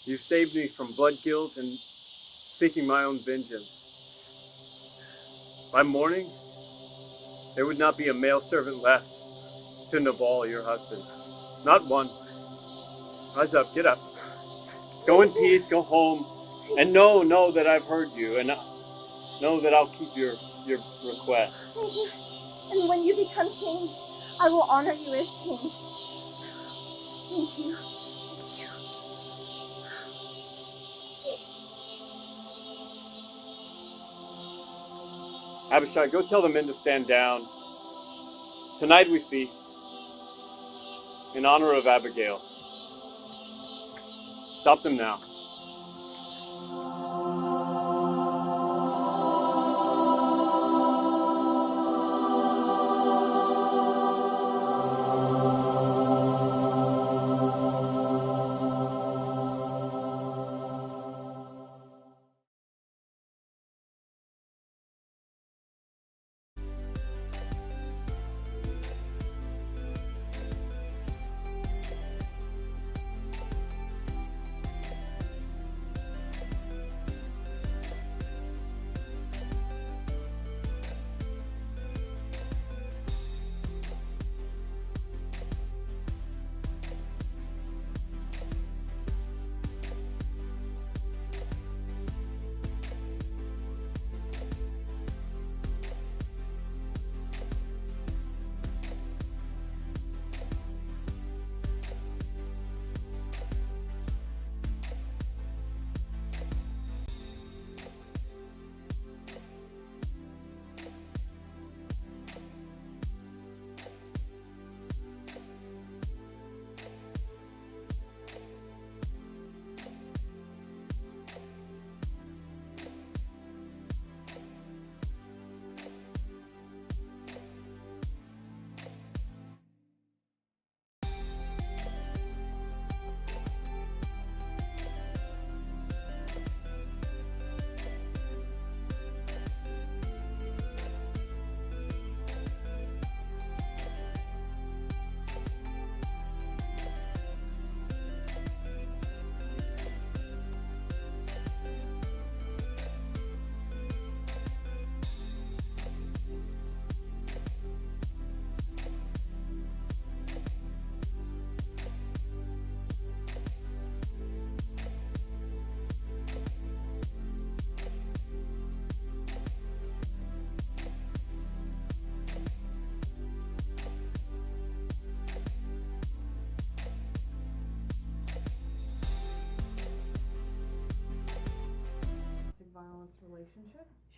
You've saved me from blood guilt and seeking my own vengeance. By morning, there would not be a male servant left to Nabal, your husband. Not one. Rise up, get up. Go in peace, go home, and know that I've heard you, and know that I'll keep your request. Thank you. And when you become king, I will honor you as king. Thank you. Abishai, go tell the men to stand down. Tonight we feast in honor of Abigail. Stop them now.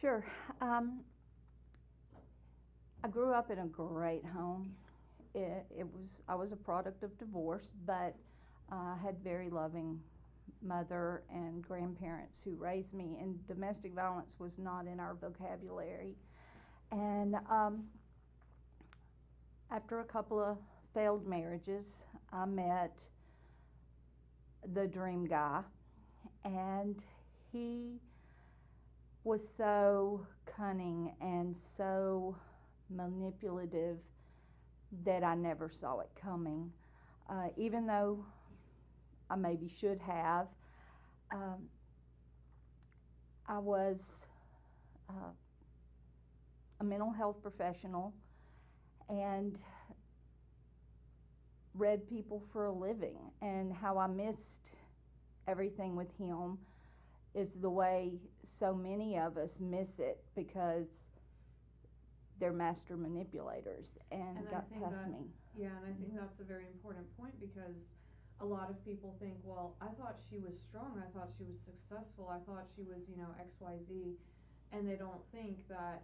Sure. I grew up in a great home. I was a product of divorce, but I had very loving mother and grandparents who raised me, and domestic violence was not in our vocabulary. And after a couple of failed marriages, I met the dream guy, and he was so cunning and so manipulative that I never saw it coming. Even though I maybe should have, I was a mental health professional and read people for a living, and how I missed everything with him is the way so many of us miss it, because they're master manipulators and got past me. Yeah, and I think that's a very important point, because a lot of people think, well, I thought she was strong, I thought she was successful, I thought she was, XYZ, and they don't think that,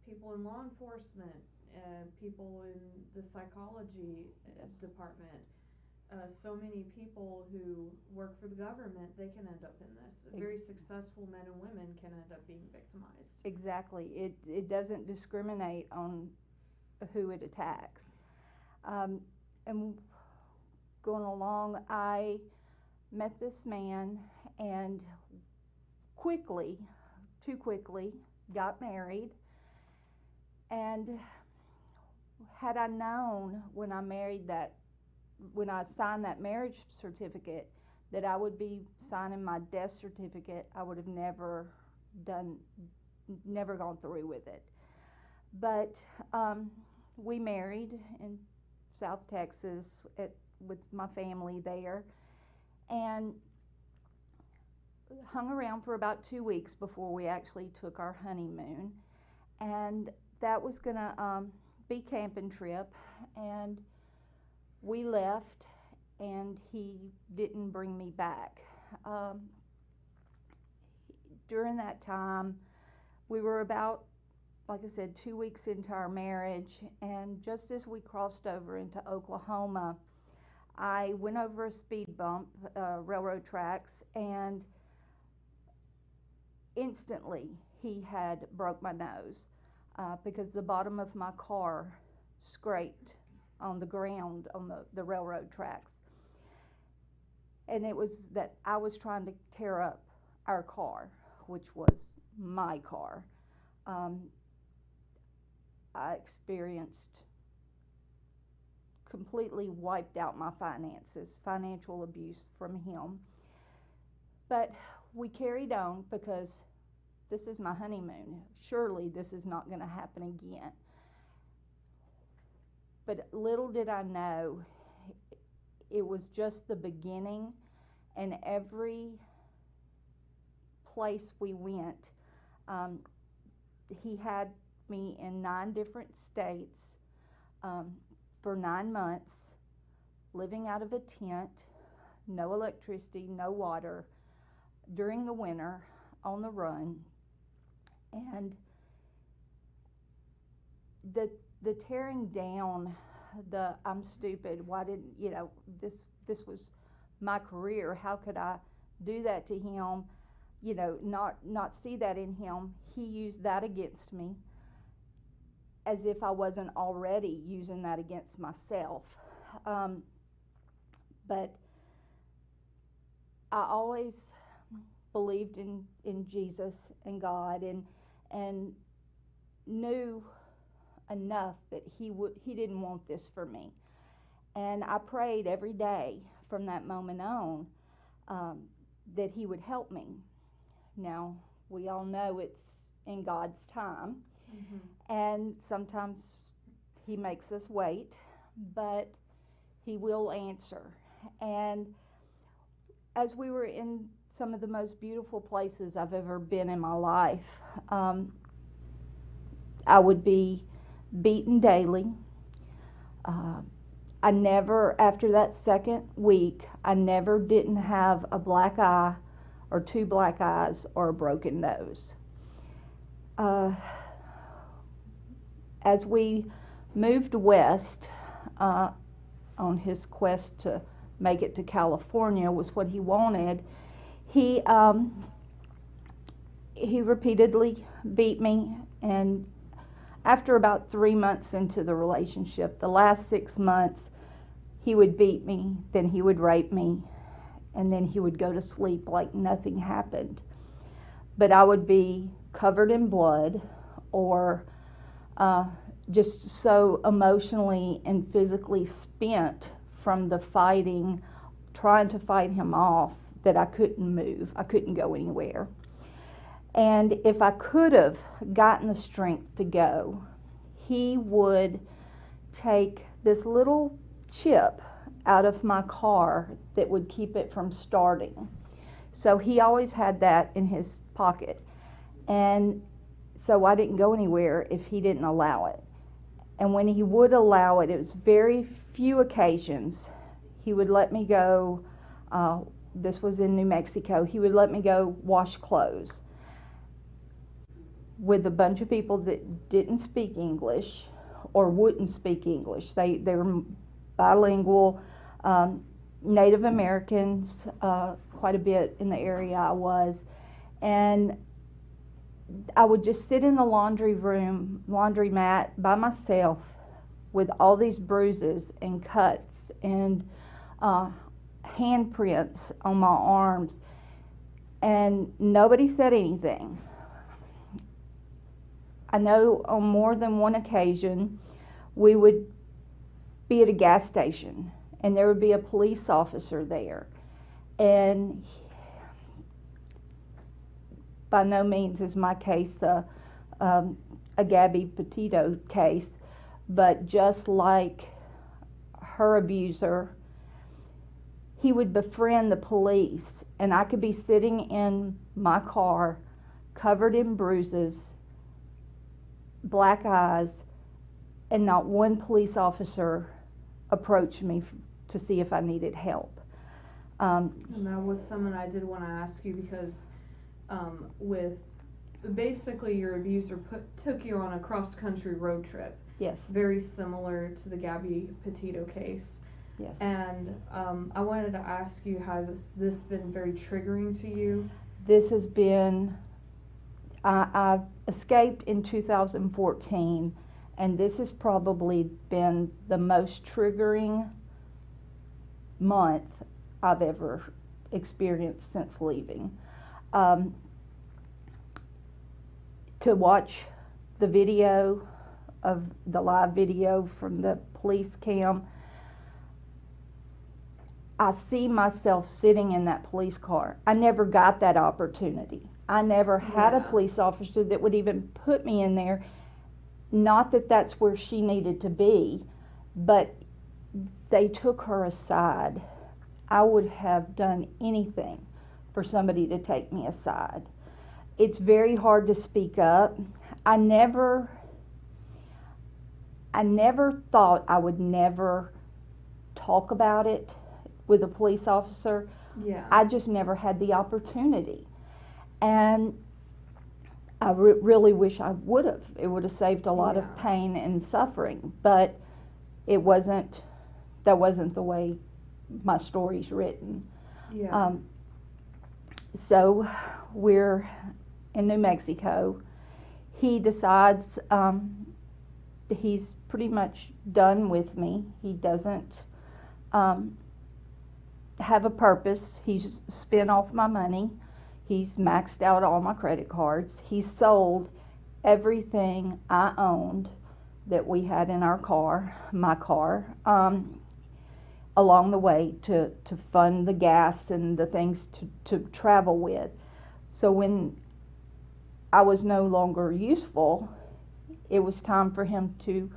people in law enforcement, people in the psychology department, so many people who work for the government, they can end up in this. Very successful men and women can end up being victimized. Exactly. It doesn't discriminate on who it attacks. And going along, I met this man and too quickly, got married. And had I known when I signed that marriage certificate that I would be signing my death certificate, I would have never gone through with it. But we married in South Texas with my family there, and hung around for about 2 weeks before we actually took our honeymoon. And that was gonna be camping trip, and we left, and he didn't bring me back. During that time, we were about, like I said, 2 weeks into our marriage, and just as we crossed over into Oklahoma, I went over a speed bump, railroad tracks, and instantly he had broke my nose because the bottom of my car scraped on the ground on the railroad tracks. And it was that I was trying to tear up our car, which was my car. I experienced completely wiped out my finances, financial abuse from him. But we carried on because this is my honeymoon. Surely this is not going to happen again. But little did I know, it was just the beginning, and every place we went, he had me in 9 different states for 9 months, living out of a tent, no electricity, no water, during the winter, on the run. And the tearing down, I'm stupid, why didn't, this was my career, how could I do that to him, not see that in him. He used that against me, as if I wasn't already using that against myself. But I always believed in Jesus and God, and knew enough that he didn't want this for me. And I prayed every day from that moment on that he would help me. Now, we all know it's in God's time. Mm-hmm. And sometimes he makes us wait, but he will answer. And as we were in some of the most beautiful places I've ever been in my life, I would be beaten daily. I never, after that second week, I never didn't have a black eye or 2 black eyes or a broken nose. as we moved west on his quest to make it to California was what he wanted, he repeatedly beat me, and after about 3 months into the relationship, the last 6 months, he would beat me, then he would rape me, and then he would go to sleep like nothing happened. But I would be covered in blood, or just so emotionally and physically spent from the fighting, trying to fight him off, that I couldn't move. I couldn't go anywhere. And if I could have gotten the strength to go, he would take this little chip out of my car that would keep it from starting. So he always had that in his pocket. And so I didn't go anywhere if he didn't allow it. And when he would allow it, it was very few occasions. He would let me go, this was in New Mexico, he would let me go wash clothes with a bunch of people that didn't speak English or wouldn't speak English. They were bilingual, Native Americans, quite a bit in the area I was. And I would just sit in the laundromat by myself with all these bruises and cuts and handprints on my arms, and nobody said anything. I know on more than one occasion we would be at a gas station and there would be a police officer there, and by no means is my case a Gabby Petito case, but just like her abuser, he would befriend the police, and I could be sitting in my car covered in bruises, black eyes, and not one police officer approached me to see if I needed help. And that was something I did want to ask you, because with basically your abuser took you on a cross-country road trip. Yes. Very similar to the Gabby Petito case. Yes. And I wanted to ask you, has this been very triggering to you? This has been, I escaped in 2014, and this has probably been the most triggering month I've ever experienced since leaving. To watch the video of the live video from the police cam, I see myself sitting in that police car. I never got that opportunity. I never had a police officer that would even put me in there. Not that that's where she needed to be, but they took her aside. I would have done anything for somebody to take me aside. It's very hard to speak up. I never thought I would never talk about it with a police officer. Yeah. I just never had the opportunity. And I really wish I would have. It would have saved a lot of pain and suffering, but that wasn't the way my story's written. Yeah. So we're in New Mexico. He decides he's pretty much done with me. He doesn't have a purpose. He's spent off my money. He's maxed out all my credit cards. He's sold everything I owned that we had in our car, my car, along the way to fund the gas and the things to travel with. So when I was no longer useful, it was time for him to,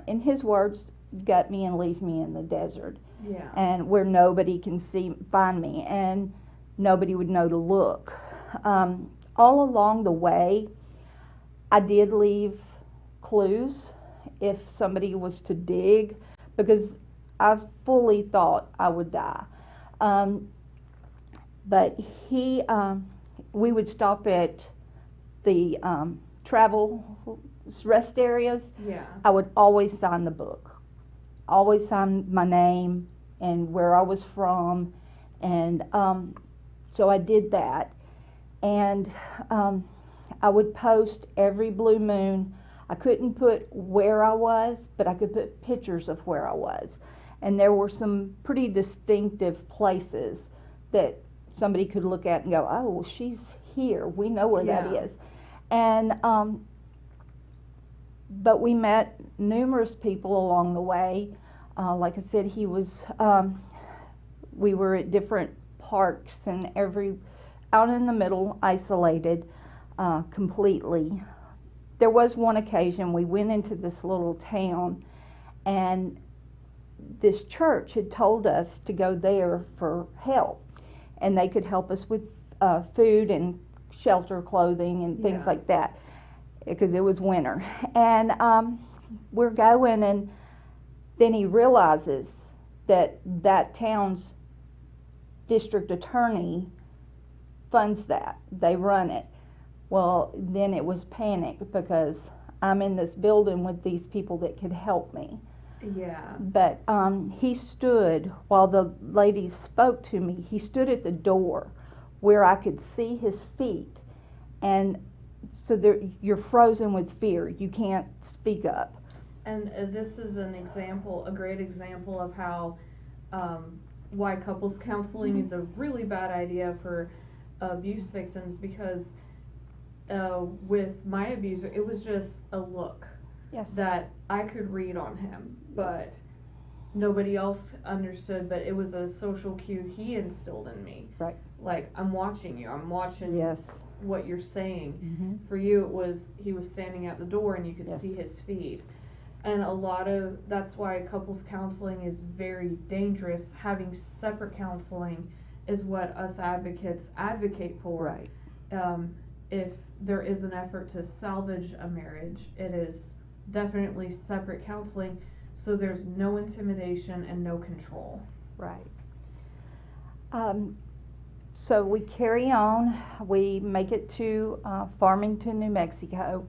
in his words, gut me and leave me in the desert. Yeah. And where nobody can find me, and nobody would know to look. All along the way, I did leave clues if somebody was to dig, because I fully thought I would die. But we would stop at the travel rest areas, Yeah. I would always sign the book. Always sign my name and where I was from. And so I did that. And I would post every blue moon. I couldn't put where I was, but I could put pictures of where I was. And there were some pretty distinctive places that somebody could look at and go, oh, well, she's here. We know where that Yeah. is. And but we met numerous people along the way. Like I said, we were at different parks and out in the middle, isolated completely. There was one occasion we went into this little town, and this church had told us to go there for help, and they could help us with food and shelter, clothing, and things like that, because it was winter. And we're going, and then he realizes that that town's district attorney funds that. They run it. Well, then it was panic because I'm in this building with these people that could help me. Yeah. But he stood, while the ladies spoke to me, he stood at the door where I could see his feet. And so you're frozen with fear. You can't speak up. And this is a great example of how why couples counseling is a really bad idea for abuse victims, because with my abuser, it was just a look that I could read on him, but nobody else understood. But it was a social cue he instilled in me. Right. Like, I'm watching you. I'm watching what you're saying. Mm-hmm. For you, it was he was standing at the door and you could see his feet. And that's why couples counseling is very dangerous. Having separate counseling is what us advocates advocate for. Right. If there is an effort to salvage a marriage, it is definitely separate counseling, so there's no intimidation and no control. Right. So we carry on. We make it to Farmington, New Mexico.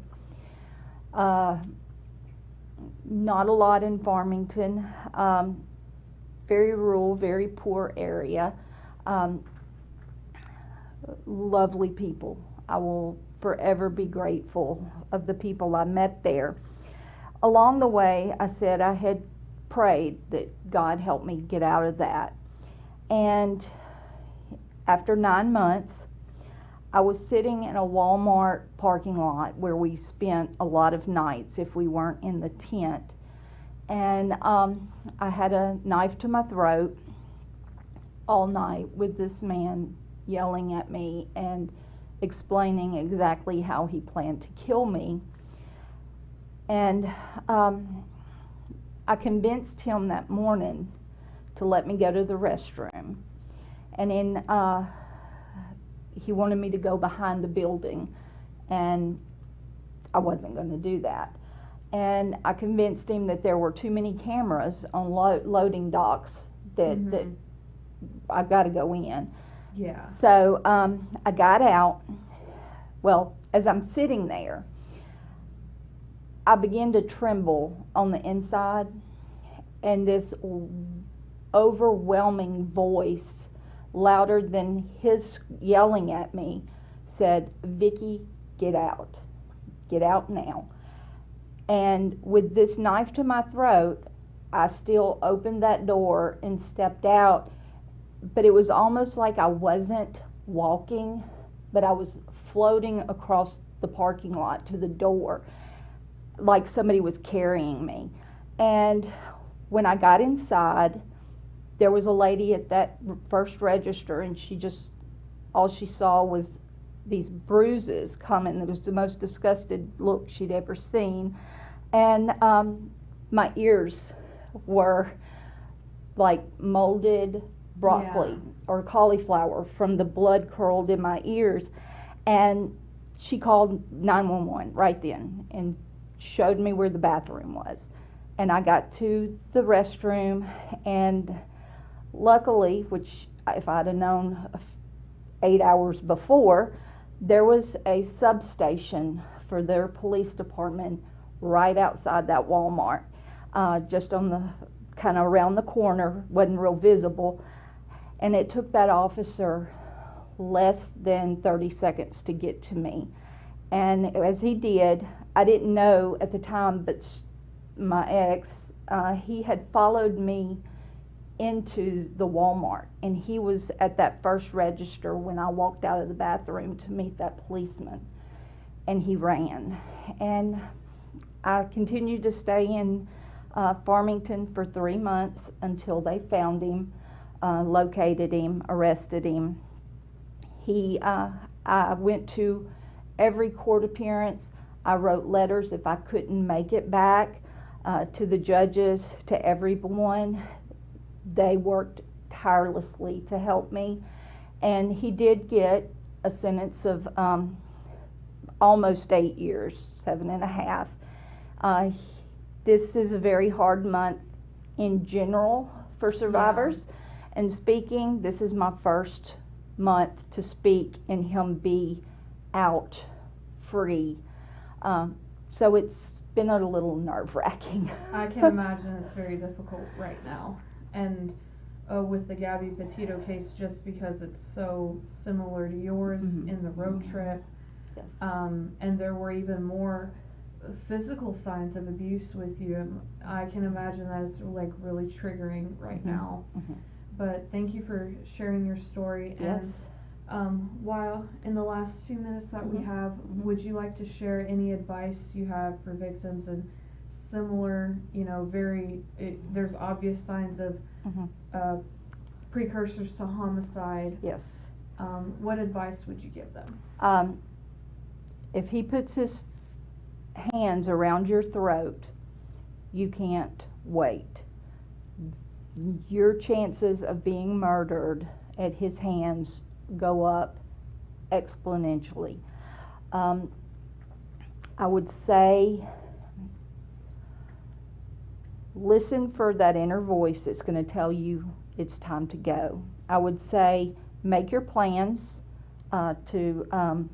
Not a lot in Farmington. Very rural, very poor area. Lovely people. I will forever be grateful of the people I met there. Along the way, I said I had prayed that God help me get out of that. And after 9 months, I was sitting in a Walmart parking lot where we spent a lot of nights if we weren't in the tent. And I had a knife to my throat all night with this man yelling at me and explaining exactly how he planned to kill me. And I convinced him that morning to let me go to the restroom. And then he wanted me to go behind the building, and I wasn't going to do that. And I convinced him that there were too many cameras on loading docks that I've got to go in. Yeah. So I got out. Well, as I'm sitting there, I began to tremble on the inside, and this overwhelming voice, louder than his yelling at me, said, "Vicki, get out. Get out now." And with this knife to my throat, I still opened that door and stepped out. But it was almost like I wasn't walking, but I was floating across the parking lot to the door, like somebody was carrying me. And when I got inside, there was a lady at that first register, and all she saw was these bruises coming. It was the most disgusted look she'd ever seen. And my ears were like molded broccoli or cauliflower from the blood curled in my ears. And she called 911 right then and showed me where the bathroom was. And I got to the restroom, and luckily, which if I'd have known 8 hours before, there was a substation for their police department right outside that Walmart, just on the kind of around the corner, wasn't real visible. And it took that officer less than 30 seconds to get to me. And as he did, I didn't know at the time, but my ex, he had followed me into the Walmart, and he was at that first register when I walked out of the bathroom to meet that policeman, and he ran. And I continued to stay in Farmington for 3 months until they found him, located him, arrested him. I went to every court appearance. I wrote letters if I couldn't make it back to the judges, to everyone. They worked tirelessly to help me, and he did get a sentence of almost 8 years, 7.5. This is a very hard month in general for survivors. And speaking, this is my first month to speak and him be out free. So it's been a little nerve-wracking. I can imagine it's very difficult right now. And with the Gabby Petito case, just because it's so similar to yours in the road trip. Yes. And there were even more physical signs of abuse with you. I can imagine that is like really triggering right now. But thank you for sharing your story. Yes. And while in the last 2 minutes that we have, would you like to share any advice you have for victims and similar, there's obvious signs of precursors to homicide? Yes. What advice would you give them? If he puts his hands around your throat, you can't wait. Your chances of being murdered at his hands go up exponentially. I would say listen for that inner voice that's going to tell you it's time to go. I would say make your plans to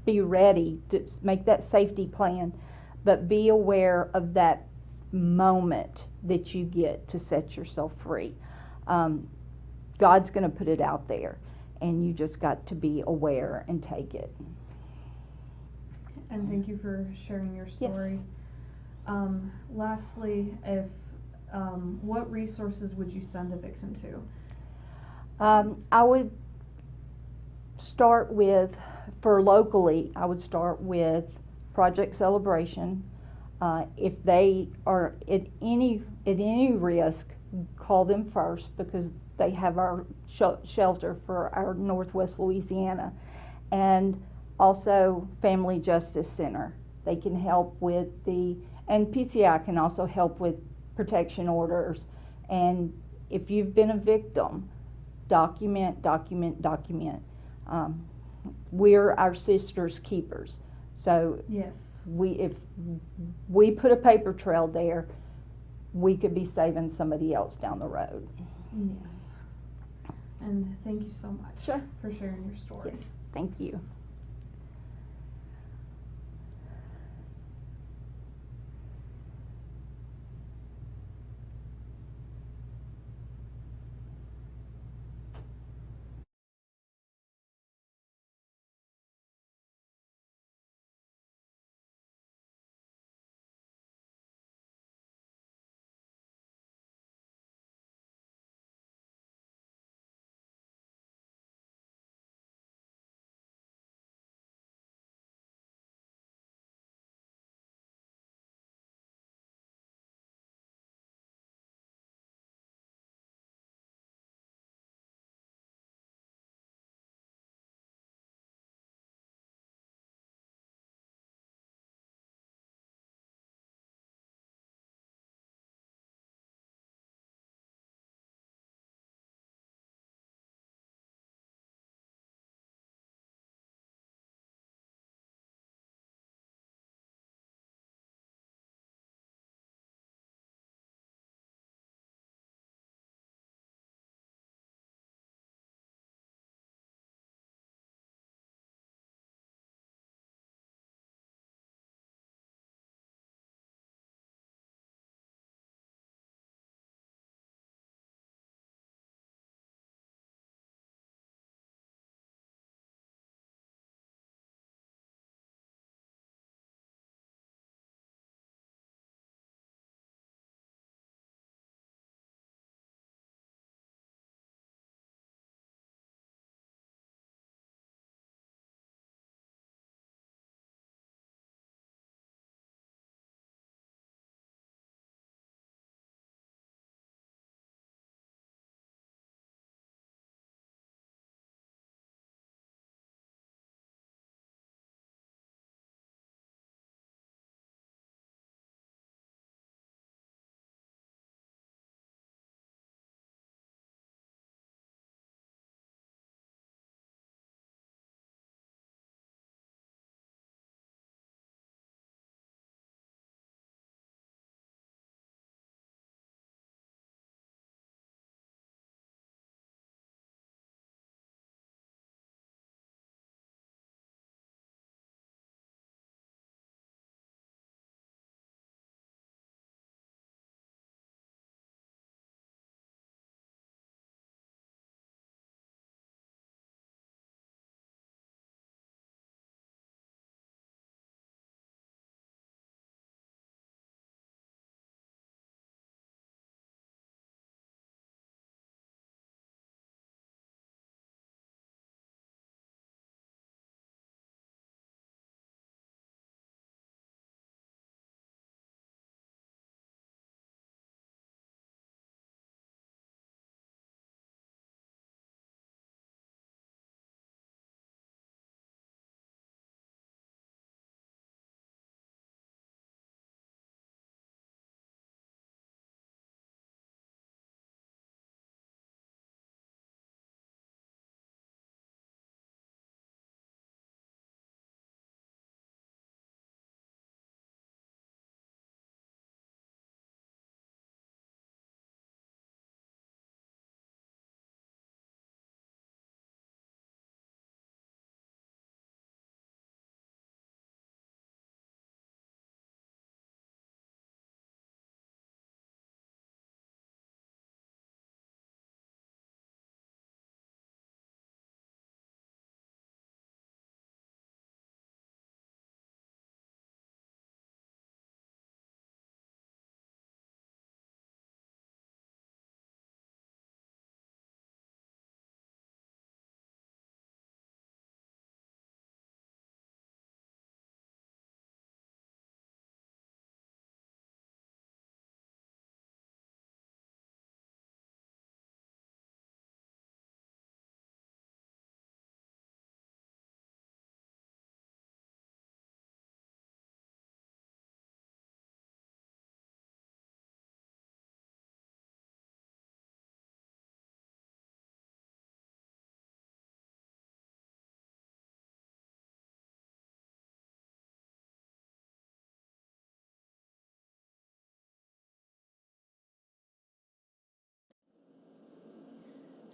be ready to make that safety plan, but be aware of that moment that you get to set yourself free. God's going to put it out there, and you just got to be aware and take it. And thank you for sharing your story. Yes. Lastly, what resources would you send a victim to? I would start with, for locally, I would start with Project Celebration. If they are at any risk, call them first, because they have our shelter for our Northwest Louisiana. And also Family Justice Center. They can help with and PCI can also help with protection orders. And if you've been a victim, document. We're our sister's keepers. So yes, if we put a paper trail there, we could be saving somebody else down the road. Yes. And thank you so much for sharing your story. Yes, thank you.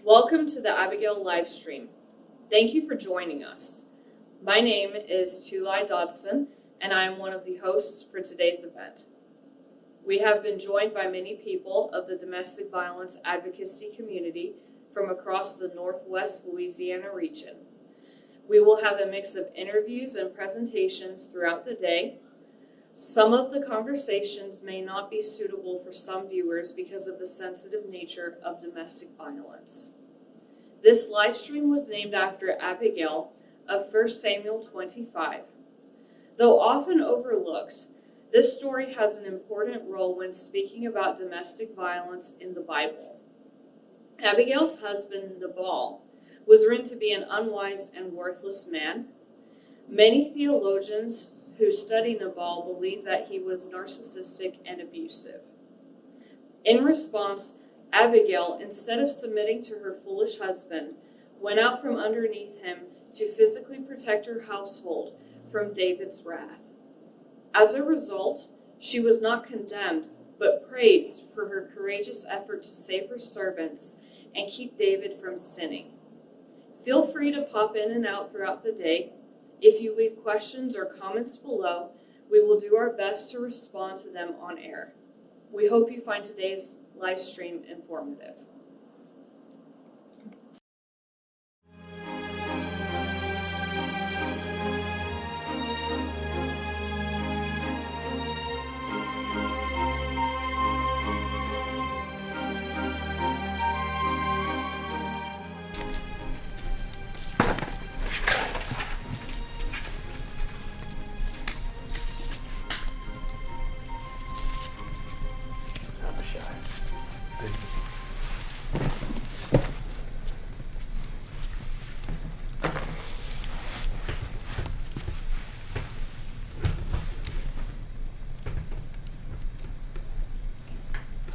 Welcome to the Abigail live stream. Thank you for joining us. My name is Tulai Dodson, and I am one of the hosts for today's event. We have been joined by many people of the domestic violence advocacy community from across the Northwest Louisiana region. We will have a mix of interviews and presentations throughout the day. Some of the conversations may not be suitable for some viewers because of the sensitive nature of domestic violence. This live stream was named after Abigail of 1 Samuel 25. Though often overlooked, this story has an important role when speaking about domestic violence in the Bible. Abigail's husband, Nabal, was written to be an unwise and worthless man. Many theologians who study Nabal believe that he was narcissistic and abusive. In response, Abigail, instead of submitting to her foolish husband, went out from underneath him to physically protect her household from David's wrath. As a result, she was not condemned, but praised for her courageous effort to save her servants and keep David from sinning. Feel free to pop in and out throughout the day. If you leave questions or comments below, we will do our best to respond to them on air. We hope you find today's live stream informative.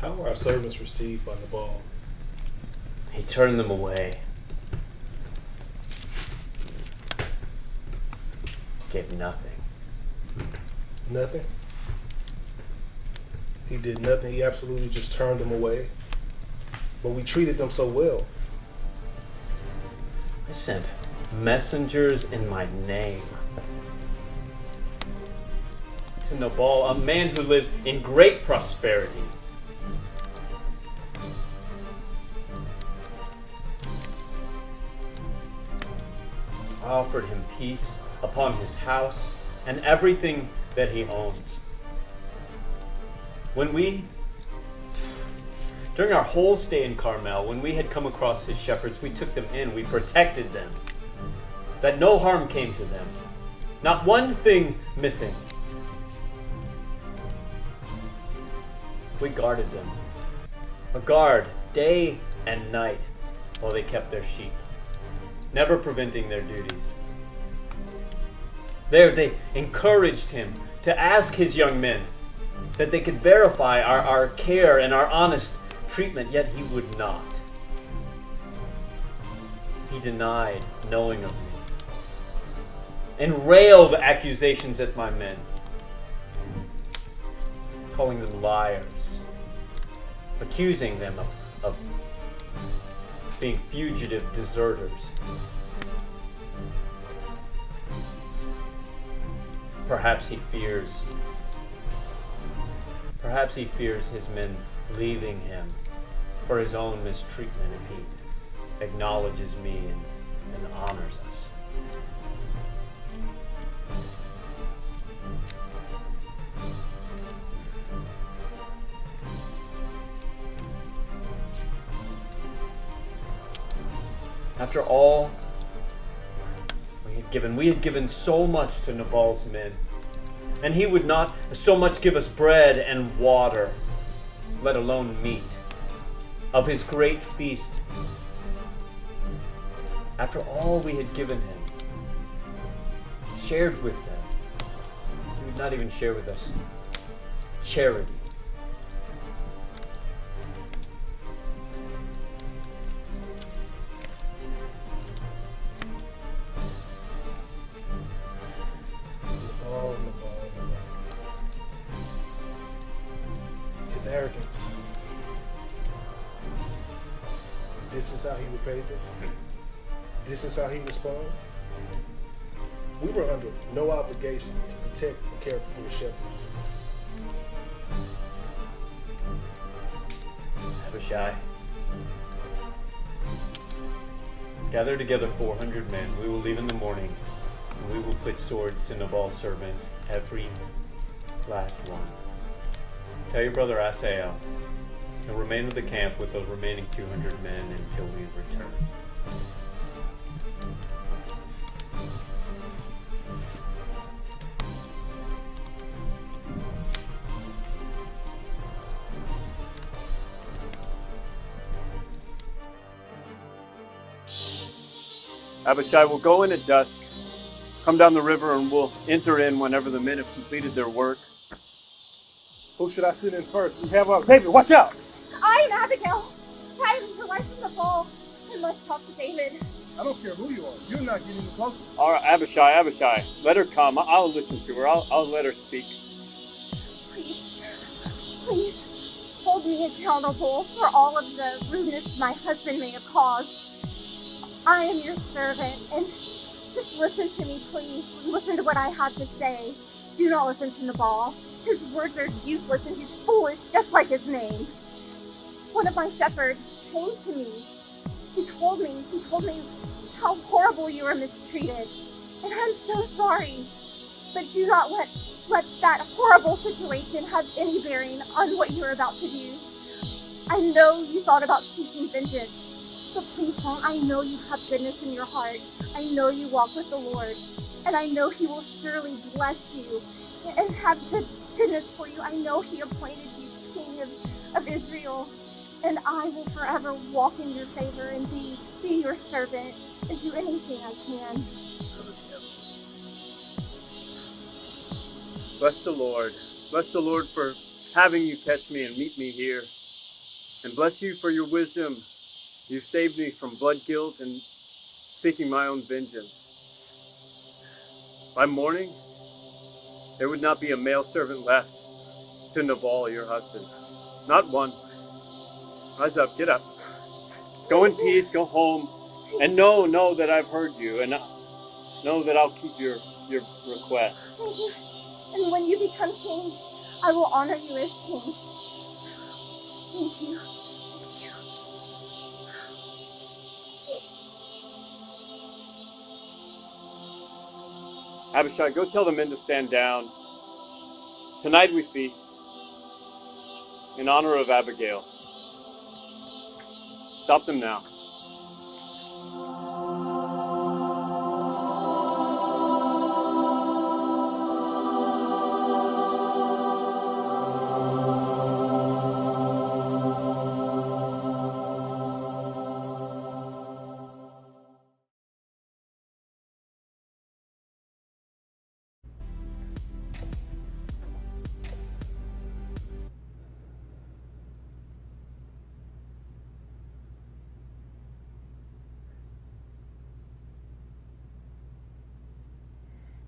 How were our servants received by Nabal? He turned them away. Gave nothing. Nothing? He did nothing. He absolutely just turned them away. But we treated them so well. I sent messengers in my name to Nabal, a man who lives in great prosperity. I offered him peace upon his house and everything that he owns. During our whole stay in Carmel, when we had come across his shepherds, we took them in, we protected them, that no harm came to them, not one thing missing. We guarded them, a guard day and night while they kept their sheep, never preventing their duties. There they encouraged him to ask his young men that they could verify our care and our honest treatment, yet he would not. He denied knowing of me and railed accusations at my men, calling them liars, accusing them of being fugitive deserters. Perhaps he fears his men leaving him for his own mistreatment if he acknowledges me and honors us. After all we had given so much to Nabal's men, and he would not so much give us bread and water, let alone meat, of his great feast. After all we had given him, shared with them, he would not even share with us charity. His arrogance. This is how he repays us. This is how he responds. We were under no obligation to protect and care for your shepherds. Abishai. Gather together 400 men. We will leave in the morning, and we will put swords to Nabal's servants, every last one. Tell your brother Asael, and remain with the camp with the remaining 200 men until we return. Abishai will go in at dusk, come down the river, and we'll enter in whenever the men have completed their work. Who should I send in first? We have David, watch out! I am Abigail. Hiding her life from the ball. I must talk to David. I don't care who you are. You're not getting any closer. All right, Abishai, let her come. I'll listen to her. I'll let her speak. Please, hold me accountable for all of the rudeness my husband may have caused. I am your servant, and just listen to me, please. Listen to what I have to say. Do not listen to Nabal. His words are useless, and he's foolish, just like his name. One of my shepherds came to me. He told me how horrible you were mistreated, and I'm so sorry. But do not let that horrible situation have any bearing on what you're about to do. I know you thought about seeking vengeance. So please don't. I know you have goodness in your heart. I know you walk with the Lord. And I know he will surely bless you and have goodness for you. I know he appointed you king of Israel. And I will forever walk in your favor and be your servant and do anything I can. Bless the Lord. Bless the Lord for having you catch me and meet me here. And bless you for your wisdom. You saved me from blood guilt and seeking my own vengeance. By morning, there would not be a male servant left to Nabal, your husband. Not one. Rise up, get up. Go in peace, go home, and know that I've heard you, and know that I'll keep your request. Thank you. And when you become king, I will honor you as king. Thank you. Abishai, go tell the men to stand down. Tonight we feast in honor of Abigail. Stop them now.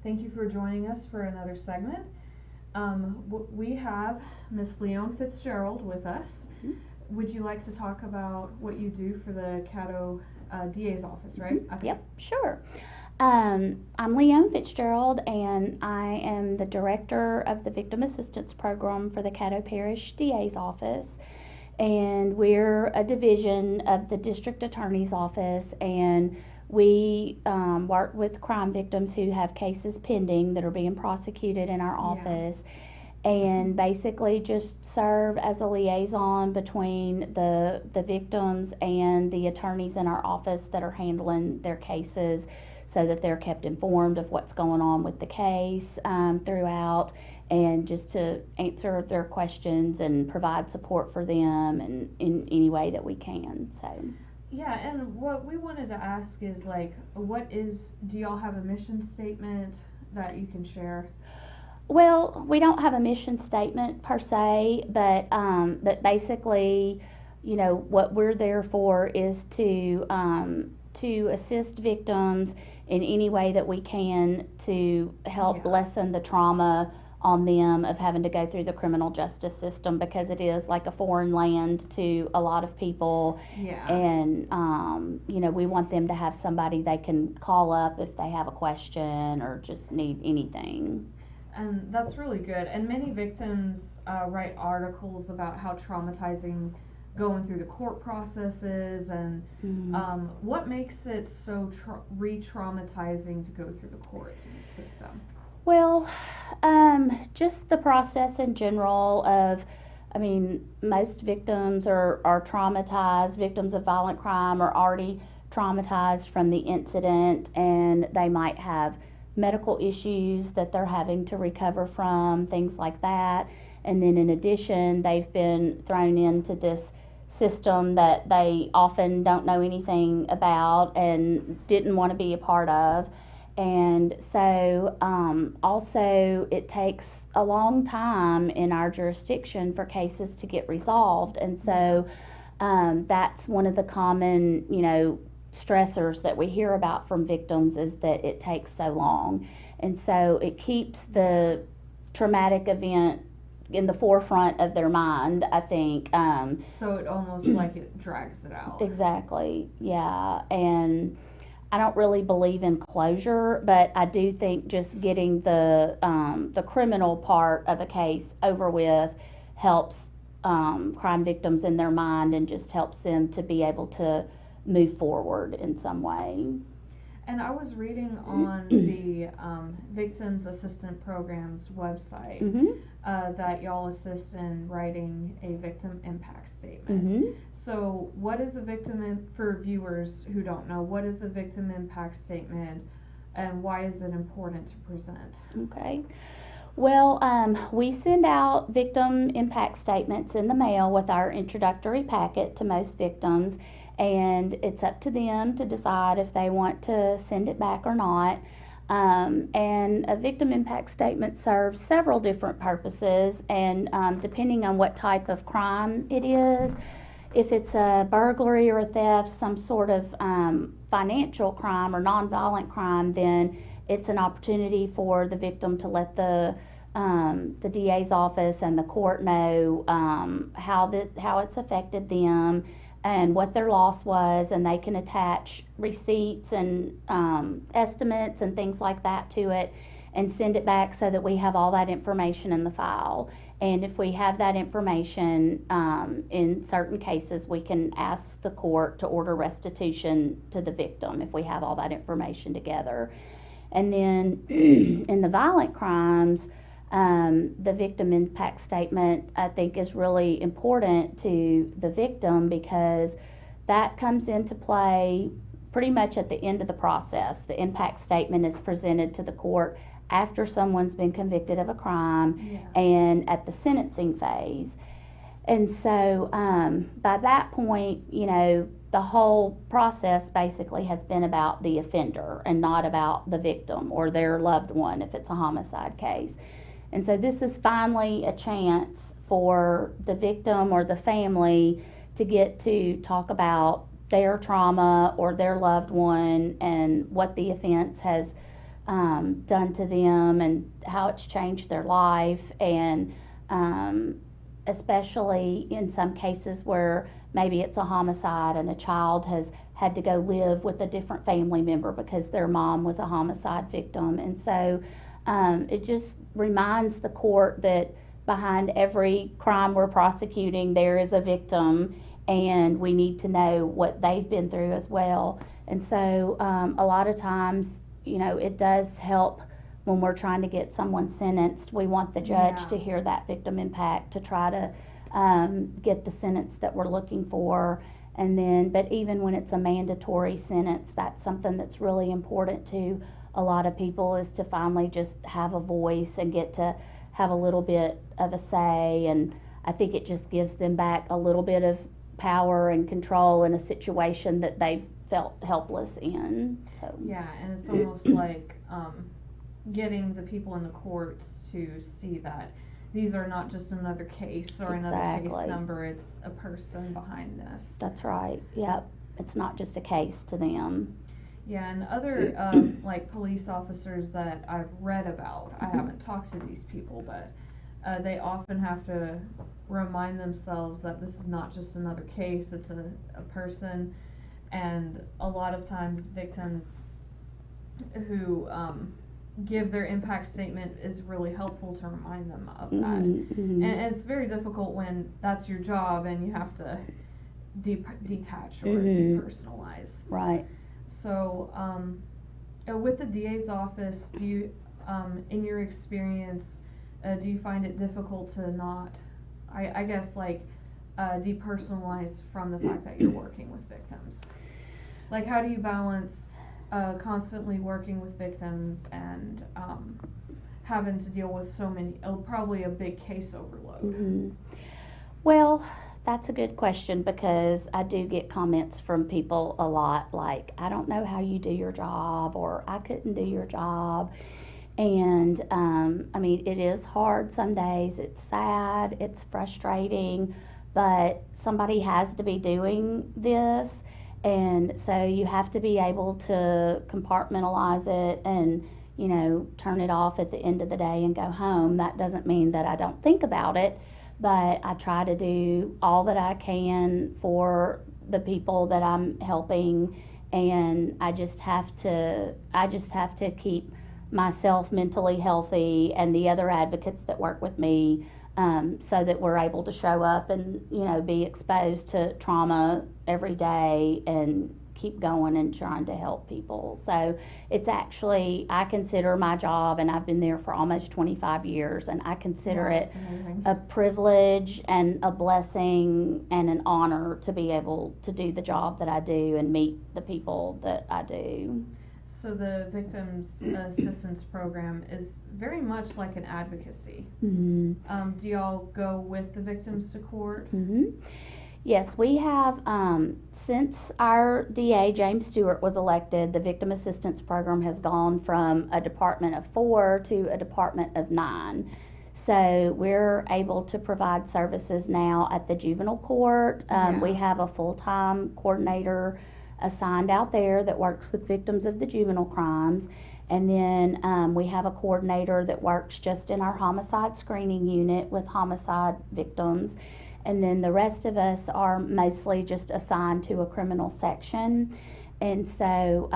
Thank you for joining us for another segment. We have Miss Leone Fitzgerald with us. Mm-hmm. Would you like to talk about what you do for the Caddo DA's office, right? Mm-hmm. Yep, sure. I'm Leone Fitzgerald, and I am the director of the Victim Assistance Program for the Caddo Parish DA's office. And we're a division of the District Attorney's Office, and we work with crime victims who have cases pending that are being prosecuted in our office, and basically just serve as a liaison between the victims and the attorneys in our office that are handling their cases, so that they're kept informed of what's going on with the case throughout, and just to answer their questions and provide support for them and in any way that we can. So. Yeah, and what we wanted to ask is, like, do y'all have a mission statement that you can share? Well, we don't have a mission statement per se, but basically, you know, what we're there for is to assist victims in any way that we can to help lessen the trauma on them of having to go through the criminal justice system, because it is like a foreign land to a lot of people. Yeah. And you know, we want them to have somebody they can call up if they have a question or just need anything. And that's really good. And many victims write articles about how traumatizing going through the court processes, and what makes it so re-traumatizing to go through the court system? Well, just the process in general of, I mean, most victims are traumatized. Victims of violent crime are already traumatized from the incident, and they might have medical issues that they're having to recover from, things like that. And then in addition, they've been thrown into this system that they often don't know anything about and didn't want to be a part of. And so also it takes a long time in our jurisdiction for cases to get resolved. And so that's one of the common, you know, stressors that we hear about from victims, is that it takes so long. And so it keeps the traumatic event in the forefront of their mind, I think. So it almost like it drags it out. Exactly, yeah. And I don't really believe in closure, but I do think just getting the criminal part of a case over with helps crime victims in their mind, and just helps them to be able to move forward in some way. And I was reading on the Victims Assistant Program's website that y'all assist in writing a victim impact statement. So what is a victim, for viewers who don't know, what is a victim impact statement, and why is it important to present? Okay. Well, we send out victim impact statements in the mail with our introductory packet to most victims, and it's up to them to decide if they want to send it back or not. And a victim impact statement serves several different purposes, and depending on what type of crime it is, if it's a burglary or a theft, some sort of financial crime or nonviolent crime, then it's an opportunity for the victim to let the DA's office and the court know how it's affected them and what their loss was, and they can attach receipts and estimates and things like that to it and send it back so that we have all that information in the file. And if we have that information, in certain cases, we can ask the court to order restitution to the victim if we have all that information together. And then in the violent crimes, the victim impact statement, I think, is really important to the victim, because that comes into play pretty much at the end of the process. The impact statement is presented to the court after someone's been convicted of a crime and at the sentencing phase. And so by that point, you know, the whole process basically has been about the offender and not about the victim or their loved one if it's a homicide case. And so this is finally a chance for the victim or the family to get to talk about their trauma or their loved one and what the offense has done to them and how it's changed their life, and especially in some cases where maybe it's a homicide and a child has had to go live with a different family member because their mom was a homicide victim. And so it just reminds the court that behind every crime we're prosecuting there is a victim, and we need to know what they've been through as well. And so a lot of times, you know, it does help when we're trying to get someone sentenced. We want the judge to hear that victim impact to try to get the sentence that we're looking for. And then, but even when it's a mandatory sentence, that's something that's really important to a lot of people, is to finally just have a voice and get to have a little bit of a say. And I think it just gives them back a little bit of power and control in a situation that they've felt helpless in. So yeah, and it's almost like getting the people in the courts to see that these are not just another case or another case number, it's a person behind this. That's right. Yep. It's not just a case to them. Yeah, and other like police officers that I've read about, I haven't talked to these people, but they often have to remind themselves that this is not just another case, it's a person, and a lot of times victims who give their impact statement is really helpful to remind them of that. Mm-hmm. And it's very difficult when that's your job and you have to detach or Mm-hmm. depersonalize. Right. So, with the DA's office, do you, in your experience, do you find it difficult to not, I guess, like, depersonalize from the fact that you're working with victims? Like, how do you balance constantly working with victims and having to deal with so many, probably a big case overload? Mm-hmm. Well, that's a good question because I do get comments from people a lot like, I don't know how you do your job, or I couldn't do your job. And I mean, it is hard some days, it's sad, it's frustrating, but somebody has to be doing this. And so you have to be able to compartmentalize it and, you know, turn it off at the end of the day and go home. That doesn't mean that I don't think about it, but I try to do all that I can for the people that I'm helping, and I just have to keep myself mentally healthy and the other advocates that work with me, so that we're able to show up and, you know, be exposed to trauma every day and keep going and trying to help people. So it's actually, I consider my job, and I've been there for almost 25 years, and I consider it a privilege and a blessing and an honor to be able to do the job that I do and meet the people that I do. So the Victims Assistance Program is very much like an advocacy. Mm-hmm. Do y'all go with the victims to court? Mm-hmm. Yes, we have, since our DA, James Stewart, was elected, the Victim Assistance Program has gone from a department of 4 to a department of 9. So we're able to provide services now at the juvenile court. We have a full-time coordinator assigned out there that works with victims of the juvenile crimes. And then we have a coordinator that works just in our homicide screening unit with homicide victims. And then the rest of us are mostly just assigned to a criminal section. And so,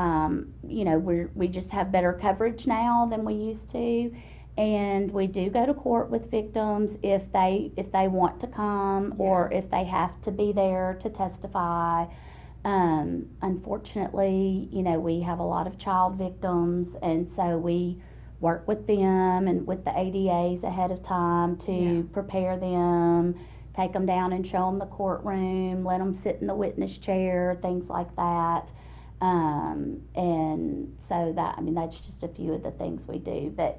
you know, we just have better coverage now than we used to. And we do go to court with victims if they want to come, or if they have to be there to testify. Unfortunately, you know, we have a lot of child victims, and so we work with them and with the ADAs ahead of time to prepare them, take them down and show them the courtroom, let them sit in the witness chair, things like that. And so that, I mean, that's just a few of the things we do. But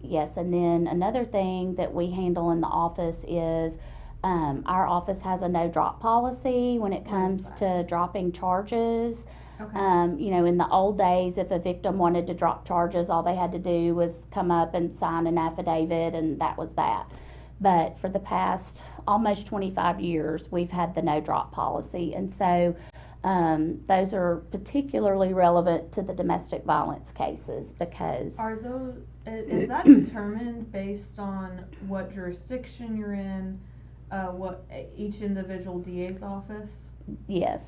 yes, and then another thing that we handle in the office is our office has a no drop policy when it comes to dropping charges. Okay. You know, in the old days, if a victim wanted to drop charges, all they had to do was come up and sign an affidavit, and that was that. But for the past almost 25 years, we've had the no drop policy. And so those are particularly relevant to the domestic violence cases because... Is that determined based on what jurisdiction you're in, what each individual DA's office? Yes.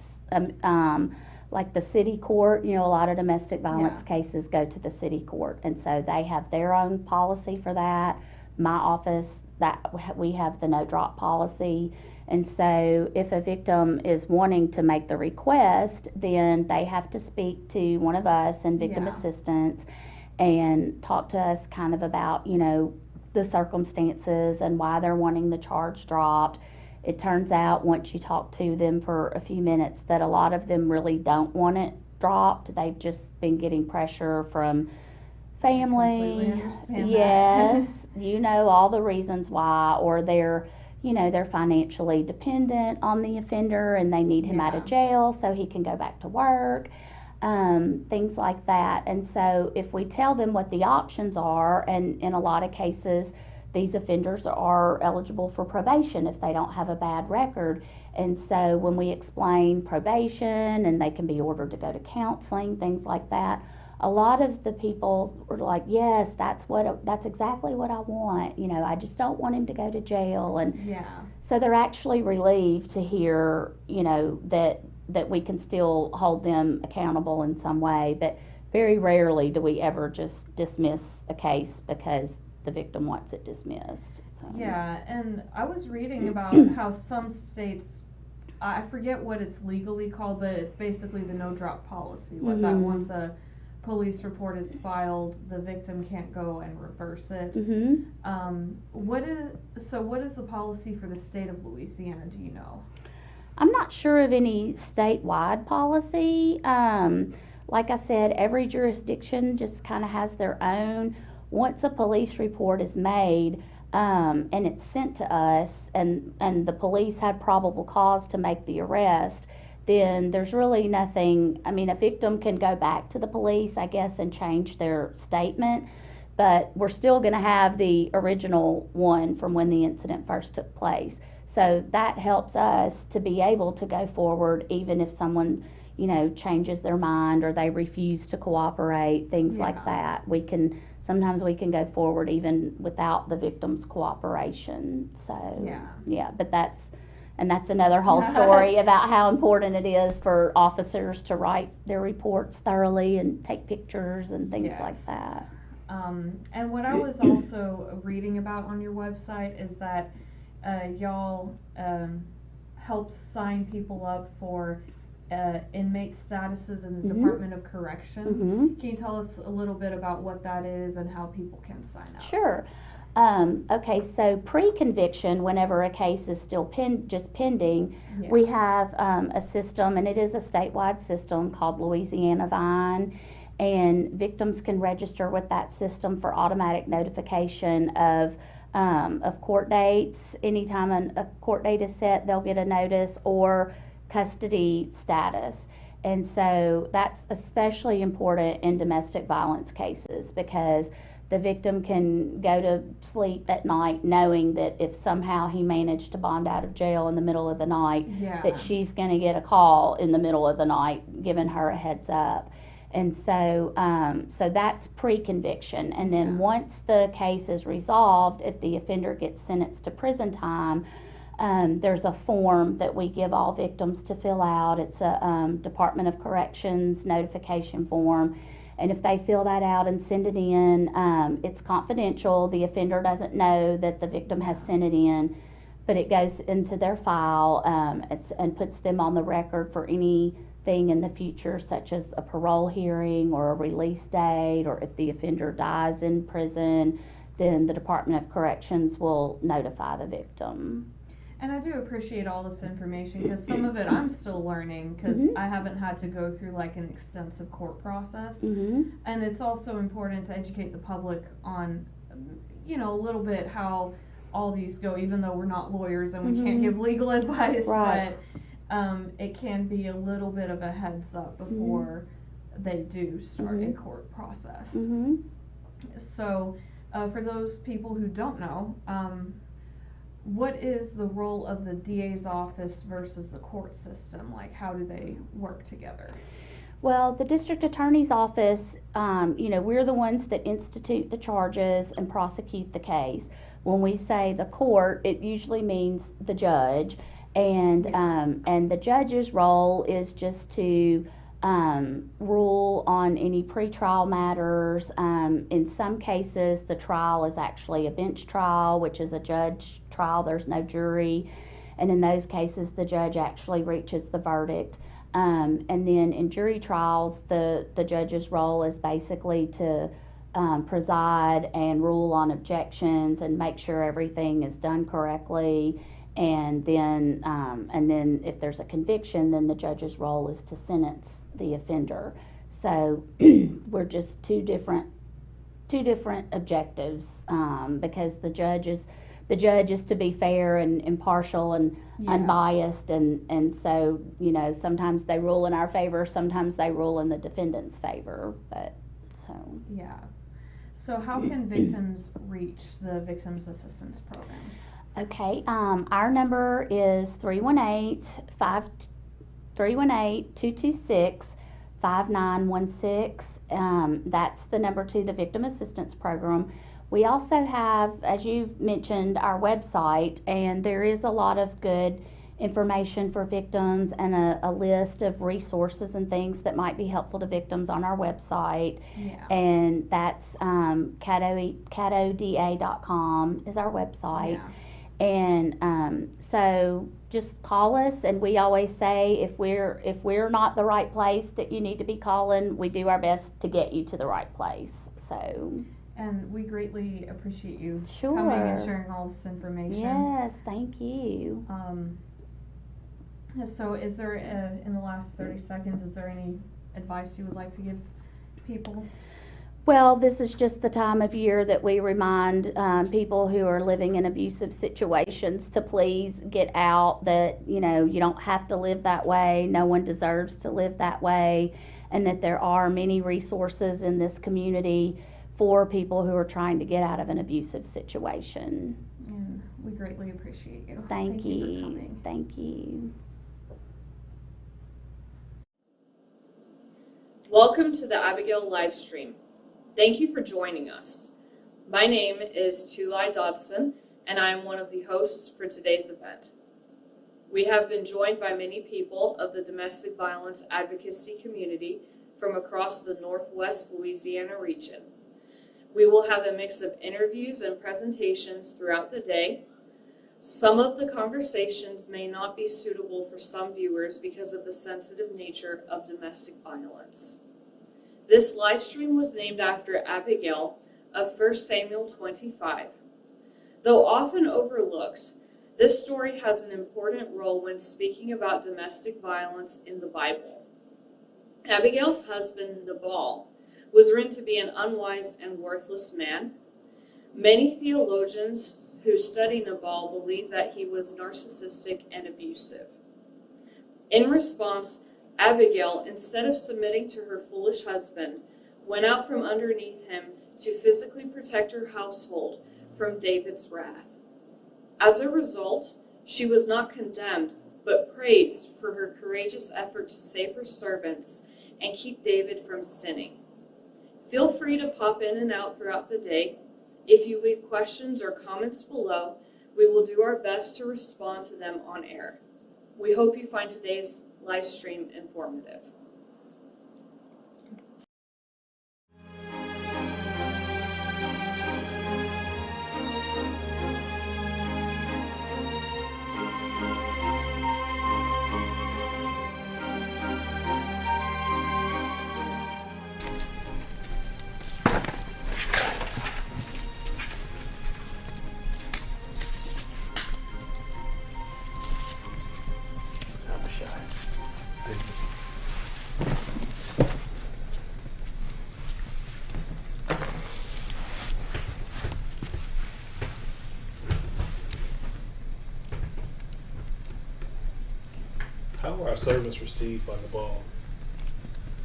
Like the city court, you know, a lot of domestic violence cases go to the city court. And so they have their own policy for that. My office, that we have the no drop policy. And so if a victim is wanting to make the request, then they have to speak to one of us in victim assistance and talk to us kind of about, you know, the circumstances and why they're wanting the charge dropped. It turns out once you talk to them for a few minutes that a lot of them really don't want it dropped. They've just been getting pressure from family. I completely understand yes, that. You know, all the reasons why, or they're financially dependent on the offender and they need him out of jail so he can go back to work, things like that. And so if we tell them what the options are, and in a lot of cases these offenders are eligible for probation if they don't have a bad record. And so when we explain probation and they can be ordered to go to counseling, things like that, a lot of the people were like, yes, that's exactly what I want. You know, I just don't want him to go to jail. And Yeah. so they're actually relieved to hear, you know, that we can still hold them accountable in some way. But very rarely do we ever just dismiss a case because the victim wants it dismissed. So. Yeah, and I was reading about how some states, I forget what it's legally called, but it's basically the no drop policy. What that once a police report is filed, the victim can't go and reverse it. What is the policy for the state of Louisiana? Do you know? I'm not sure of any statewide policy. Like I said, every jurisdiction just kind of has their own. Once a police report is made and it's sent to us, and the police had probable cause to make the arrest, then there's really nothing. I mean, a victim can go back to the police, I guess, and change their statement, but we're still going to have the original one from when the incident first took place. So that helps us to be able to go forward even if someone, you know, changes their mind or they refuse to cooperate, things like that. Sometimes we can go forward even without the victim's cooperation. So but that's another whole story about how important it is for officers to write their reports thoroughly and take pictures and things like that. And what I was also reading about on your website is that y'all help sign people up for inmate statuses in the Department of Correction. Can you tell us a little bit about what that is and how people can sign up? Sure. Okay, so pre-conviction, whenever a case is still just pending, we have a system, and it is a statewide system called Louisiana Vine, and victims can register with that system for automatic notification of court dates. Anytime a court date is set, they'll get a notice, or custody status. And so that's especially important in domestic violence cases, because the victim can go to sleep at night knowing that if somehow he managed to bond out of jail in the middle of the night, that she's going to get a call in the middle of the night giving her a heads up. And so so that's pre-conviction. And then once the case is resolved, if the offender gets sentenced to prison time, there's a form that we give all victims to fill out. It's a Department of Corrections notification form. And if they fill that out and send it in, it's confidential. The offender doesn't know that the victim has sent it in, but it goes into their file and puts them on the record for anything in the future, such as a parole hearing or a release date, or if the offender dies in prison, then the Department of Corrections will notify the victim. And I do appreciate all this information, because some of it I'm still learning, because I haven't had to go through like an extensive court process. And it's also important to educate the public on, you know, a little bit how all these go, even though we're not lawyers and we can't give legal advice, but it can be a little bit of a heads up before they do start a court process. So for those people who don't know, what is the role of the DA's office versus the court system? Like, how do they work together? Well, the district attorney's office, you know, we're the ones that institute the charges and prosecute the case. When we say the court, it usually means the judge, and the judge's role is just to rule on any pretrial matters. In some cases, the trial is actually a bench trial, which is a judge trial. There's no jury. And in those cases, the judge actually reaches the verdict. And then in jury trials, the judge's role is basically to preside and rule on objections and make sure everything is done correctly. And then if there's a conviction, then the judge's role is to sentence the offender. So we're just two different objectives, because the judge is to be fair and impartial and unbiased, and so, you know, sometimes they rule in our favor, sometimes they rule in the defendant's favor, but so. So how can victims reach the Victims Assistance Program? Okay, our number is 318-226-5916. That's the number to the Victim Assistance Program. We also have, as you've mentioned, our website, and there is a lot of good information for victims and a list of resources and things that might be helpful to victims on our website. Yeah. And that's catoda.com is our website. Yeah. And so just call us, and we always say if we're not the right place that you need to be calling, we do our best to get you to the right place. So. And we greatly appreciate you Sure. coming and sharing all this information. Yes, thank you. So is there, in the last 30 seconds, is there any advice you would like to give people? Well, this is just the time of year that we remind people who are living in abusive situations to please get out, that, you don't have to live that way. No one deserves to live that way. And that there are many resources in this community for people who are trying to get out of an abusive situation. And we greatly appreciate you. Thank you for you. coming. Thank you. Welcome to the Abigail live stream. Thank you for joining us. My name is Tulai Dodson, and I am one of the hosts for today's event. We have been joined by many people of the domestic violence advocacy community from across the Northwest Louisiana region. We will have a mix of interviews and presentations throughout the day. Some of the conversations may not be suitable for some viewers because of the sensitive nature of domestic violence. This live stream was named after Abigail of 1 Samuel 25. Though often overlooked, this story has an important role when speaking about domestic violence in the Bible. Abigail's husband, Nabal, was written to be an unwise and worthless man. Many theologians who study Nabal believe that he was narcissistic and abusive. In response, Abigail, instead of submitting to her foolish husband, went out from underneath him to physically protect her household from David's wrath. As a result, she was not condemned, but praised for her courageous effort to save her servants and keep David from sinning. Feel free to pop in and out throughout the day. If you leave questions or comments below, we will do our best to respond to them on air. We hope you find today's live stream informative. I'm shy. How were our servants received by Nabal?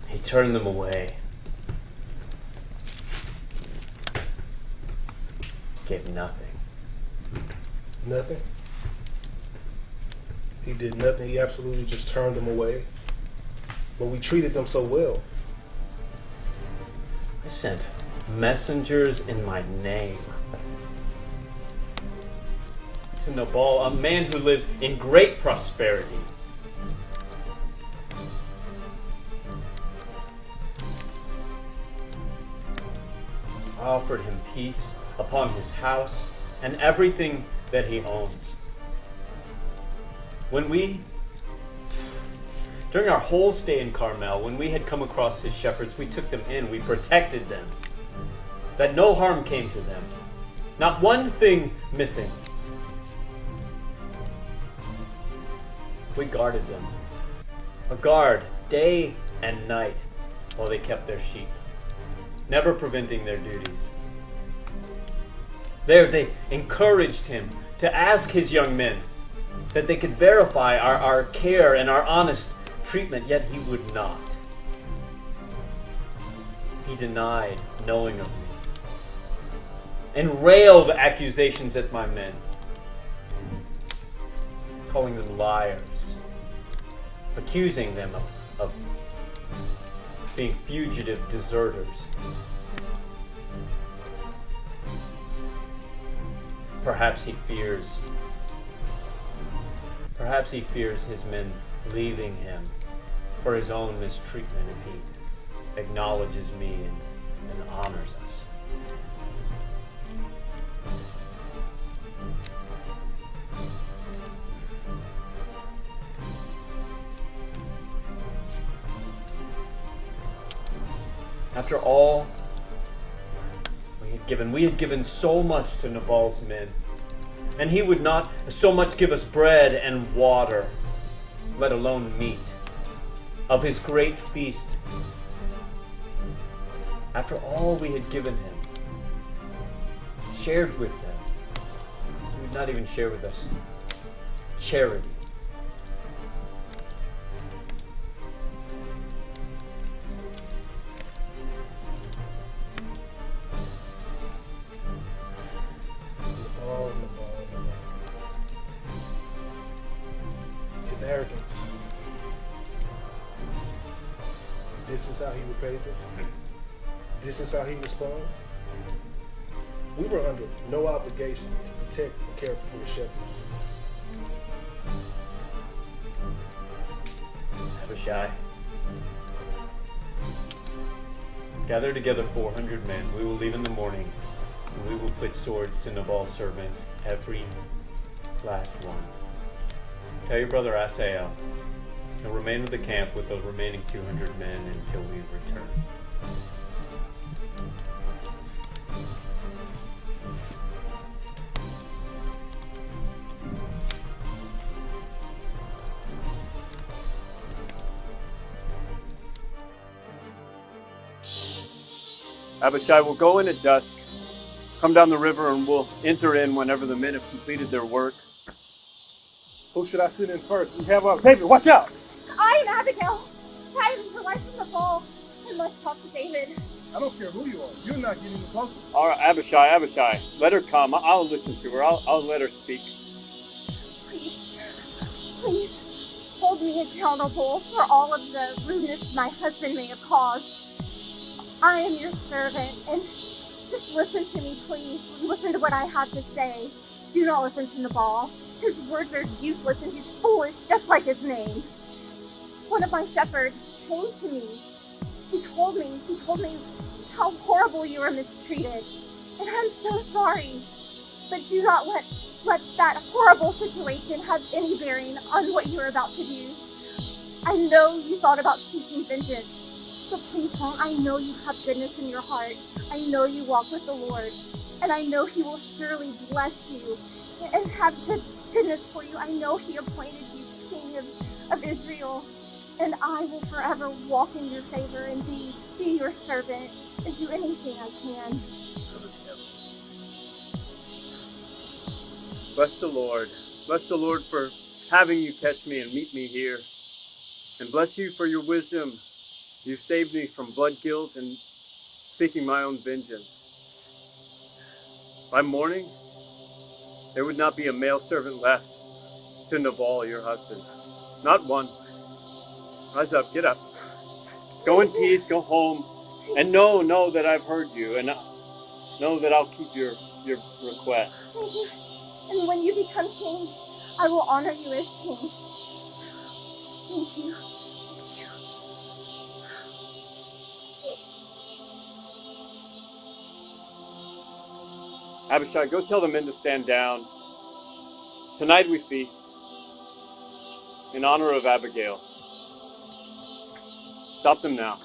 He turned them away. Gave nothing. Nothing? He did nothing. He absolutely just turned them away. But we treated them so well. I sent messengers in my name to Nabal, a man who lives in great prosperity. I offered him peace upon his house and everything that he owns. During our whole stay in Carmel, when we had come across his shepherds, we took them in, we protected them, that no harm came to them, not one thing missing. We guarded them, a guard day and night while they kept their sheep, never preventing their duties. There they encouraged him to ask his young men that they could verify our care and our honest treatment, yet he would not. He denied knowing of me. and railed accusations at my men, calling them liars, accusing them of being fugitive deserters. Perhaps he fears his men leaving him for his own mistreatment if he acknowledges me and honors us. After all we had given so much to Nabal's men, and he would not so much give us bread and water, let alone meat, of his great feast. After all we had given him, shared with them, he would not even share with us charity. His arrogance. This is how he repays us. This is how he responds. We were under no obligation to protect and care for the shepherds. Abishai, gather together 400 men. We will leave in the morning, and we will put swords to Nabal's servants, every last one. Tell your brother Asael, and remain with the camp with the remaining 200 men until we return. Abishai will go in at dusk, come down the river, and we'll enter in whenever the men have completed their work. Who should I send in first? We have our David, watch out! I am Abigail. Hiding for life from the ball. I must talk to David. I don't care who you are. You're not getting closer. All right, Abishai, let her come. I'll listen to her. I'll let her speak. Please, hold me accountable for all of the rudeness my husband may have caused. I am your servant, and just listen to me, please. Listen to what I have to say. Do not listen to Nabal. His words are useless, and he's foolish, just like his name. One of my shepherds came to me. He told me how horrible you were mistreated, and I'm so sorry. But do not let that horrible situation have any bearing on what you're about to do. I know you thought about seeking vengeance. So please don't. I know you have goodness in your heart. I know you walk with the Lord. And I know he will surely bless you and have goodness for you. I know he appointed you king of Israel. And I will forever walk in your favor and be your servant and do anything I can. Bless the Lord. Bless the Lord for having you catch me and meet me here. And bless you for your wisdom. You saved me from blood guilt and seeking my own vengeance. By morning, there would not be a male servant left to Nabal, your husband. Not one. Rise up, get up. Go in peace, go home, and know that I've heard you, and know that I'll keep your request. Thank you. And when you become king, I will honor you as king. Thank you. Abishai, go tell the men to stand down. Tonight we feast in honor of Abigail. Stop them now.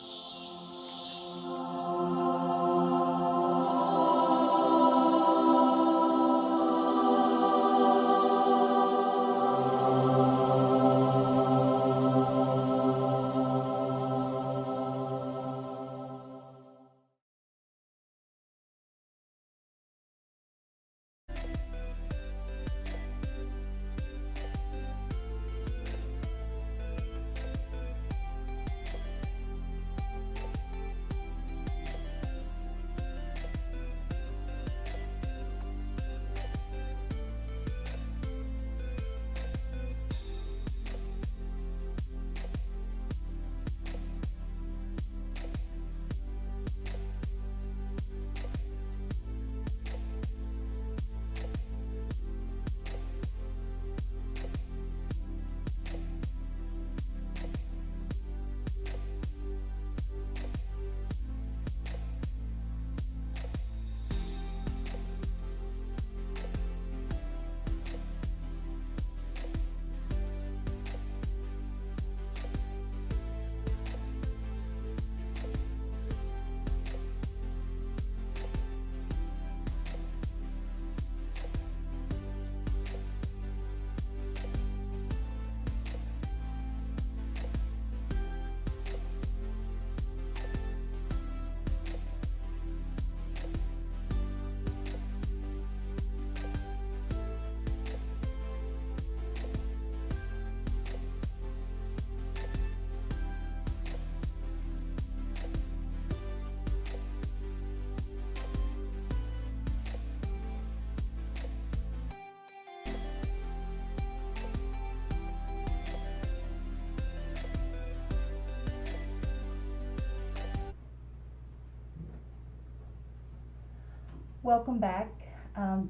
Welcome back to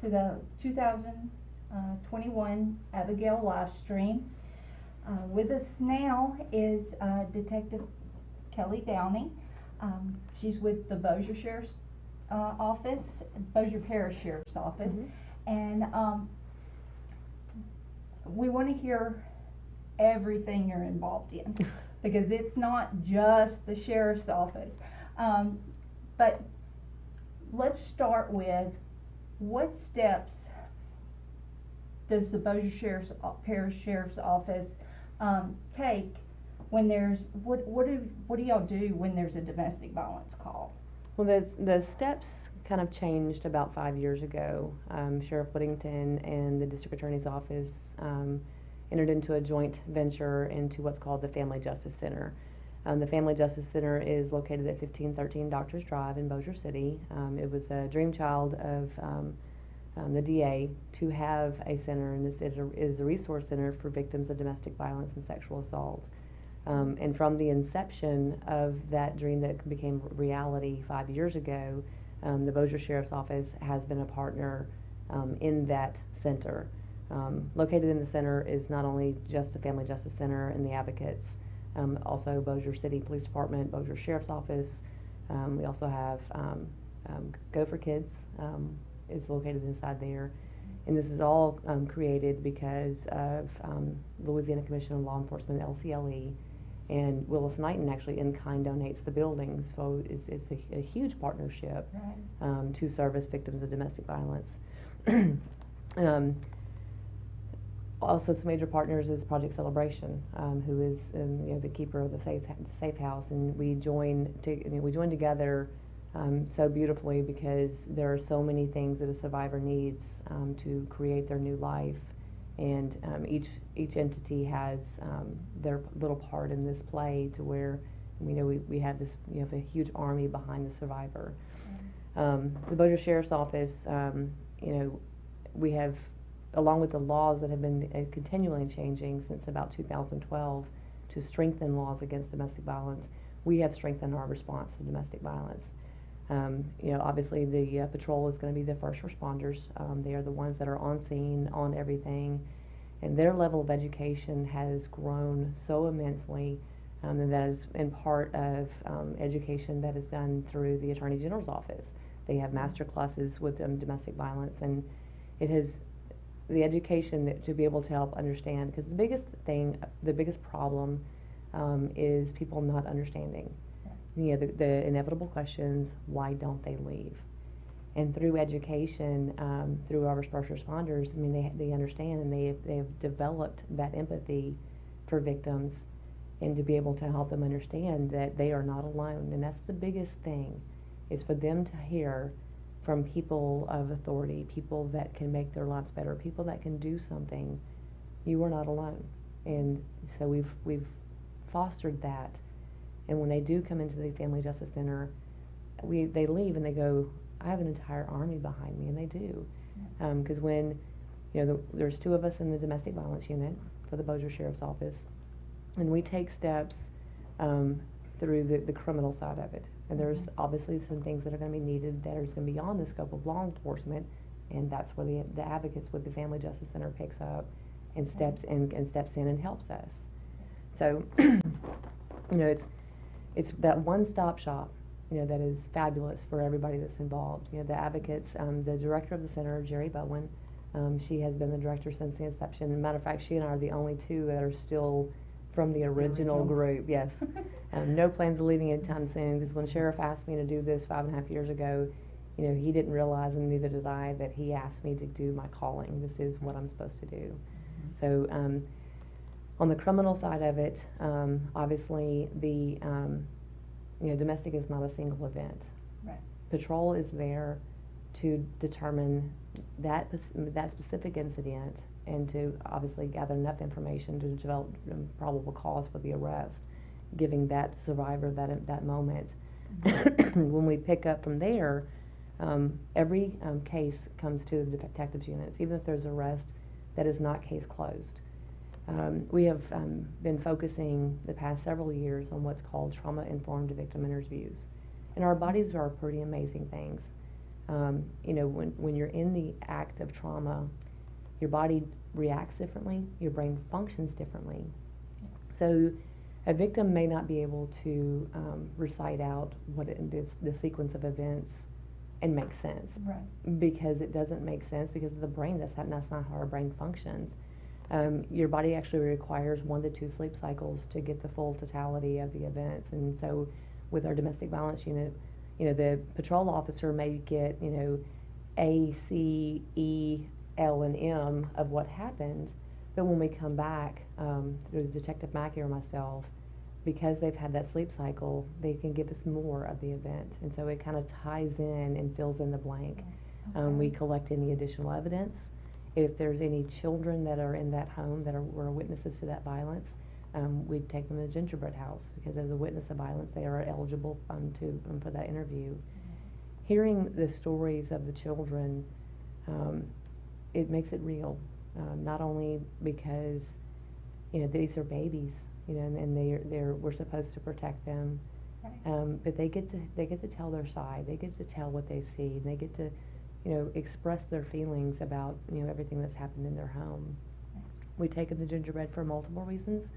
the 2021 Abigail live stream. With us now is Detective Kelly Downey. She's with the Bossier Sheriff's Office, Bossier Parish Sheriff's Office, and we want to hear everything you're involved in because it's not just the Sheriff's Office. But let's start with what steps does the Bossier Parish Sheriff's Office take when there's what do y'all do when there's a domestic violence call? Well, the steps kind of changed about 5 years ago. Sheriff Whittington and the District Attorney's Office entered into a joint venture into what's called the Family Justice Center. The Family Justice Center is located at 1513 Doctors Drive in Bossier City. It was a dream child of the DA to have a center, and this is a resource center for victims of domestic violence and sexual assault. And from the inception of that dream that became reality 5 years ago, the Bossier Sheriff's Office has been a partner in that center. Located in the center is not only just the Family Justice Center and the advocates, also Bossier City Police Department, Bossier Sheriff's Office. We also have Go for Kids is located inside there. And this is all created because of Louisiana Commission on Law Enforcement, LCLE, and Willis Knighton actually in-kind donates the buildings, so it's a huge partnership to service victims of domestic violence. Also, some major partners is Project Celebration, who is the keeper of the safe house, and we join together so beautifully because there are so many things that a survivor needs to create their new life, and each entity has their little part in this play to where we have this a huge army behind the survivor. The Bossier Sheriff's Office, we have, along with the laws that have been continually changing since about 2012 to strengthen laws against domestic violence, we have strengthened our response to domestic violence. Obviously the patrol is going to be the first responders. They are the ones that are on scene, on everything, and their level of education has grown so immensely, and that is in part of education that is done through the Attorney General's office. They have master classes with domestic violence, and it has the education to be able to help understand, because the biggest problem is people not understanding. The inevitable questions, why don't they leave? And through education, through our first responders, they understand, and they have developed that empathy for victims, and to be able to help them understand that they are not alone. And that's the biggest thing, is for them to hear from people of authority, people that can make their lives better, people that can do something. You are not alone. And so we've fostered that. And when they do come into the Family Justice Center, they leave and they go, I have an entire army behind me, and they do. Because when, there's 2 of us in the domestic violence unit for the Bossier Sheriff's Office, and we take steps through the criminal side of it. And there's obviously some things that are going to be needed that are going to be beyond the scope of law enforcement, and that's where the advocates with the Family Justice Center picks up and steps in and helps us. So, it's that one-stop shop, that is fabulous for everybody that's involved. The advocates, the director of the center, Jerry Bowen, she has been the director since the inception. As a matter of fact, she and I are the only 2 that are still from the original group. Yes. No plans of leaving anytime soon, because when Sheriff asked me to do this 5.5 years ago, he didn't realize, and neither did I, that he asked me to do my calling. This is what I'm supposed to do. So on the criminal side of it, obviously the domestic is not a single event. Right. Patrol is there to determine that specific incident, and to obviously gather enough information to develop probable cause for the arrest, giving that survivor that moment. When we pick up from there, every case comes to the detectives units, even if there's arrest that is not case closed. We have been focusing the past several years on what's called trauma-informed victim interviews. And our bodies are pretty amazing things. You know, when you're in the act of trauma, your body reacts differently, your brain functions differently. So a victim may not be able to recite out what the sequence of events and make sense. Right. Because it doesn't make sense because of the brain. That's not how our brain functions. Your body actually requires 1 to 2 sleep cycles to get the full totality of the events. And so with our domestic violence unit, you know, the patrol officer may get, you know, A, C, E, L, and M of what happened, but when we come back, there's Detective Mackey or myself, because they've had that sleep cycle, they can give us more of the event, and so it kind of ties in and fills in the blank. Okay. We collect any additional evidence. If there's any children that are in that home that were witnesses to that violence, we'd take them to the gingerbread house, because as a witness of violence, they are eligible for that interview. Hearing the stories of the children, it makes it real. Not only because, you know, these are babies, you know, and we're supposed to protect them, but they get to tell their side. They get to tell what they see. And they get to, you know, express their feelings about, you know, everything that's happened in their home. We take them to gingerbread for multiple reasons.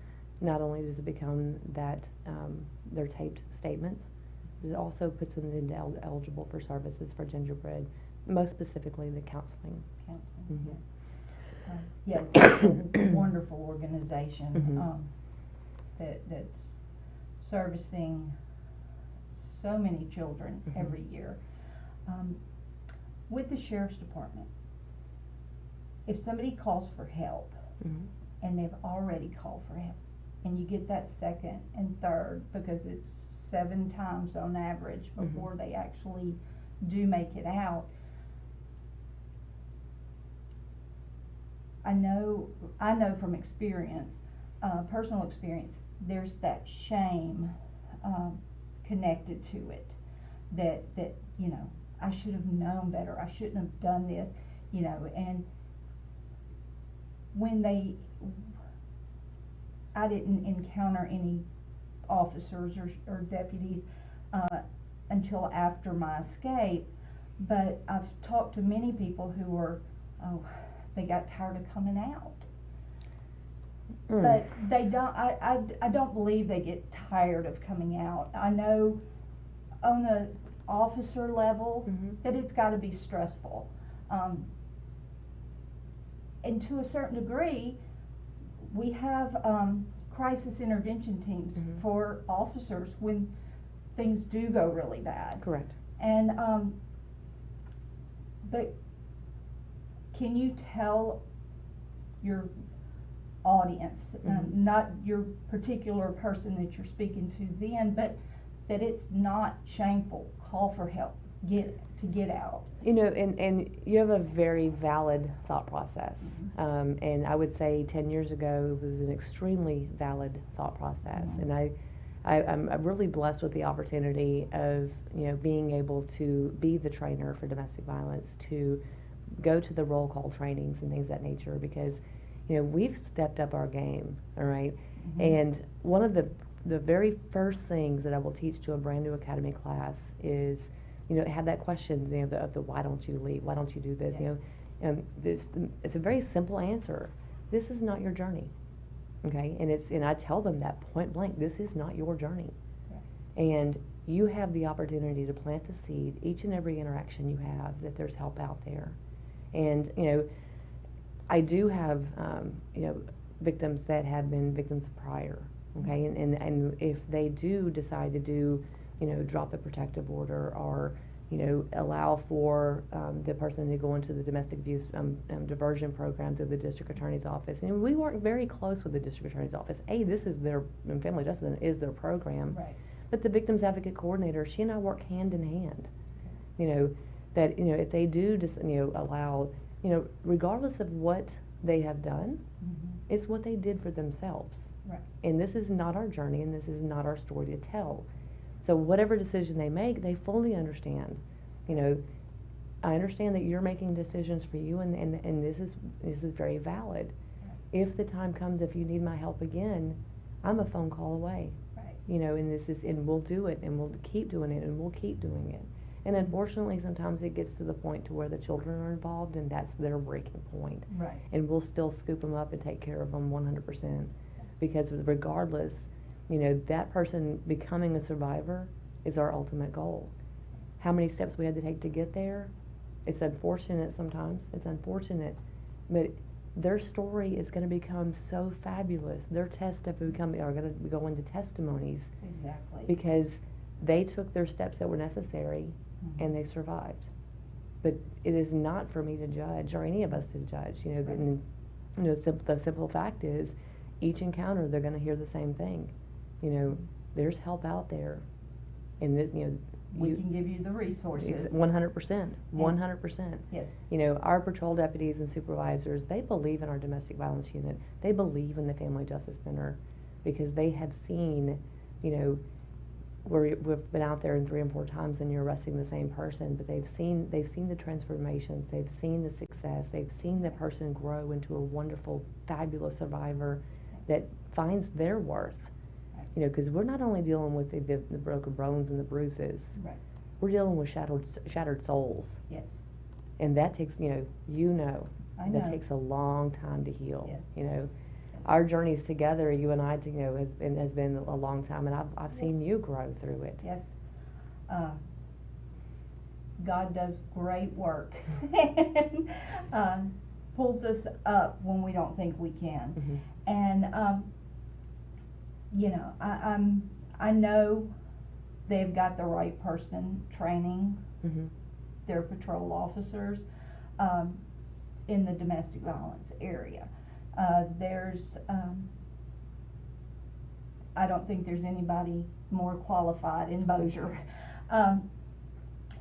Not only does it become that their taped statements, but it also puts them into eligible for services for gingerbread, most specifically the counseling. Counseling, yes. Yes, it's a wonderful organization that's servicing so many children every year. With the Sheriff's Department, if somebody calls for help and they've already called for help, and you get that second and third, because it's 7 times on average before they actually do make it out, I know from experience, personal experience, there's that shame connected to it, that you know, I should have known better, I shouldn't have done this, you know. And when I didn't encounter any officers or deputies until after my escape, but I've talked to many people who were, they got tired of coming out. But they don't, I don't believe they get tired of coming out. I know on the officer level that it's got to be stressful. And to a certain degree, we have crisis intervention teams for officers when things do go really bad. Correct. And but can you tell your audience, not your particular person that you're speaking to then, but that it's not shameful? Call for help. Get out. You know, and you have a very valid thought process. And I would say 10 years ago it was an extremely valid thought process. And I'm really blessed with the opportunity of, you know, being able to be the trainer for domestic violence, to go to the roll call trainings and things of that nature, because, you know, we've stepped up our game, all right? And one of the very first things that I will teach to a brand new academy class is, you know, have that question, you know, the why don't you leave? Why don't you do this? You know, it's a very simple answer. This is not your journey, okay? And I tell them that point blank. This is not your journey, and you have the opportunity to plant the seed each and every interaction you have that there's help out there. And you know, I do have you know, victims that have been victims of prior, okay? And if they do decide to do, you know, drop the protective order, or, you know, allow for the person to go into the domestic abuse diversion program through the district attorney's office. And we work very close with the district attorney's office. This is their, family justice is their program. Right. But the victims advocate coordinator, she and I work hand in hand. You know, that, you know, if they do just, you know, allow, you know, regardless of what they have done, it's what they did for themselves. Right. And this is not our journey, and this is not our story to tell. So whatever decision they make, they fully understand. You know, I understand that you're making decisions for you, and this is very valid. Right. If the time comes, if you need my help again, I'm a phone call away. Right. You know, and we'll do it, and we'll keep doing it, and we'll keep doing it. And unfortunately, sometimes it gets to the point to where the children are involved, and that's their breaking point. Right. And we'll still scoop them up and take care of them 100%, because regardless, you know, that person becoming a survivor is our ultimate goal. How many steps we had to take to get there? It's unfortunate sometimes. It's unfortunate, but their story is going to become so fabulous. Their tests are going to go into testimonies. Exactly. Because they took their steps that were necessary, and they survived. But it is not for me to judge, or any of us to judge. You know, Right. and, you know, the simple fact is, each encounter they're going to hear the same thing. You know, there's help out there, and this, you know, We can give you the resources. 100%, 100%. Yes. You know, our patrol deputies and supervisors, they believe in our domestic violence unit. They believe in the Family Justice Center, because they have seen, you know, we've been out there 3 and 4 times and you're arresting the same person, but they've seen the transformations, they've seen the success, they've seen the person grow into a wonderful, fabulous survivor that finds their worth. You know, because we're not only dealing with the broken bones and the bruises, Right. we're dealing with shattered souls. Yes. And that takes, you know, I that know. takes a long time to heal. Yes. You know, our journeys together, you and I, you know, has been a long time, and I've seen you grow through it. Yes. God does great work and pulls us up when we don't think we can. Mm-hmm. And you know, I know they've got the right person training Mm-hmm. their patrol officers in the domestic violence area. I don't think there's anybody more qualified in Bossier.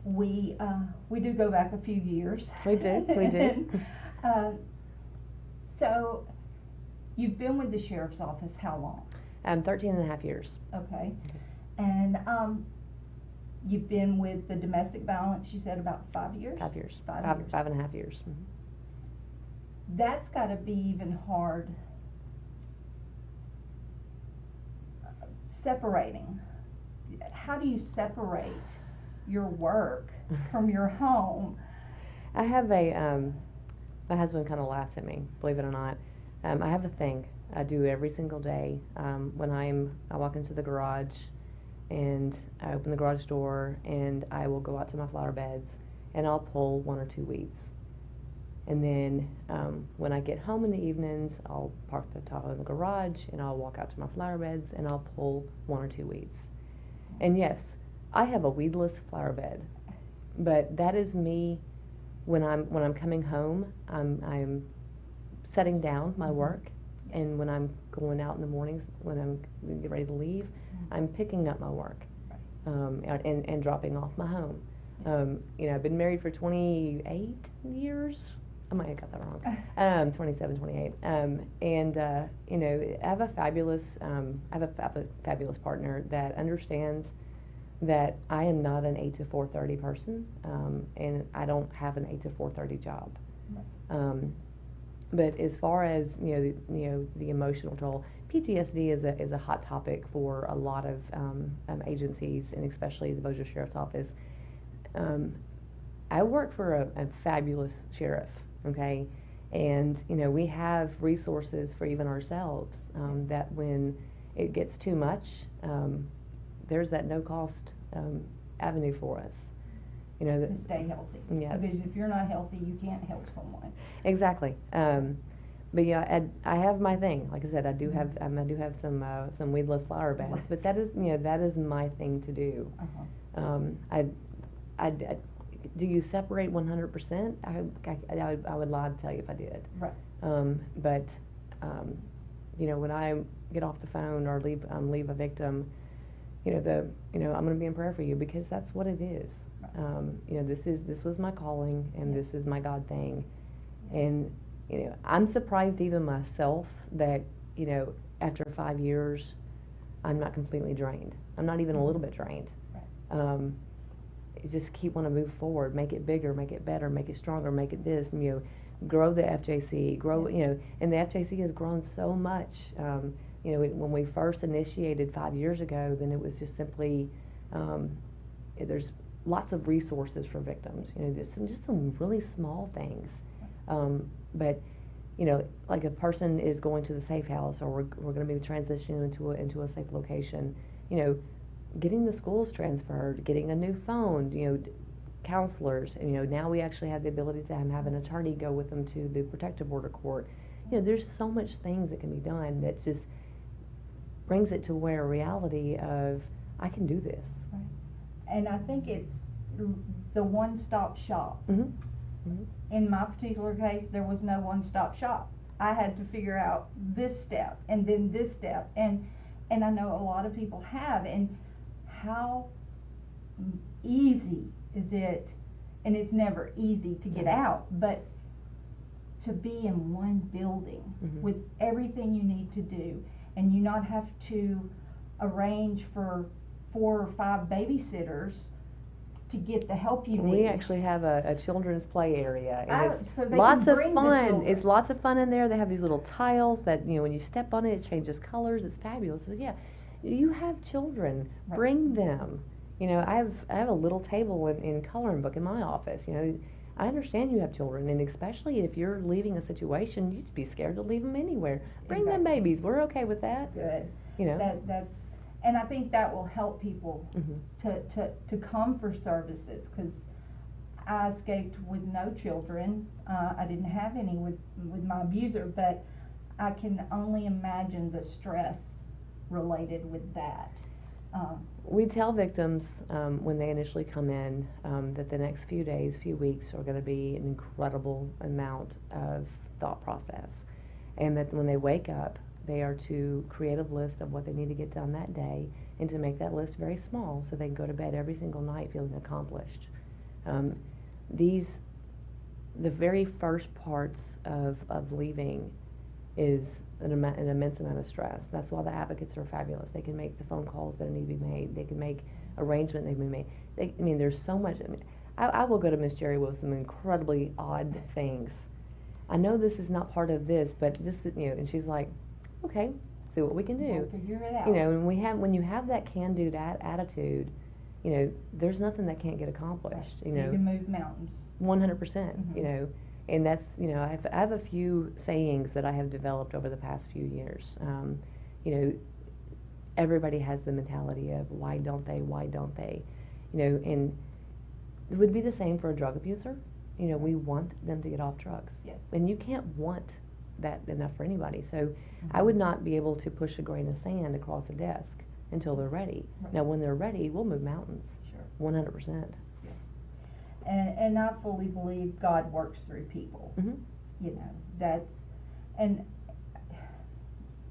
We do go back a few years. We do. So, you've been with the sheriff's office how long? 13 and a half years. Okay. And you've been with the domestic violence, you said about 5 years? 5 years. 5 years. 5.5 years. Mm-hmm. That's got to be even hard separating. How do you separate your work from your home? I have my husband kind of laughs at me, believe it or not. I have a thing I do every single day. When I walk into the garage, and I open the garage door, and I will go out to my flower beds, and I'll pull 1 or 2 weeds. And then when I get home in the evenings, I'll park the Tahoe in the garage, and I'll walk out to my flower beds, and I'll pull 1 or 2 weeds. And yes, I have a weedless flower bed, but that is me. When I'm coming home, I'm setting down my work, and when I'm going out in the mornings, when I'm getting ready to leave, I'm picking up my work, and dropping off my home. You know, I've been married for 28 years. I might have got that wrong. 27, 28. And you know, I have a fabulous partner that understands that I am not an 8 to 4:30 person, and I don't have an 8 to 4:30 job. But as far as the emotional toll, PTSD is a hot topic for a lot of agencies, and especially the Bossier Sheriff's Office. I work for a fabulous sheriff, okay, and we have resources for even ourselves, that when it gets too much, there's that no cost avenue for us. To stay healthy. Yes. Because if you're not healthy, you can't help someone. Exactly. But yeah, I have my thing. Like I said, I do have some weedless flower beds, but that is my thing to do. Do you separate 100%? I would lie to tell you if I did. Right. But when I get off the phone or leave a victim, I'm going to be in prayer for you, because that's what it is. This was my calling, and this is my God thing. And I'm surprised even myself that after 5 years, I'm not completely drained. I'm not even a little bit drained. Just keep wanting to move forward, make it bigger, make it better, make it stronger, make it this. Grow the FJC, grow. And the FJC has grown so much. When we first initiated 5 years ago, then it was just simply there's lots of resources for victims. You know, just some really small things. But you know, like a person is going to the safe house, or we're going to be transitioning into a safe location. You know, getting the schools transferred, getting a new phone. You know, counselors. And, you know, now we actually have the ability to have an attorney go with them to the protective order court. You know, there's so much things that can be done that just brings it to where reality of I can do this. Right. And I think it's the one-stop shop. Mm-hmm. Mm-hmm. In my particular case, there was no one-stop shop. I had to figure out this step and then this step, and I know a lot of people have. And how easy is it? And it's never easy to get out, but to be in one building Mm-hmm. with everything you need to do, and you not have to arrange for 4 or 5 babysitters to get the help you need. We actually have a children's play area, and it's so they lots can of bring the fun. children. It's lots of fun in there. They have these little tiles that, you know, when you step on it, it changes colors. It's fabulous. So yeah, you have children, Right. bring them. You know, I have a little table in coloring book in my office. You know, I understand you have children, and especially if you're leaving a situation, you'd be scared to leave them anywhere. Bring them Exactly. babies. We're okay with that. Good. You know. That's, and I think that will help people Mm-hmm. to come for services, because I escaped with no children. I didn't have any with my abuser, but I can only imagine the stress related with that. We tell victims when they initially come in that the next few days, few weeks are going to be an incredible amount of thought process, and that when they wake up, they are to create a list of what they need to get done that day, and to make that list very small so they can go to bed every single night feeling accomplished. The very first parts of leaving is an immense amount of stress. That's why the advocates are fabulous. They can make the phone calls that need to be made. They can make arrangements that need to be made. There's so much. I will go to Miss Jerry with some incredibly odd things. I know this is not part of this, but this is, you know, and she's like, okay, see what we can do. We'll figure it out. You know, and when you have that can-do attitude, you know, there's nothing that can't get accomplished. You know, you can move mountains. 100%. You know. And that's, you know, I have a few sayings that I have developed over the past few years. You know, everybody has the mentality of why don't they, you know, and it would be the same for a drug abuser. You know, we want them to get off drugs. Yes. And you can't want that enough for anybody. So I would not be able to push a grain of sand across a desk until they're ready. Right. Now, when they're ready, we'll move mountains. Sure. 100%. And I fully believe God works through people. Mm-hmm. You know, and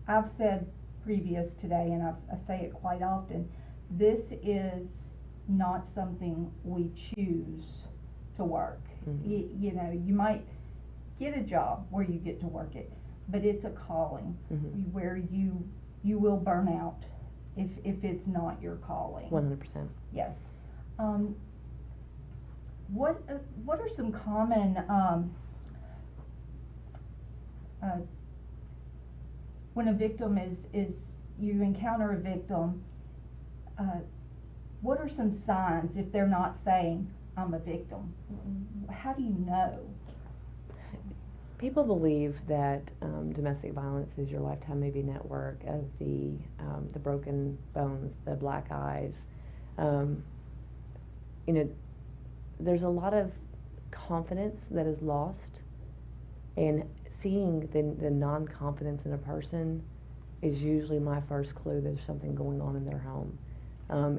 I've said previous today, and I say it quite often, this is not something we choose to work. Mm-hmm. You know, you might get a job where you get to work it, but it's a calling where you will burn out if it's not your calling. 100%. Yes. What are some common when a victim is you encounter a victim, what are some signs if they're not saying I'm a victim? How do you know? People believe that domestic violence is your lifetime movie network of the broken bones, the black eyes. You know, there's a lot of confidence that is lost, and seeing the non-confidence in a person is usually my first clue there's something going on in their home.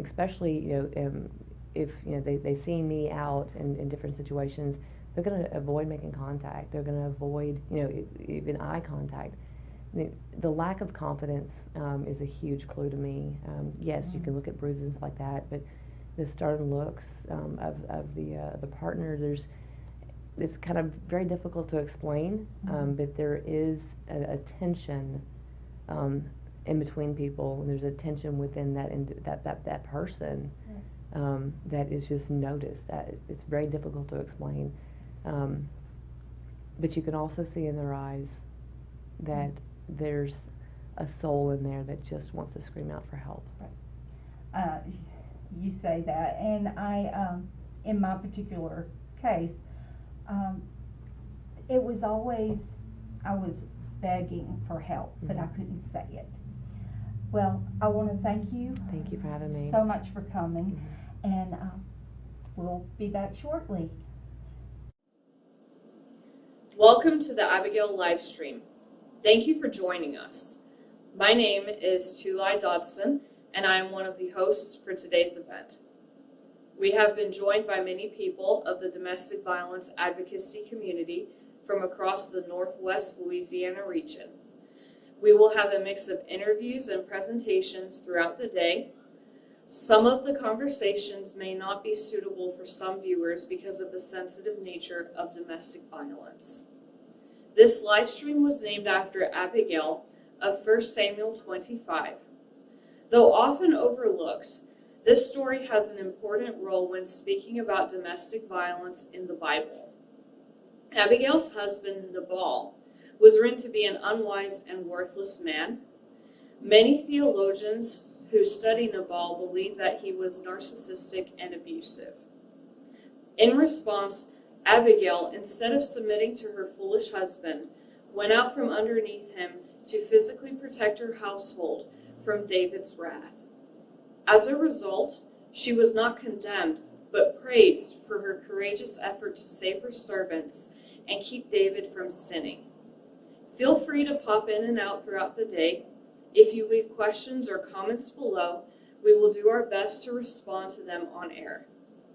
Especially, you know, if you know they see me out in different situations, they're going to avoid making contact. They're going to avoid, you know, even eye contact. The lack of confidence is a huge clue to me. Yes, you can look at bruises like that, but the stern looks of the partner, it's kind of very difficult to explain, but there is a tension in between people, and there's a tension within that person that is just noticed. It's very difficult to explain, but you can also see in their eyes that there's a soul in there that just wants to scream out for help. you say that, and I, in my particular case, it was always, I was begging for help, but I couldn't say it. Well, I want to thank you. Thank you for having me. So much for coming, and we'll be back shortly. Welcome to the Abigail live stream. Thank you for joining us. My name is Tulai Dodson, and I am one of the hosts for today's event. We have been joined by many people of the domestic violence advocacy community from across the Northwest Louisiana region. We will have a mix of interviews and presentations throughout the day. Some of the conversations may not be suitable for some viewers because of the sensitive nature of domestic violence. This live stream was named after Abigail of 1 Samuel 25. Though often overlooked, this story has an important role when speaking about domestic violence in the Bible. Abigail's husband, Nabal, was written to be an unwise and worthless man. Many theologians who study Nabal believe that he was narcissistic and abusive. In response, Abigail, instead of submitting to her foolish husband, went out from underneath him to physically protect her household from David's wrath. As a result, she was not condemned, but praised for her courageous effort to save her servants and keep David from sinning. Feel free to pop in and out throughout the day. If you leave questions or comments below, we will do our best to respond to them on air.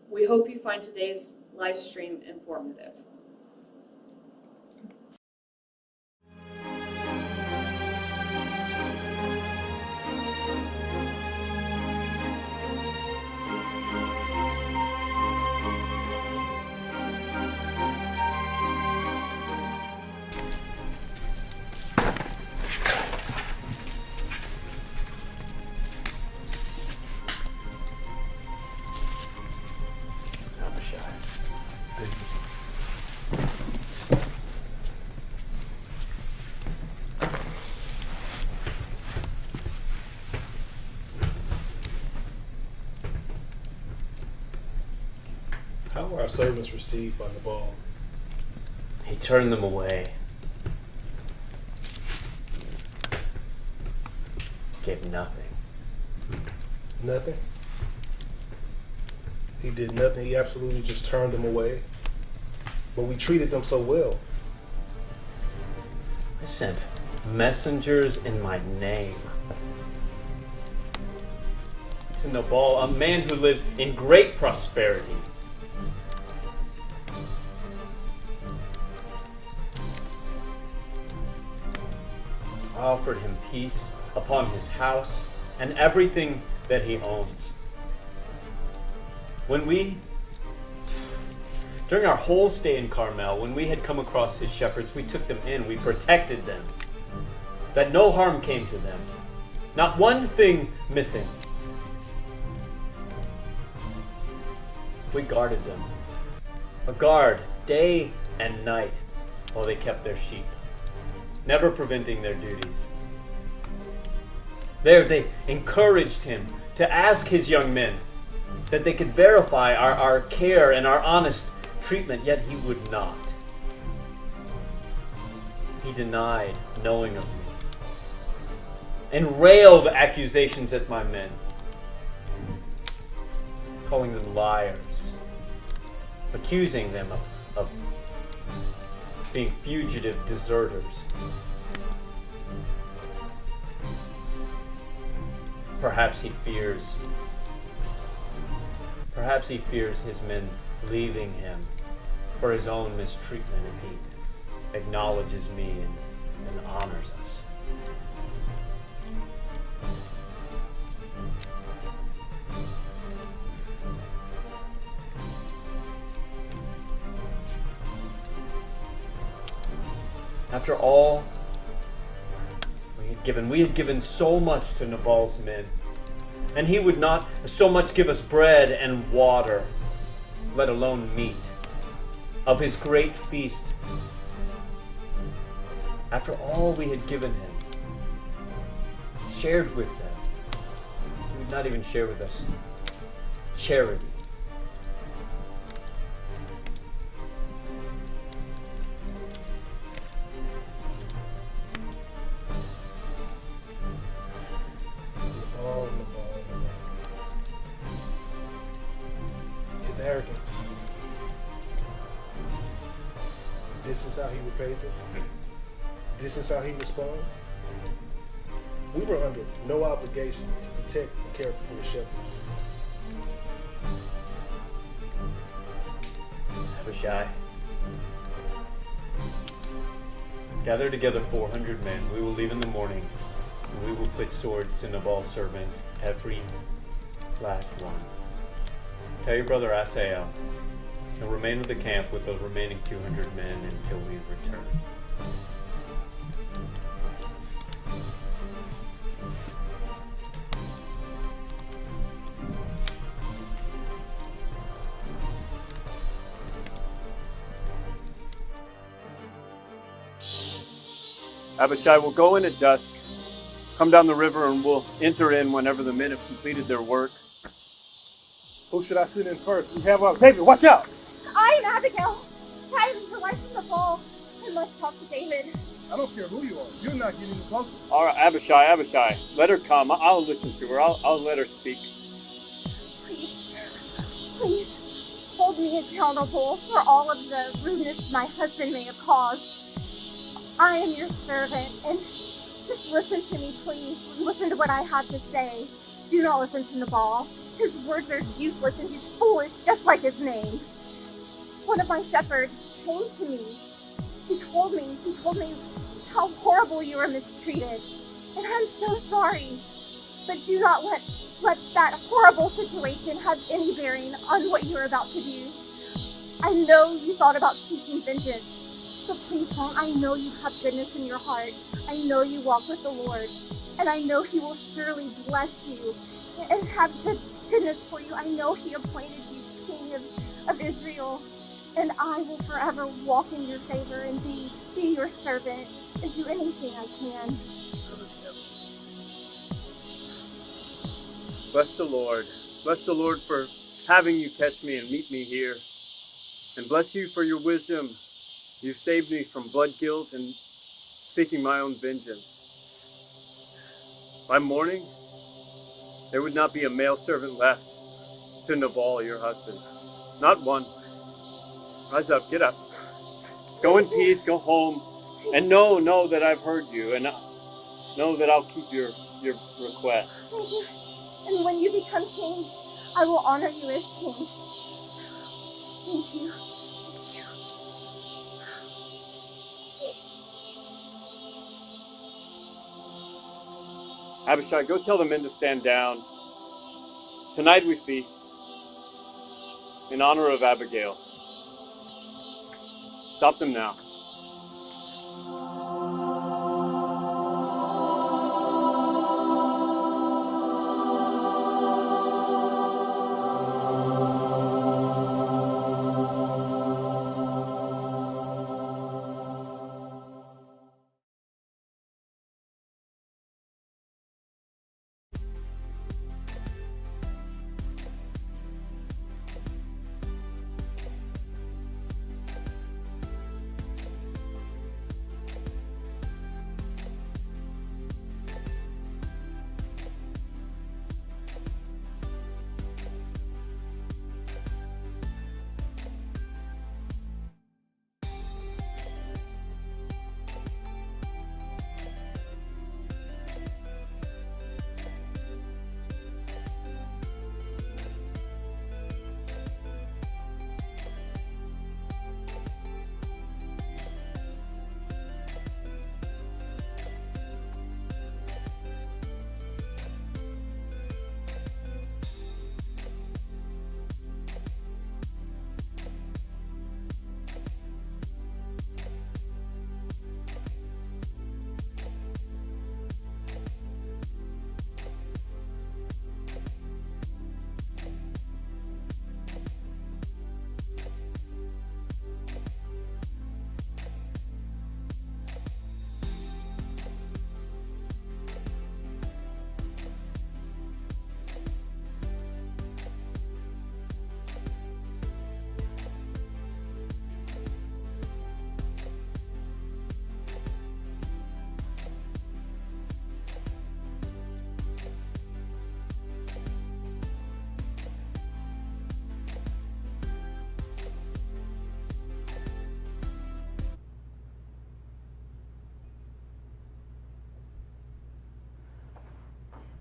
We hope you find today's live stream informative. How were our servants received by Nabal? He turned them away. Gave nothing. Nothing? He did nothing. He absolutely just turned them away. But we treated them so well. I sent messengers in my name to Nabal, a man who lives in great prosperity. I offered him peace upon his house and everything that he owns. During our whole stay in Carmel, when we had come across his shepherds, we took them in, we protected them, that no harm came to them, not one thing missing. We guarded them, a guard day and night while they kept their sheep, never preventing their duties. There they encouraged him to ask his young men that they could verify our care and our honest treatment, yet he would not. He denied knowing of me and railed accusations at my men, calling them liars, accusing them of being fugitive deserters. Perhaps he fears his men leaving him for his own mistreatment if he acknowledges me and honors us. After all we had given so much to Nabal's men, and he would not so much give us bread and water, let alone meat, of his great feast. After all we had given him, shared with them, he would not even share with us charity. His arrogance. This is how he repays us. This is how he responds. We were under no obligation to protect and care for the shepherds. Abishai. Gather together 400 men. We will leave in the morning, and we will put swords to Nabal's servants, every last one. Tell your brother Asael, and remain with the camp with the remaining 200 men until we return. Abishai will go in at dusk, come down the river, and we'll enter in whenever the men have completed their work. Who should I send in first? We have David, watch out! I am Abigail. I am the wife of Nabal, and must talk to David. I don't care who you are. You're not getting closer. All right, Abishai, let her come. I'll listen to her. I'll let her speak. Please, hold me accountable for all of the rudeness my husband may have caused. I am your servant, and just listen to me, please. Listen to what I have to say. Do not listen to Nabal. His words are useless, and he's foolish, just like his name. One of my shepherds came to me. He told me how horrible you were mistreated, and I'm so sorry. But do not let that horrible situation have any bearing on what you're about to do. I know you thought about seeking vengeance. So please don't. I know you have goodness in your heart. I know you walk with the Lord. And I know he will surely bless you and have goodness for you. I know he appointed you king of Israel. And I will forever walk in your favor and be your servant and do anything I can. Bless the Lord. Bless the Lord for having you catch me and meet me here. And bless you for your wisdom. You saved me from blood guilt and seeking my own vengeance. By morning, there would not be a male servant left to Nabal, your husband. Not one. Rise up, get up. Go in peace, go home, and know that I've heard you, and know that I'll keep your request. Thank you. And when you become king, I will honor you as king. Thank you. Abishai, go tell the men to stand down. Tonight we feast in honor of Abigail. Stop them now.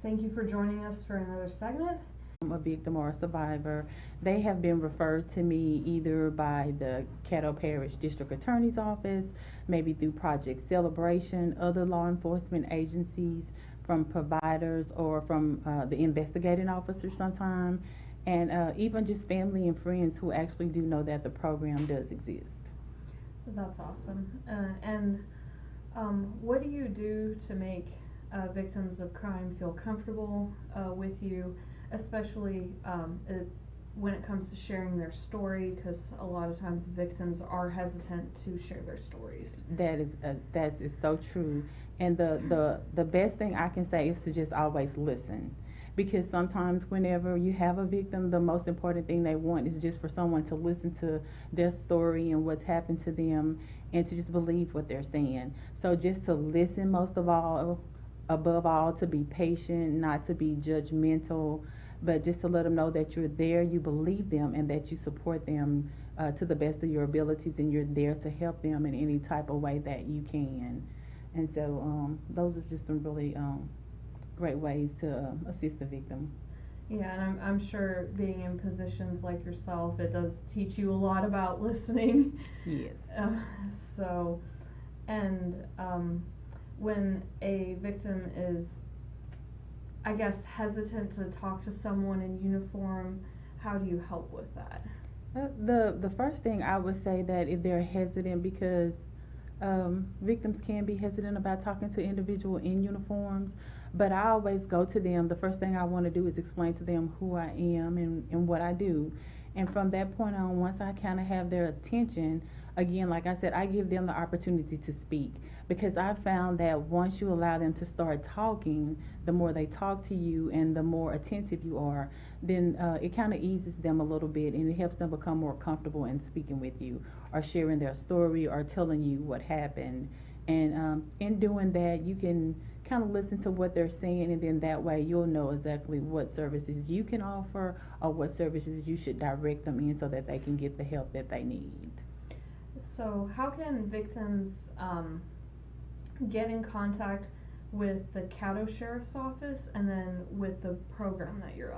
thank you for joining us for another segment. A victim or a survivor, they have been referred to me either by the Caddo Parish District Attorney's Office, maybe through Project Celebration, other law enforcement agencies, from providers, or from the investigating officers sometime, and even just family and friends who actually do know that the program does exist. That's awesome. What do you do to make victims of crime feel comfortable with you, especially when it comes to sharing their story, because a lot of times victims are hesitant to share their stories? That is so true. And the best thing I can say is to just always listen. Because sometimes whenever you have a victim, the most important thing they want is just for someone to listen to their story and what's happened to them, and to just believe what they're saying. So just to listen most of all, above all, to be patient, not to be judgmental, but just to let them know that you're there, you believe them, and that you support them to the best of your abilities, and you're there to help them in any type of way that you can. And so those are just some really great ways to assist the victim. Yeah, and I'm sure being in positions like yourself, it does teach you a lot about listening. Yes. When a victim is, I guess, hesitant to talk to someone in uniform, how do you help with that? The first thing I would say, that if they're hesitant, because victims can be hesitant about talking to individuals in uniforms, but I always go to them. The first thing I want to do is explain to them who I am and what I do. And from that point on, once I kind of have their attention, again, like I said, I give them the opportunity to speak, because I found that once you allow them to start talking, the more they talk to you and the more attentive you are, then it kind of eases them a little bit, and it helps them become more comfortable in speaking with you or sharing their story or telling you what happened. And in doing that, you can kind of listen to what they're saying, and then that way you'll know exactly what services you can offer or what services you should direct them in, so that they can get the help that they need. So how can victims get in contact with the Caddo Sheriff's Office, and then with the program that you're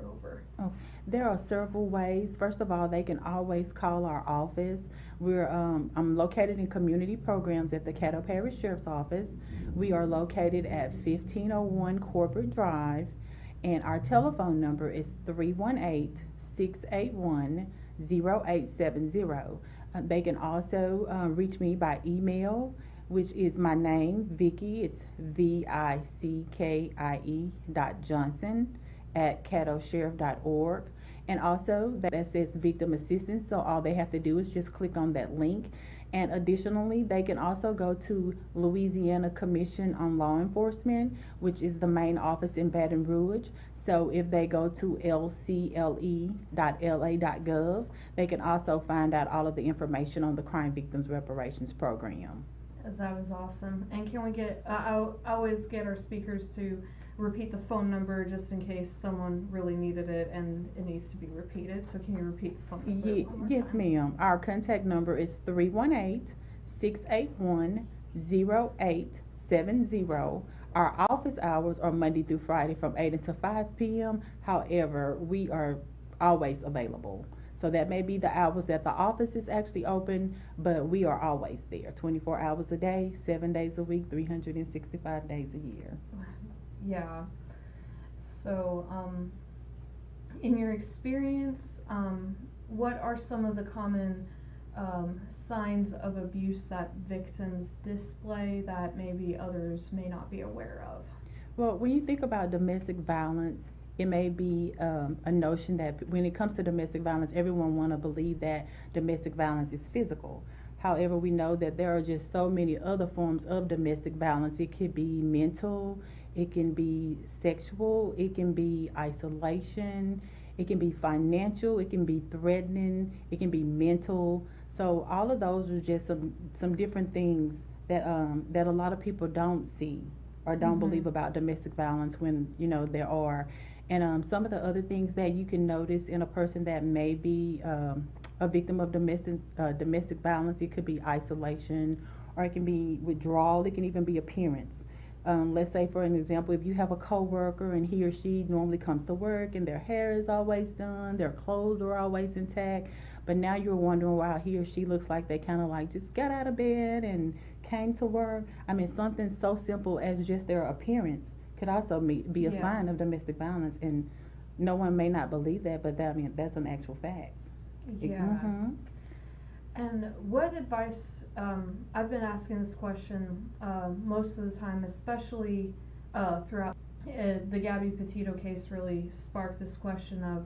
over? Oh, there are several ways. First of all, they can always call our office. I'm located in community programs at the Caddo Parish Sheriff's Office. We are located at 1501 Corporate Drive, and our telephone number is 318-681-0870. They can also reach me by email, which is my name, Vickie. It's vickie.johnson@caddosheriff.org. And also that says victim assistance, so all they have to do is just click on that link. And additionally, they can also go to Louisiana Commission on Law Enforcement, which is the main office in Baton Rouge. So if they go to lcle.la.gov, they can also find out all of the information on the Crime Victims Reparations Program. That was awesome. And can we get, I always get our speakers to repeat the phone number, just in case someone really needed it and it needs to be repeated. So can you repeat the phone number one more Yes, time? ma'am. Our contact number is 318-681-0870. Our office hours are Monday through Friday from 8 until 5 p.m. However, we are always available. So that may be the hours that the office is actually open, but we are always there, 24 hours a day, 7 days a week, 365 days a year. Yeah. So, in your experience, what are some of the common signs of abuse that victims display that maybe others may not be aware of? Well, when you think about domestic violence, it may be a notion that when it comes to domestic violence, everyone want to believe that domestic violence is physical. However, we know that there are just so many other forms of domestic violence. It could be mental, it can be sexual, it can be isolation, it can be financial, it can be threatening, it can be mental. So all of those are just some different things that that a lot of people don't see or don't believe about domestic violence, when there are. And some of the other things that you can notice in a person that may be a victim of domestic violence, it could be isolation, or it can be withdrawal, it can even be appearance. Let's say, for an example, if you have a coworker and he or she normally comes to work and their hair is always done, their clothes are always intact, but now you're wondering why he or she looks like they kind of like just got out of bed and came to work. I mean, something so simple as just their appearance could also be a sign of domestic violence, and no one may not believe that, but that, I mean, that's an actual fact. Yeah. And what advice, I've been asking this question most of the time, especially throughout the Gabby Petito case really sparked this question of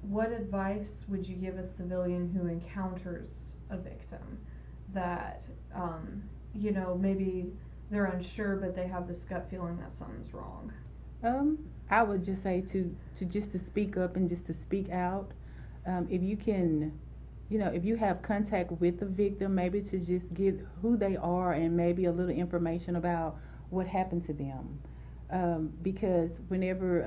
what advice would you give a civilian who encounters a victim that, you know, maybe they're unsure but they have this gut feeling that something's wrong? I would just say to speak up and just to speak out. If you can, you know, if you have contact with the victim, maybe to just get who they are and maybe a little information about what happened to them. Because whenever,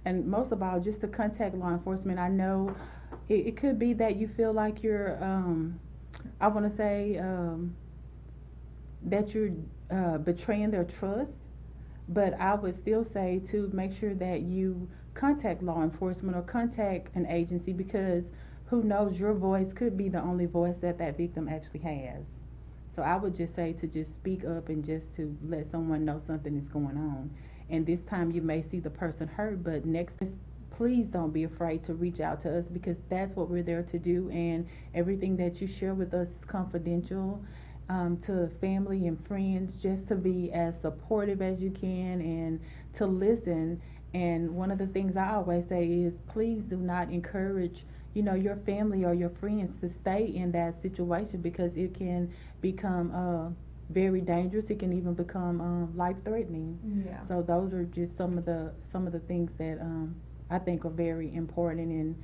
and most of all, just to contact law enforcement. I know it could be that you feel like you're, I want to say, that you're betraying their trust. But I would still say to make sure that you contact law enforcement or contact an agency, because who knows, your voice could be the only voice that that victim actually has. So I would just say to just speak up and just to let someone know something is going on. And this time you may see the person hurt, but next, please don't be afraid to reach out to us, because that's what we're there to do. And everything that you share with us is confidential. To family and friends, just to be as supportive as you can and to listen. And one of the things I always say is, please do not encourage, you know, your family or your friends to stay in that situation, because it can become very dangerous. It can even become life-threatening. Yeah. So those are just some of the things that I think are very important,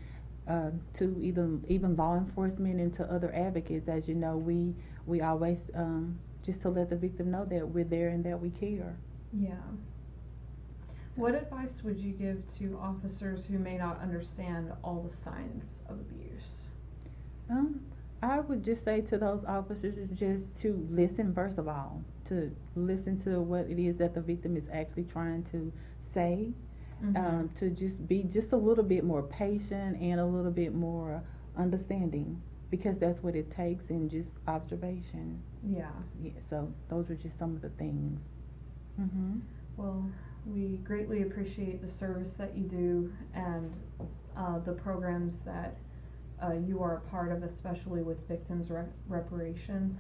and to even law enforcement and to other advocates. As you know, we always just to let the victim know that we're there and that we care. Yeah. What advice would you give to officers who may not understand all the signs of abuse? I would just say to those officers is just to listen, first of all, to listen to what it is that the victim is actually trying to say. To just be just a little bit more patient and a little bit more understanding, because that's what it takes, in just observation. Yeah. Yeah, so those are just some of the things. Well, we greatly appreciate the service that you do and the programs that you are a part of, especially with victims reparation,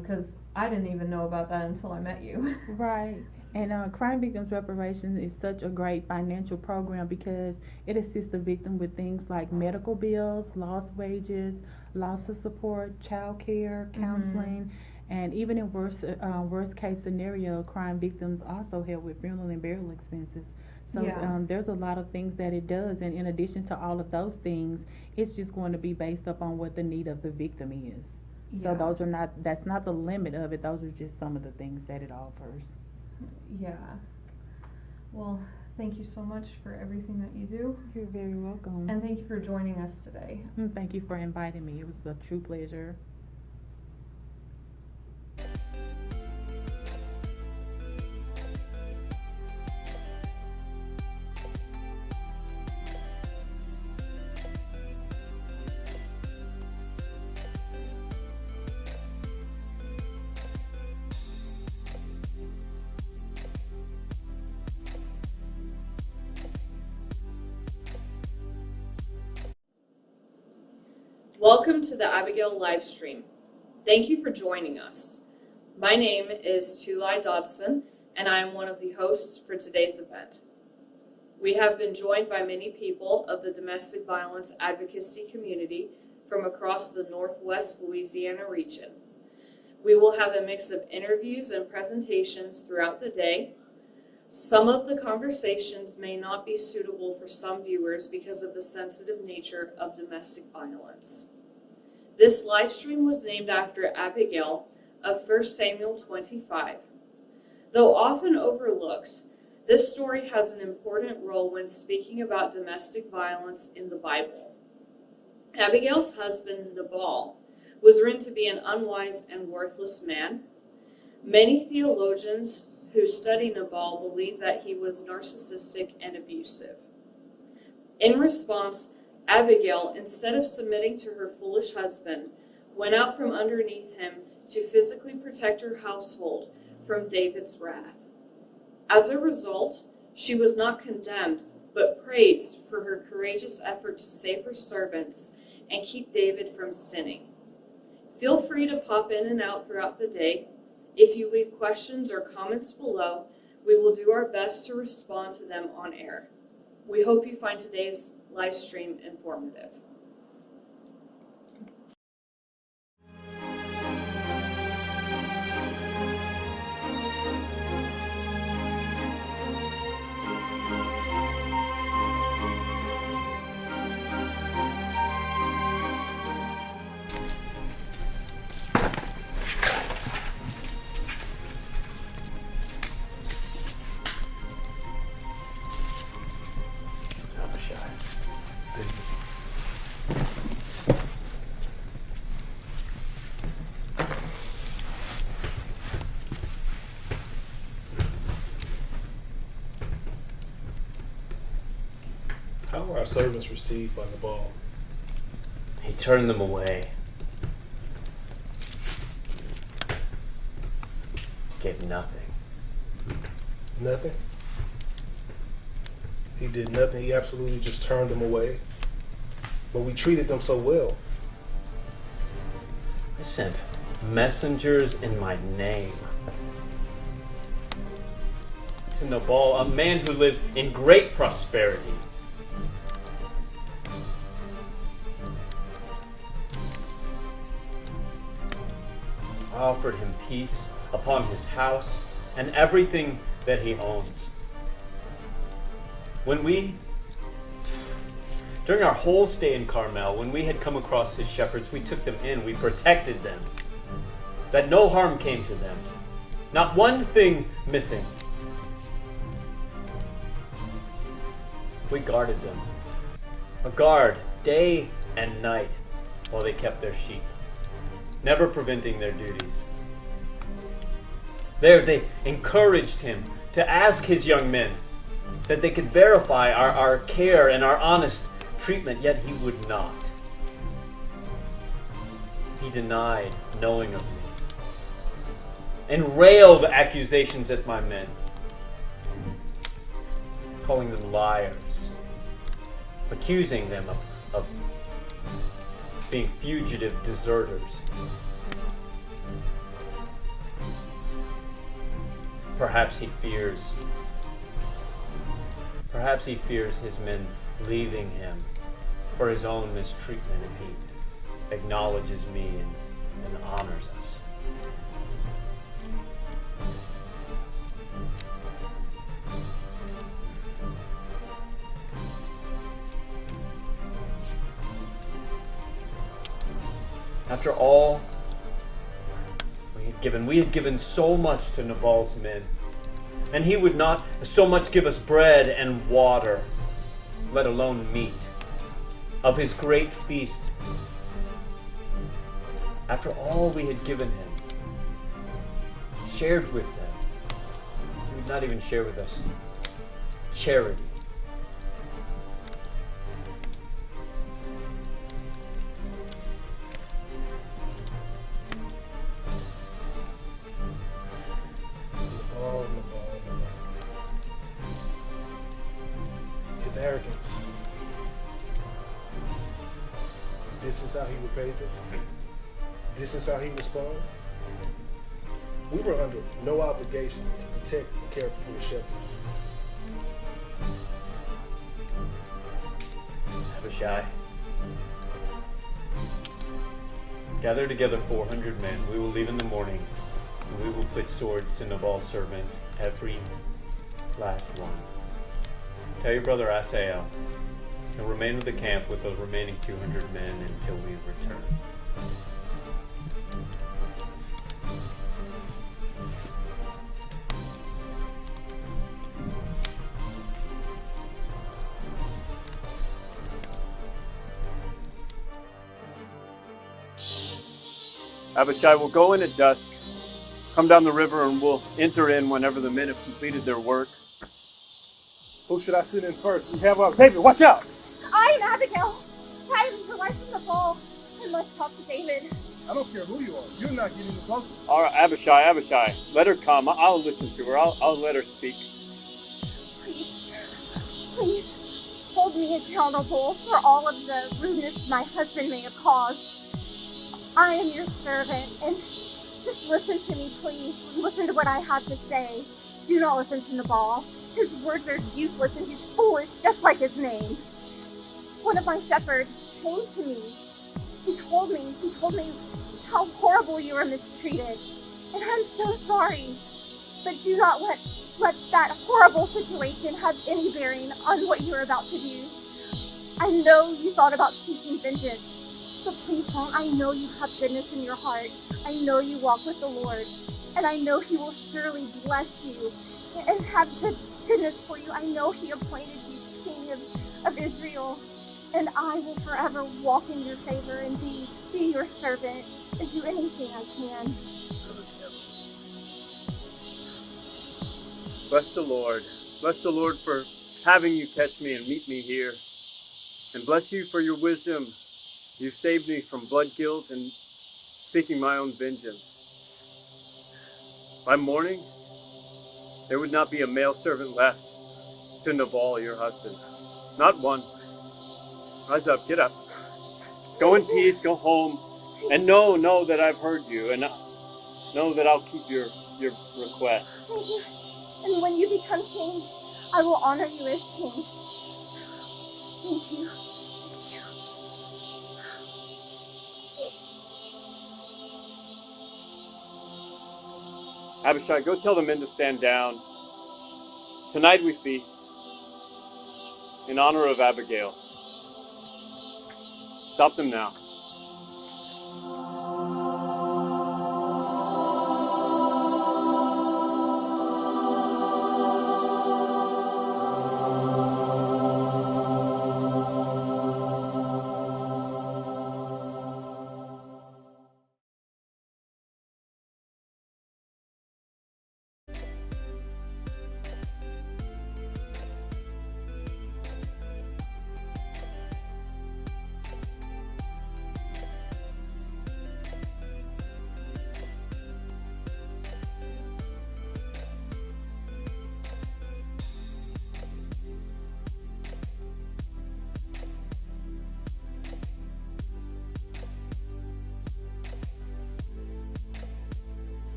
because I didn't even know about that until I met you. Right. And Crime Victims Reparation is such a great financial program, because it assists the victim with things like medical bills, lost wages, loss of support, child care, counseling, and even in worst case scenario, crime victims also help with funeral and burial expenses. So there's a lot of things that it does, and in addition to all of those things, it's just going to be based upon what the need of the victim is. So that's not the limit of it. Those are just some of the things that it offers. Yeah. Well, thank you so much for everything that you do. You're very welcome. And thank you for joining us today. Thank you for inviting me. It was a true pleasure. Welcome to the Abigail live stream. Thank you for joining us. My name is Tulai Dodson, and I am one of the hosts for today's event. We have been joined by many people of the domestic violence advocacy community from across the Northwest Louisiana region. We will have a mix of interviews and presentations throughout the day. Some of the conversations may not be suitable for some viewers because of the sensitive nature of domestic violence. This live stream was named after Abigail of 1 Samuel 25. Though often overlooked, this story has an important role when speaking about domestic violence in the Bible. Abigail's husband, Nabal, was written to be an unwise and worthless man. Many theologians who study Nabal believe that he was narcissistic and abusive. In response, Abigail, instead of submitting to her foolish husband, went out from underneath him to physically protect her household from David's wrath. As a result, she was not condemned, but praised for her courageous effort to save her servants and keep David from sinning. Feel free to pop in and out throughout the day. If you leave questions or comments below, we will do our best to respond to them on air. We hope you find today's live stream informative. How were our servants received by Nabal? He turned them away. Gave nothing. Nothing? He did nothing. He absolutely just turned them away. But we treated them so well. I sent messengers in my name to Nabal, a man who lives in great prosperity. I offered him peace upon his house and everything that he owns. During our whole stay in Carmel, when we had come across his shepherds, we took them in, we protected them, that no harm came to them, not one thing missing. We guarded them, a guard day and night while they kept their sheep, never preventing their duties. There they encouraged him to ask his young men that they could verify our care and our honest treatment, yet he would not. He denied knowing of me and railed accusations at my men, calling them liars, accusing them of being fugitive deserters. Perhaps he fears his men leaving him for his own mistreatment if he acknowledges me and honors us. After all we had given so much to Nabal's men, and he would not so much give us bread and water, let alone meat, of his great feast. After all we had given him, shared with them, he would not even share with us charity. His arrogance. This is how he repays us? This is how he responds? We were under no obligation to protect and care for his shepherds. Abishai, gather together 400 men. We will leave in the morning, and we will put swords to Nabal's servants, every last one. Tell your brother Asael, and remain with the camp with the remaining 200 men until we return. Abishai will go in at dusk Come down the river and we'll enter in whenever the men have completed their work. Who should I send in first? We have our David, watch out! I am Abigail. I am the wife of the ball. I must talk to David. I don't care who you are. You're not getting the closer. All right, Abishai, let her come. I'll listen to her. I'll let her speak. Please hold me accountable for all of the rudeness my husband may have caused. I am your servant, and just listen to me, please. Listen to what I have to say. Do not listen to Nabal. His words are useless and he's foolish, just like his name. One of my shepherds came to me. He told me how horrible you were mistreated. And I'm so sorry. But do not let that horrible situation have any bearing on what you're about to do. I know you thought about seeking vengeance, but please don't. I know you have goodness in your heart. I know you walk with the Lord, and I know He will surely bless you and have goodness for you. I know He appointed you King of Israel, and I will forever walk in your favor and be your servant and do anything I can. Bless the Lord. Bless the Lord for having you catch me and meet me here. And bless you for your wisdom. You saved me from blood guilt and seeking my own vengeance. By morning, there would not be a male servant left to Nabal, your husband. Not one. Rise up, get up. Go in peace, go home, and know that I've heard you, and know that I'll keep your request. Thank you. And when you become king, I will honor you as king. Thank you. Abishai, go tell the men to stand down. Tonight we feast in honor of Abigail. Stop them now.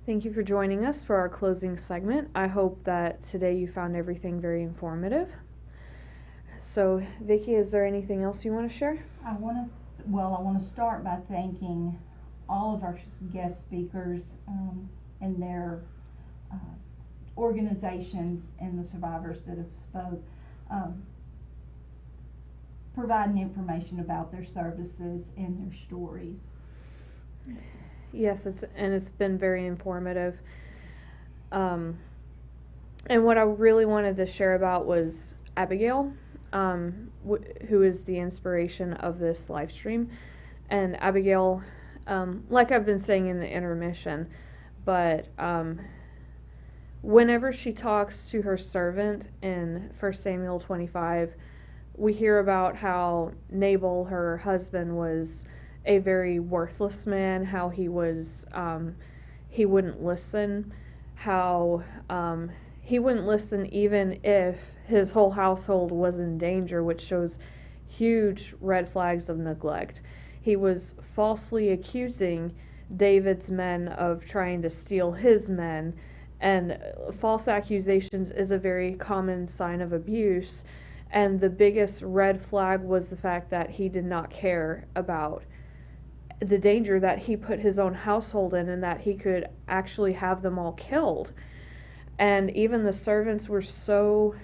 Thank you for joining us for our closing segment. I hope that today you found everything very informative. So, Vicki, is there anything else you want to share? I want to start by thanking all of our guest speakers and their organizations and the survivors that have spoke, providing information about their services and their stories. Yes, it's been very informative. And what I really wanted to share about was Abigail, who is the inspiration of this live stream. And Abigail, like I've been saying in the intermission, but whenever she talks to her servant in 1 Samuel 25, we hear about how Nabal, her husband, was a very worthless man, how he was, he wouldn't listen, how he wouldn't listen even if his whole household was in danger, which shows huge red flags of neglect. He was falsely accusing David's men of trying to steal his men, and false accusations is a very common sign of abuse. And the biggest red flag was the fact that he did not care about the danger that he put his own household in, and that he could actually have them all killed. And even the servants were so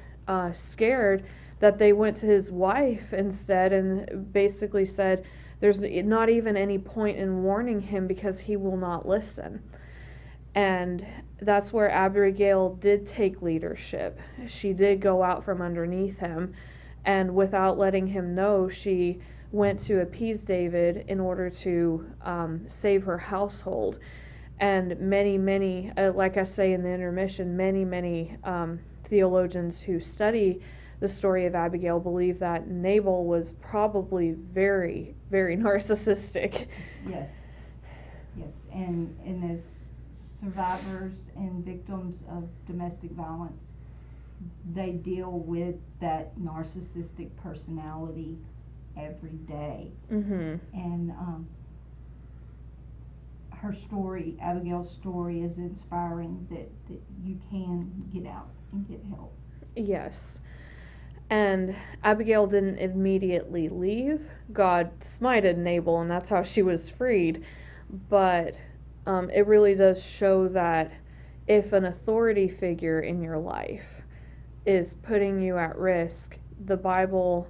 scared that they went to his wife instead and basically said, there's not even any point in warning him because he will not listen. And that's where Abigail did take leadership. She did go out from underneath him, and without letting him know, she went to appease David in order to save her household. And many, like I say in the intermission, many theologians who study the story of Abigail believe that Nabal was probably very, very narcissistic. Yes, and as survivors and victims of domestic violence, they deal with that narcissistic personality every day. Mm-hmm. And her story, Abigail's story, is inspiring that you can get out and get help. Yes. And Abigail didn't immediately leave. God smited Nabal, and that's how she was freed. But it really does show that if an authority figure in your life is putting you at risk, the Bible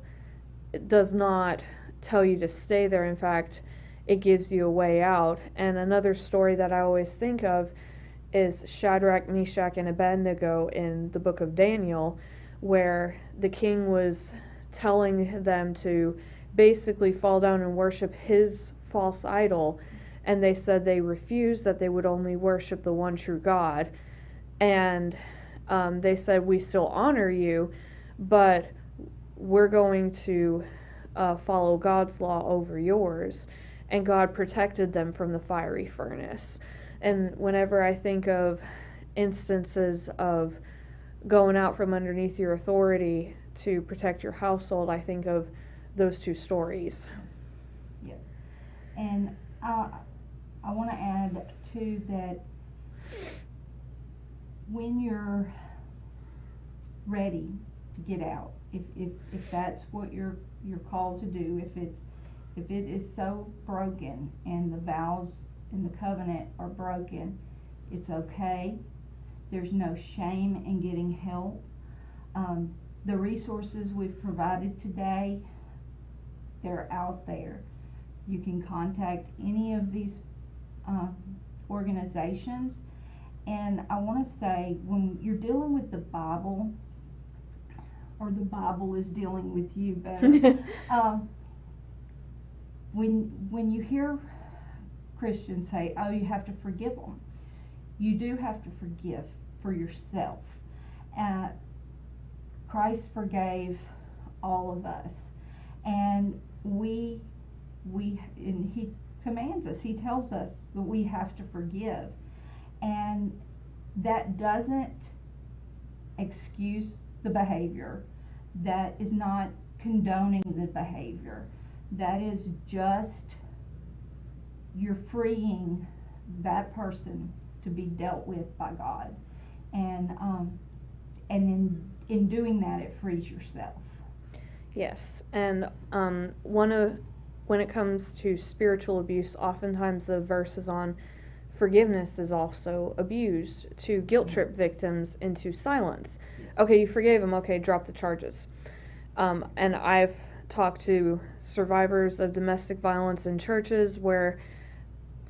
does not tell you to stay there. In fact, it gives you a way out. And another story that I always think of is Shadrach, Meshach, and Abednego in the book of Daniel, where the king was telling them to basically fall down and worship his false idol, and they said they refused, that they would only worship the one true God. And they said, we still honor you, but we're going to follow God's law over yours. And God protected them from the fiery furnace. And whenever I think of instances of going out from underneath your authority to protect your household, I think of those two stories. Yes. And I want to add too that when you're ready to get out, if that's what you're called to do, if it is so broken and the vows and the covenant are broken, it's okay. There's no shame in getting help. The resources we've provided today, they're out there. You can contact any of these organizations. And I want to say, when you're dealing with the Bible, or the Bible is dealing with you better, when you hear Christians say, oh, you have to forgive them, you do have to forgive for yourself. Christ forgave all of us, and and he commands us, he tells us that we have to forgive, and that doesn't excuse the behavior. That is not condoning the behavior. That is just, you're freeing that person to be dealt with by God, and in doing that, it frees yourself. Yes, and when it comes to spiritual abuse, oftentimes the verse is on forgiveness is also abused to guilt trip victims into silence. Okay, you forgave them. Okay, drop the charges. And I've talked to survivors of domestic violence in churches where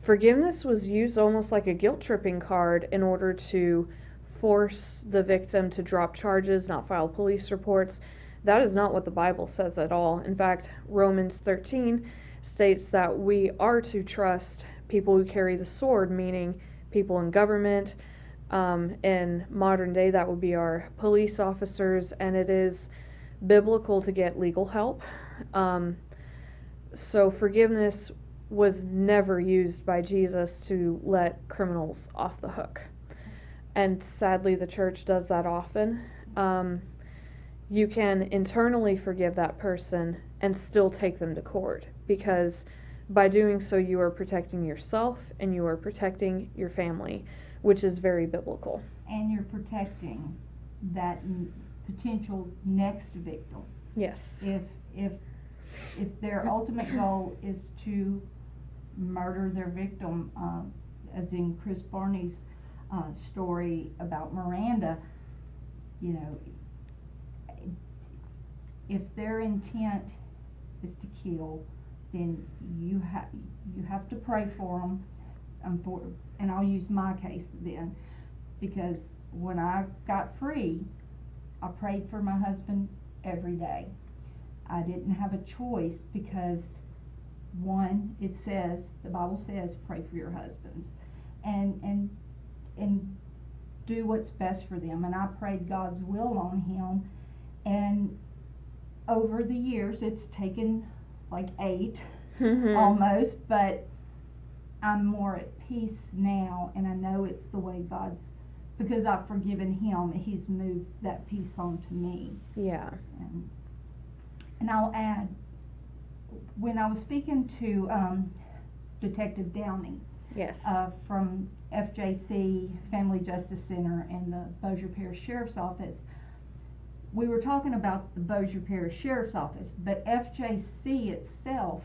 forgiveness was used almost like a guilt tripping card in order to force the victim to drop charges, not file police reports. That is not what the Bible says at all. In fact, Romans 13 states that we are to trust people who carry the sword, meaning people in government, In modern day, that would be our police officers, and it is biblical to get legal help. So forgiveness was never used by Jesus to let criminals off the hook. And sadly, the church does that often. You can internally forgive that person and still take them to court, because by doing so, you are protecting yourself and you are protecting your family, which is very biblical. And you're protecting that potential next victim. Yes. If their ultimate goal is to murder their victim, as in Chris Barney's story about Miranda, you know, if their intent is to kill, then you have to pray for them. And I'll use my case then, because when I got free, I prayed for my husband every day. I didn't have a choice, because one, it says, the Bible says, pray for your husbands, and do what's best for them. And I prayed God's will on him, and over the years, it's taken like 8 almost, but I'm more at peace now, and I know it's the way God's, because I've forgiven him, he's moved that peace on to me. Yeah. And I'll add, when I was speaking to Detective Downey, yes, from FJC Family Justice Center and the Bossier Parish Sheriff's Office, we were talking about the Bossier Parish Sheriff's Office, but FJC itself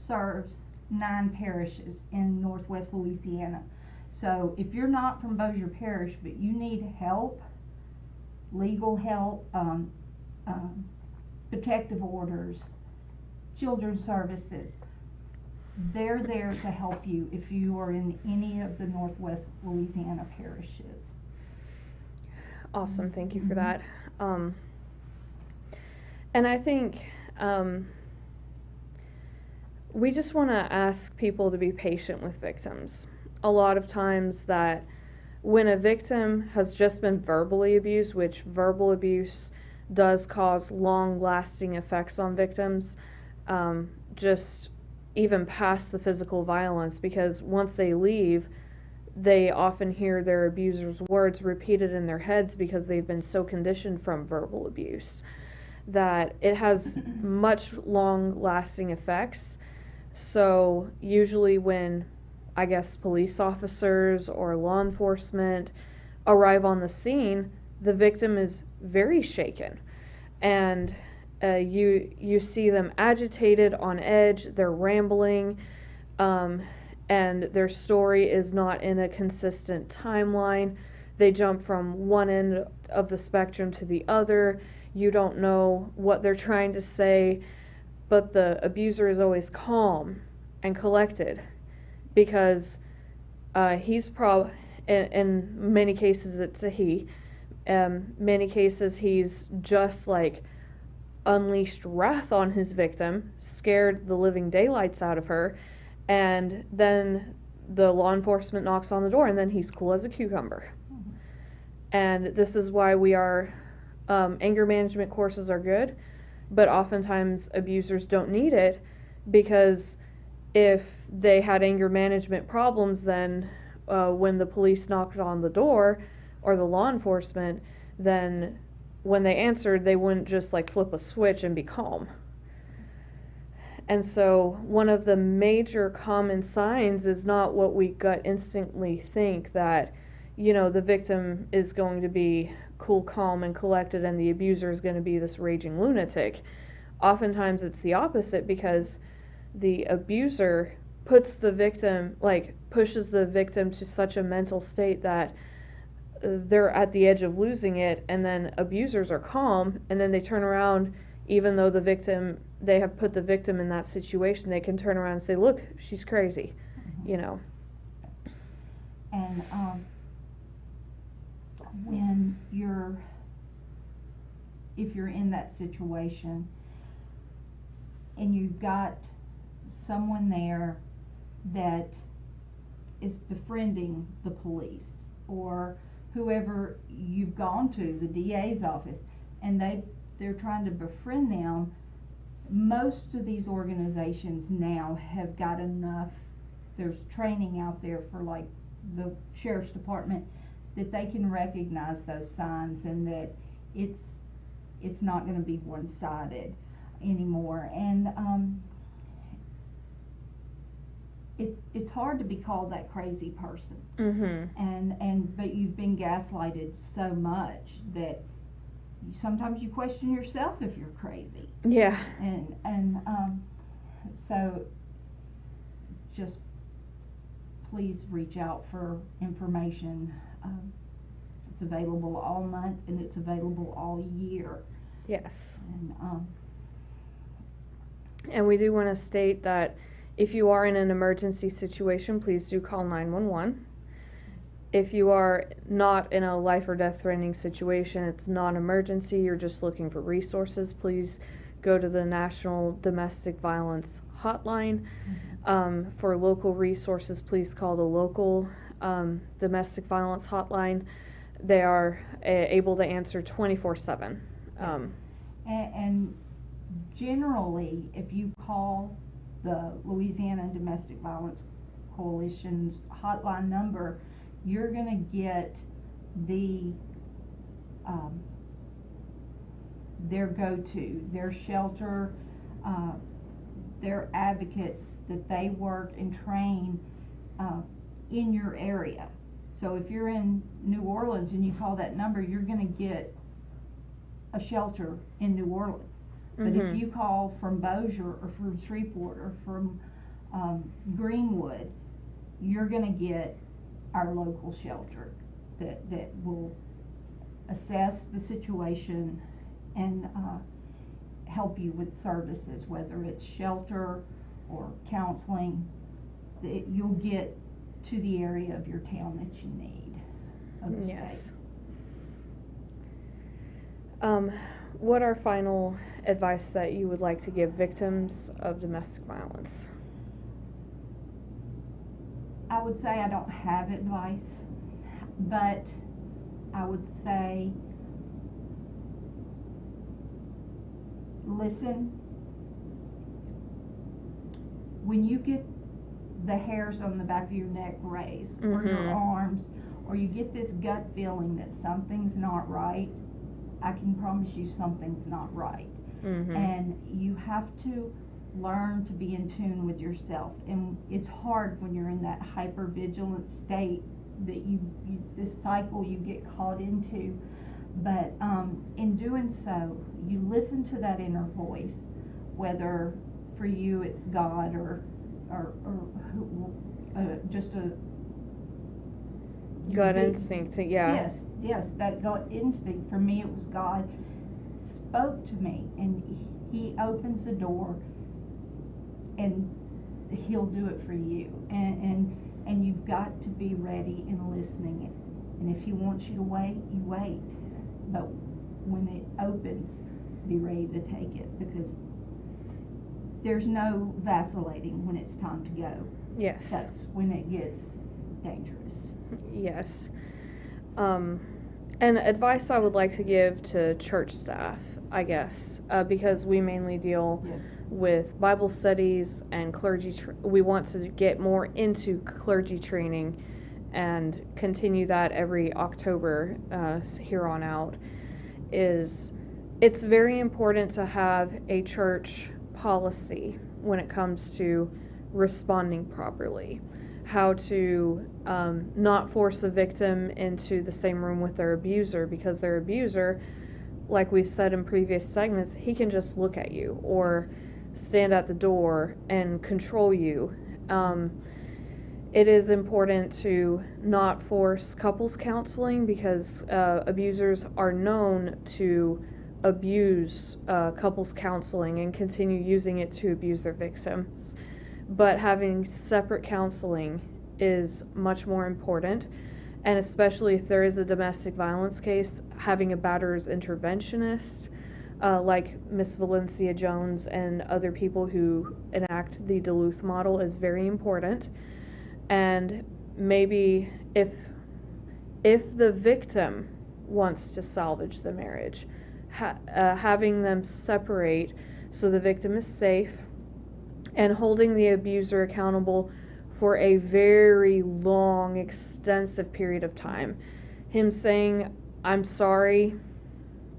serves 9 parishes in northwest Louisiana. So if you're not from Bossier Parish but you need help, legal help, protective orders, children's services, they're there to help you if you are in any of the northwest Louisiana parishes. Awesome, thank you for that. And I think we just want to ask people to be patient with victims. A lot of times that when a victim has just been verbally abused, which verbal abuse does cause long-lasting effects on victims, just even past the physical violence, because once they leave, they often hear their abuser's words repeated in their heads because they've been so conditioned from verbal abuse that it has much long-lasting effects. So usually when, I guess, police officers or law enforcement arrive on the scene, the victim is very shaken, and you see them agitated, on edge, they're rambling, and their story is not in a consistent timeline. They jump from one end of the spectrum to the other. You don't know what they're trying to say, but the abuser is always calm and collected, because he's in many cases it's a he. Many cases he's just like unleashed wrath on his victim, scared the living daylights out of her, and then the law enforcement knocks on the door, and then he's cool as a cucumber. And this is why we are anger management courses are good, but oftentimes abusers don't need it, because if they had anger management problems, then when the police knocked on the door or the law enforcement, then when they answered, they wouldn't just like flip a switch and be calm. And so one of the major common signs is not what we gut instantly think, that, you know, the victim is going to be cool, calm, and collected, and the abuser is going to be this raging lunatic. Oftentimes it's the opposite, because the abuser pushes the victim to such a mental state that they're at the edge of losing it, and then abusers are calm, and then they turn around, even though they have put the victim in that situation, they can turn around and say, look, she's crazy, you know. And if you're in that situation and you've got someone there that is befriending the police, or whoever you've gone to, the DA's office, and they're trying to befriend them. Most of these organizations now have got enough, there's training out there for like the sheriff's department, that they can recognize those signs, and that it's not going to be one-sided anymore. And it's hard to be called that crazy person. But you've been gaslighted so much that sometimes you question yourself if you're crazy. Yeah. And so just please reach out for information. It's available all month, and it's available all year. Yes. And And we do want to state that if you are in an emergency situation, please do call 911. If you are not in a life or death threatening situation, it's non-emergency, you're just looking for resources, please go to the National Domestic Violence Hotline. For local resources, please call the local domestic violence hotline. They are able to answer 24/7. And generally, if you call the Louisiana Domestic Violence Coalition's hotline number, you're going to get their go-to, their shelter, their advocates that they work and train in your area. So if you're in New Orleans and you call that number, you're going to get a shelter in New Orleans. But if you call from Bossier or from Shreveport or from Greenwood, you're going to get our local shelter that will assess the situation and help you with services, whether it's shelter or counseling, that you'll get to the area of your town that you need of the state. What are final advice that you would like to give victims of domestic violence? I would say I don't have advice, but I would say listen. When you get the hairs on the back of your neck raised, or your arms, or you get this gut feeling that something's not right, I can promise you something's not right. And you have to learn to be in tune with yourself. And it's hard when you're in that hyper-vigilant state that you this cycle you get caught into. But in doing so, you listen to that inner voice, whether for you it's God or just a gut instinct. Yeah. Yes, that gut instinct. For me, it was God spoke to me, and He opens the door, and He'll do it for you. And you've got to be ready and listening. And if He wants you to wait, you wait. But when it opens, be ready to take it, because there's no vacillating when it's time to go. Yes. That's when it gets dangerous. Yes. And advice I would like to give to church staff, I guess, because we mainly deal with Bible studies and clergy. We want to get more into clergy training and continue that every October here on out. It's very important to have a church policy when it comes to responding properly. How to not force a victim into the same room with their abuser, because their abuser, like we've said in previous segments, he can just look at you or stand at the door and control you. It is important to not force couples counseling, because abusers are known to abuse couples counseling and continue using it to abuse their victims. But having separate counseling is much more important, and especially if there is a domestic violence case, having a batterer's interventionist like Miss Valencia Jones and other people who enact the Duluth model is very important. And maybe if if the victim wants to salvage the marriage, having them separate so the victim is safe, and holding the abuser accountable for a very long, extensive period of time. Him saying, "I'm sorry,"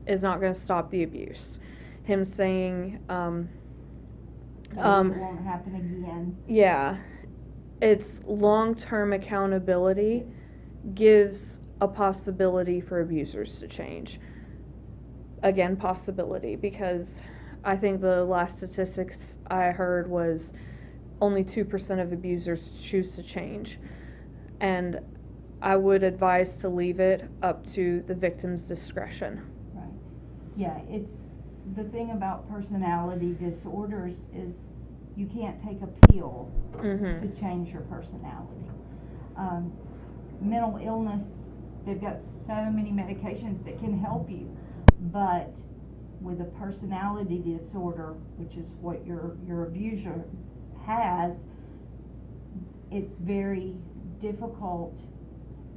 is not going to stop the abuse. Him saying, it won't happen again. Yeah, it's long-term accountability gives a possibility for abusers to change. Again, possibility, because I think the last statistics I heard was only 2% of abusers choose to change. And I would advise to leave it up to the victim's discretion. Right. Yeah, it's the thing about personality disorders is you can't take a pill to change your personality. Mental illness, they've got so many medications that can help you, but with a personality disorder, which is what your abuser has, it's very difficult.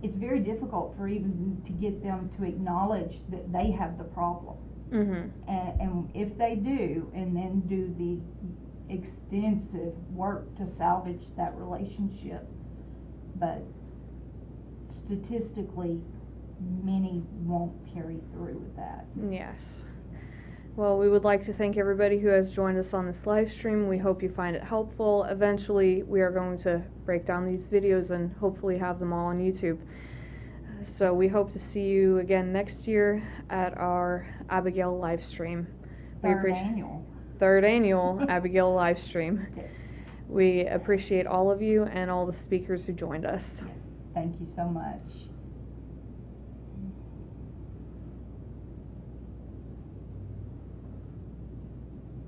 It's very difficult for even to get them to acknowledge that they have the problem. And if they do, and then do the extensive work to salvage that relationship, but statistically, many won't carry through with that. Yes. Well, we would like to thank everybody who has joined us on this live stream. We hope you find it helpful. Eventually, we are going to break down these videos and hopefully have them all on YouTube. So we hope to see you again next year at our Abigail live stream. Third annual Abigail live stream. We appreciate all of you and all the speakers who joined us. Thank you so much.